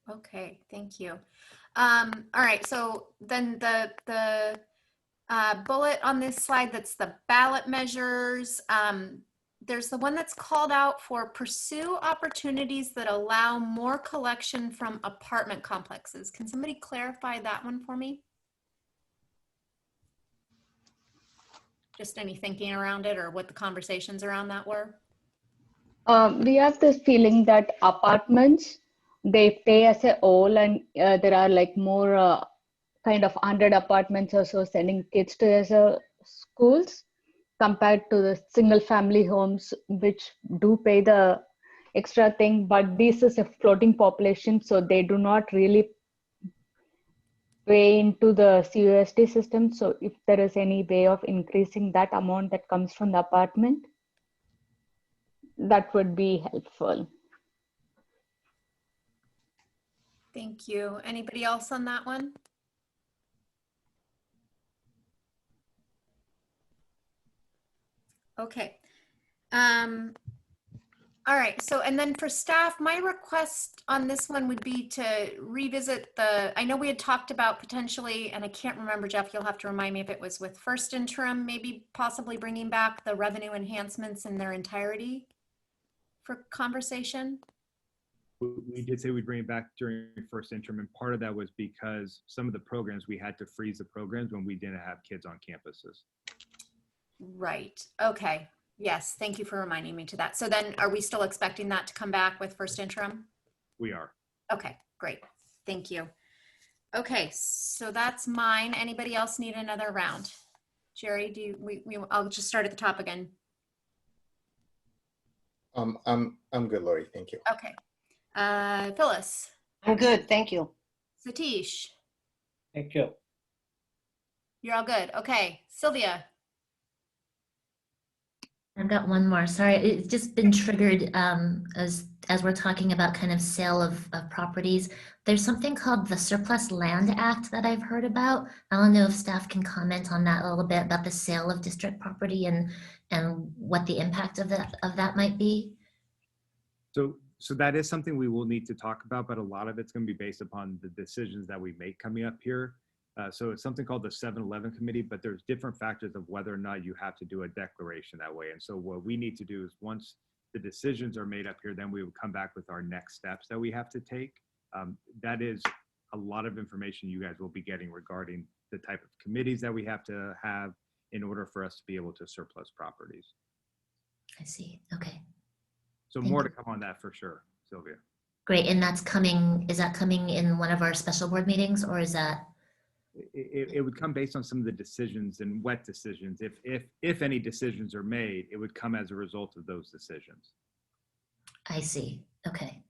Okay, thank you. All right, so then the bullet on this slide, that's the ballot measures. There's the one that's called out for pursue opportunities that allow more collection from apartment complexes. Can somebody clarify that one for me? Just any thinking around it or what the conversations around that were? We have this feeling that apartments, they pay as a whole, and there are like more kind of 100 apartments or so sending kids to as a schools compared to the single family homes, which do pay the extra thing, but this is a floating population, so they do not really pay into the CUSD system. So if there is any way of increasing that amount that comes from the apartment, that would be helpful. Thank you. Anybody else on that one? Okay. All right, so and then for staff, my request on this one would be to revisit I know we had talked about potentially, and I can't remember, Jeff, you'll have to remind me if it was with first interim, maybe possibly bringing back the revenue enhancements in their entirety for conversation. We did say we'd bring it back during first interim, and part of that was because some of the programs, we had to freeze the programs when we didn't have kids on campuses. Right, okay. Yes, thank you for reminding me to that. So then are we still expecting that to come back with first interim? We are. Okay, great. Thank you. Okay, so that's mine. Anybody else need another round? Jerry, do you, I'll just start at the top again. I'm good, Lori. Thank you. Okay. Phyllis. I'm good, thank you. Satish. Thank you. You're all good. Okay. Sylvia. I've got one more. Sorry, it's just been triggered as we're talking about kind of sale of properties. There's something called the Surplus Land Act that I've heard about. I don't know if staff can comment on that a little bit about the sale of district property and what the impact of that might be. So that is something we will need to talk about, but a lot of it's going to be based upon the decisions that we make coming up here. So it's something called the 7-11 committee, but there's different factors of whether or not you have to do a declaration that way. And so what we need to do is once the decisions are made up here, then we will come back with our next steps that we have to take. That is a lot of information you guys will be getting regarding the type of committees that we have to have in order for us to be able to surplus properties. I see. Okay. So more to come on that for sure, Sylvia. Great. And that's coming, is that coming in one of our special board meetings, or is that? It would come based on some of the decisions and wet decisions. If any decisions are made, it would come as a result of those decisions. I see. Okay.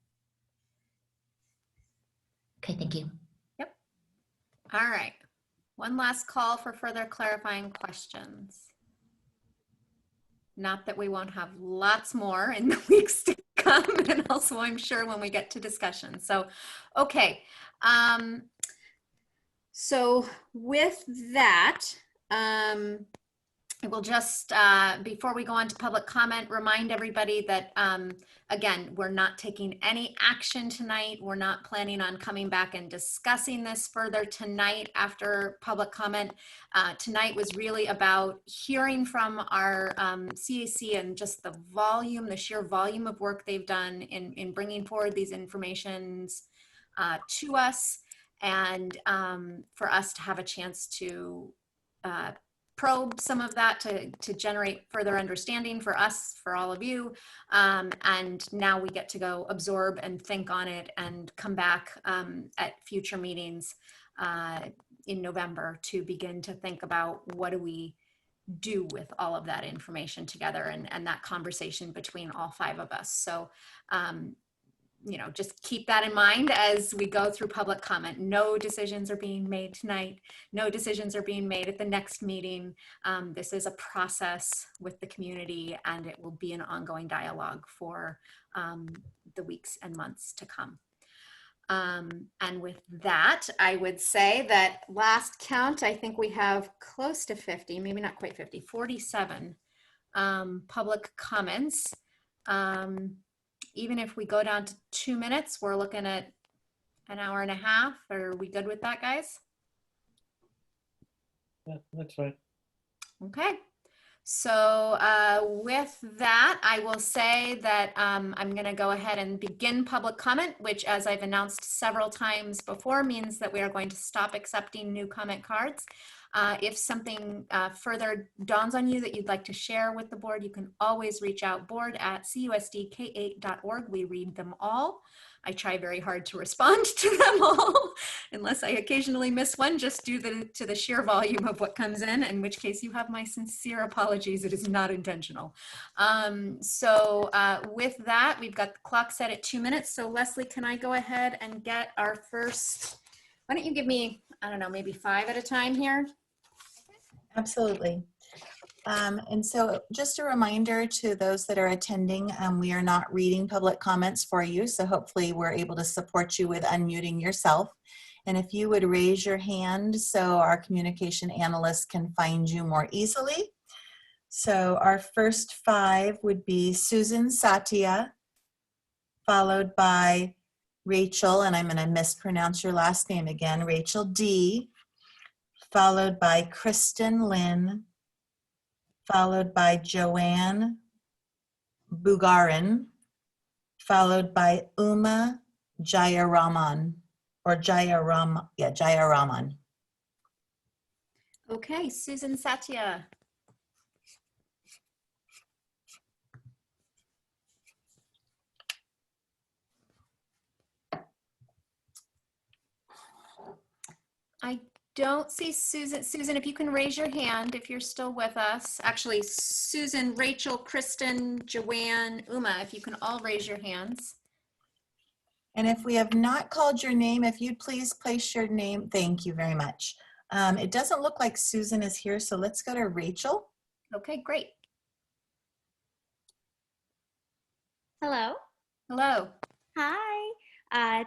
Okay, thank you. Yep. All right. One last call for further clarifying questions. Not that we won't have lots more in the weeks to come, and also I'm sure when we get to discussion. So, okay. So with that, I will just, before we go on to public comment, remind everybody that, again, we're not taking any action tonight. We're not planning on coming back and discussing this further tonight after public comment. Tonight was really about hearing from our CAC and just the volume, the sheer volume of work they've done in bringing forward these informations to us, and for us to have a chance to probe some of that to generate further understanding for us, for all of you. And now we get to go absorb and think on it and come back at future meetings in November to begin to think about what do we do with all of that information together, and that conversation between all 5 of us. So, you know, just keep that in mind as we go through public comment. No decisions are being made tonight. No decisions are being made at the next meeting. This is a process with the community, and it will be an ongoing dialogue for the weeks and months to come. And with that, I would say that last count, I think we have close to 50, maybe not quite 50, 47 public comments. Even if we go down to 2 minutes, we're looking at an hour and a half. Are we good with that, guys? Yeah, that's right. Okay. So with that, I will say that I'm going to go ahead and begin public comment, which, as I've announced several times before, means that we are going to stop accepting new comment cards. If something further dawns on you that you'd like to share with the board, you can always reach out, board@cusdk8.org. We read them all. I try very hard to respond to them all, unless I occasionally miss one, just due to the sheer volume of what comes in which case you have my sincere apologies. It is not intentional. So with that, we've got the clock set at 2 minutes. So Leslie, can I go ahead and get our first, why don't you give me, I don't know, maybe 5 at a time here? Absolutely. And so just a reminder to those that are attending, we are not reading public comments for you, so hopefully we're able to support you with unmuting yourself. And if you would raise your hand so our communication analysts can find you more easily. So our first 5 would be Susan Satya, followed by Rachel, and I'm going to mispronounce your last name again, Rachel D, followed by Kristen Lynn, followed by Joanne Bugarin, followed by Uma Jayaraman, or Jayaraman. Okay, Susan Satya. I don't see Susan. Susan, if you can raise your hand if you're still with us. Actually, Susan, Rachel, Kristen, Joanne, Uma, if you can all raise your hands. And if we have not called your name, if you'd please place your name. Thank you very much. It doesn't look like Susan is here, so let's go to Rachel. Okay, great. Hello. Hello. Hi.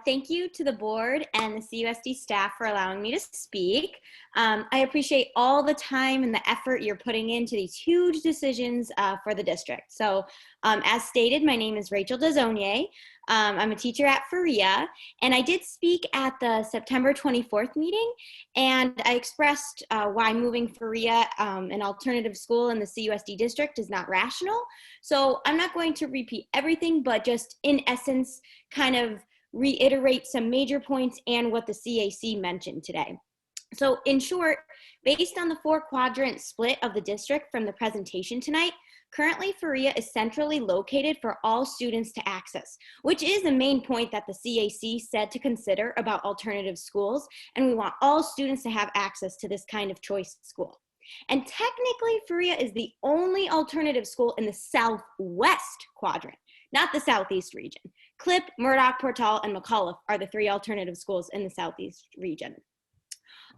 Thank you to the board and the CUSD staff for allowing me to speak. I appreciate all the time and the effort you're putting into these huge decisions for the district. So as stated, my name is Rachel Dezonier. I'm a teacher at Faria, and I did speak at the September 24th meeting, and I expressed why moving Faria, an alternative school in the CUSD district, is not rational. So I'm not going to repeat everything, but just in essence, kind of reiterate some major points and what the CAC mentioned today. So in short, based on the 4-quadrant split of the district from the presentation tonight, currently Faria is centrally located for all students to access, which is the main point that the CAC said to consider about alternative schools, and we want all students to have access to this kind of choice school. And technically, Faria is the only alternative school in the southwest quadrant, not the southeast region. Clip, Murdoch, Portal, and McAuliffe are the 3 alternative schools in the southeast region.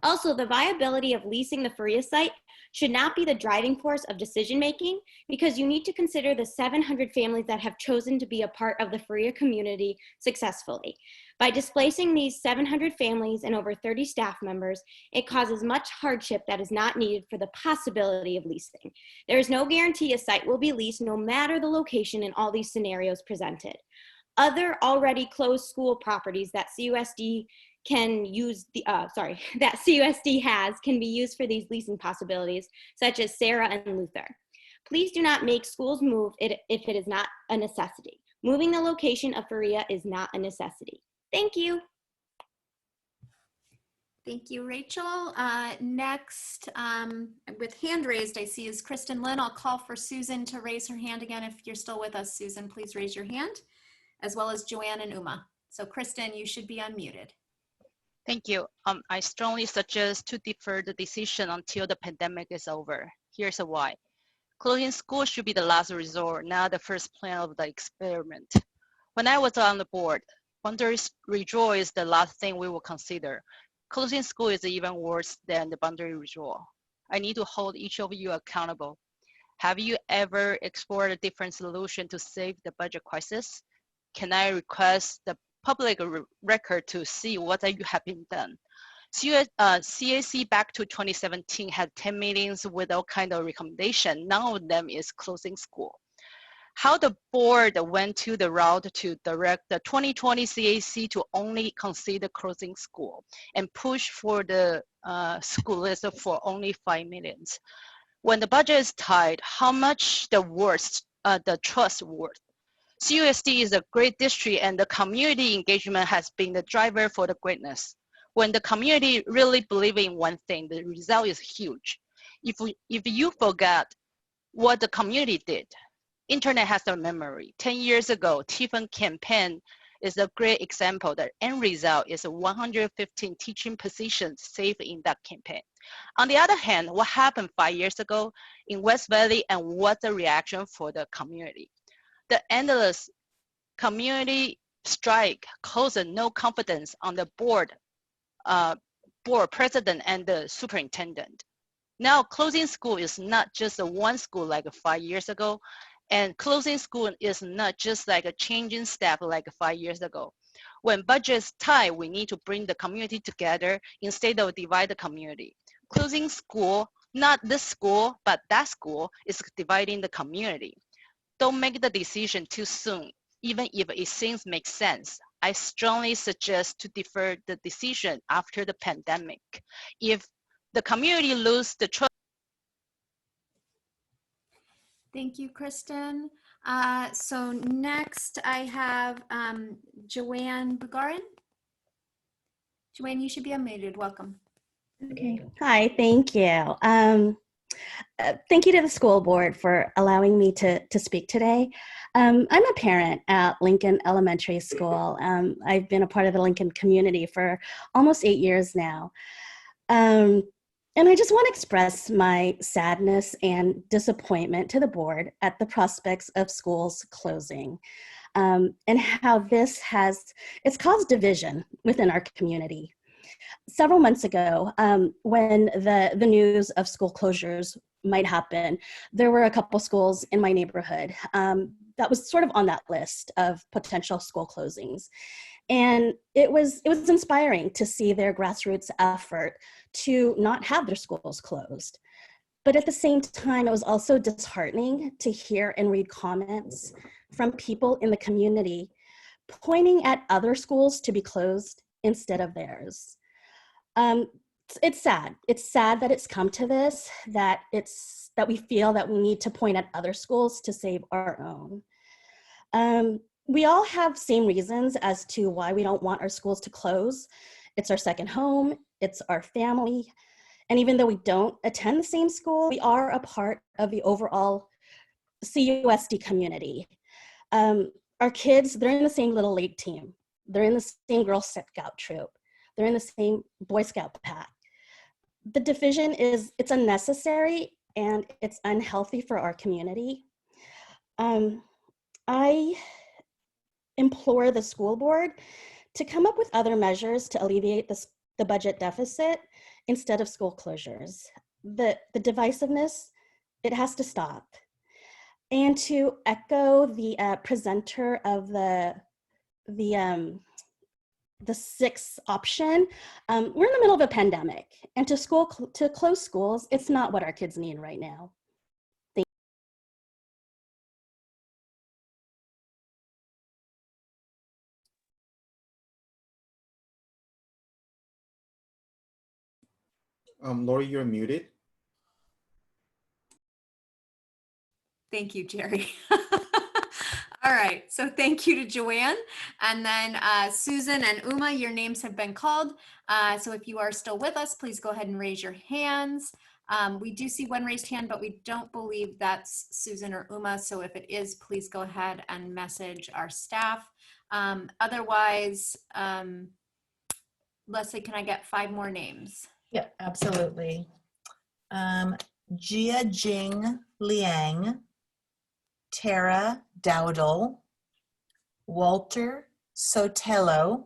Also, the viability of leasing the Faria site should not be the driving force of decision-making, because you need to consider the 700 families that have chosen to be a part of the Faria community successfully. By displacing these 700 families and over 30 staff members, it causes much hardship that is not needed for the possibility of leasing. There is no guarantee a site will be leased no matter the location in all these scenarios presented. Other already closed school properties that CUSD can use that CUSD has can be used for these leasing possibilities, such as Sarah and Luther. Please do not make schools move if it is not a necessity. Moving the location of Faria is not a necessity. Thank you. Thank you, Rachel. Next, with hand raised, I see is Kristen Lynn. I'll call for Susan to raise her hand again. If you're still with us, Susan, please raise your hand, as well as Joanne and Uma. So Kristen, you should be unmuted. Thank you. I strongly suggest to defer the decision until the pandemic is over. Here's why. Closing school should be the last resort, not the first plan of the experiment. When I was on the board, boundary withdrawal is the last thing we will consider. Closing school is even worse than the boundary withdrawal. I need to hold each of you accountable. Have you ever explored a different solution to save the budget crisis? Can I request the public record to see what you have been done? CAC back to 2017 had 10 meetings with all kind of recommendation. None of them is closing school. How the board went to the route to direct the 2020 CAC to only consider closing school and push for the school list for only 5 millions. When the budget is tight, how much the trust worth? CUSD is a great district, and the community engagement has been the driver for the greatness. When the community really believes in one thing, the result is huge. If you forget what the community did, internet has a memory. 10 years ago, Tiffin campaign is a great example. The end result is 115 teaching positions saved in that campaign. On the other hand, what happened 5 years ago in West Valley, and what's the reaction for the community? The endless community strike caused no confidence on the board president and the superintendent. Now closing school is not just one school like 5 years ago, and closing school is not just like a changing staff like 5 years ago. When budget's tight, we need to bring the community together instead of divide the community. Closing school, not this school, but that school, is dividing the community. Don't make the decision too soon. even if it seems makes sense. I strongly suggest to defer the decision after the pandemic. If the community lose the trust. Thank you, Kristen. So next I have Joanne Bugarin. Joanne, you should be unmuted. Welcome. Okay. Hi, thank you. Thank you to the school board for allowing me to speak today. I'm a parent at Lincoln Elementary School. I've been a part of the Lincoln community for almost 8 years now. And I just want to express my sadness and disappointment to the board at the prospects of schools closing, and how it's caused division within our community. Several months ago, when the news of school closures might happen, there were a couple schools in my neighborhood that was sort of on that list of potential school closings. And it was inspiring to see their grassroots effort to not have their schools closed. But at the same time, it was also disheartening to hear and read comments from people in the community pointing at other schools to be closed instead of theirs. It's sad. It's sad that it's come to this, that we feel that we need to point at other schools to save our own. We all have same reasons as to why we don't want our schools to close. It's our second home, it's our family. And even though we don't attend the same school, we are a part of the overall CUSD community. Our kids, they're in the same Little League team. They're in the same Girl Scout troop. They're in the same Boy Scout pack. The division it's unnecessary and it's unhealthy for our community. I implore the school board to come up with other measures to alleviate the budget deficit instead of school closures. The divisiveness, it has to stop. And to echo the presenter of the sixth option, we're in the middle of a pandemic, and to close schools, it's not what our kids need right now. Lori, you're muted. Thank you, Jerry. All right, so thank you to Joanne. And then Susan and Uma, your names have been called. So if you are still with us, please go ahead and raise your hands. We do see one raised hand, but we don't believe that's Susan or Uma. So if it is, please go ahead and message our staff. Otherwise, Leslie, can I get 5 more names? Yeah, absolutely. Jia Jing Liang, Tara Dowdle, Walter Sotelo,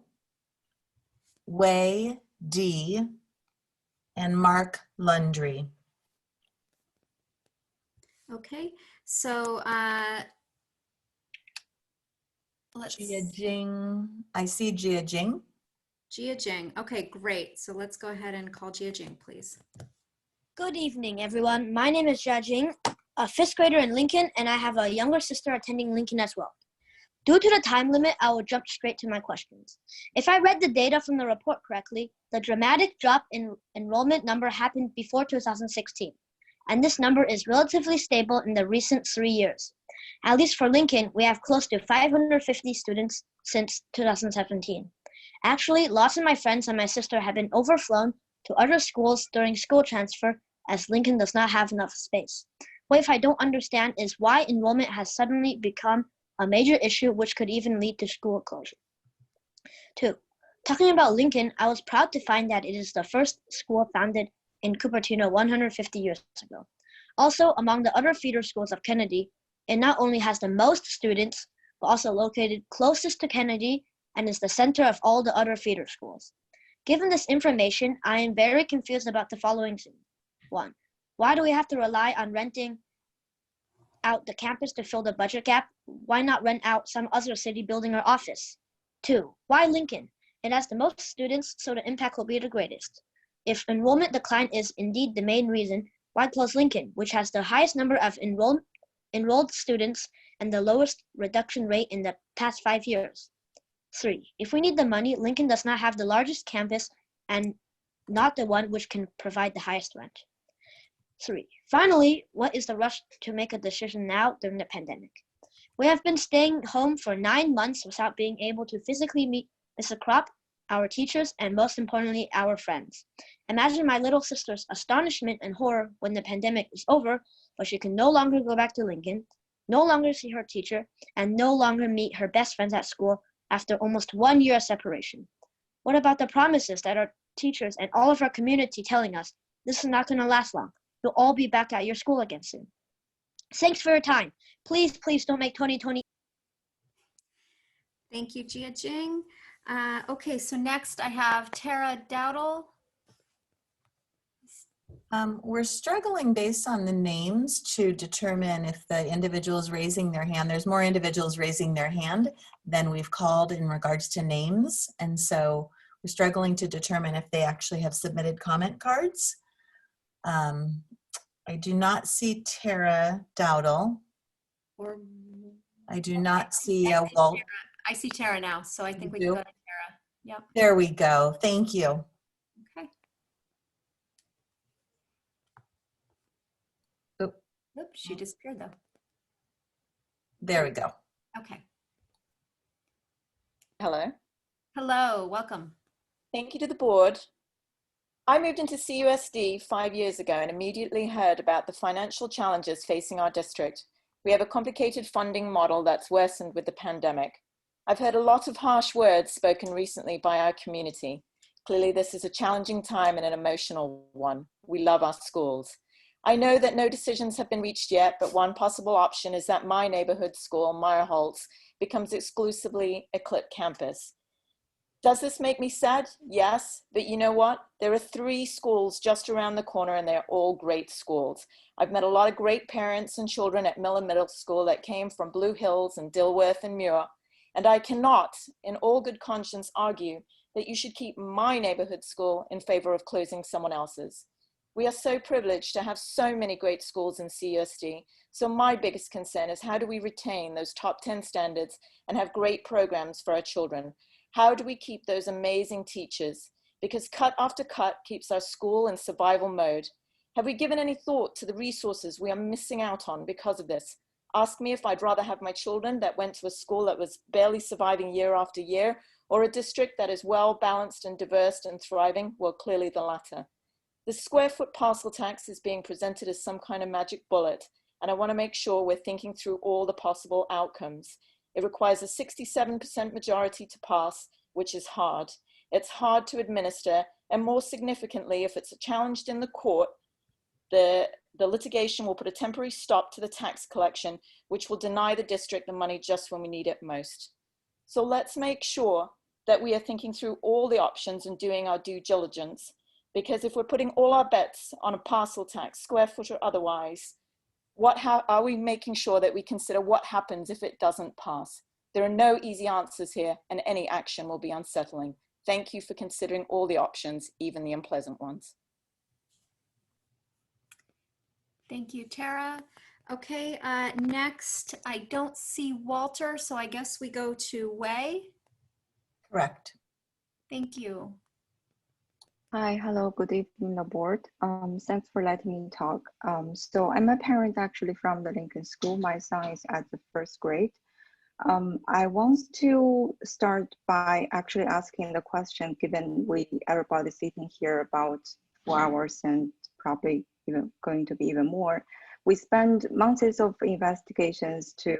Wei D, and Mark Lundry. Okay, so let's Jia Jing, I see Jia Jing. Jia Jing. Okay, great. So let's go ahead and call Jia Jing, please. Good evening, everyone. My name is Jia Jing, a 5th grader in Lincoln, and I have a younger sister attending Lincoln as well. Due to the time limit, I will jump straight to my questions. If I read the data from the report correctly, the dramatic drop in enrollment number happened before 2016, and this number is relatively stable in the recent 3 years. At least for Lincoln, we have close to 550 students since 2017. Actually, lots of my friends and my sister have been overflown to other schools during school transfer as Lincoln does not have enough space. What I don't understand is why enrollment has suddenly become a major issue which could even lead to school closure. 2. Talking about Lincoln, I was proud to find that it is the first school founded in Cupertino 150 years ago. Also, among the other feeder schools of Kennedy, it not only has the most students, but also located closest to Kennedy and is the center of all the other feeder schools. Given this information, I am very confused about the following things. 1. Why do we have to rely on renting out the campus to fill the budget gap? Why not rent out some other city building or office? 2. Why Lincoln? It has the most students, so the impact will be the greatest. If enrollment decline is indeed the main reason, why close Lincoln, which has the highest number of enrolled students and the lowest reduction rate in the past 5 years. 3. If we need the money, Lincoln does not have the largest campus and not the one which can provide the highest rent. 3. Finally, what is the rush to make a decision now during the pandemic? We have been staying home for 9 months without being able to physically meet Mr. Kropp, our teachers, and most importantly, our friends. Imagine my little sister's astonishment and horror when the pandemic is over, but she can no longer go back to Lincoln, no longer see her teacher, and no longer meet her best friends at school after almost 1 year of separation. What about the promises that our teachers and all of our community telling us this is not going to last long? You'll all be back at your school again soon. Thanks for your time. Please, please don't make 2020. Thank you, Jia Jing. Okay, so next I have Tara Dowdle. We're struggling based on the names to determine if the individual is raising their hand. There's more individuals raising their hand than we've called in regards to names. And so we're struggling to determine if they actually have submitted comment cards. I do not see Tara Dowdle. I do not see Walt. I see Tara now, so I think we can go to Tara. Yep. There we go. Thank you. Okay. Oops, she disappeared though. There we go. Okay. Hello. Hello, welcome. Thank you to the board. I moved into CUSD 5 years ago and immediately heard about the financial challenges facing our district. We have a complicated funding model that's worsened with the pandemic. I've heard a lot of harsh words spoken recently by our community. Clearly, this is a challenging time and an emotional one. We love our schools. I know that no decisions have been reached yet, but one possible option is that my neighborhood school, Meyerholtz, becomes exclusively a CLIP campus. Does this make me sad? Yes, but you know what? There are 3 schools just around the corner and they're all great schools. I've met a lot of great parents and children at Miller Middle School that came from Blue Hills and Dilworth and Muir, and I cannot, in all good conscience, argue that you should keep my neighborhood school in favor of closing someone else's. We are so privileged to have so many great schools in CUSD, so my biggest concern is how do we retain those top 10 standards and have great programs for our children? How do we keep those amazing teachers? Because cut after cut keeps our school in survival mode. Have we given any thought to the resources we are missing out on because of this? Ask me if I'd rather have my children that went to a school that was barely surviving year after year, or a district that is well balanced and diverse and thriving. Well, clearly the latter. The square foot parcel tax is being presented as some kind of magic bullet, and I want to make sure we're thinking through all the possible outcomes. It requires a 67% majority to pass, which is hard. It's hard to administer, and more significantly, if it's challenged in the court, the litigation will put a temporary stop to the tax collection, which will deny the district the money just when we need it most. So let's make sure that we are thinking through all the options and doing our due diligence, because if we're putting all our bets on a parcel tax, square foot or otherwise, are we making sure that we consider what happens if it doesn't pass? There are no easy answers here, and any action will be unsettling. Thank you for considering all the options, even the unpleasant ones. Thank you, Tara. Okay, next, I don't see Walter, so I guess we go to Wei. Correct. Thank you. Hi, hello, good evening, the board. Thanks for letting me talk. So I'm a parent actually from the Lincoln School. My son is at the 1st grade. I want to start by actually asking the question, given everybody sitting here about 4 hours and probably even going to be even more. We spend months of investigations to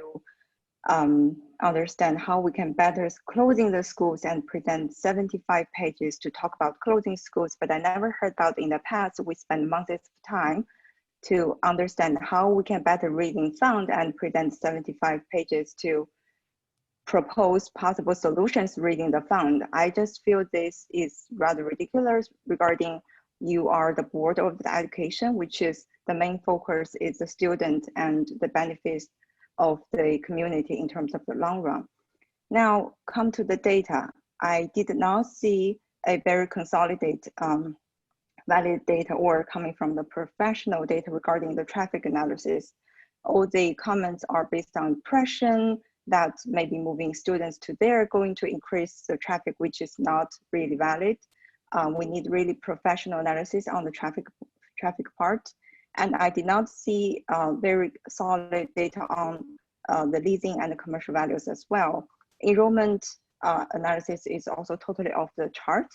understand how we can better closing the schools and present 75 pages to talk about closing schools, but I never heard about in the past, we spend months of time to understand how we can better reading fund and present 75 pages to propose possible solutions reading the fund. I just feel this is rather ridiculous regarding you are the board of the education, which is the main focus is the student and the benefits of the community in terms of the long run. Now, come to the data. I did not see a very consolidated valid data or coming from the professional data regarding the traffic analysis. all the comments are based on impression that maybe moving students to there going to increase the traffic, which is not really valid. We need really professional analysis on the traffic part. And I did not see very solid data on the leasing and the commercial values as well. Enrollment analysis is also totally off the chart.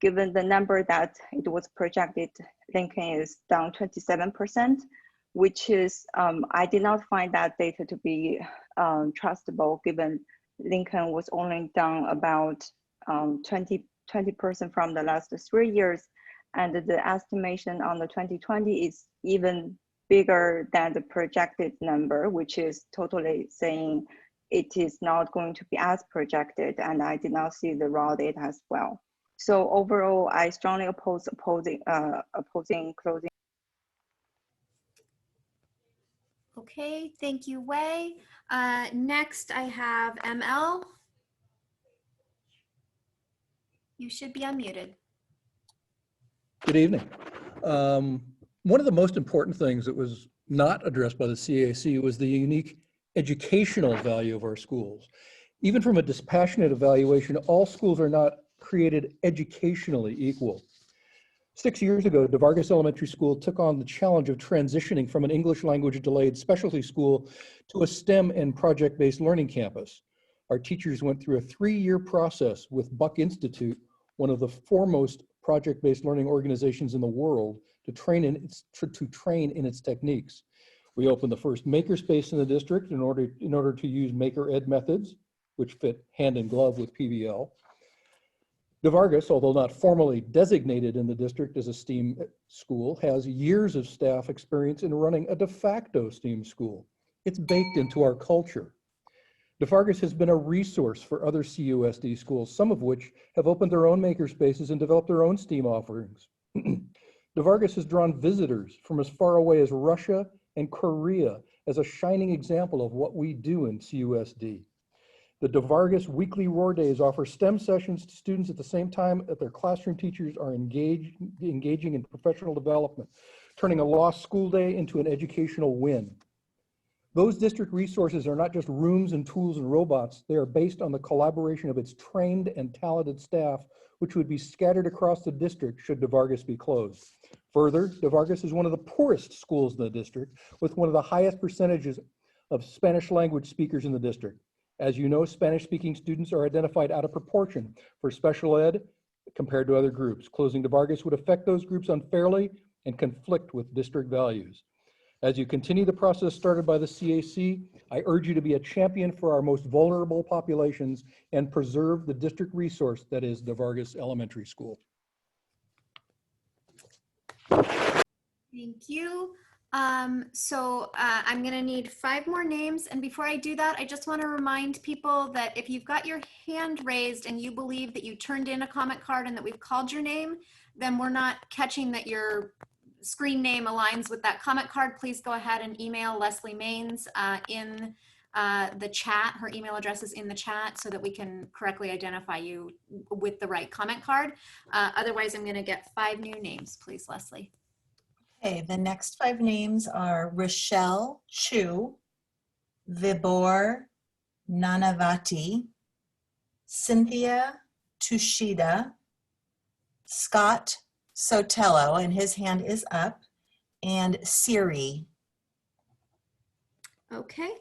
Given the number that it was projected, Lincoln is down 27%, which is, I did not find that data to be trustable, given Lincoln was only down about 20% from the last 3 years. And the estimation on the 2020 is even bigger than the projected number, which is totally saying it is not going to be as projected. And I did not see the raw data as well. So overall, I strongly opposing closing. Okay, thank you, Wei. Next, I have ML. You should be unmuted. Good evening. One of the most important things that was not addressed by the CAC was the unique educational value of our schools. Even from a dispassionate evaluation, all schools are not created educationally equal. 6 years ago, DeVargas Elementary School took on the challenge of transitioning from an English language delayed specialty school to a STEM and project-based learning campus. Our teachers went through a 3-year process with Buck Institute, one of the foremost project-based learning organizations in the world, to train in its techniques. We opened the first makerspace in the district in order to use Maker Ed methods, which fit hand in glove with PBL. DeVargas, although not formally designated in the district as a STEAM school, has years of staff experience in running a de facto STEAM school. It's baked into our culture. DeVargas has been a resource for other CUSD schools, some of which have opened their own makerspaces and developed their own STEAM offerings. DeVargas has drawn visitors from as far away as Russia and Korea as a shining example of what we do in CUSD. The DeVargas Weekly Roar Days offer STEM sessions to students at the same time that their classroom teachers are engaging in professional development, turning a lost school day into an educational win. Those district resources are not just rooms and tools and robots. They are based on the collaboration of its trained and talented staff, which would be scattered across the district should DeVargas be closed. Further, DeVargas is one of the poorest schools in the district, with one of the highest percentages of Spanish language speakers in the district. As you know, Spanish-speaking students are identified out of proportion for special ed compared to other groups. Closing DeVargas would affect those groups unfairly and conflict with district values. As you continue the process started by the CAC, I urge you to be a champion for our most vulnerable populations and preserve the district resource that is DeVargas Elementary School. Thank you. I'm going to need 5 more names. And before I do that, I just want to remind people that if you've got your hand raised and you believe that you turned in a comment card and that we've called your name, then we're not catching that your screen name aligns with that comment card. Please go ahead and email Leslie Maines in the chat. Her email address is in the chat so that we can correctly identify you with the right comment card. Otherwise, I'm going to get 5 new names, please, Leslie. Okay, the next 5 names are Rochelle Chu, Vibor Nanavati, Cynthia Tushida, Scott Sotelo, and his hand is up, and Siri. Okay,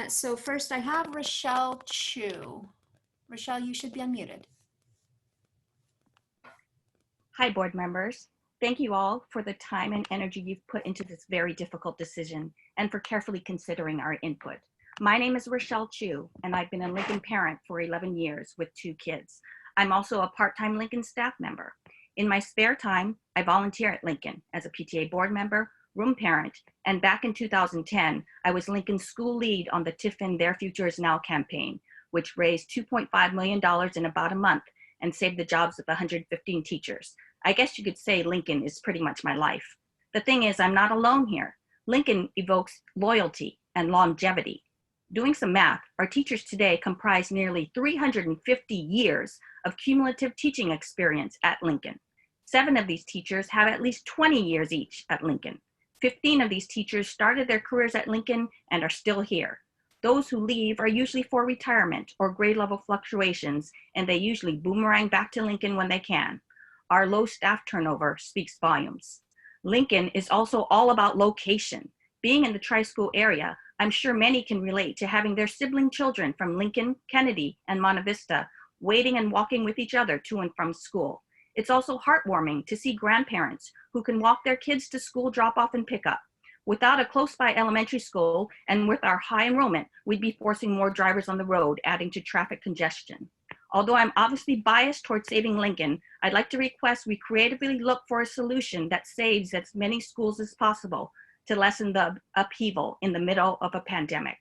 so first I have Rochelle Chu. Rochelle, you should be unmuted. Hi, board members. Thank you all for the time and energy you've put into this very difficult decision and for carefully considering our input. My name is Rochelle Chu, and I've been a Lincoln parent for 11 years with 2 kids. I'm also a part-time Lincoln staff member. In my spare time, I volunteer at Lincoln as a PTA board member, room parent, and back in 2010, I was Lincoln's school lead on the Tiffin Their Future Is Now campaign, which raised $2.5 million in about a month and saved the jobs of 115 teachers. I guess you could say Lincoln is pretty much my life. The thing is, I'm not alone here. Lincoln evokes loyalty and longevity. Doing some math, our teachers today comprise nearly 350 years of cumulative teaching experience at Lincoln. 7 of these teachers have at least 20 years each at Lincoln. 15 of these teachers started their careers at Lincoln and are still here. Those who leave are usually for retirement or grade level fluctuations, and they usually boomerang back to Lincoln when they can. Our low staff turnover speaks volumes. Lincoln is also all about location. Being in the tri-school area, I'm sure many can relate to having their sibling children from Lincoln, Kennedy, and Monte Vista waiting and walking with each other to and from school. It's also heartwarming to see grandparents who can walk their kids to school drop-off and pick-up. Without a close-by elementary school and with our high enrollment, we'd be forcing more drivers on the road, adding to traffic congestion. Although I'm obviously biased towards saving Lincoln, I'd like to request we creatively look for a solution that saves as many schools as possible to lessen the upheaval in the middle of a pandemic.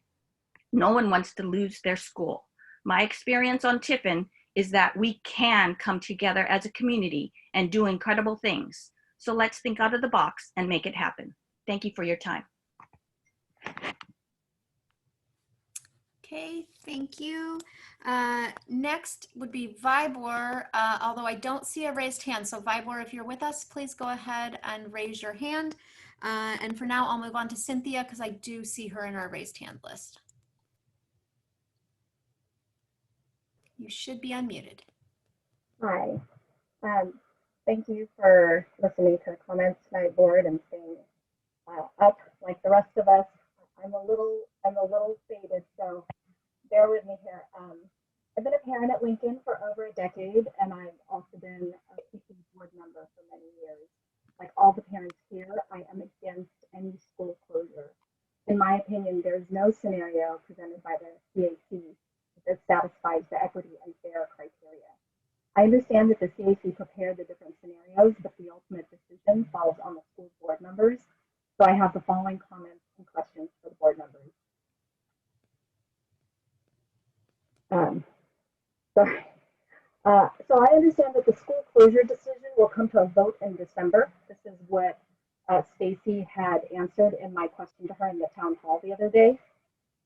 No one wants to lose their school. My experience on Tiffin is that we can come together as a community and do incredible things. So let's think out of the box and make it happen. Thank you for your time. Okay, thank you. Next would be Vibor, although I don't see a raised hand. So Vibor, if you're with us, please go ahead and raise your hand. And for now, I'll move on to Cynthia because I do see her in our raised hand list. You should be unmuted. Hi. Thank you for listening to the comments tonight, board, and staying up like the rest of us. I'm a little faded, so bear with me here. I've been a parent at Lincoln for over a decade, and I've also been a PC board member for many years. Like all the parents here, I am against any school closure. In my opinion, there's no scenario presented by the CAC that satisfies the equity and fair criteria. I understand that the CAC prepared the different scenarios, but the ultimate decision falls on the school board members. So I have the following comments and questions for the board members. So I understand that the school closure decision will come to a vote in December. This is what Stacy had answered in my question to her in the town hall the other day.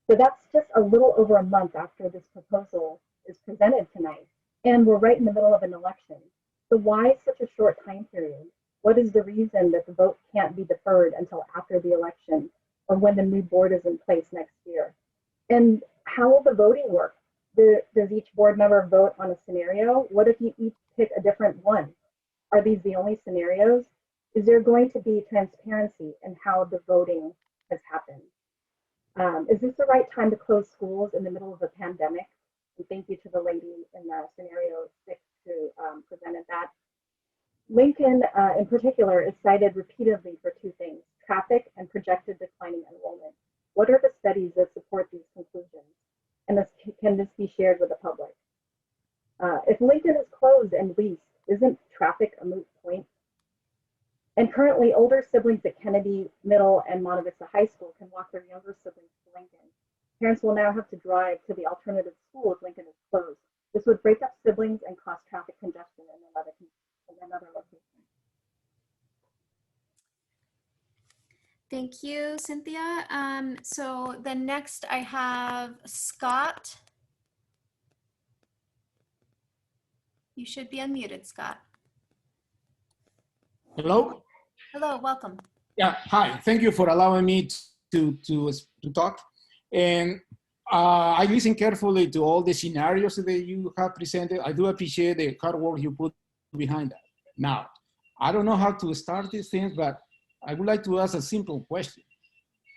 So that's just a little over a month after this proposal is presented tonight. And we're right in the middle of an election. So why such a short time period? What is the reason that the vote can't be deferred until after the election or when the new board is in place next year? And how will the voting work? Does each board member vote on a scenario? What if you each pick a different one? Are these the only scenarios? Is there going to be transparency in how the voting has happened? Is this the right time to close schools in the middle of a pandemic? And thank you to the lady in the scenario 6 who presented that. Lincoln, in particular, is cited repeatedly for two things: traffic and projected declining enrollment. What are the studies that support these conclusions? And can this be shared with the public? If Lincoln is closed and leased, isn't traffic a moot point? And currently, older siblings at Kennedy Middle and Monte Vista High School can walk their younger siblings to Lincoln. Parents will now have to drive to the alternative school if Lincoln is closed. This would break up siblings and cause traffic congestion in another location. Thank you, Cynthia. So then next I have Scott. You should be unmuted, Scott. Hello? Hello, welcome. Yeah, hi. Thank you for allowing me to talk. And I listened carefully to all the scenarios that you have presented. I do appreciate the hard work you put behind that. Now, I don't know how to start these things, but I would like to ask a simple question.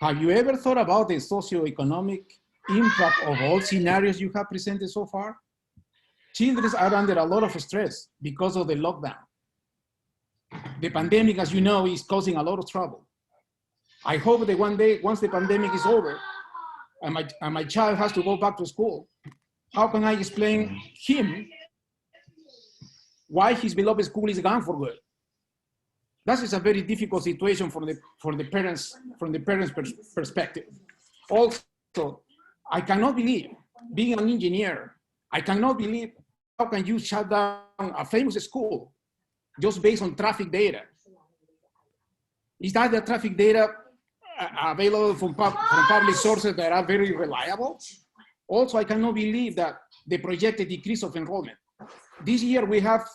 Have you ever thought about the socioeconomic impact of all scenarios you have presented so far? Children are under a lot of stress because of the lockdown. The pandemic, as you know, is causing a lot of trouble. I hope that one day, once the pandemic is over, and my child has to go back to school, how can I explain him why his beloved school is gone for good? That is a very difficult situation from the parents' perspective. Also, I cannot believe, being an engineer, I cannot believe how can you shut down a famous school just based on traffic data? Is that the traffic data available from public sources that are very reliable? Also, I cannot believe that the projected decrease of enrollment. This year we have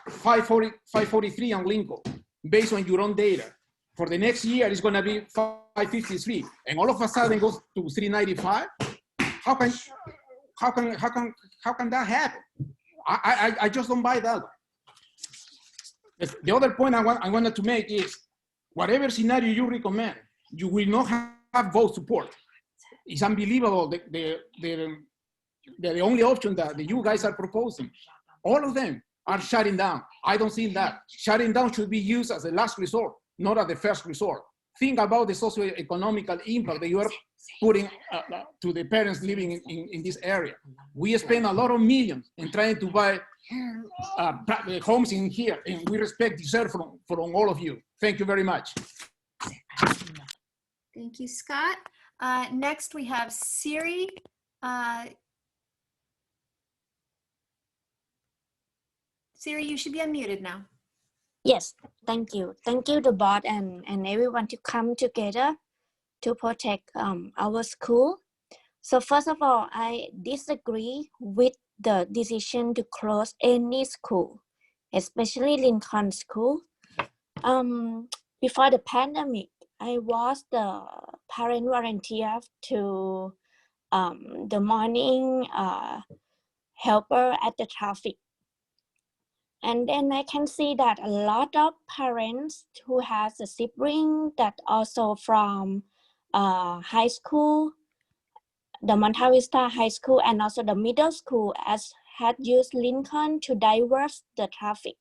543 on Lincoln, based on your own data. For the next year, it's going to be 553, and all of a sudden it goes to 395. How can that happen? I just don't buy that. The other point I wanted to make is, whatever scenario you recommend, you will not have vote support. It's unbelievable. The only option that you guys are proposing, all of them are shutting down. I don't see that. Shutting down should be used as a last resort, not as the first resort. Think about the socio-economical impact that you are putting to the parents living in this area. We spend a lot of millions in trying to buy homes in here, and we deserve from all of you. Thank you very much. Thank you, Scott. Next, we have Siri. Siri, you should be unmuted now. Yes, thank you. Thank you, the board and everyone to come together to protect our school. So first of all, I disagree with the decision to close any school, especially Lincoln School. Before the pandemic, I was the parent volunteer to the morning helper at the traffic. And then I can see that a lot of parents who has a sibling that also from high school, the Monta Vista High School, and also the middle school had used Lincoln to divert the traffic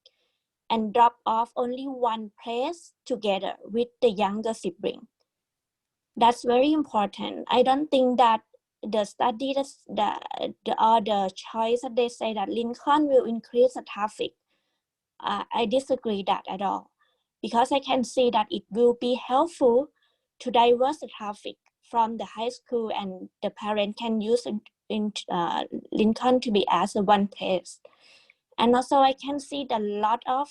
and drop off only one place together with the younger sibling. That's very important. I don't think that the study, the choice that they say that Lincoln will increase the traffic. I disagree that at all, because I can see that it will be helpful to divert the traffic from the high school, and the parent can use Lincoln to be as a one place. And also I can see that a lot of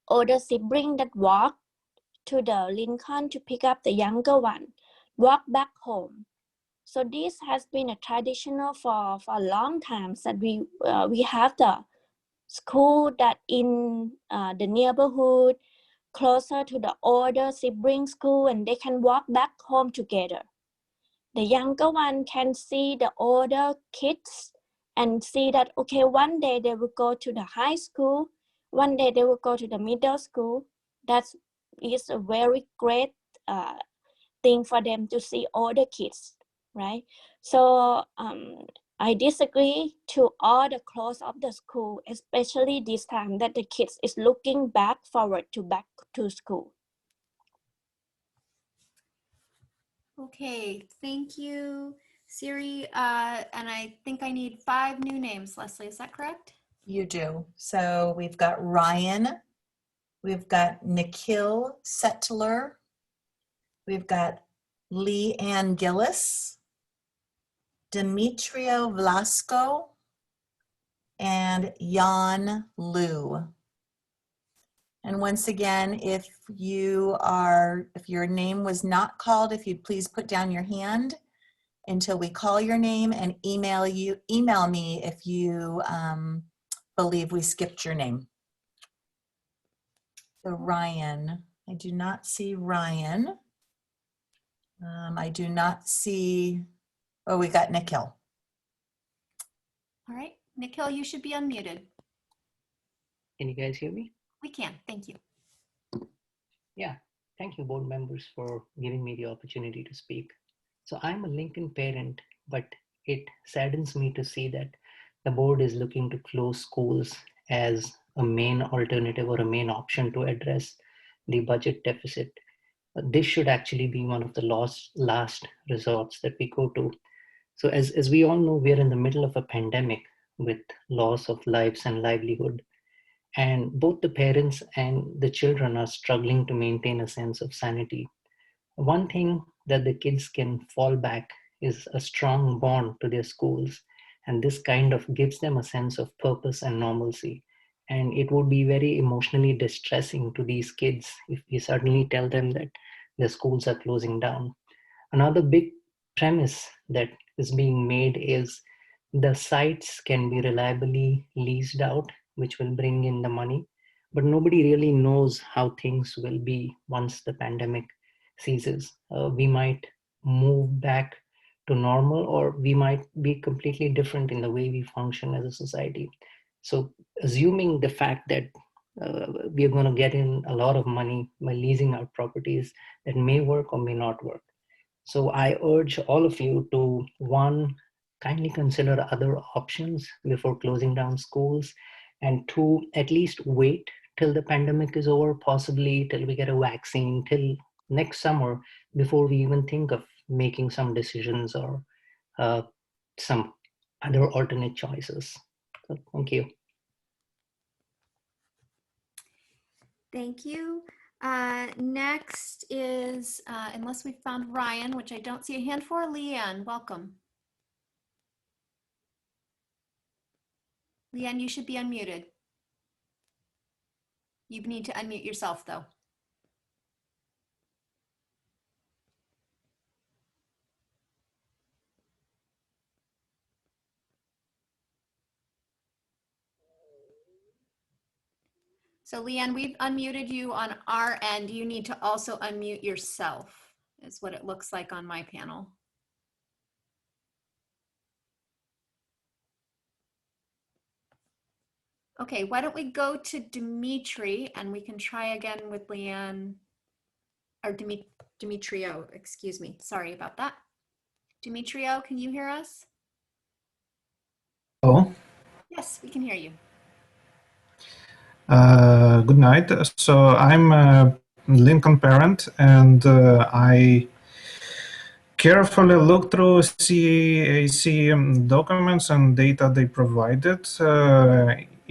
older siblings that walk to the Lincoln to pick up the younger one, walk back home. So this has been a traditional for a long time that we have the school that in the neighborhood closer to the older sibling school, and they can walk back home together. The younger one can see the older kids and see that, okay, one day they will go to the high school, one day they will go to the middle school. That is a very great thing for them to see older kids, right? So I disagree to all the close of the school, especially this time that the kids is looking forward to back to school. Okay, thank you, Siri. And I think I need 5 new names, Leslie, is that correct? You do. So we've got Ryan, we've got Nikhil Settler, we've got Lee Ann Gillis, Demetrio Vlasco, and Jan Liu. And once again, if your name was not called, if you'd please put down your hand until we call your name, and email me if you believe we skipped your name. So Ryan, I do not see Ryan. I do not see, oh, we got Nikhil. All right, Nikhil, you should be unmuted. Can you guys hear me? We can, thank you. Yeah, thank you board members for giving me the opportunity to speak. So I'm a Lincoln parent, but it saddens me to see that the board is looking to close schools as a main alternative or a main option to address the budget deficit. This should actually be one of the last resorts that we go to. So as we all know, we're in the middle of a pandemic with loss of lives and livelihood. And both the parents and the children are struggling to maintain a sense of sanity. One thing that the kids can fall back is a strong bond to their schools. And this kind of gives them a sense of purpose and normalcy. And it would be very emotionally distressing to these kids if we suddenly tell them that the schools are closing down. Another big premise that is being made is the sites can be reliably leased out, which will bring in the money. but nobody really knows how things will be once the pandemic ceases. We might move back to normal, or we might be completely different in the way we function as a society. So assuming the fact that we are going to get in a lot of money by leasing out properties, that may work or may not work. So I urge all of you to, one, kindly consider other options before closing down schools, and two, at least wait till the pandemic is over, possibly till we get a vaccine, till next summer, before we even think of making some decisions or some other alternate choices. So thank you. Thank you. Next is, unless we found Ryan, which I don't see a hand for, Leanne, welcome. Leanne, you should be unmuted. You need to unmute yourself though. So Leanne, we've unmuted you on our end. You need to also unmute yourself, is what it looks like on my panel. Okay, why don't we go to Dimitri and we can try again with Leanne, or Demetrio, excuse me. Sorry about that. Demetrio, can you hear us? Oh, Yes, we can hear you. good night. So I'm a Lincoln parent, and I carefully looked through CAC documents and data they provided.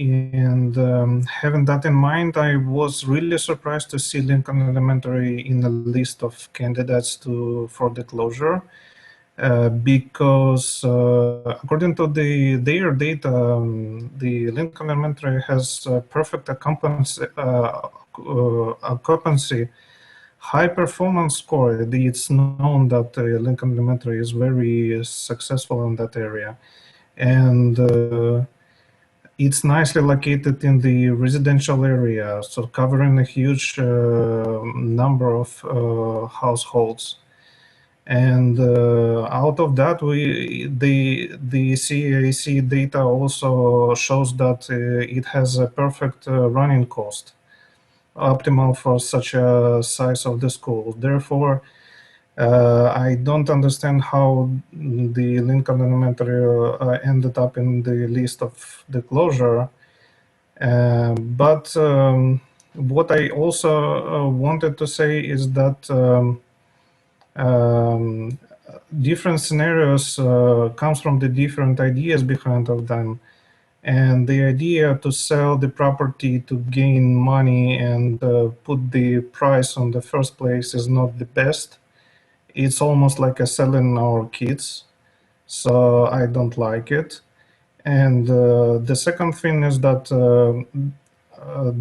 And having that in mind, I was really surprised to see Lincoln Elementary in the list of candidates for the closure. Because according to their data, the Lincoln Elementary has perfect occupancy, high performance score. It's known that Lincoln Elementary is very successful in that area, and it's nicely located in the residential area, so covering a huge number of households. And out of that, the CAC data also shows that it has a perfect running cost, optimal for such a size of the school. Therefore, I don't understand how the Lincoln Elementary ended up in the list of the closure. But what I also wanted to say is that different scenarios comes from the different ideas behind of them, and the idea to sell the property to gain money and put the price on the first place is not the best. It's almost like a selling our kids, so I don't like it. And the second thing is that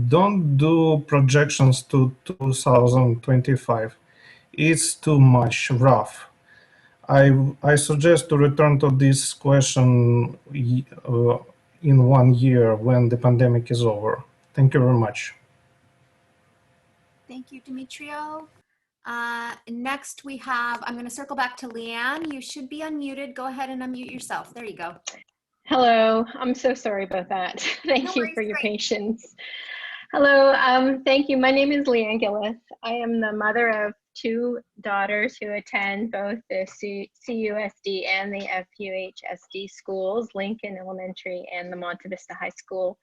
don't do projections to 2025. It's too much rough. I suggest to return to this question in 1 year when the pandemic is over. Thank you very much. Thank you, Demetrio. Next we have, I'm going to circle back to Leanne. You should be unmuted. Go ahead and unmute yourself. There you go. Hello, I'm so sorry about that. Thank you for your patience. Hello, thank you. My name is Leanne Gillis. I am the mother of two daughters who attend both the CUSD and the FUHSD schools, Lincoln Elementary and the Monte Vista High School.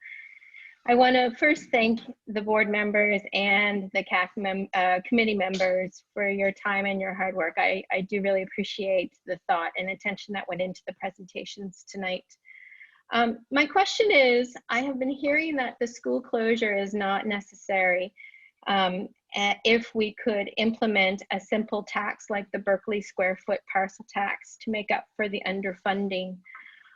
I want to first thank the board members and the CAC committee members for your time and your hard work. I do really appreciate the thought and attention that went into the presentations tonight. My question is, I have been hearing that the school closure is not necessary if we could implement a simple tax like the Berkeley square foot parcel tax to make up for the underfunding.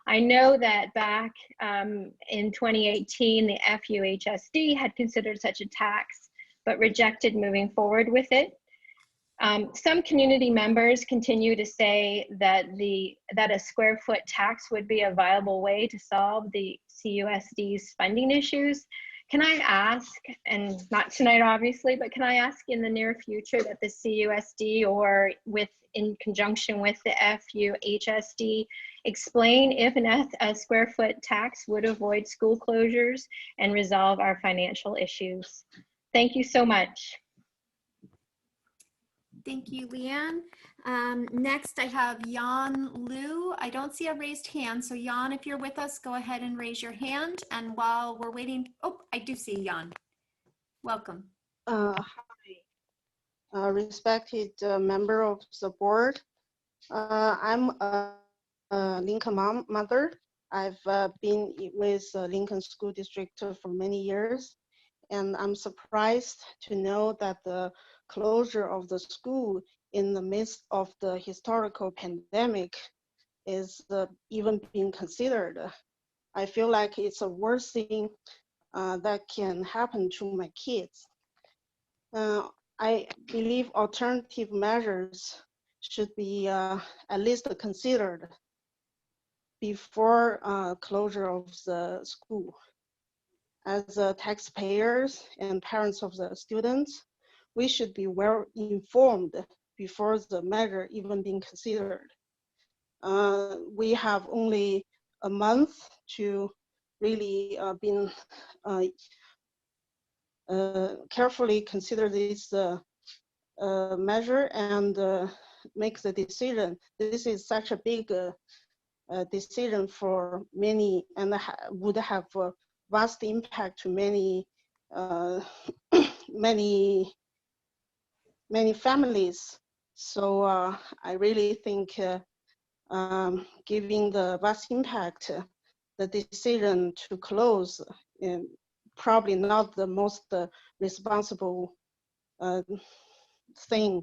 I know that back in 2018, the FUHSD had considered such a tax, but rejected moving forward with it. Some community members continue to say that a square foot tax would be a viable way to solve the CUSD's funding issues. Can I ask, and not tonight obviously, but can I ask in the near future that the CUSD or in conjunction with the FUHSD explain if a square foot tax would avoid school closures and resolve our financial issues? Thank you so much. Thank you, Leanne. Next, I have Jan Liu. I don't see a raised hand. So Jan, if you're with us, go ahead and raise your hand. And while we're waiting, oh, I do see Jan. Welcome. Hi, respected member of the board. I'm a Lincoln mother. I've been with Lincoln School District for many years, and I'm surprised to know that the closure of the school in the midst of the historical pandemic is even being considered. I feel like it's a worst thing that can happen to my kids. I believe alternative measures should be at least considered before closure of the school. As taxpayers and parents of the students, we should be well informed before the measure even being considered. We have only a month to really carefully consider this measure and make the decision. This is such a big decision for many and would have a vast impact to many many families. So I really think giving the vast impact, the decision to close probably not the most responsible thing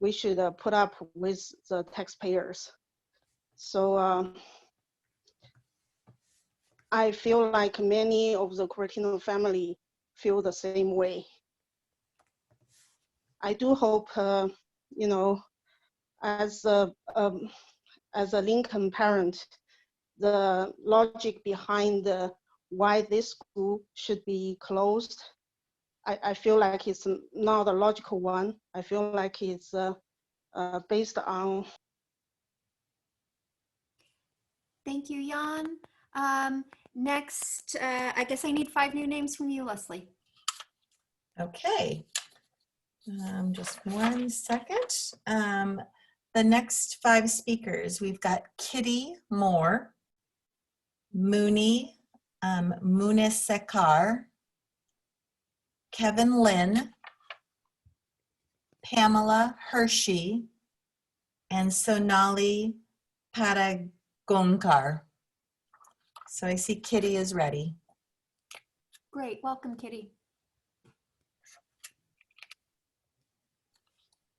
we should put up with the taxpayers. So I feel like many of the Cupertino family feel the same way. I do hope, you know, as a Lincoln parent, the logic behind why this school should be closed, I feel like it's not a logical one. I feel like it's based on. Thank you, Jan. Next, I guess I need 5 new names from you, Leslie. Okay. Just 1 second. The next 5 speakers, we've got Kitty Moore, Mooney Munisekar, Kevin Lynn, Pamela Hershey, and Sonali Padagonkar. So I see Kitty is ready. Great, welcome, Kitty.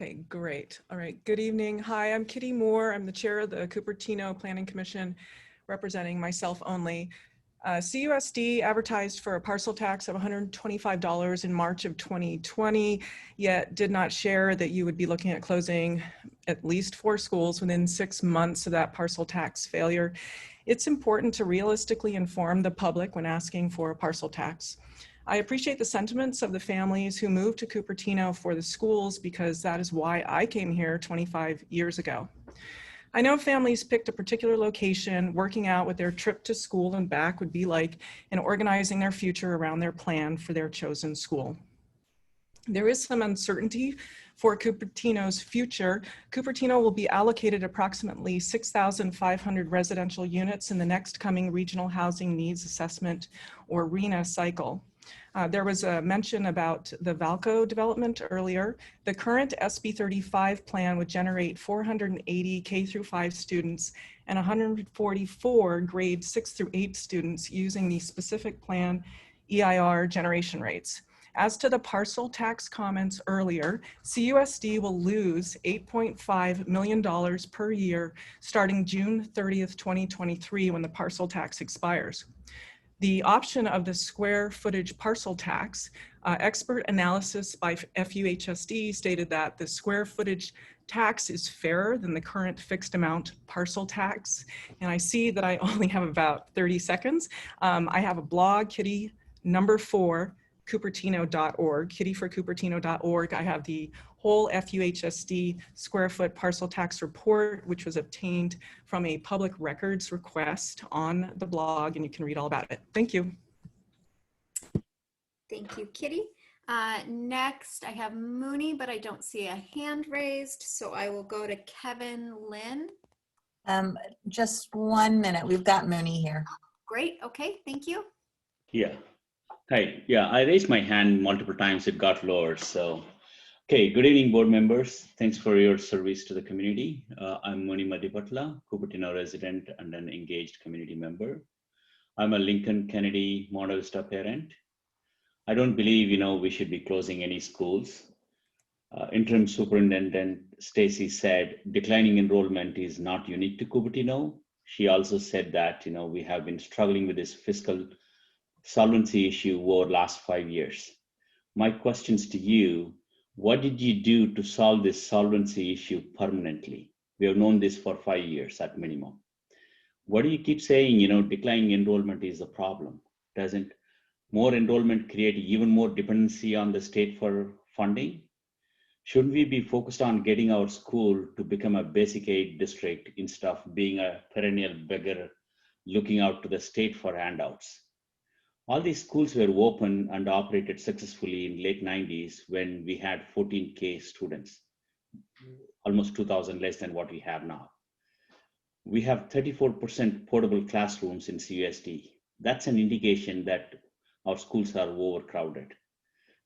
Okay, great. All right, good evening. Hi, I'm Kitty Moore. I'm the chair of the Cupertino Planning Commission, representing myself only. CUSD advertised for a parcel tax of $125 in March of 2020, yet did not share that you would be looking at closing at least 4 schools within 6 months of that parcel tax failure. It's important to realistically inform the public when asking for a parcel tax. I appreciate the sentiments of the families who moved to Cupertino for the schools, because that is why I came here 25 years ago. I know families picked a particular location, working out what their trip to school and back would be like, and organizing their future around their plan for their chosen school. There is some uncertainty for Cupertino's future. Cupertino will be allocated approximately 6,500 residential units in the next coming Regional Housing Needs Assessment, or RHNA, cycle. There was a mention about the Valco development earlier. The current SB 35 plan would generate 480 K-5 students and 144 grade 6 through 8 students using the specific plan EIR generation rates. As to the parcel tax comments earlier, CUSD will lose $8.5 million per year starting June 30th, 2023, when the parcel tax expires. The option of the square footage parcel tax, expert analysis by FUHSD stated that the square footage tax is fairer than the current fixed amount parcel tax. And I see that I only have about 30 seconds. I have a blog, Kitty number 4, Cupertino.org, kittyforcupertino.org. I have the whole FUHSD square foot parcel tax report, which was obtained from a public records request on the blog, and you can read all about it. Thank you. Thank you, Kitty. Next, I have Mooney, but I don't see a hand raised, so I will go to Kevin Lynn. Just 1 minute. We've got Mooney here. Great. Okay. Thank you. Yeah. Hi. Yeah, I raised my hand multiple times. It got lowered. So, okay. Good evening, board members. Thanks for your service to the community. I'm Moni Madipatla, Cupertino resident and an engaged community member. I'm a Lincoln Kennedy Monta Vista parent. I don't believe, we should be closing any schools. Interim Superintendent Stacy said declining enrollment is not unique to Cupertino. She also said that, we have been struggling with this fiscal solvency issue over the last 5 years. My questions to you, what did you do to solve this solvency issue permanently? We have known this for 5 years at minimum. What do you keep saying, declining enrollment is a problem? Doesn't more enrollment create even more dependency on the state for funding? Shouldn't we be focused on getting our school to become a basic aid district instead of being a perennial beggar looking out to the state for handouts? All these schools were open and operated successfully in late 90s when we had 14K students, almost 2,000 less than what we have now. We have 34% portable classrooms in CUSD. That's an indication that our schools are overcrowded.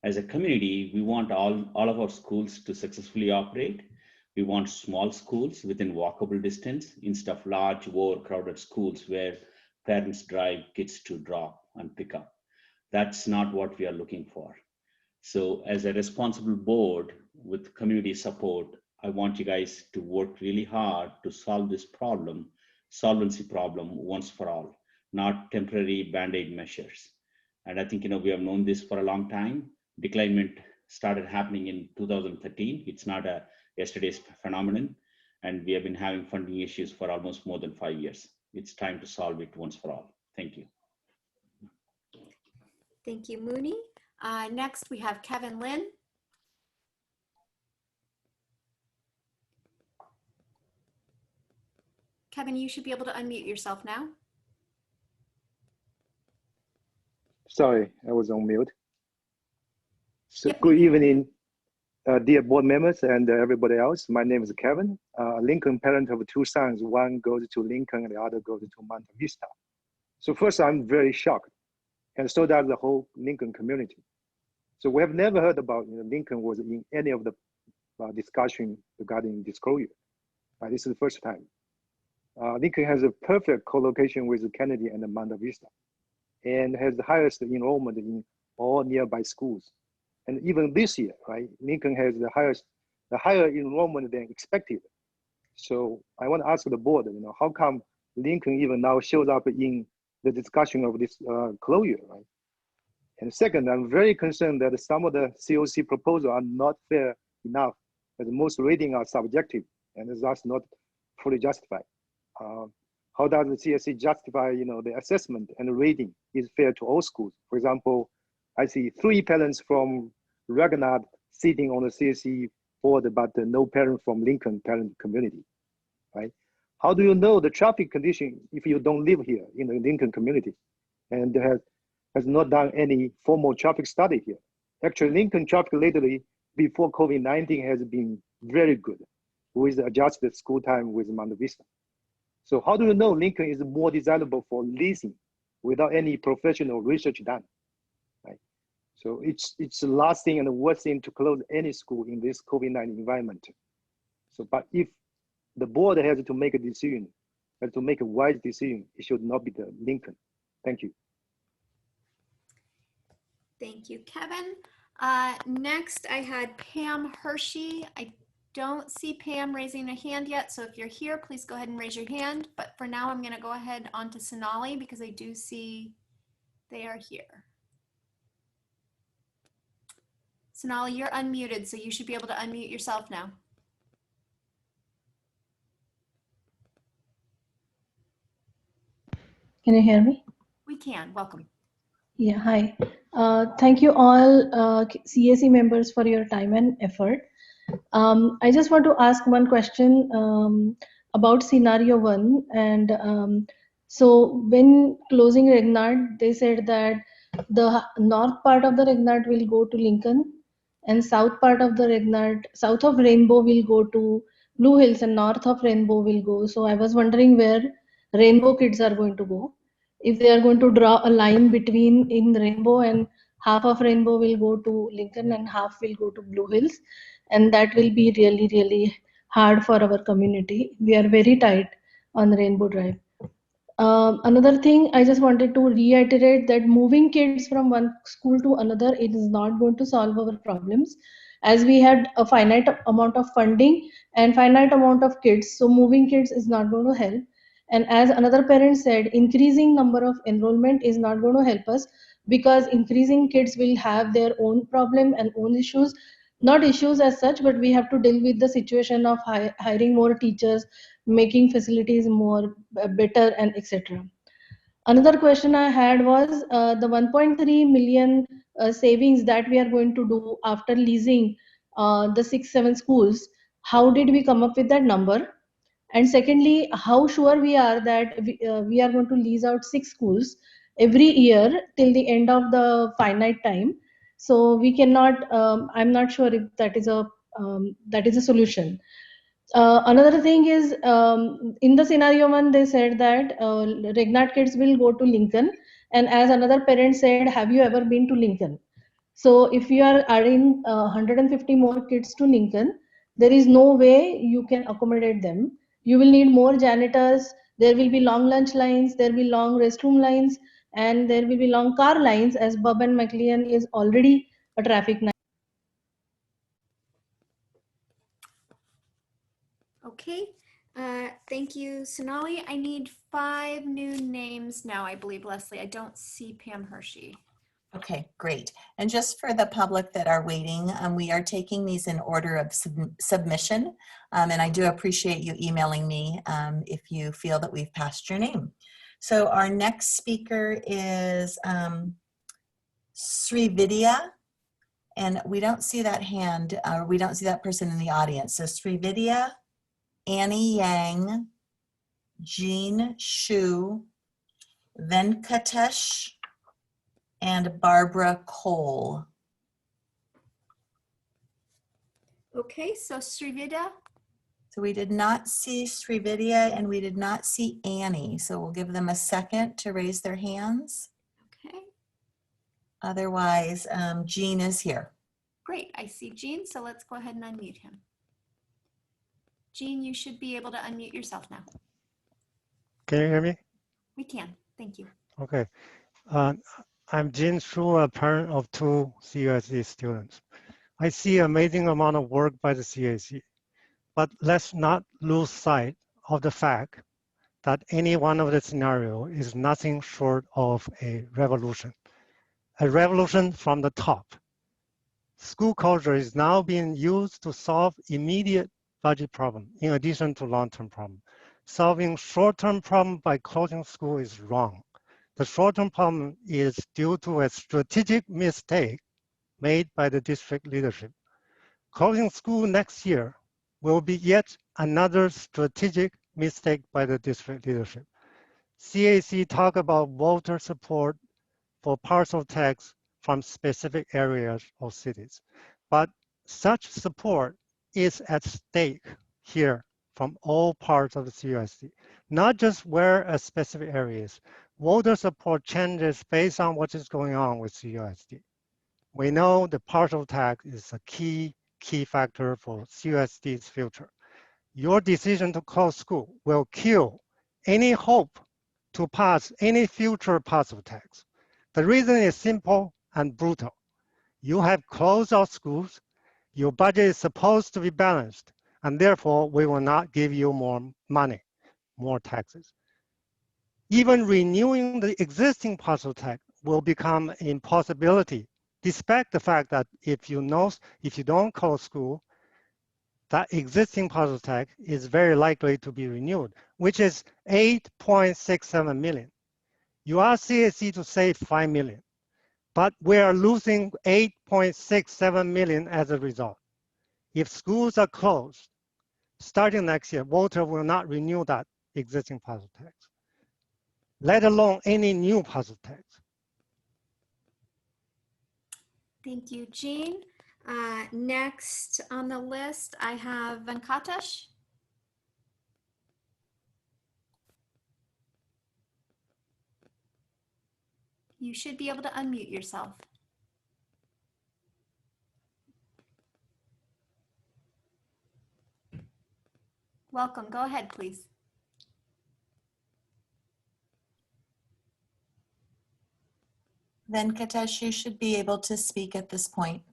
As a community, we want all of our schools to successfully operate. We want small schools within walkable distance instead of large, overcrowded schools where parents drive kids to drop and pick up. That's not what we are looking for. So as a responsible board with community support, I want you guys to work really hard to solve this problem, solvency problem once for all, not temporary Band-Aid measures. And I think, we have known this for a long time. Declinement started happening in 2013. It's not a yesterday's phenomenon. And we have been having funding issues for almost more than 5 years. It's time to solve it once for all. Thank you. Thank you, Mooney. Next, we have Kevin Lynn. Kevin, you should be able to unmute yourself now. Sorry, I was on mute. So good evening, dear board members and everybody else. My name is Kevin, Lincoln parent of 2 sons. One goes to Lincoln and the other goes to Monta Vista. So first, I'm very shocked, and so does the whole Lincoln community. So we have never heard about Lincoln was in any of the discussion regarding disclosure. This is the first time. Lincoln has a perfect co-location with Kennedy and Monta Vista, and has the highest enrollment in all nearby schools. And even this year, right, Lincoln has the higher enrollment than expected. So I want to ask the board, how come Lincoln even now shows up in the discussion of this closure, right? And second, I'm very concerned that some of the COC proposals are not fair enough, as most ratings are subjective and is thus not fully justified. How does the CSC justify, the assessment and the rating is fair to all schools? For example, I see 3 parents from Ragnar sitting on the CSC board, but no parent from Lincoln parent community, right? How do you know the traffic condition if you don't live here in the Lincoln community and has not done any formal traffic study here? Actually, Lincoln traffic lately before COVID-19 has been very good with adjusted school time with Monta Vista. So how do you know Lincoln is more desirable for leasing without any professional research done, right? So it's the last thing and the worst thing to close any school in this COVID-19 environment. So, but if the board has to make a decision, has to make a wise decision, it should not be the Lincoln. Thank you. Thank you, Kevin. Next, I had Pam Hershey. I don't see Pam raising a hand yet, so if you're here, please go ahead and raise your hand. But for now, I'm going to go ahead on to Sonali because I do see they are here. Sonali, you're unmuted, so you should be able to unmute yourself now. Can you hear me? We can. Welcome. Yeah, hi. Thank you all CAC members for your time and effort. I just want to ask one question about scenario one. And so when closing Regnard, they said that the north part of the Regnard will go to Lincoln and south part of the Regnard, south of Rainbow will go to Blue Hills and north of Rainbow will go. So I was wondering where Rainbow kids are going to go. If they are going to draw a line between in Rainbow and half of Rainbow will go to Lincoln and half will go to Blue Hills, and that will be really really hard for our community. We are very tight on Rainbow Drive. Another thing I just wanted to reiterate that moving kids from one school to another, it is not going to solve our problems, as we had a finite amount of funding and finite amount of kids, so moving kids is not going to help. And as another parent said, increasing number of enrollment is not going to help us, because increasing kids will have their own problem and own issues, not issues as such, but we have to deal with the situation of hiring more teachers, making facilities more better, and etc. Another question I had was the 1.3 million savings that we are going to do after leasing the 6-7 schools. How did we come up with that number? And secondly, how sure we are that we are going to lease out 6 schools every year till the end of the finite time? So we cannot. I'm not sure if that is a solution. Another thing is, in the scenario one, they said that Regnat kids will go to Lincoln, and as another parent said, have you ever been to Lincoln? So if you are adding 150 more kids to Lincoln, there is no way you can accommodate them. You will need more janitors. There will be long lunch lines. There will be long restroom lines, and there will be long car lines, as Bub and McLean is already a traffic. Okay, thank you, Sonali. I need 5 new names now, I believe, Leslie. I don't see Pam Hershey. Okay, great. And just for the public that are waiting, we are taking these in order of submission. And I do appreciate you emailing me if you feel that we've passed your name. So our next speaker is Srividya. And we don't see that hand, or we don't see that person in the audience. So Srividya, Annie Yang, Jean Shu, Venkatesh, and Barbara Cole. Okay, so Srividya. So we did not see Srividya and we did not see Annie. So we'll give them a second to raise their hands. Okay. Otherwise, Jean is here. Great, I see Jean, so let's go ahead and unmute him. Jean, you should be able to unmute yourself now. Can you hear me? We can, thank you. Okay. I'm Jin Shu, a parent of 2 CUSD students. I see amazing amount of work by the CAC, but let's not lose sight of the fact that any one of the scenario is nothing short of a revolution from the top. School closure is now being used to solve immediate budget problem in addition to long-term problem. Solving short-term problem by closing school is wrong. The short-term problem is due to a strategic mistake made by the district leadership. Closing school next year will be yet another strategic mistake by the district leadership. CAC talk about voter support for parcel tax from specific areas or cities, but such support is at stake here from all parts of the CUSD, not just where a specific area is. Voter support changes based on what is going on with CUSD. We know the partial tax is a key factor for CUSD's future. Your decision to close school will kill any hope to pass any future partial tax. The reason is simple and brutal. You have closed our schools. Your budget is supposed to be balanced, and therefore we will not give you more money, more taxes. Even renewing the existing partial tax will become an impossibility, despite the fact that if you don't close school, that existing partial tax is very likely to be renewed, which is 8.67 million. You ask CAC to save 5 million. but we are losing 8.67 million as a result. If schools are closed, starting next year, Walter will not renew that existing parcel tax, let alone any new parcel tax. Thank you, Jean. Next on the list, I have Venkatesh. You should be able to unmute yourself. Welcome. Go ahead, please. Venkatesh, you should be able to speak at this point.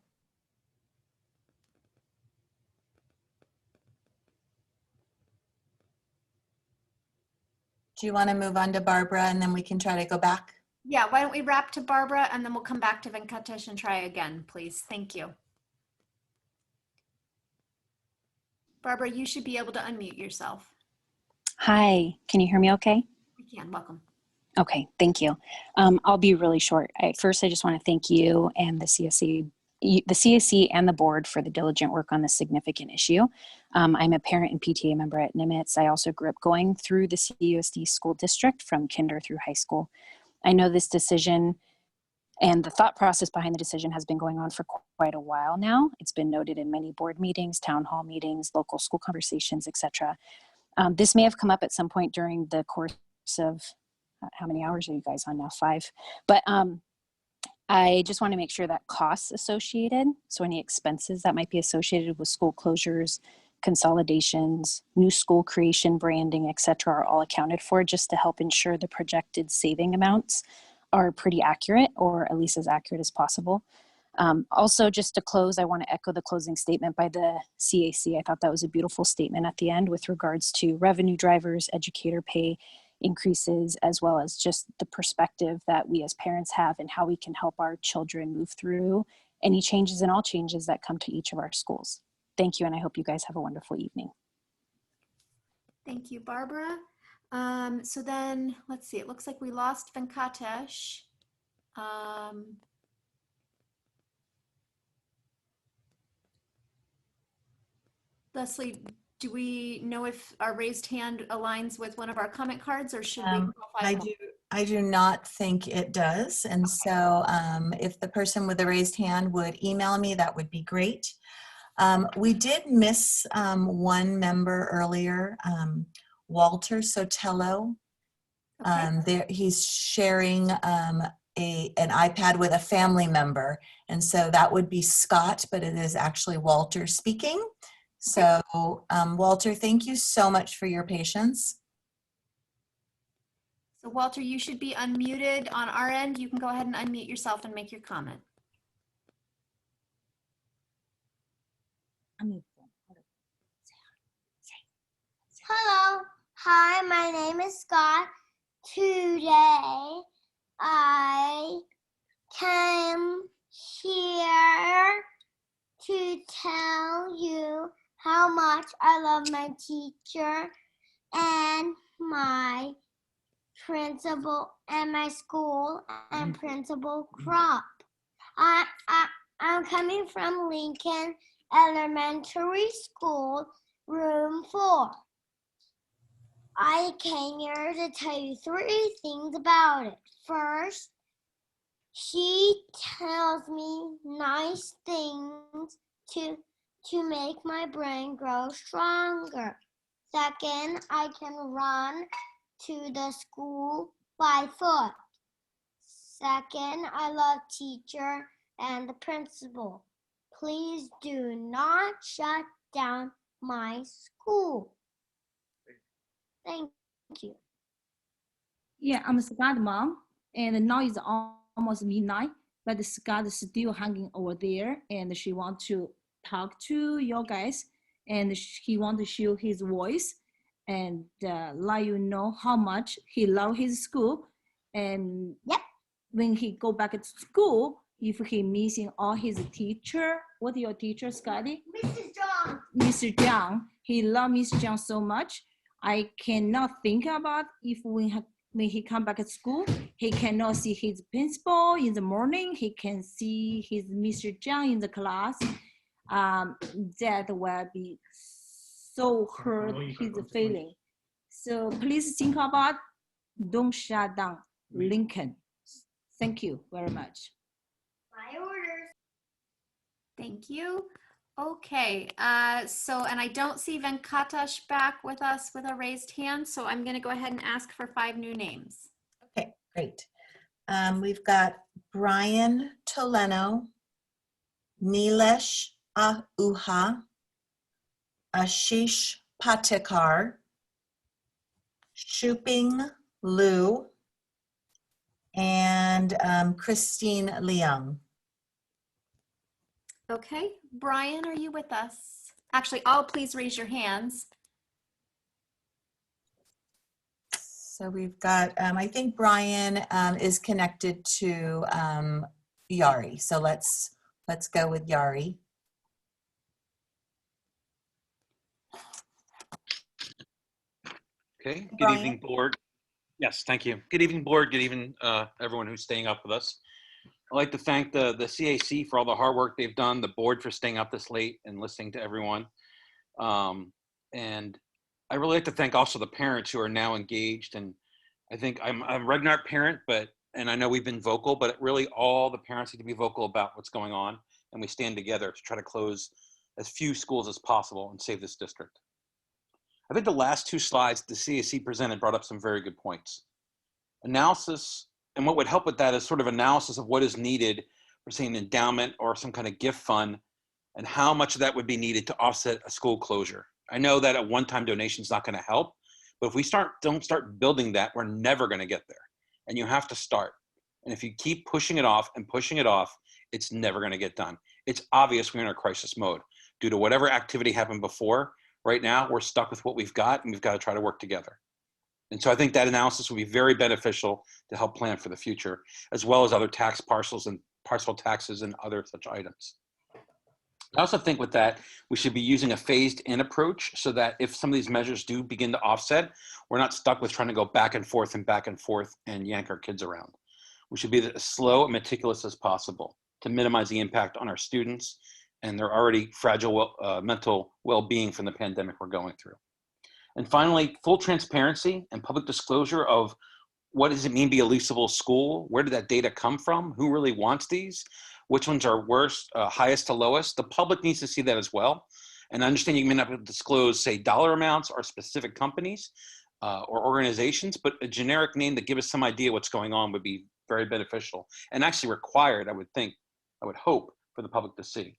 Do you want to move on to Barbara and then we can try to go back? Yeah, why don't we wrap to Barbara and then we'll come back to Venkatesh and try again, please. Thank you. Barbara, you should be able to unmute yourself. Hi, can you hear me okay? We can, welcome. Okay, thank you. I'll be really short. First, I just want to thank you and the CSC and the board for the diligent work on this significant issue. I'm a parent and PTA member at Nimitz. I also grew up going through the CUSD school district from kinder through high school. I know this decision and the thought process behind the decision has been going on for quite a while now. It's been noted in many board meetings, town hall meetings, local school conversations, etc. This may have come up at some point during the course of, how many hours are you guys on now? 5. But I just want to make sure that costs associated, so any expenses that might be associated with school closures, consolidations, new school creation, branding, etc., are all accounted for, just to help ensure the projected saving amounts are pretty accurate, or at least as accurate as possible. Also, just to close, I want to echo the closing statement by the CAC. I thought that was a beautiful statement at the end with regards to revenue drivers, educator pay increases, as well as just the perspective that we as parents have and how we can help our children move through any changes and all changes that come to each of our schools. Thank you, and I hope you guys have a wonderful evening. Thank you, Barbara. So then, let's see, it looks like we lost Venkatesh. Leslie, do we know if our raised hand aligns with one of our comment cards, or should we? I do not think it does. And so if the person with the raised hand would email me, that would be great. We did miss one member earlier, Walter Sotelo. He's sharing an iPad with a family member. And so that would be Scott, but it is actually Walter speaking. So Walter, thank you so much for your patience. So Walter, you should be unmuted on our end. You can go ahead and unmute yourself and make your comment. Hello. Hi, my name is Scott. Today, I came here to tell you how much I love my teacher and my principal and my school and Principal Crop. I'm coming from Lincoln Elementary School, room 4. I came here to tell you 3 things about it. First, she tells me nice things to make my brain grow stronger. Second, I can run to the school by foot. Second, I love teacher and the principal. Please do not shut down my school. Thank you. Yeah, I'm Scott's mom, and now it's almost midnight, but Scott is still hanging over there, and she wants to talk to you guys, and he wants to show his voice and let you know how much he loves his school. And when he go back to school, if he missing all his teacher, what your teacher, Scotty? Mrs. John. Mr. John. He loves Mr. John so much. I cannot think about if we when he come back to school, he cannot see his principal in the morning. He can see his Mr. Zhang in the class. That will be so hurt his feeling. So please think about, don't shut down Lincoln. Thank you very much. My orders. Thank you. Okay, and I don't see Venkatash back with us with a raised hand, so I'm going to go ahead and ask for 5 new names. Okay, great. We've got Brian Toleno, Nilesh Ahuja, Ashish Patekar, Shuping Liu, and Christine Leung. Okay, Brian, are you with us? Actually, all please raise your hands. So we've got, I think Brian is connected to Yari. So let's go with Yari. Okay, good Brian? evening, board. Yes, thank you. Good evening, board. Good evening, everyone who's staying up with us. I'd like to thank the CAC for all the hard work they've done, the board for staying up this late and listening to everyone. And I really like to thank also the parents who are now engaged. And I think I'm a Regnart parent, and I know we've been vocal, but really all the parents need to be vocal about what's going on. And we stand together to try to close as few schools as possible and save this district. I think the last 2 slides the CAC presented brought up some very good points. Analysis, and what would help with that is sort of analysis of what is needed for, say, an endowment or some kind of gift fund, and how much of that would be needed to offset a school closure. I know that a one-time donation is not going to help, but if we don't start building that, we're never going to get there. And you have to start. And if you keep pushing it off and pushing it off, it's never going to get done. It's obvious we're in a crisis mode due to whatever activity happened before. Right now, we're stuck with what we've got, and we've got to try to work together. And so I think that analysis will be very beneficial to help plan for the future, as well as other tax parcels and parcel taxes and other such items. I also think with that, we should be using a phased in approach so that if some of these measures do begin to offset, we're not stuck with trying to go back and forth and yank our kids around. We should be as slow and meticulous as possible to minimize the impact on our students and their already fragile mental well-being from the pandemic we're going through. And finally, full transparency and public disclosure of what does it mean to be a leasable school? Where did that data come from? Who really wants these? Which ones are worst, highest to lowest? The public needs to see that as well. And I understand you may not be able to disclose, say, dollar amounts or specific companies or organizations, but a generic name that gives us some idea what's going on would be very beneficial and actually required, I would hope, for the public to see.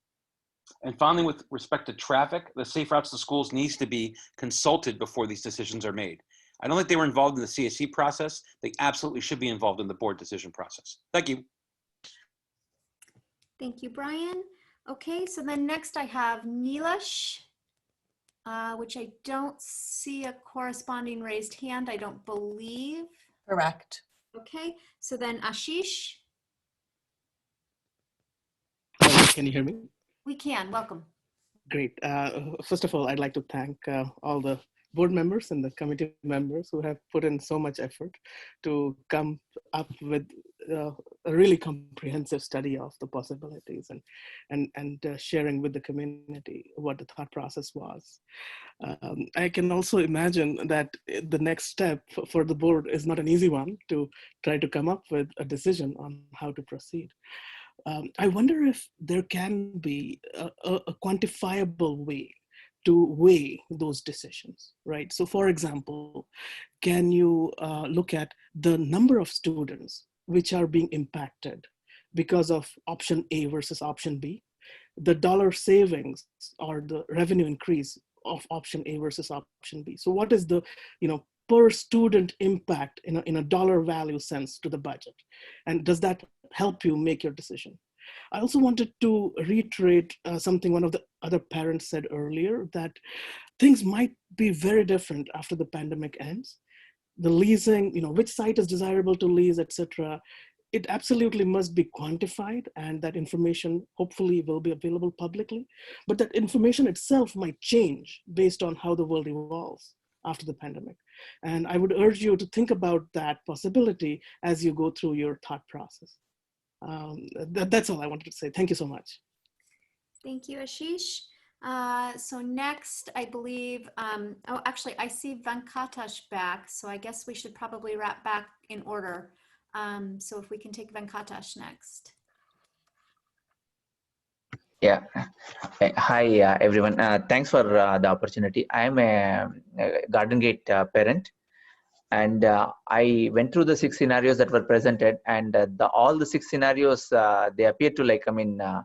And finally, with respect to traffic, the Safe Routes to Schools needs to be consulted before these decisions are made. I don't think they were involved in the CAC process. They absolutely should be involved in the board decision process. Thank you. Thank you, Brian. Okay, so then next I have Nilesh, which I don't see a corresponding raised hand, I don't believe. Correct. Okay, so then Ashish. Can you hear me? We can, welcome. Great. First of all, I'd like to thank all the board members and the committee members who have put in so much effort to come up with a really comprehensive study of the possibilities and sharing with the community what the thought process was. I can also imagine that the next step for the board is not an easy one to try to come up with a decision on how to proceed. I wonder if there can be a quantifiable way to weigh those decisions, right? So for example, can you look at the number of students which are being impacted because of option A versus option B, the dollar savings or the revenue increase of option A versus option B? So what is the, per student impact in a dollar value sense to the budget? And does that help you make your decision? I also wanted to reiterate something one of the other parents said earlier, that things might be very different after the pandemic ends. The leasing, which site is desirable to lease, etc. It absolutely must be quantified, and that information hopefully will be available publicly. But that information itself might change based on how the world evolves. after the pandemic. And I would urge you to think about that possibility as you go through your thought process. That's all I wanted to say. Thank you so much. Thank you, Ashish. So next, I believe, oh, actually, I see Venkatash back, so I guess we should probably wrap back in order. So if we can take Venkatash next. Yeah. Hi, everyone. Thanks for the opportunity. I'm a Garden Gate parent, and I went through the 6 scenarios that were presented, and all the 6 scenarios, they appear to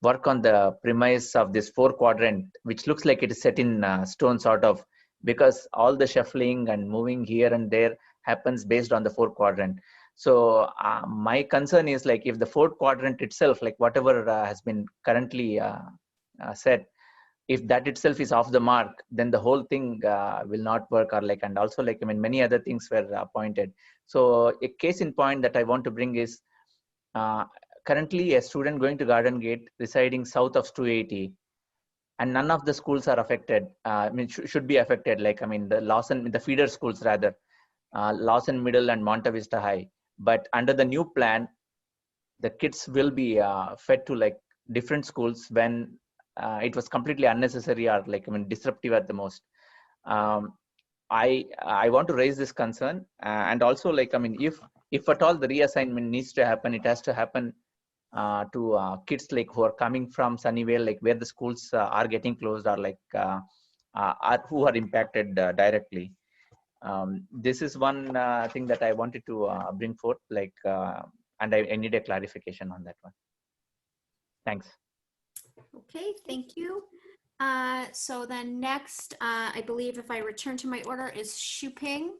work on the premise of this 4 quadrant, which looks like it is set in stone sort of, because all the shuffling and moving here and there happens based on the 4 quadrant. So my concern is, like, if the 4th quadrant itself, like whatever has been currently set, if that itself is off the mark, then the whole thing will not work. Or and also many other things were pointed. So a case in point that I want to bring is, currently a student going to Garden Gate residing south of 280, and none of the schools are affected. Should be affected. The feeder schools rather, Lawson Middle and Monta Vista High. But under the new plan, the kids will be fed to different schools when it was completely unnecessary or disruptive at the most. I want to raise this concern, and also if at all the reassignment needs to happen, it has to happen to kids who are coming from Sunnyvale, where the schools are getting closed, or who are impacted directly. This is one thing that I wanted to bring forth, and I need a clarification on that one. Thanks. Okay, thank you. So then next, I believe if I return to my order, is Shuping.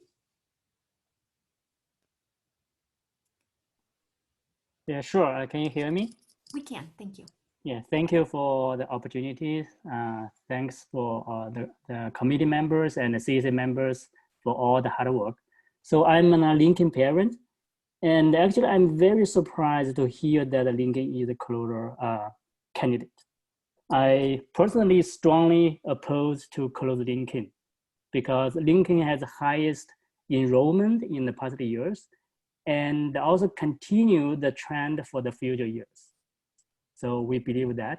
Yeah, sure. Can you hear me? We can, thank you. Yeah, thank you for the opportunity. Thanks for the committee members and the CSA members for all the hard work. So I'm a Lincoln parent, and actually I'm very surprised to hear that Lincoln is a closure candidate. I personally strongly oppose to close Lincoln because Lincoln has the highest enrollment in the past years and also continue the trend for the future years. So we believe that.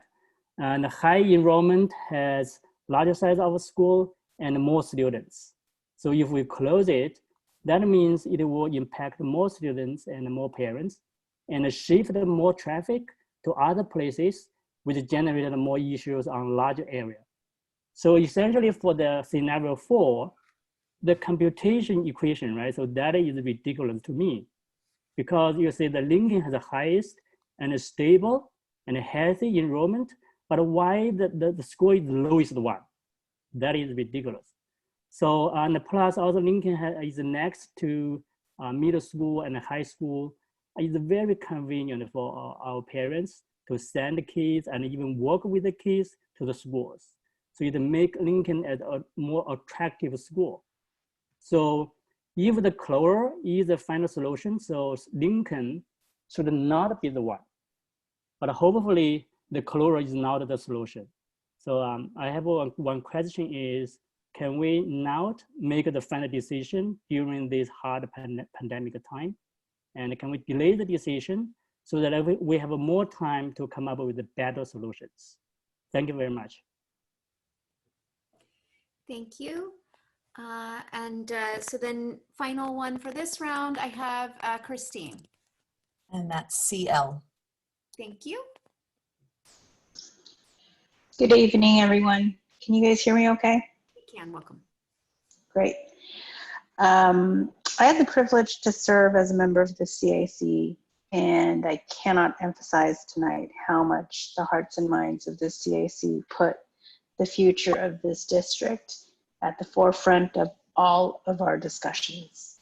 And the high enrollment has larger size of school and more students. So if we close it, that means it will impact more students and more parents and shift more traffic to other places, which generated more issues on larger area. So essentially for the scenario 4, the computation equation, right? So that is ridiculous to me because you say the Lincoln has the highest and a stable and a healthy enrollment, but why the score is the lowest one? That is ridiculous. So and plus also Lincoln is next to middle school and high school. It's very convenient for our parents to send the kids and even work with the kids to the schools. So it make Lincoln as a more attractive school. So if the closure is the final solution, so Lincoln should not be the one. But hopefully the closure is not the solution. So I have one question is, can we not make the final decision during this hard pandemic time? And can we delay the decision so that we have more time to come up with the better solutions? Thank you very much. Thank you. So then final one for this round, I have Christine. And that's CL. Thank you. Good evening, everyone. Can you guys hear me okay? We can, welcome. Great. I had the privilege to serve as a member of the CAC, and I cannot emphasize tonight how much the hearts and minds of the CAC put the future of this district at the forefront of all of our discussions.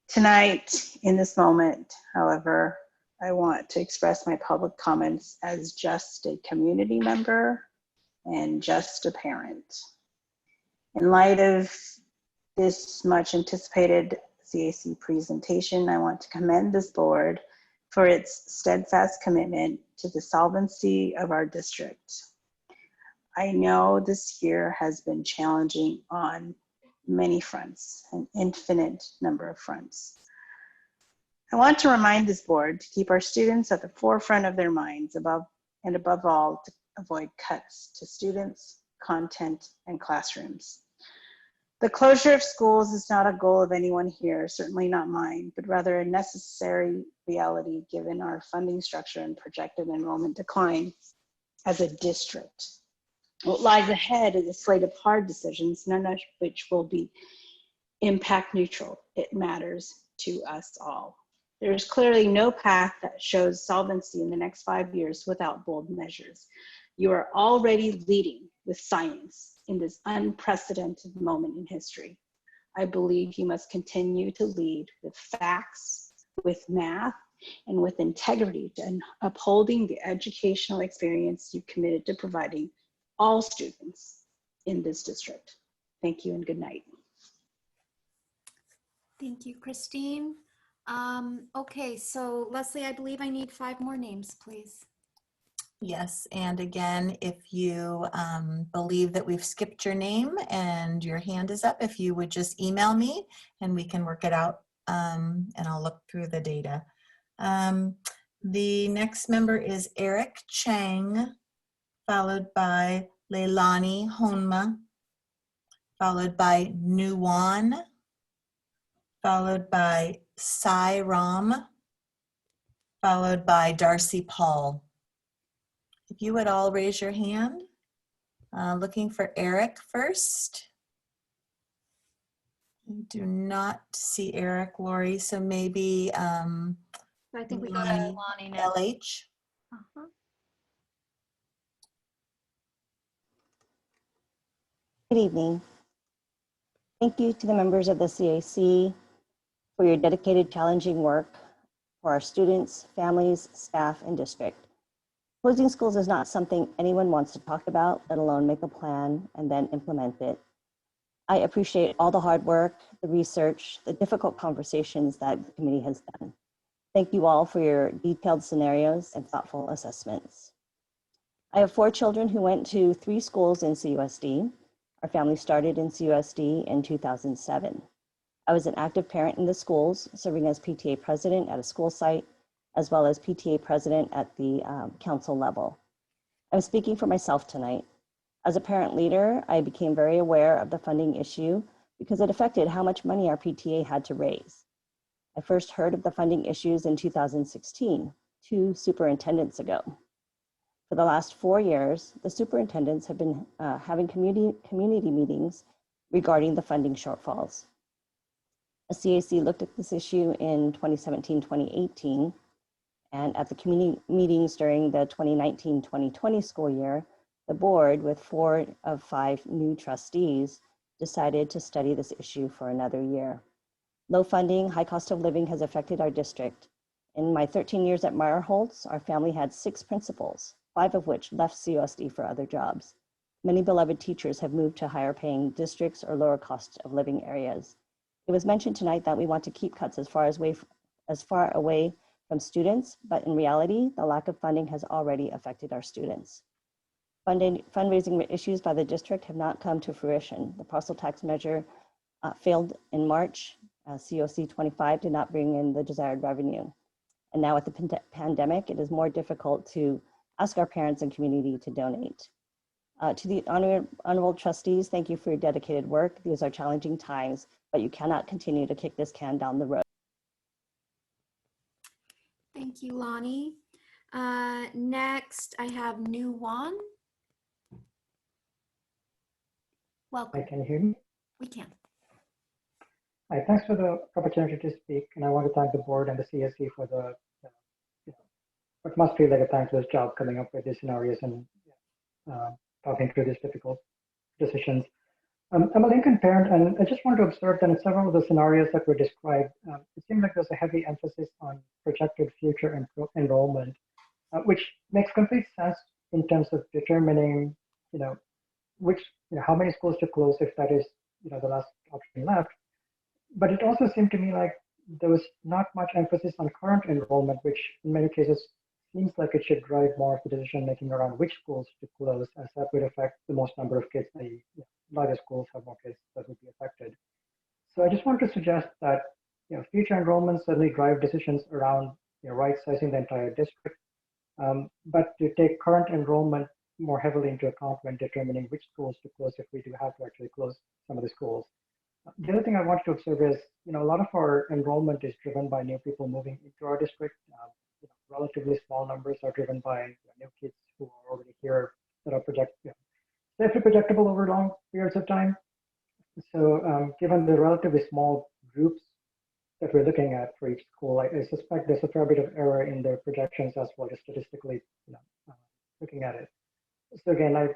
Tonight, in this moment, however, I want to express my public comments as just a community member and just a parent. In light of this much anticipated CAC presentation, I want to commend this board for its steadfast commitment to the solvency of our district. I know this year has been challenging on many fronts, an infinite number of fronts. I want to remind this board to keep our students at the forefront of their minds above all to avoid cuts to students, content, and classrooms. The closure of schools is not a goal of anyone here, certainly not mine, but rather a necessary reality given our funding structure and projected enrollment decline as a district. What lies ahead is a slate of hard decisions, none of which will be impact neutral. It matters to us all. There is clearly no path that shows solvency in the next 5 years without bold measures. You are already leading with science in this unprecedented moment in history. I believe you must continue to lead with facts, with math, and with integrity and upholding the educational experience you committed to providing all students in this district. Thank you and good night. Thank you, Christine. Okay, so Leslie, I believe I need 5 more names, please. Yes, and again, if you believe that we've skipped your name and your hand is up, if you would just email me and we can work it out and I'll look through the data. The next member is Eric Chang, followed by Leilani Honma, followed by Nuwan, followed by Sai Ram, followed by Darcy Paul. If you would all raise your hand. Looking for Eric first. I do not see Eric, Lori, so maybe I think we go to Lonnie next. LH. Good evening. Thank you to the members of the CAC for your dedicated, challenging work for our students, families, staff, and district. Closing schools is not something anyone wants to talk about, let alone make a plan and then implement it. I appreciate all the hard work, the research, the difficult conversations that the committee has done. Thank you all for your detailed scenarios and thoughtful assessments. I have 4 children who went to 3 schools in CUSD. Our family started in CUSD in 2007. I was an active parent in the schools, serving as PTA president at a school site, as well as PTA president at the council level. I'm speaking for myself tonight. As a parent leader, I became very aware of the funding issue because it affected how much money our PTA had to raise. I first heard of the funding issues in 2016, 2 superintendents ago. For the last 4 years, the superintendents have been having community meetings regarding the funding shortfalls. A CAC looked at this issue in 2017-2018, and at the community meetings during the 2019-2020 school year, the board, with 4 of 5 new trustees, decided to study this issue for another year. Low funding, high cost of living has affected our district. In my 13 years at Meyerholtz, our family had 6 principals, 5 of which left CUSD for other jobs. Many beloved teachers have moved to higher paying districts or lower cost of living areas. It was mentioned tonight that we want to keep cuts as far away from students, but in reality, the lack of funding has already affected our students. Fundraising issues by the district have not come to fruition. The parcel tax measure failed in March. COC 25 did not bring in the desired revenue. And now with the pandemic, it is more difficult to ask our parents and community to donate. To the honorable trustees, thank you for your dedicated work. These are challenging times, but you cannot continue to kick this can down the road. Thank you, Lonnie. Next, I have Nuwan. Welcome. Hi, can you hear me? We can. Hi, thanks for the opportunity to speak, and I want to thank the board and the CSC for the what must feel like a thankless job coming up with these scenarios and talking through these difficult decisions. I'm a Lincoln parent, and I just want to observe that in several of the scenarios that were described, it seems like there's a heavy emphasis on projected future enrollment, which makes complete sense in terms of determining, how many schools to close if that is, the last option left. But it also seemed to me like there was not much emphasis on current enrollment, which in many cases seems like it should drive more of the decision making around which schools to close, as that would affect the most number of kids. The larger schools have more kids that would be affected. So I just want to suggest that future enrollments certainly drive decisions around right-sizing the entire district, but to take current enrollment more heavily into account when determining which schools to close if we do have to actually close some of the schools. The other thing I wanted to observe is, a lot of our enrollment is driven by new people moving into our district. Relatively small numbers are driven by new kids who are already here that are safely projectable over long periods of time. So given the relatively small groups that we're looking at for each school, I suspect there's a fair bit of error in the projections as well as statistically looking at it. So again, I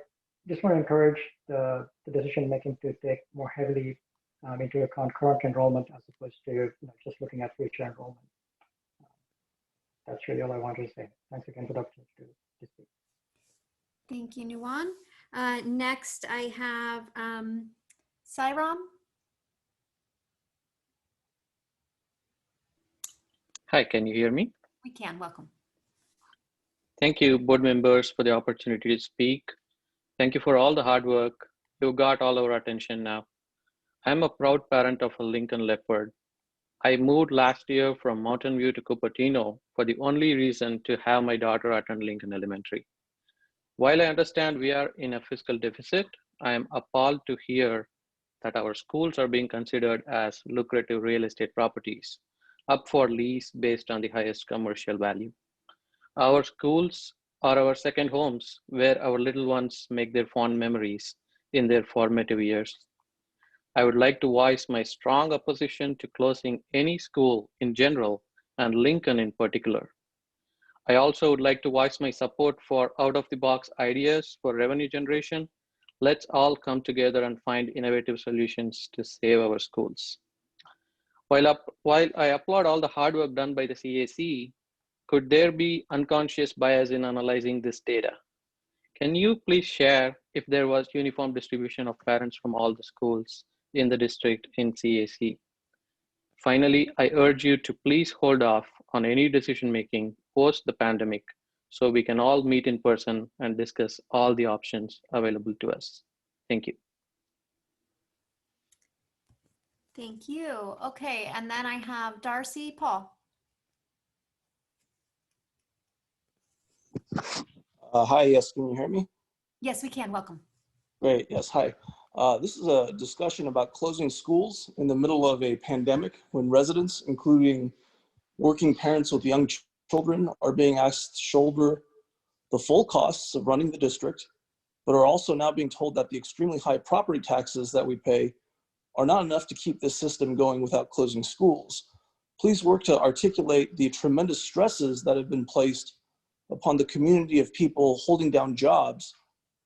just want to encourage the decision making to take more heavily into account current enrollment as opposed to just looking at future enrollment. That's really all I wanted to say. Thanks again for the opportunity to speak. Thank you, Nuwan. Next, I have Sairam. Hi, can you hear me? We can. Welcome. Thank you, board members, for the opportunity to speak. Thank you for all the hard work. You got all our attention now. I'm a proud parent of a Lincoln Leopard. I moved last year from Mountain View to Cupertino for the only reason to have my daughter attend Lincoln Elementary. While I understand we are in a fiscal deficit, I am appalled to hear that our schools are being considered as lucrative real estate properties, up for lease based on the highest commercial value. Our schools are our second homes where our little ones make their fond memories in their formative years. I would like to voice my strong opposition to closing any school in general and Lincoln in particular. I also would like to voice my support for out-of-the-box ideas for revenue generation. Let's all come together and find innovative solutions to save our schools. While I applaud all the hard work done by the CAC, could there be unconscious bias in analyzing this data? Can you please share if there was uniform distribution of parents from all the schools in the district in CAC? Finally, I urge you to please hold off on any decision making post the pandemic so we can all meet in person and discuss all the options available to us. Thank you. Thank you. Okay, and then I have Darcy Paul. Hi, yes, can you hear me? Yes, we can. Welcome. Great, yes, hi. This is a discussion about closing schools in the middle of a pandemic when residents, including working parents with young children, are being asked to shoulder the full costs of running the district, but are also now being told that the extremely high property taxes that we pay are not enough to keep this system going without closing schools. Please work to articulate the tremendous stresses that have been placed upon the community of people holding down jobs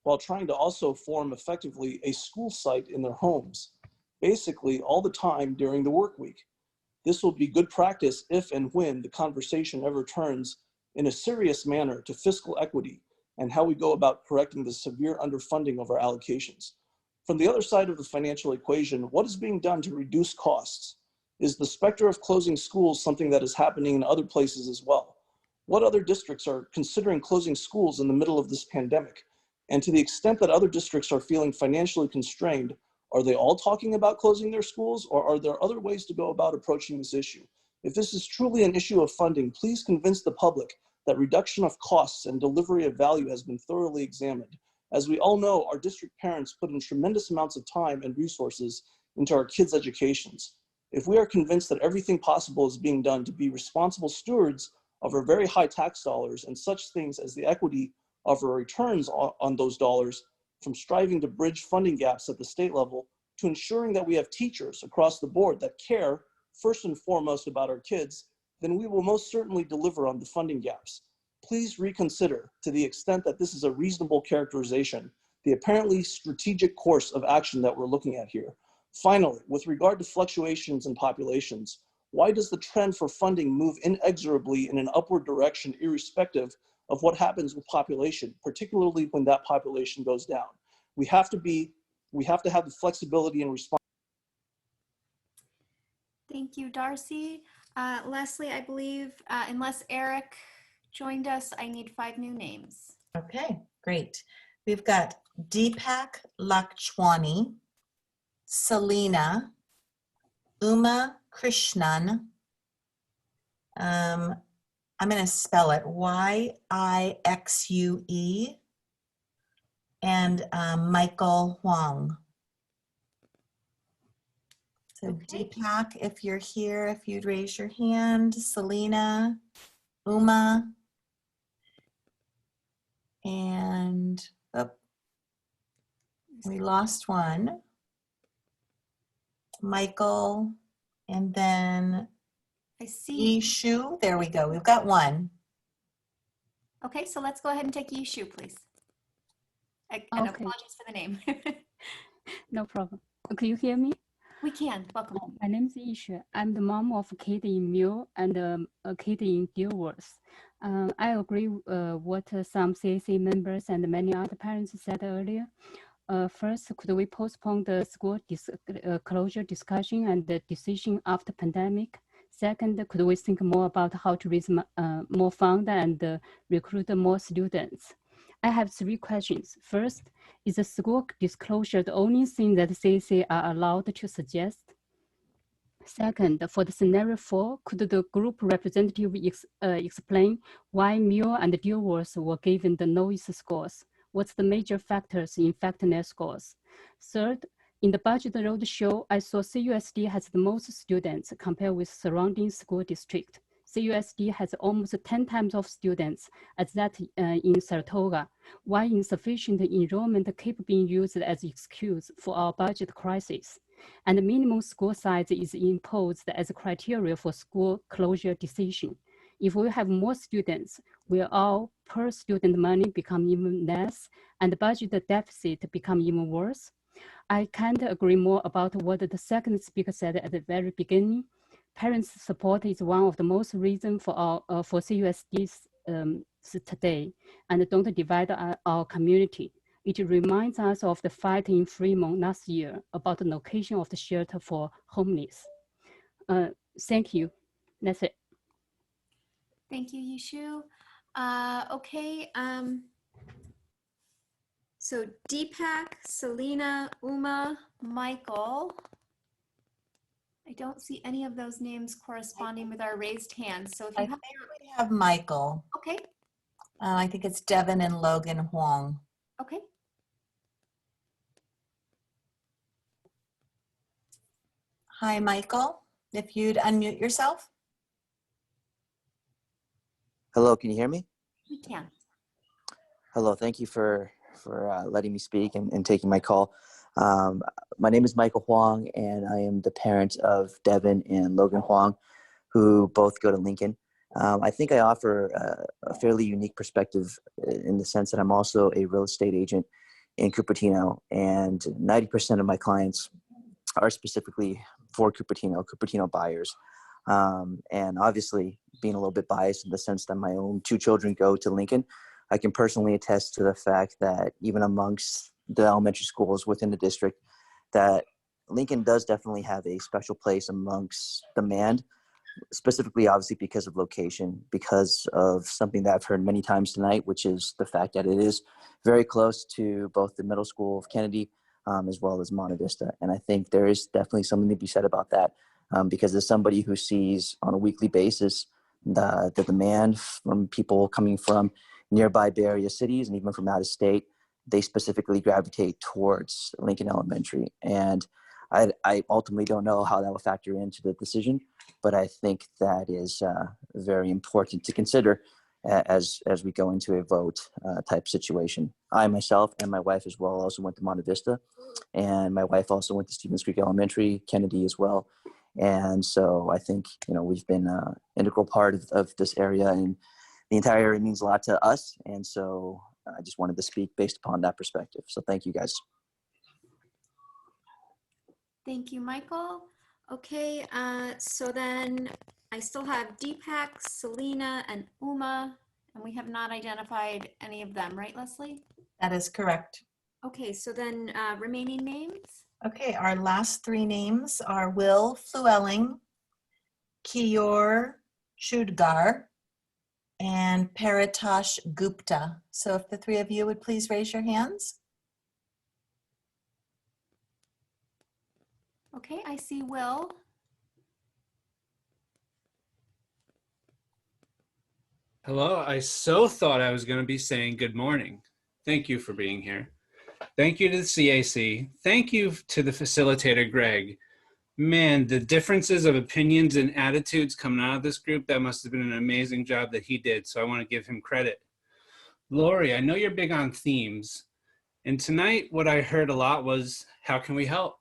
while trying to also form effectively a school site in their homes, basically all the time during the work week. This will be good practice if and when the conversation ever turns in a serious manner to fiscal equity and how we go about correcting the severe underfunding of our allocations. From the other side of the financial equation, what is being done to reduce costs? Is the specter of closing schools something that is happening in other places as well? What other districts are considering closing schools in the middle of this pandemic? And to the extent that other districts are feeling financially constrained, are they all talking about closing their schools, or are there other ways to go about approaching this issue? If this is truly an issue of funding, please convince the public that reduction of costs and delivery of value has been thoroughly examined. As we all know, our district parents put in tremendous amounts of time and resources into our kids' educations. If we are convinced that everything possible is being done to be responsible stewards of our very high tax dollars and such things as the equity of our returns on those dollars, from striving to bridge funding gaps at the state level to ensuring that we have teachers across the board that care first and foremost about our kids, then we will most certainly deliver on the funding gaps. Please reconsider, to the extent that this is a reasonable characterization, the apparently strategic course of action that we're looking at here. Finally, with regard to fluctuations in populations, why does the trend for funding move inexorably in an upward direction irrespective of what happens with population, particularly when that population goes down? We have to have the flexibility and response. Thank you, Darcy. Leslie, I believe, unless Eric joined us. I need 5 new names. Okay, great. We've got Deepak Lakshwani, Selena, Uma Krishnan. I'm going to spell it Yixue, and Michael Huang. So Deepak, if you're here, if you'd raise your hand. Selena, Uma, and we lost one. Michael, and then I see. Yishu. There we go. We've got one. Okay, so let's go ahead and take Yishu, please. And Okay. apologies for the name. No problem. Can you hear me? We can. Welcome. My name is Isha. I'm the mom of a kid in Mule and a kid in Dilworth. I agree what some CAC members and many other parents said earlier. First, could we postpone the school closure discussion and the decision after pandemic? Second, could we think more about how to raise more funds and recruit more students? I have 3 questions. First, is the school disclosure the only thing that CAC are allowed to suggest? Second, for the scenario 4, could the group representative explain why Mule and Dilworth were given the lowest scores? What's the major factors in affecting their scores? Third, in the budget roadshow, I saw CUSD has the most students compared with surrounding school district. CUSD has almost 10 times of students as that in Saratoga. Why insufficient enrollment keep being used as excuse for our budget crisis? And the minimum school size is imposed as a criteria for school closure decision. If we have more students, will our per student money become even less and the budget deficit become even worse? I can't agree more about what the second speaker said at the very beginning. Parents' support is one of the most reasons for our for CUSDs today, and don't divide our community. It reminds us of the fight in Fremont last year about the location of the shelter for homeless. Thank you. That's it. Thank you, Yishu. Okay. So Deepak, Selena, Uma, Michael. I don't see any of those names corresponding with our raised hands. So if you We have Michael. Okay. I think it's Devin and Logan Huang. Okay. Hi, Michael. If you'd unmute yourself. Hello, can you hear me? We can. Hello, thank you for letting me speak and taking my call. My name is Michael Huang, and I am the parent of Devin and Logan Huang, who both go to Lincoln. I think I offer a fairly unique perspective in the sense that I'm also a real estate agent in Cupertino, and 90% of my clients are specifically for Cupertino buyers. And obviously, being a little bit biased in the sense that my own 2 children go to Lincoln, I can personally attest to the fact that even amongst the elementary schools within the district, that Lincoln does definitely have a special place amongst demand, specifically obviously because of location, because of something that I've heard many times tonight, which is the fact that it is very close to both the middle school of Kennedy as well as Monte Vista. And I think there is definitely something to be said about that because as somebody who sees on a weekly basis the demand from people coming from nearby Bay Area cities and even from out of state, they specifically gravitate towards Lincoln Elementary. And I ultimately don't know how that will factor into the decision, but I think that is very important to consider as we go into a vote type situation. I myself and my wife as well also went to Monte Vista, and my wife also went to Stevens Creek Elementary, Kennedy as well. And so I think, you know, we've been an integral part of this area, and the entire area means a lot to us. And so I just wanted to speak based upon that perspective. So thank you guys. Thank you, Michael. Okay, so then I still have Deepak, Selena, and Uma, and we have not identified any of them, right, Leslie? That is correct. Okay, so then remaining names? Okay, our last 3 names are Will Flewelling, Kior Chudgar, and Paritosh Gupta. So if the three of you would please raise your hands. Okay, I see Will. Hello, I so thought I was going to be saying good morning. Thank you for being here. Thank you to the CAC. Thank you to the facilitator, Greg. Man, the differences of opinions and attitudes coming out of this group, that must have been an amazing job that he did, so I want to give him credit. Lori, I know you're big on themes, and tonight what I heard a lot was, how can we help?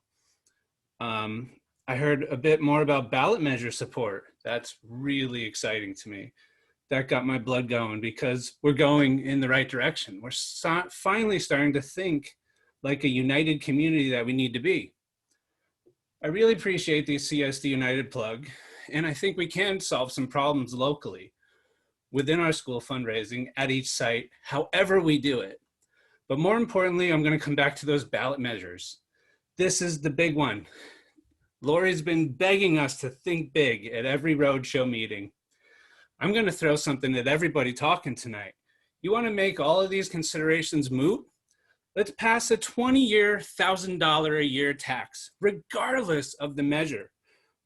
I heard a bit more about ballot measure support. That's really exciting to me. That got my blood going because we're going in the right direction. We're finally starting to think like a united community that we need to be. I really appreciate the CSD United plug, and I think we can solve some problems locally within our school fundraising at each site, however we do it. But more importantly, I'm going to come back to those ballot measures. This is the big one. Lori's been begging us to think big at every roadshow meeting. I'm going to throw something at everybody talking tonight. You want to make all of these considerations moot? Let's pass a 20-year, $1,000 a year tax, regardless of the measure,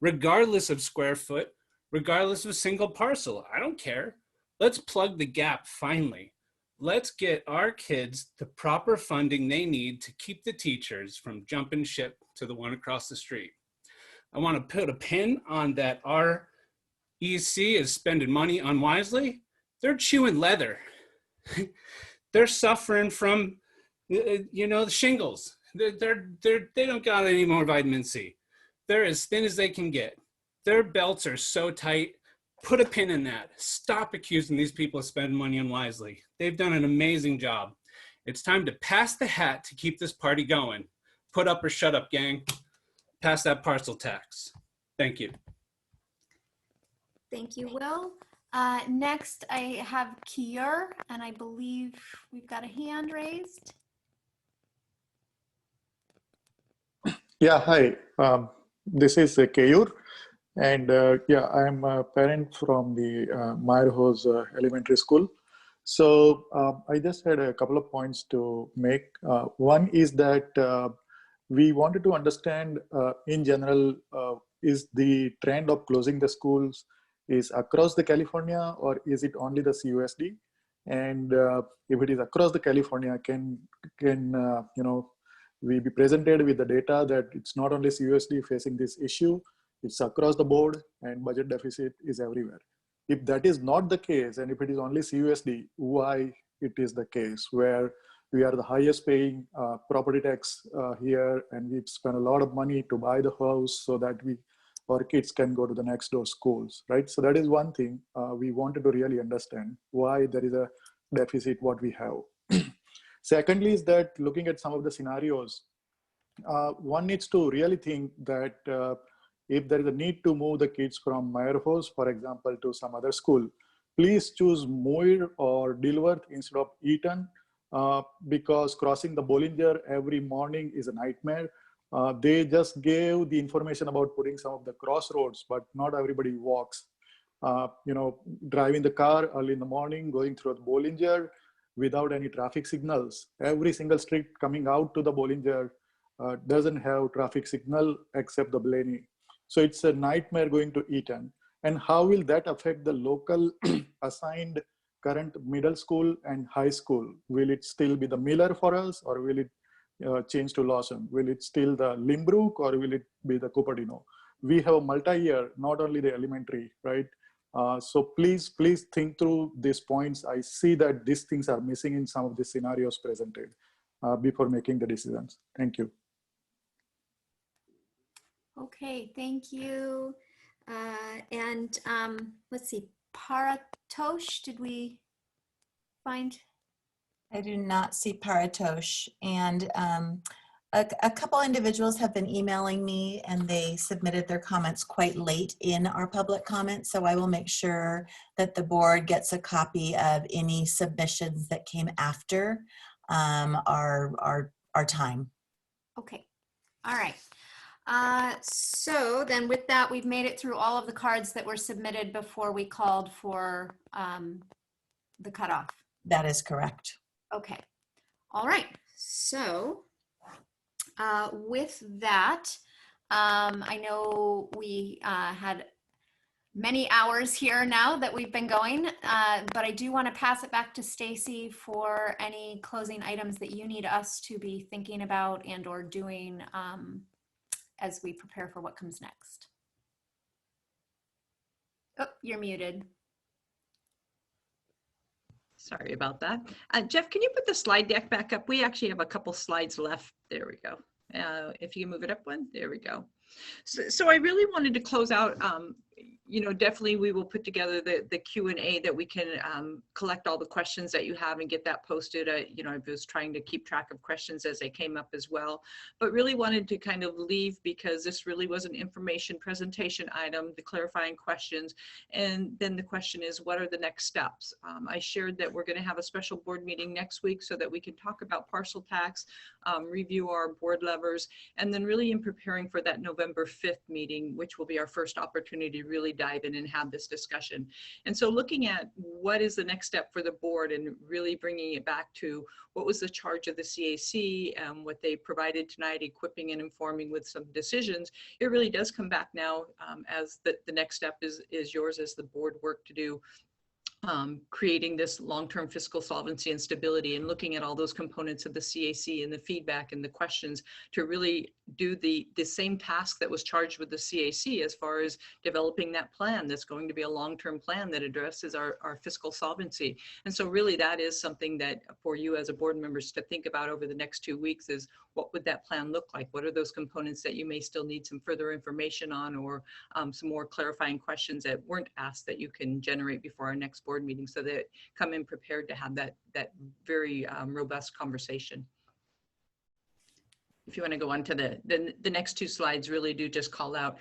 regardless of square foot, regardless of single parcel. I don't care. Let's plug the gap finally. Let's get our kids the proper funding they need to keep the teachers from jumping ship to the one across the street. I want to put a pin on that our EC is spending money unwisely. They're chewing leather. They're suffering from, the shingles. They don't got any more vitamin C. They're as thin as they can get. Their belts are so tight. Put a pin in that. Stop accusing these people of spending money unwisely. They've done an amazing job. It's time to pass the hat to keep this party going. Put up or shut up, gang. Pass that parcel tax. Thank you. Thank you, Will. Next, I have Kier, and I believe we've got a hand raised. Yeah, hi. This is Keyur, and yeah, I'm a parent from the Meyerhose Elementary School. So I just had a couple of points to make. One is that we wanted to understand, in general, is the trend of closing the schools is across the California, or is it only the CUSD? And if it is across the California, can we be presented with the data that it's not only CUSD facing this issue, it's across the board and budget deficit is everywhere. If that is not the case, and if it is only CUSD, why it is the case where we are the highest paying property tax here, and we've spent a lot of money to buy the house so that our kids can go to the next door schools, right? So that is one thing we wanted to really understand why there is a deficit, what we have. Secondly is that looking at some of the scenarios, one needs to really think that if there is a need to move the kids from Meyerhose, for example, to some other school, please choose Muir or Dilworth instead of Eaton, because crossing the Bollinger every morning is a nightmare. They just gave the information about putting some of the crossroads, but not everybody walks. Driving the car early in the morning, going through the Bollinger without any traffic signals. Every single street coming out to the Bollinger doesn't have traffic signal except the Blaney. So it's a nightmare going to Eaton. And how will that affect the local assigned current middle school and high school? Will it still be the Miller for us, or will it change to Lawson? Will it still the Limbrook, or will it be the Cupertino? We have a multi-year, not only the elementary, right? So please think through these points. I see that these things are missing in some of the scenarios presented before making the decisions. Thank you. Okay, thank you. And let's see, Paratosh, did we find? I do not see Paratosh. And a couple individuals have been emailing me, and they submitted their comments quite late in our public comments. So I will make sure that the board gets a copy of any submissions that came after our time. Okay, all right. So then with that, we've made it through all of the cards that were submitted before we called for the cutoff. That is correct. Okay. All right. So with that, I know we had many hours here now that we've been going, but I do want to pass it back to Stacy for any closing items that you need us to be thinking about and or doing as we prepare for what comes next. Oh, you're muted. Sorry about that. Jeff, can you put the slide deck back up? We actually have a couple slides left. There we go. If you can move it up one, there we go. So I really wanted to close out, you know, definitely we will put together the Q&A that we can collect all the questions that you have and get that posted. You know, I was trying to keep track of questions as they came up as well, but really wanted to kind of leave because this really was an information presentation item, the clarifying questions. And then the question is, what are the next steps? I shared that we're going to have a special board meeting next week so that we can talk about parcel tax, review our board levers, and then really in preparing for that November 5th meeting, which will be our first opportunity to really dive in and have this discussion. And so looking at what is the next step for the board and really bringing it back to what was the charge of the CAC and what they provided tonight, equipping and informing with some decisions, it really does come back now as the next step is yours as the board work to do. Creating this long-term fiscal solvency and stability and looking at all those components of the CAC and the feedback and the questions to really do the same task that was charged with the CAC as far as developing that plan that's going to be a long-term plan that addresses our fiscal solvency. And so really that is something that for you as a board members to think about over the next 2 weeks is what would that plan look like? What are those components that you may still need some further information on or some more clarifying questions that weren't asked that you can generate before our next board meeting so that come in prepared to have that very robust conversation. If you want to go on to the next 2 slides really do just call out,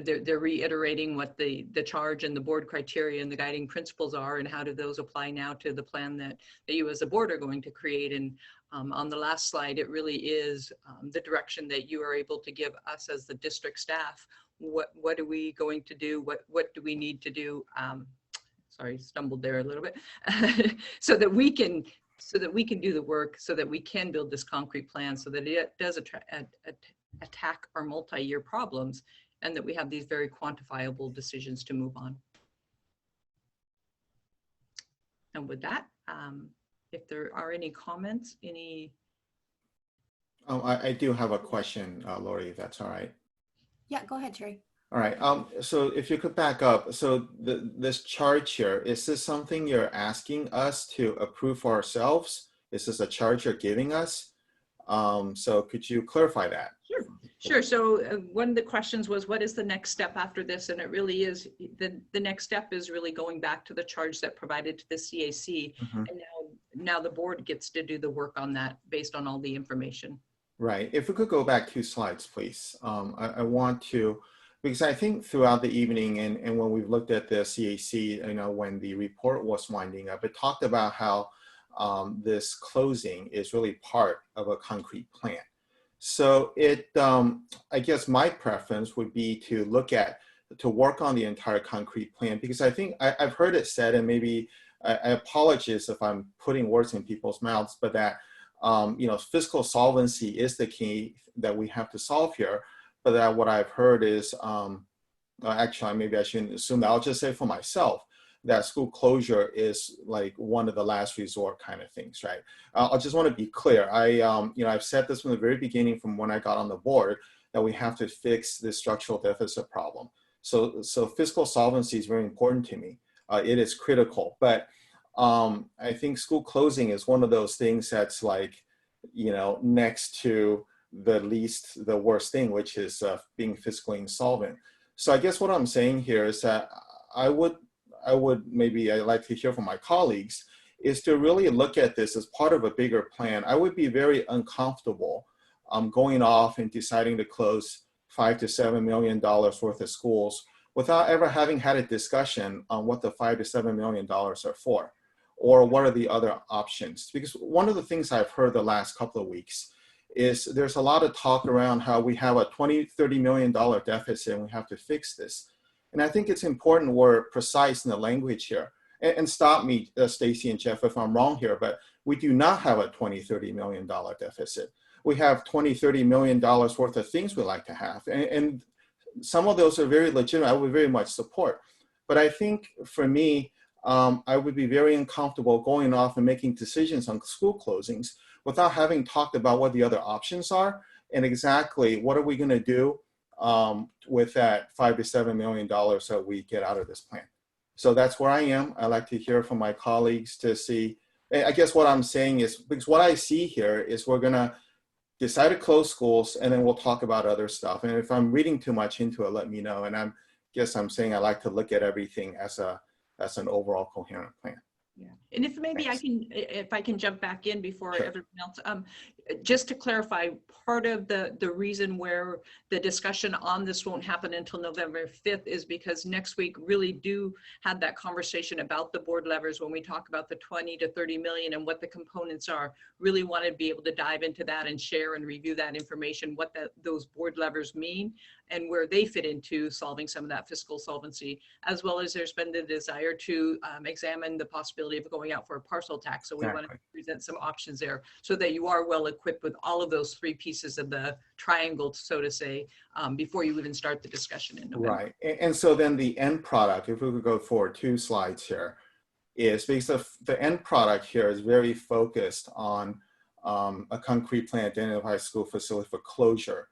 they're reiterating what the charge and the board criteria and the guiding principles are and how do those apply now to the plan that you as a board are going to create. And on the last slide, it really is the direction that you are able to give us as the district staff. What are we going to do? What do we need to do? Sorry, stumbled there a little bit, so that we can do the work, so that we can build this concrete plan, so that it does attack our multi-year problems, and that we have these very quantifiable decisions to move on. And with that, if there are any comments, any. Oh, I do have a question, Lori, if that's all right. Yeah, go ahead, Terry. All right. So if you could back up, so this charge here, is this something you're asking us to approve for ourselves? Is this a charge you're giving us? So could you clarify that? Sure. So one of the questions was, what is the next step after this? And it really is, the next step is really going back to the charge that provided to the CAC. Mm-hmm. And now the board gets to do the work on that based on all the information. Right. If we could go back 2 slides, please. I want to, because I think throughout the evening and when we've looked at the CAC, you know, when the report was winding up, it talked about how this closing is really part of a concrete plan. So I guess my preference would be to work on the entire concrete plan, because I think I've heard it said, and maybe I apologize if I'm putting words in people's mouths, but that you know, fiscal solvency is the key that we have to solve here. But that what I've heard is, actually, maybe I shouldn't assume that. I'll just say for myself that school closure is like one of the last resort kind of things, right? I just want to be clear. You know, I've said this from the very beginning, from when I got on the board, that we have to fix this structural deficit problem. So fiscal solvency is very important to me. It is critical, but I think school closing is one of those things that's like, you know, next to the worst thing, which is being fiscally insolvent. So I guess what I'm saying here is that I'd like to hear from my colleagues is to really look at this as part of a bigger plan. I would be very uncomfortable going off and deciding to close $5 to $7 million worth of schools without ever having had a discussion on what the $5 to $7 million are for, or what are the other options. Because one of the things I've heard the last couple of weeks is there's a lot of talk around how we have a $20, $30 million deficit and we have to fix this. And I think it's important we're precise in the language here. and stop me, Stacy and Jeff, if I'm wrong here, but we do not have a $20, $30 million deficit. We have $20, $30 million worth of things we like to have. And some of those are very legitimate. I would very much support. But I think for me, I would be very uncomfortable going off and making decisions on school closings without having talked about what the other options are and exactly what are we going to do with that $5 to $7 million that we get out of this plan. So that's where I am. I like to hear from my colleagues to see. I guess what I'm saying is, because what I see here is we're going to decide to close schools and then we'll talk about other stuff. And if I'm reading too much into it, let me know. And I'm saying I like to look at everything as an overall coherent plan. Yeah, and if maybe if I can jump back in before everyone else, just to clarify, part of the reason where the discussion on this won't happen until November 5th is because next week really do have that conversation about the board levers when we talk about the 20 to 30 million and what the components are. Really want to be able to dive into that and share and review that information, what those board levers mean and where they fit into solving some of that fiscal solvency, as well as there's been the desire to examine the possibility of going out for a parcel tax. So we want to present some options there so that you are well equipped with all of those three pieces of the triangle, so to say, before you even start the discussion in November. Right. And so then the end product, if we could go forward 2 slides here, is because the end product here is very focused on a concrete plan to identify school facility for closure.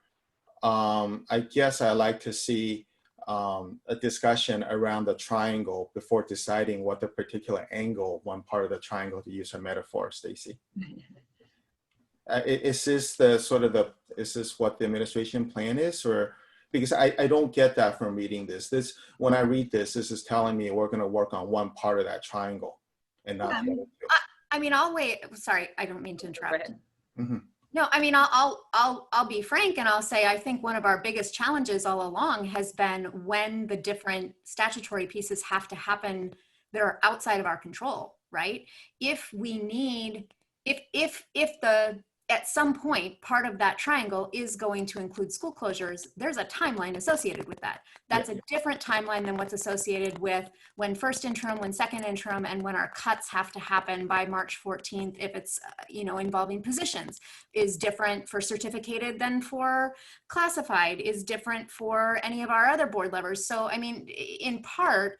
I guess I like to see a discussion around the triangle before deciding what the particular angle, one part of the triangle, to use a metaphor, Stacy. Is this is this what the administration plan is, or because I don't get that from reading this. When I read this is telling me we're going to work on one part of that triangle and not the other two. I mean, I'll wait. Sorry, I don't mean to interrupt. Mm-hmm. No, I mean, I'll be frank and I'll say I think one of our biggest challenges all along has been when the different statutory pieces have to happen that are outside of our control, right? If we need, if at some point part of that triangle is going to include school closures, there's a timeline associated with that. That's a different timeline than what's associated with when first interim, when second interim, and when our cuts have to happen by March 14th if it's involving positions, is different for certificated than for classified, is different for any of our other board levers. So I mean, in part,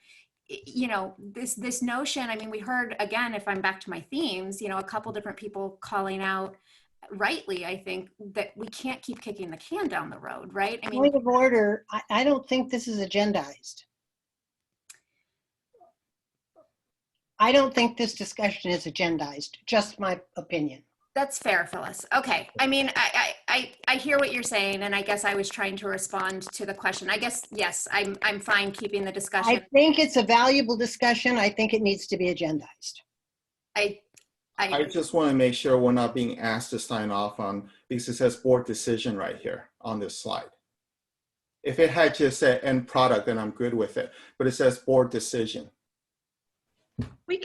this notion, I mean, we heard, again, if I'm back to my themes, a couple different people calling out rightly, I think, that we can't keep kicking the can down the road, right? I mean, point of order, I don't think this is agendized. I don't think this discussion is agendized, just my opinion. That's fair, Phyllis. Okay. I mean, I hear what you're saying, and I guess I was trying to respond to the question. I guess, yes, I'm fine keeping the discussion. I think it's a valuable discussion. I think it needs to be agendized. I just want to make sure we're not being asked to sign off on, because it says board decision right here on this slide. If it had just said end product, then I'm good with it, but it says board decision. We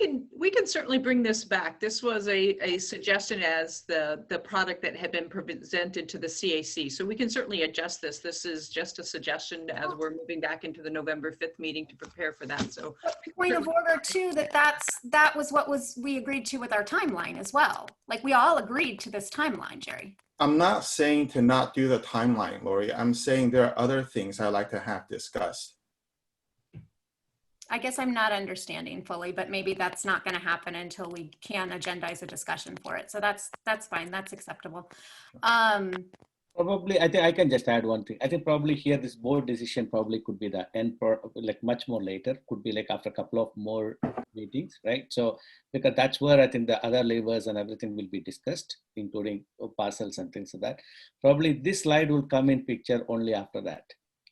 can certainly bring this back. This was a suggestion as the product that had been presented to the CAC. So we can certainly adjust this. This is just a suggestion as we're moving back into the November 5th meeting to prepare for that. So point of order too, that was what we agreed to with our timeline as well. Like we all agreed to this timeline, Jerry. I'm not saying to not do the timeline, Lori. I'm saying there are other things I like to have discussed. I guess I'm not understanding fully, but maybe that's not going to happen until we can agendize a discussion for it. So that's fine. That's acceptable. Probably, I think I can just add one thing. I think probably here this board decision probably could be the end, like much more later, could be like after a couple of more meetings, right? So because that's where I think the other levers and everything will be discussed, including parcels and things like that. Probably this slide will come in picture only after that.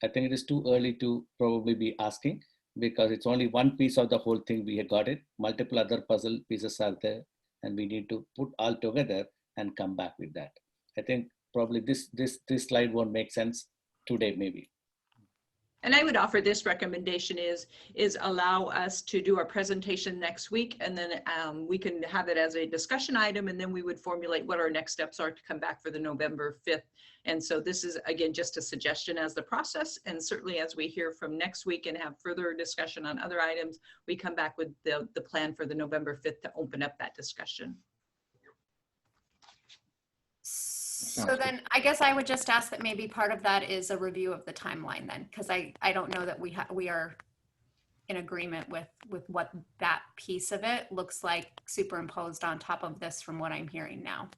I think it is too early to probably be asking, because it's only one piece of the whole thing. We have got it. Multiple other puzzle pieces are there, and we need to put all together and come back with that. I think probably this slide won't make sense today, maybe. And I would offer this recommendation is allow us to do our presentation next week, and then we can have it as a discussion item, and then we would formulate what our next steps are to come back for the November 5th. And so this is, again, just a suggestion as the process, and certainly as we hear from next week and have further discussion on other items, we come back with the plan for the November 5th to open up that discussion. So then I guess I would just ask that maybe part of that is a review of the timeline then, because I don't know that we are in agreement with what that piece of it looks like superimposed on top of this from what I'm hearing now.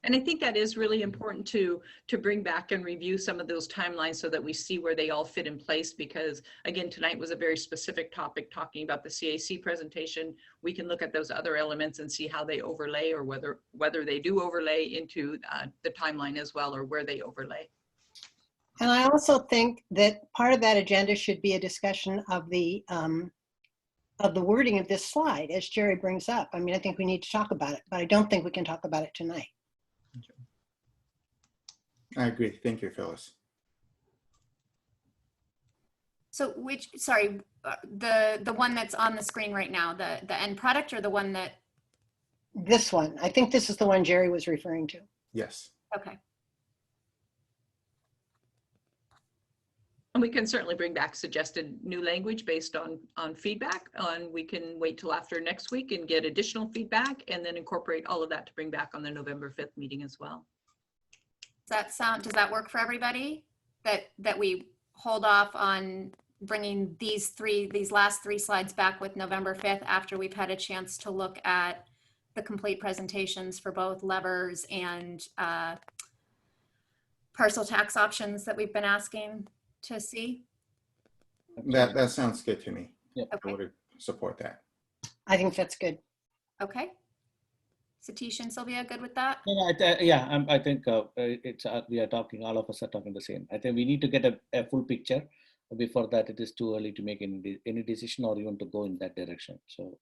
And I think that is really important to bring back and review some of those timelines so that we see where they all fit in place, because again, tonight was a very specific topic talking about the CAC presentation. We can look at those other elements and see how they overlay, or whether they do overlay into the timeline as well, or where they overlay. And I also think that part of that agenda should be a discussion of the wording of this slide, as Jerry brings up. I mean, I think we need to talk about it, but I don't think we can talk about it tonight. I agree. Thank you, Phyllis. So sorry, the one that's on the screen right now, the end product, or the one that? This one. I think this is the one Jerry was referring to. Yes. Okay. And we can certainly bring back suggested new language based on feedback. And we can wait till after next week and get additional feedback, and then incorporate all of that to bring back on the November 5th meeting as well. Does that work for everybody? That we hold off on bringing these last three slides back with November 5th after we've had a chance to look at the complete presentations for both levers and parcel tax options that we've been asking to see? That sounds good to me. Yep. Okay. I would support that. I think that's good. Okay. Satish and Sylvia, good with that? Yeah, I think it's we are talking. All of us are talking the same. I think we need to get a full picture. Before that, it is too early to make any decision or even to go in that direction. So.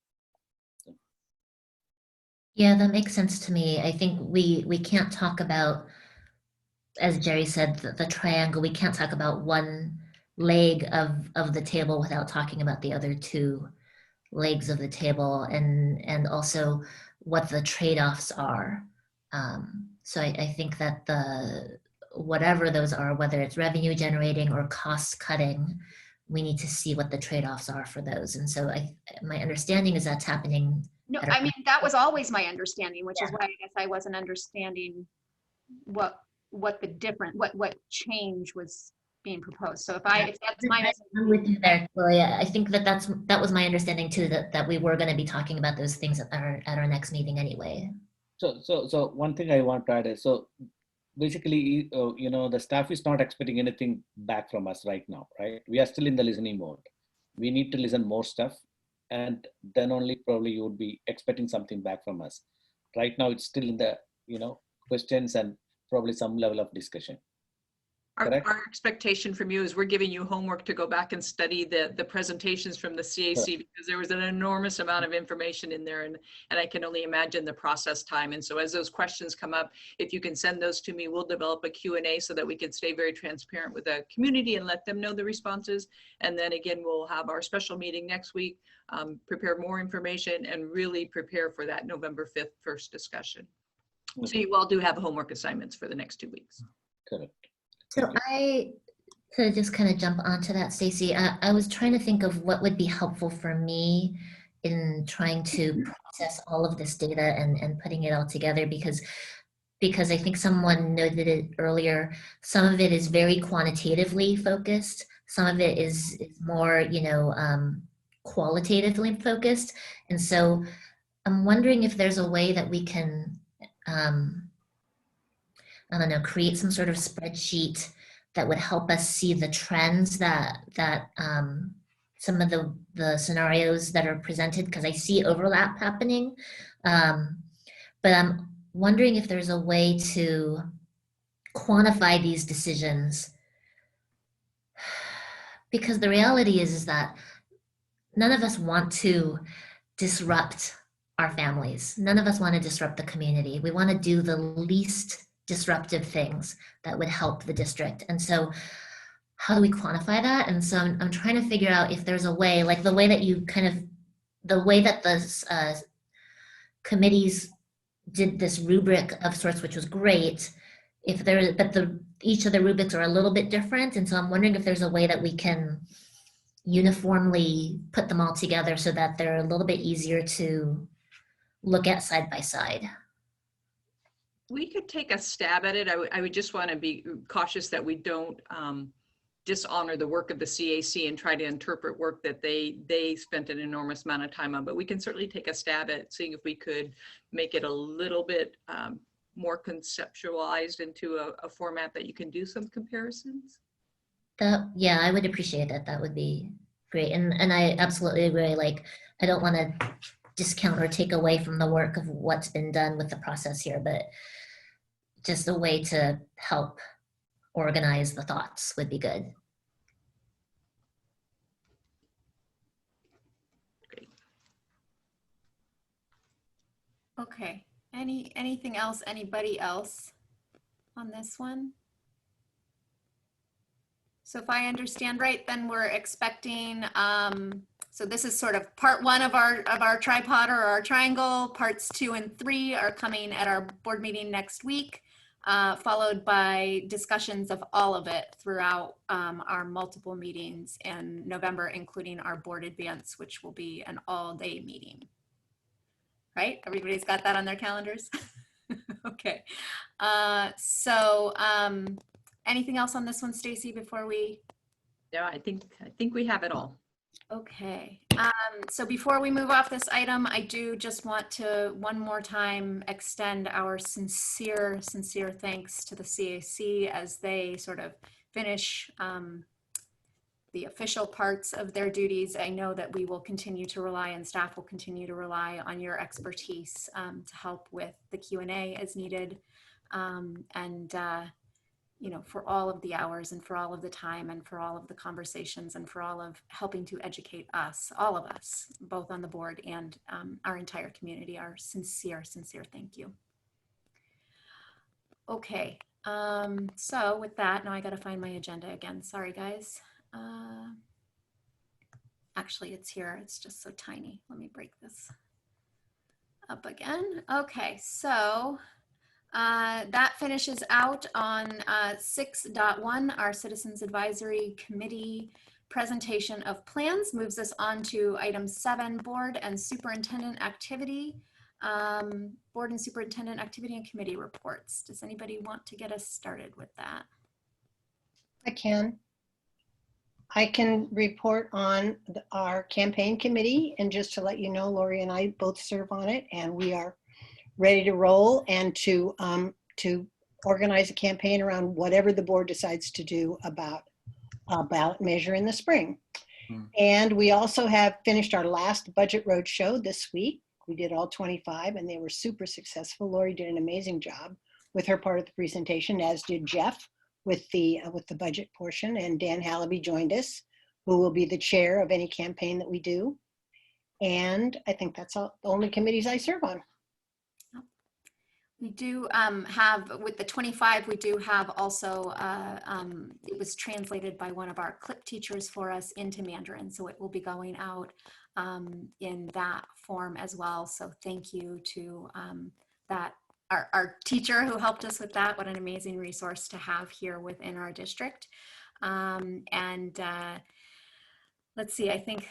Yeah, that makes sense to me. I think we can't talk about, as Jerry said, the triangle. We can't talk about one leg of the table without talking about the other two legs of the table, and also what the trade-offs are. So I think that whatever those are, whether it's revenue generating or cost cutting, we need to see what the trade-offs are for those. And so my understanding is that's happening. No, I mean, that was always my understanding, which is why I guess I wasn't understanding what the different, what change was being proposed. So if that's my I'm with you there, Gloria. I think that was my understanding too, that we were going to be talking about those things at our next meeting anyway. So one thing I want to add is, so basically, the staff is not expecting anything back from us right now, right? We are still in the listening mode. We need to listen more stuff, and then only probably you would be expecting something back from us. Right now, it's still in the questions and probably some level of discussion. Our expectation from you is we're giving you homework to go back and study the presentations from the CAC, because there was an enormous amount of information in there, and I can only imagine the process time. And so as those questions come up, if you can send those to me, we'll develop a Q&A so that we can stay very transparent with the community and let them know the responses. And then again, we'll have our special meeting next week, prepare more information, and really prepare for that November 5th first discussion. So you all do have homework assignments for the next 2 weeks. Correct. So to just kind of jump onto that, Stacey, I was trying to think of what would be helpful for me in trying to process all of this data and putting it all together, because I think someone noted it earlier, some of it is very quantitatively focused, some of it is more, qualitatively focused. And so I'm wondering if there's a way that we can, I don't know, create some sort of spreadsheet that would help us see the trends that some of the scenarios that are presented, because I see overlap happening. But I'm wondering if there's a way to quantify these decisions, because the reality is that none of us want to disrupt our families. None of us want to disrupt the community. We want to do the least disruptive things that would help the district. And so how do we quantify that? And so I'm trying to figure out if there's a way, like the way that you the way that the committees did this rubric of sorts, which was great. If there, but each of the rubrics are a little bit different. And so I'm wondering if there's a way that we can uniformly put them all together so that they're a little bit easier to look at side by side. We could take a stab at it. I would just want to be cautious that we don't dishonor the work of the CAC and try to interpret work that they spent an enormous amount of time on. But we can certainly take a stab at seeing if we could make it a little bit more conceptualized into a format that you can do some comparisons. Yeah, I would appreciate that. That would be great. And I absolutely agree. Like, I don't want to discount or take away from the work of what's been done with the process here, but just a way to help organize the thoughts would be good. Okay, anything else, anybody else on this one? So if I understand right, then we're expecting, so this is sort of part one of our tripod or our triangle. Parts 2 and 3 are coming at our board meeting next week, followed by discussions of all of it throughout our multiple meetings in November, including our board advance, which will be an all-day meeting. Right? Everybody's got that on their calendars? Okay. Anything else on this one, Stacy, before we? Yeah, I think we have it all. Okay. So before we move off this item, I do just want to one more time extend our sincere thanks to the CAC as they sort of finish the official parts of their duties. I know that we will continue to rely, and staff will continue to rely on your expertise to help with the Q&A as needed, you know, for all of the hours and for all of the time and for all of the conversations and for all of helping to educate us, all of us, both on the board and our entire community. Our sincere thank you. Okay, so with that, now I got to find my agenda again. Sorry, guys. Actually, it's here. It's just so tiny. Let me break this up again. Okay, so that finishes out on 6.1, our Citizens Advisory Committee presentation of plans. Moves us on to item 7, board and superintendent activity. Board and superintendent activity and committee reports. Does anybody want to get us started with that? I can report on our campaign committee, and just to let you know, Lori and I both serve on it, and we are ready to roll and to organize a campaign around whatever the board decides to do about a ballot measure in the spring. And we also have finished our last budget roadshow this week. We did all 25 and they were super successful. Lori did an amazing job with her part of the presentation, as did Jeff with the budget portion, and Dan Hallaby joined us, who will be the chair of any campaign that we do. And I think that's all the only committees I serve on. We do have, with the 25, we do have also, it was translated by one of our CLIP teachers for us into Mandarin, so it will be going out in that form as well. So thank you to our teacher who helped us with that. What an amazing resource to have here within our district. Let's see, I think,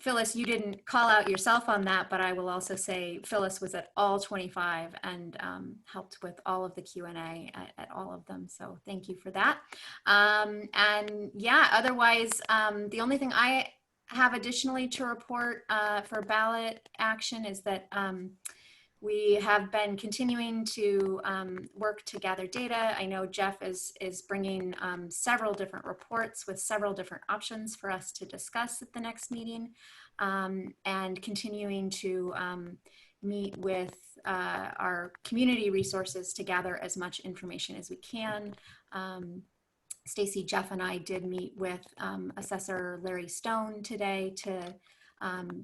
Phyllis, you didn't call out yourself on that, but I will also say Phyllis was at all 25 and helped with all of the Q&A at all of them. So thank you for that. And yeah, otherwise, the only thing I have additionally to report for ballot action is that we have been continuing to work to gather data. I know Jeff is bringing several different reports with several different options for us to discuss at the next meeting, and continuing to meet with our community resources to gather as much information as we can. Stacy, Jeff, and I did meet with Assessor Larry Stone today to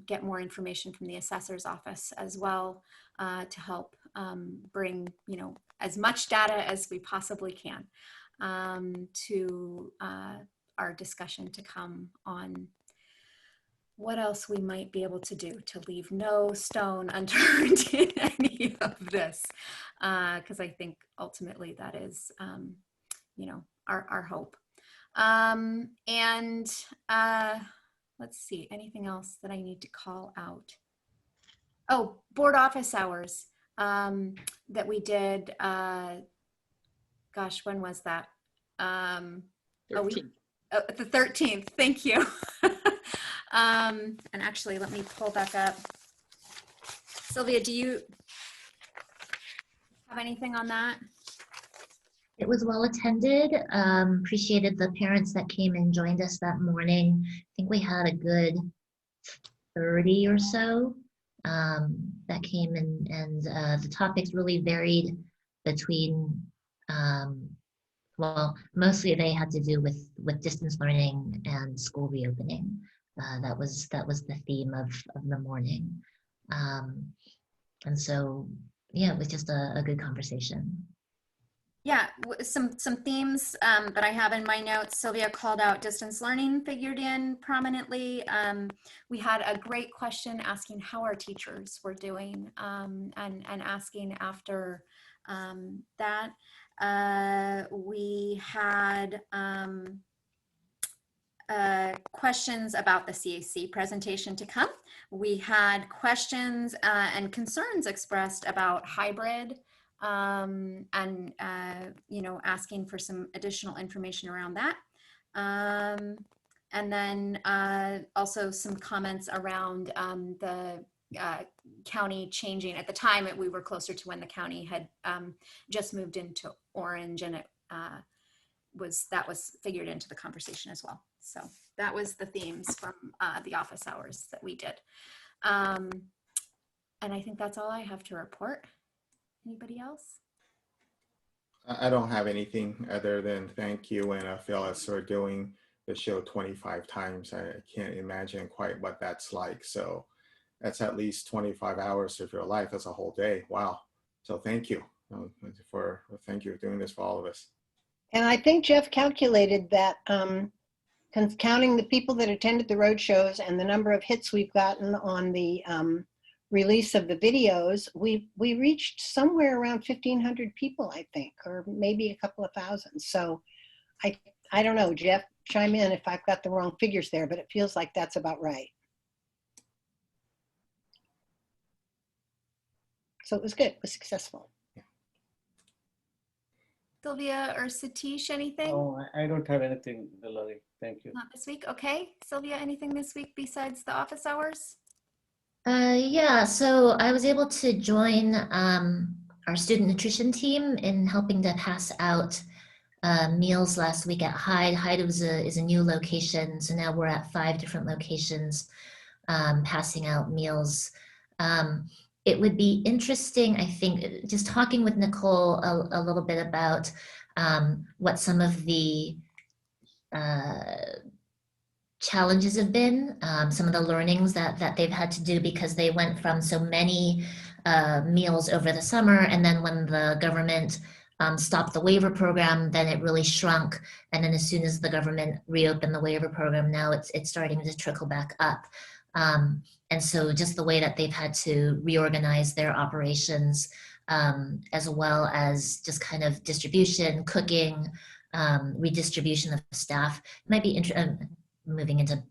get more information from the assessor's office as well, to help bring, you know, as much data as we possibly can to our discussion to come on what else we might be able to do to leave no stone unturned in any of this, because I think ultimately that is, you know, our hope. Let's see, anything else that I need to call out? Oh, board office hours that we did. Gosh, when was that? 13th. The 13th. Thank you. And actually, let me pull back up. Sylvia, do you have anything on that? It was well attended. Appreciated the parents that came and joined us that morning. I think we had a good 30 or so that came in, and the topics really varied between, well, mostly they had to do with distance learning and school reopening. That was the theme of the morning. And so, yeah, it was just a good conversation. Yeah, some themes that I have in my notes. Sylvia called out distance learning figured in prominently. We had a great question asking how our teachers were doing, and asking after that. We had questions about the CAC presentation to come. We had questions and concerns expressed about hybrid, and you know, asking for some additional information around that. And then also some comments around the county changing. At the time, we were closer to when the county had just moved into orange, and it that was figured into the conversation as well. So that was the themes from the office hours that we did. And I think that's all I have to report. Anybody else? I don't have anything other than thank you and Phyllis for doing the show 25 times. I can't imagine quite what that's like. So that's at least 25 hours of your life. That's a whole day. Wow. So thank you for doing this for all of us. And I think Jeff calculated that counting the people that attended the road shows and the number of hits we've gotten on the release of the videos, we reached somewhere around 1,500 people, I think, or maybe a couple of thousand. So I don't know, Jeff, chime in if I've got the wrong figures there, but it feels like that's about right. So it was good, it was successful. Sylvia or Satish, anything? Oh, I don't have anything, Larry. Thank you. Not this week. Okay. Sylvia, anything this week besides the office hours? Yeah, so I was able to join our student nutrition team in helping to pass out meals last week at Hyde. Hyde is a new location, so now we're at 5 different locations passing out meals. It would be interesting, I think, just talking with Nicole a little bit about what some of the challenges have been, some of the learnings that they've had to do, because they went from so many meals over the summer, and then when the government stopped the waiver program, then it really shrunk, and then as soon as the government reopened the waiver program, now it's starting to trickle back up. And so just the way that they've had to reorganize their operations, as well as just kind of distribution, cooking, redistribution of staff, might be moving into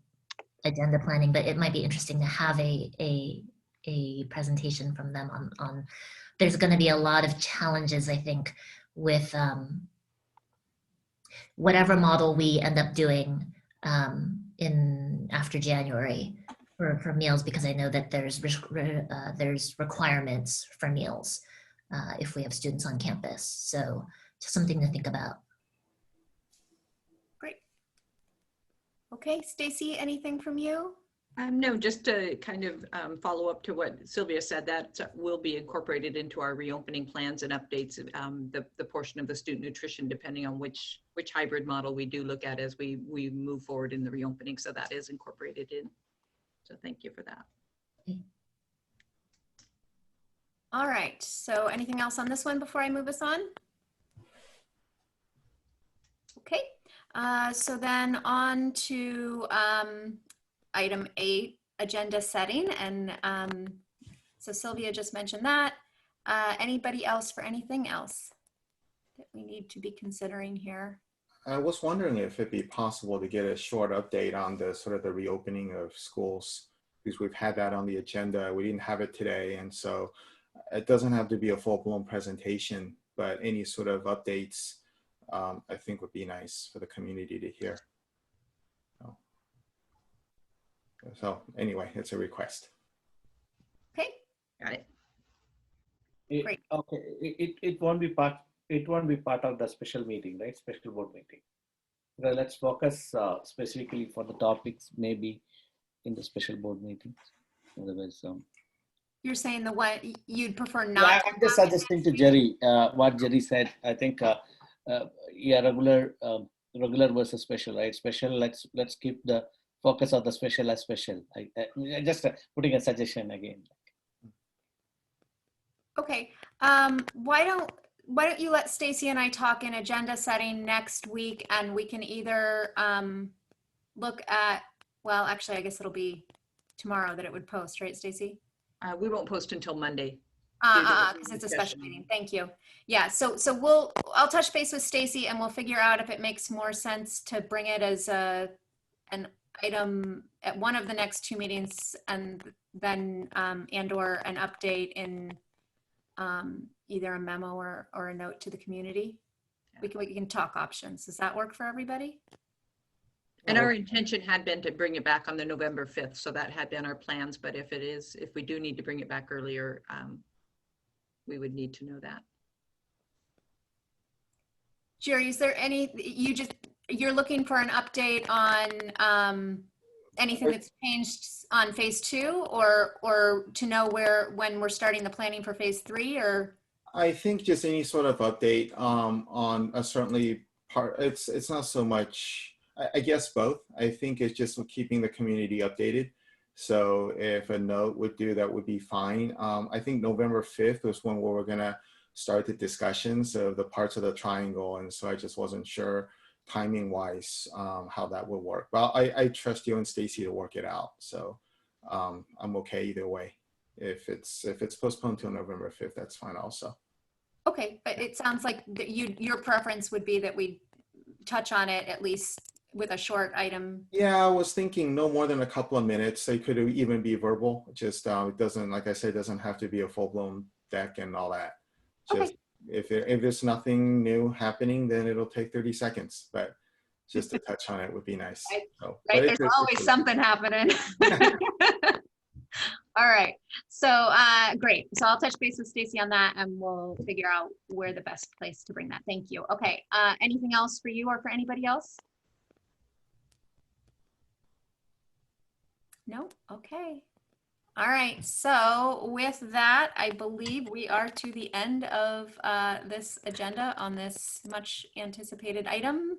agenda planning, but it might be interesting to have a presentation from them on there's going to be a lot of challenges, I think, with whatever model we end up doing in after January for meals, because I know that there's requirements for meals if we have students on campus. So just something to think about. Great. Okay, Stacy, anything from you? No, just to kind of follow up to what Sylvia said, that will be incorporated into our reopening plans and updates, the portion of the student nutrition, depending on which hybrid model we do look at as we move forward in the reopening. So that is incorporated in. So thank you for that. All right, so anything else on this one before I move us on? Okay, So then on to item 8, agenda setting. And so Sylvia just mentioned that. Anybody else for anything else that we need to be considering here? I was wondering if it'd be possible to get a short update on the sort of the reopening of schools, because we've had that on the agenda. We didn't have it today. And so it doesn't have to be a full-blown presentation, but any sort of updates I think would be nice for the community to hear. So anyway, it's a request. Okay, got it. Great. Okay, it won't be part. It won't be part of the special meeting, right? Special board meeting. Well, let's focus specifically for the topics, maybe in the special board meetings. Otherwise, You're saying the what you'd prefer yeah, not I'm just suggesting to Jerry what Jerry said. I think yeah, regular versus special, right? Special. Let's keep the focus of the special as special. I just putting a suggestion again. Okay, why don't you let Stacy and I talk in agenda setting next week, and we can either look at, well, actually, I guess it'll be tomorrow that it would post, right, Stacy? We won't post until Monday. Because it's a special meeting. Thank you. Yeah, so I'll touch base with Stacy, and we'll figure out if it makes more sense to bring it as an item at one of the next 2 meetings, and then and/or an update in either a memo or a note to the community. We can talk options. Does that work for everybody? And our intention had been to bring it back on the November 5th. So that had been our plans. But if we do need to bring it back earlier, we would need to know that. Jerry, is there any, you're looking for an update on anything that's changed on phase 2, or to know when we're starting the planning for phase 3, or? I think just any sort of update on certainly part, it's not so much, I guess both. I think it's just keeping the community updated. So if a note would do, that would be fine. I think November 5th was when we were gonna start the discussions of the parts of the triangle. And so I just wasn't sure timing wise how that would work. Well, I trust you and Stacy to work it out. So I'm okay either way. If it's postponed till November 5th, that's fine also. Okay, but it sounds like your preference would be that we touch on it at least with a short item. Yeah, I was thinking no more than a couple of minutes. It could even be verbal. Just it doesn't, like I said, it doesn't have to be a full-blown deck and all that. Just if there's nothing new happening, then it'll take 30 seconds. But just to touch on it would be nice. So, right, there's always something happening. All right, so great. So I'll touch base with Stacy on that, and we'll figure out where the best place to bring that. Thank you. Okay, anything else for you or for anybody else? No? Okay. All right, so with that, I believe we are to the end of this agenda on this much anticipated item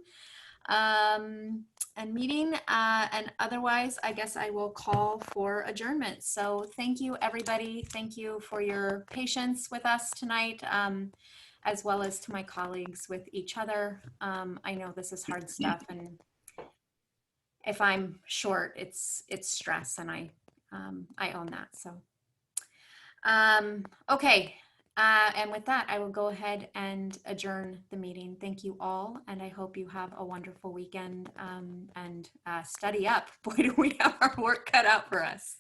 and meeting, and otherwise, I guess I will call for adjournment. So thank you, everybody. Thank you for your patience with us tonight, as well as to my colleagues with each other. I know this is hard stuff, and if I'm short, it's stress, and I own that. So, okay. And with that, I will go ahead and adjourn the meeting. Thank you all, and I hope you have a wonderful weekend and study up. Boy, do we have our work cut out for us.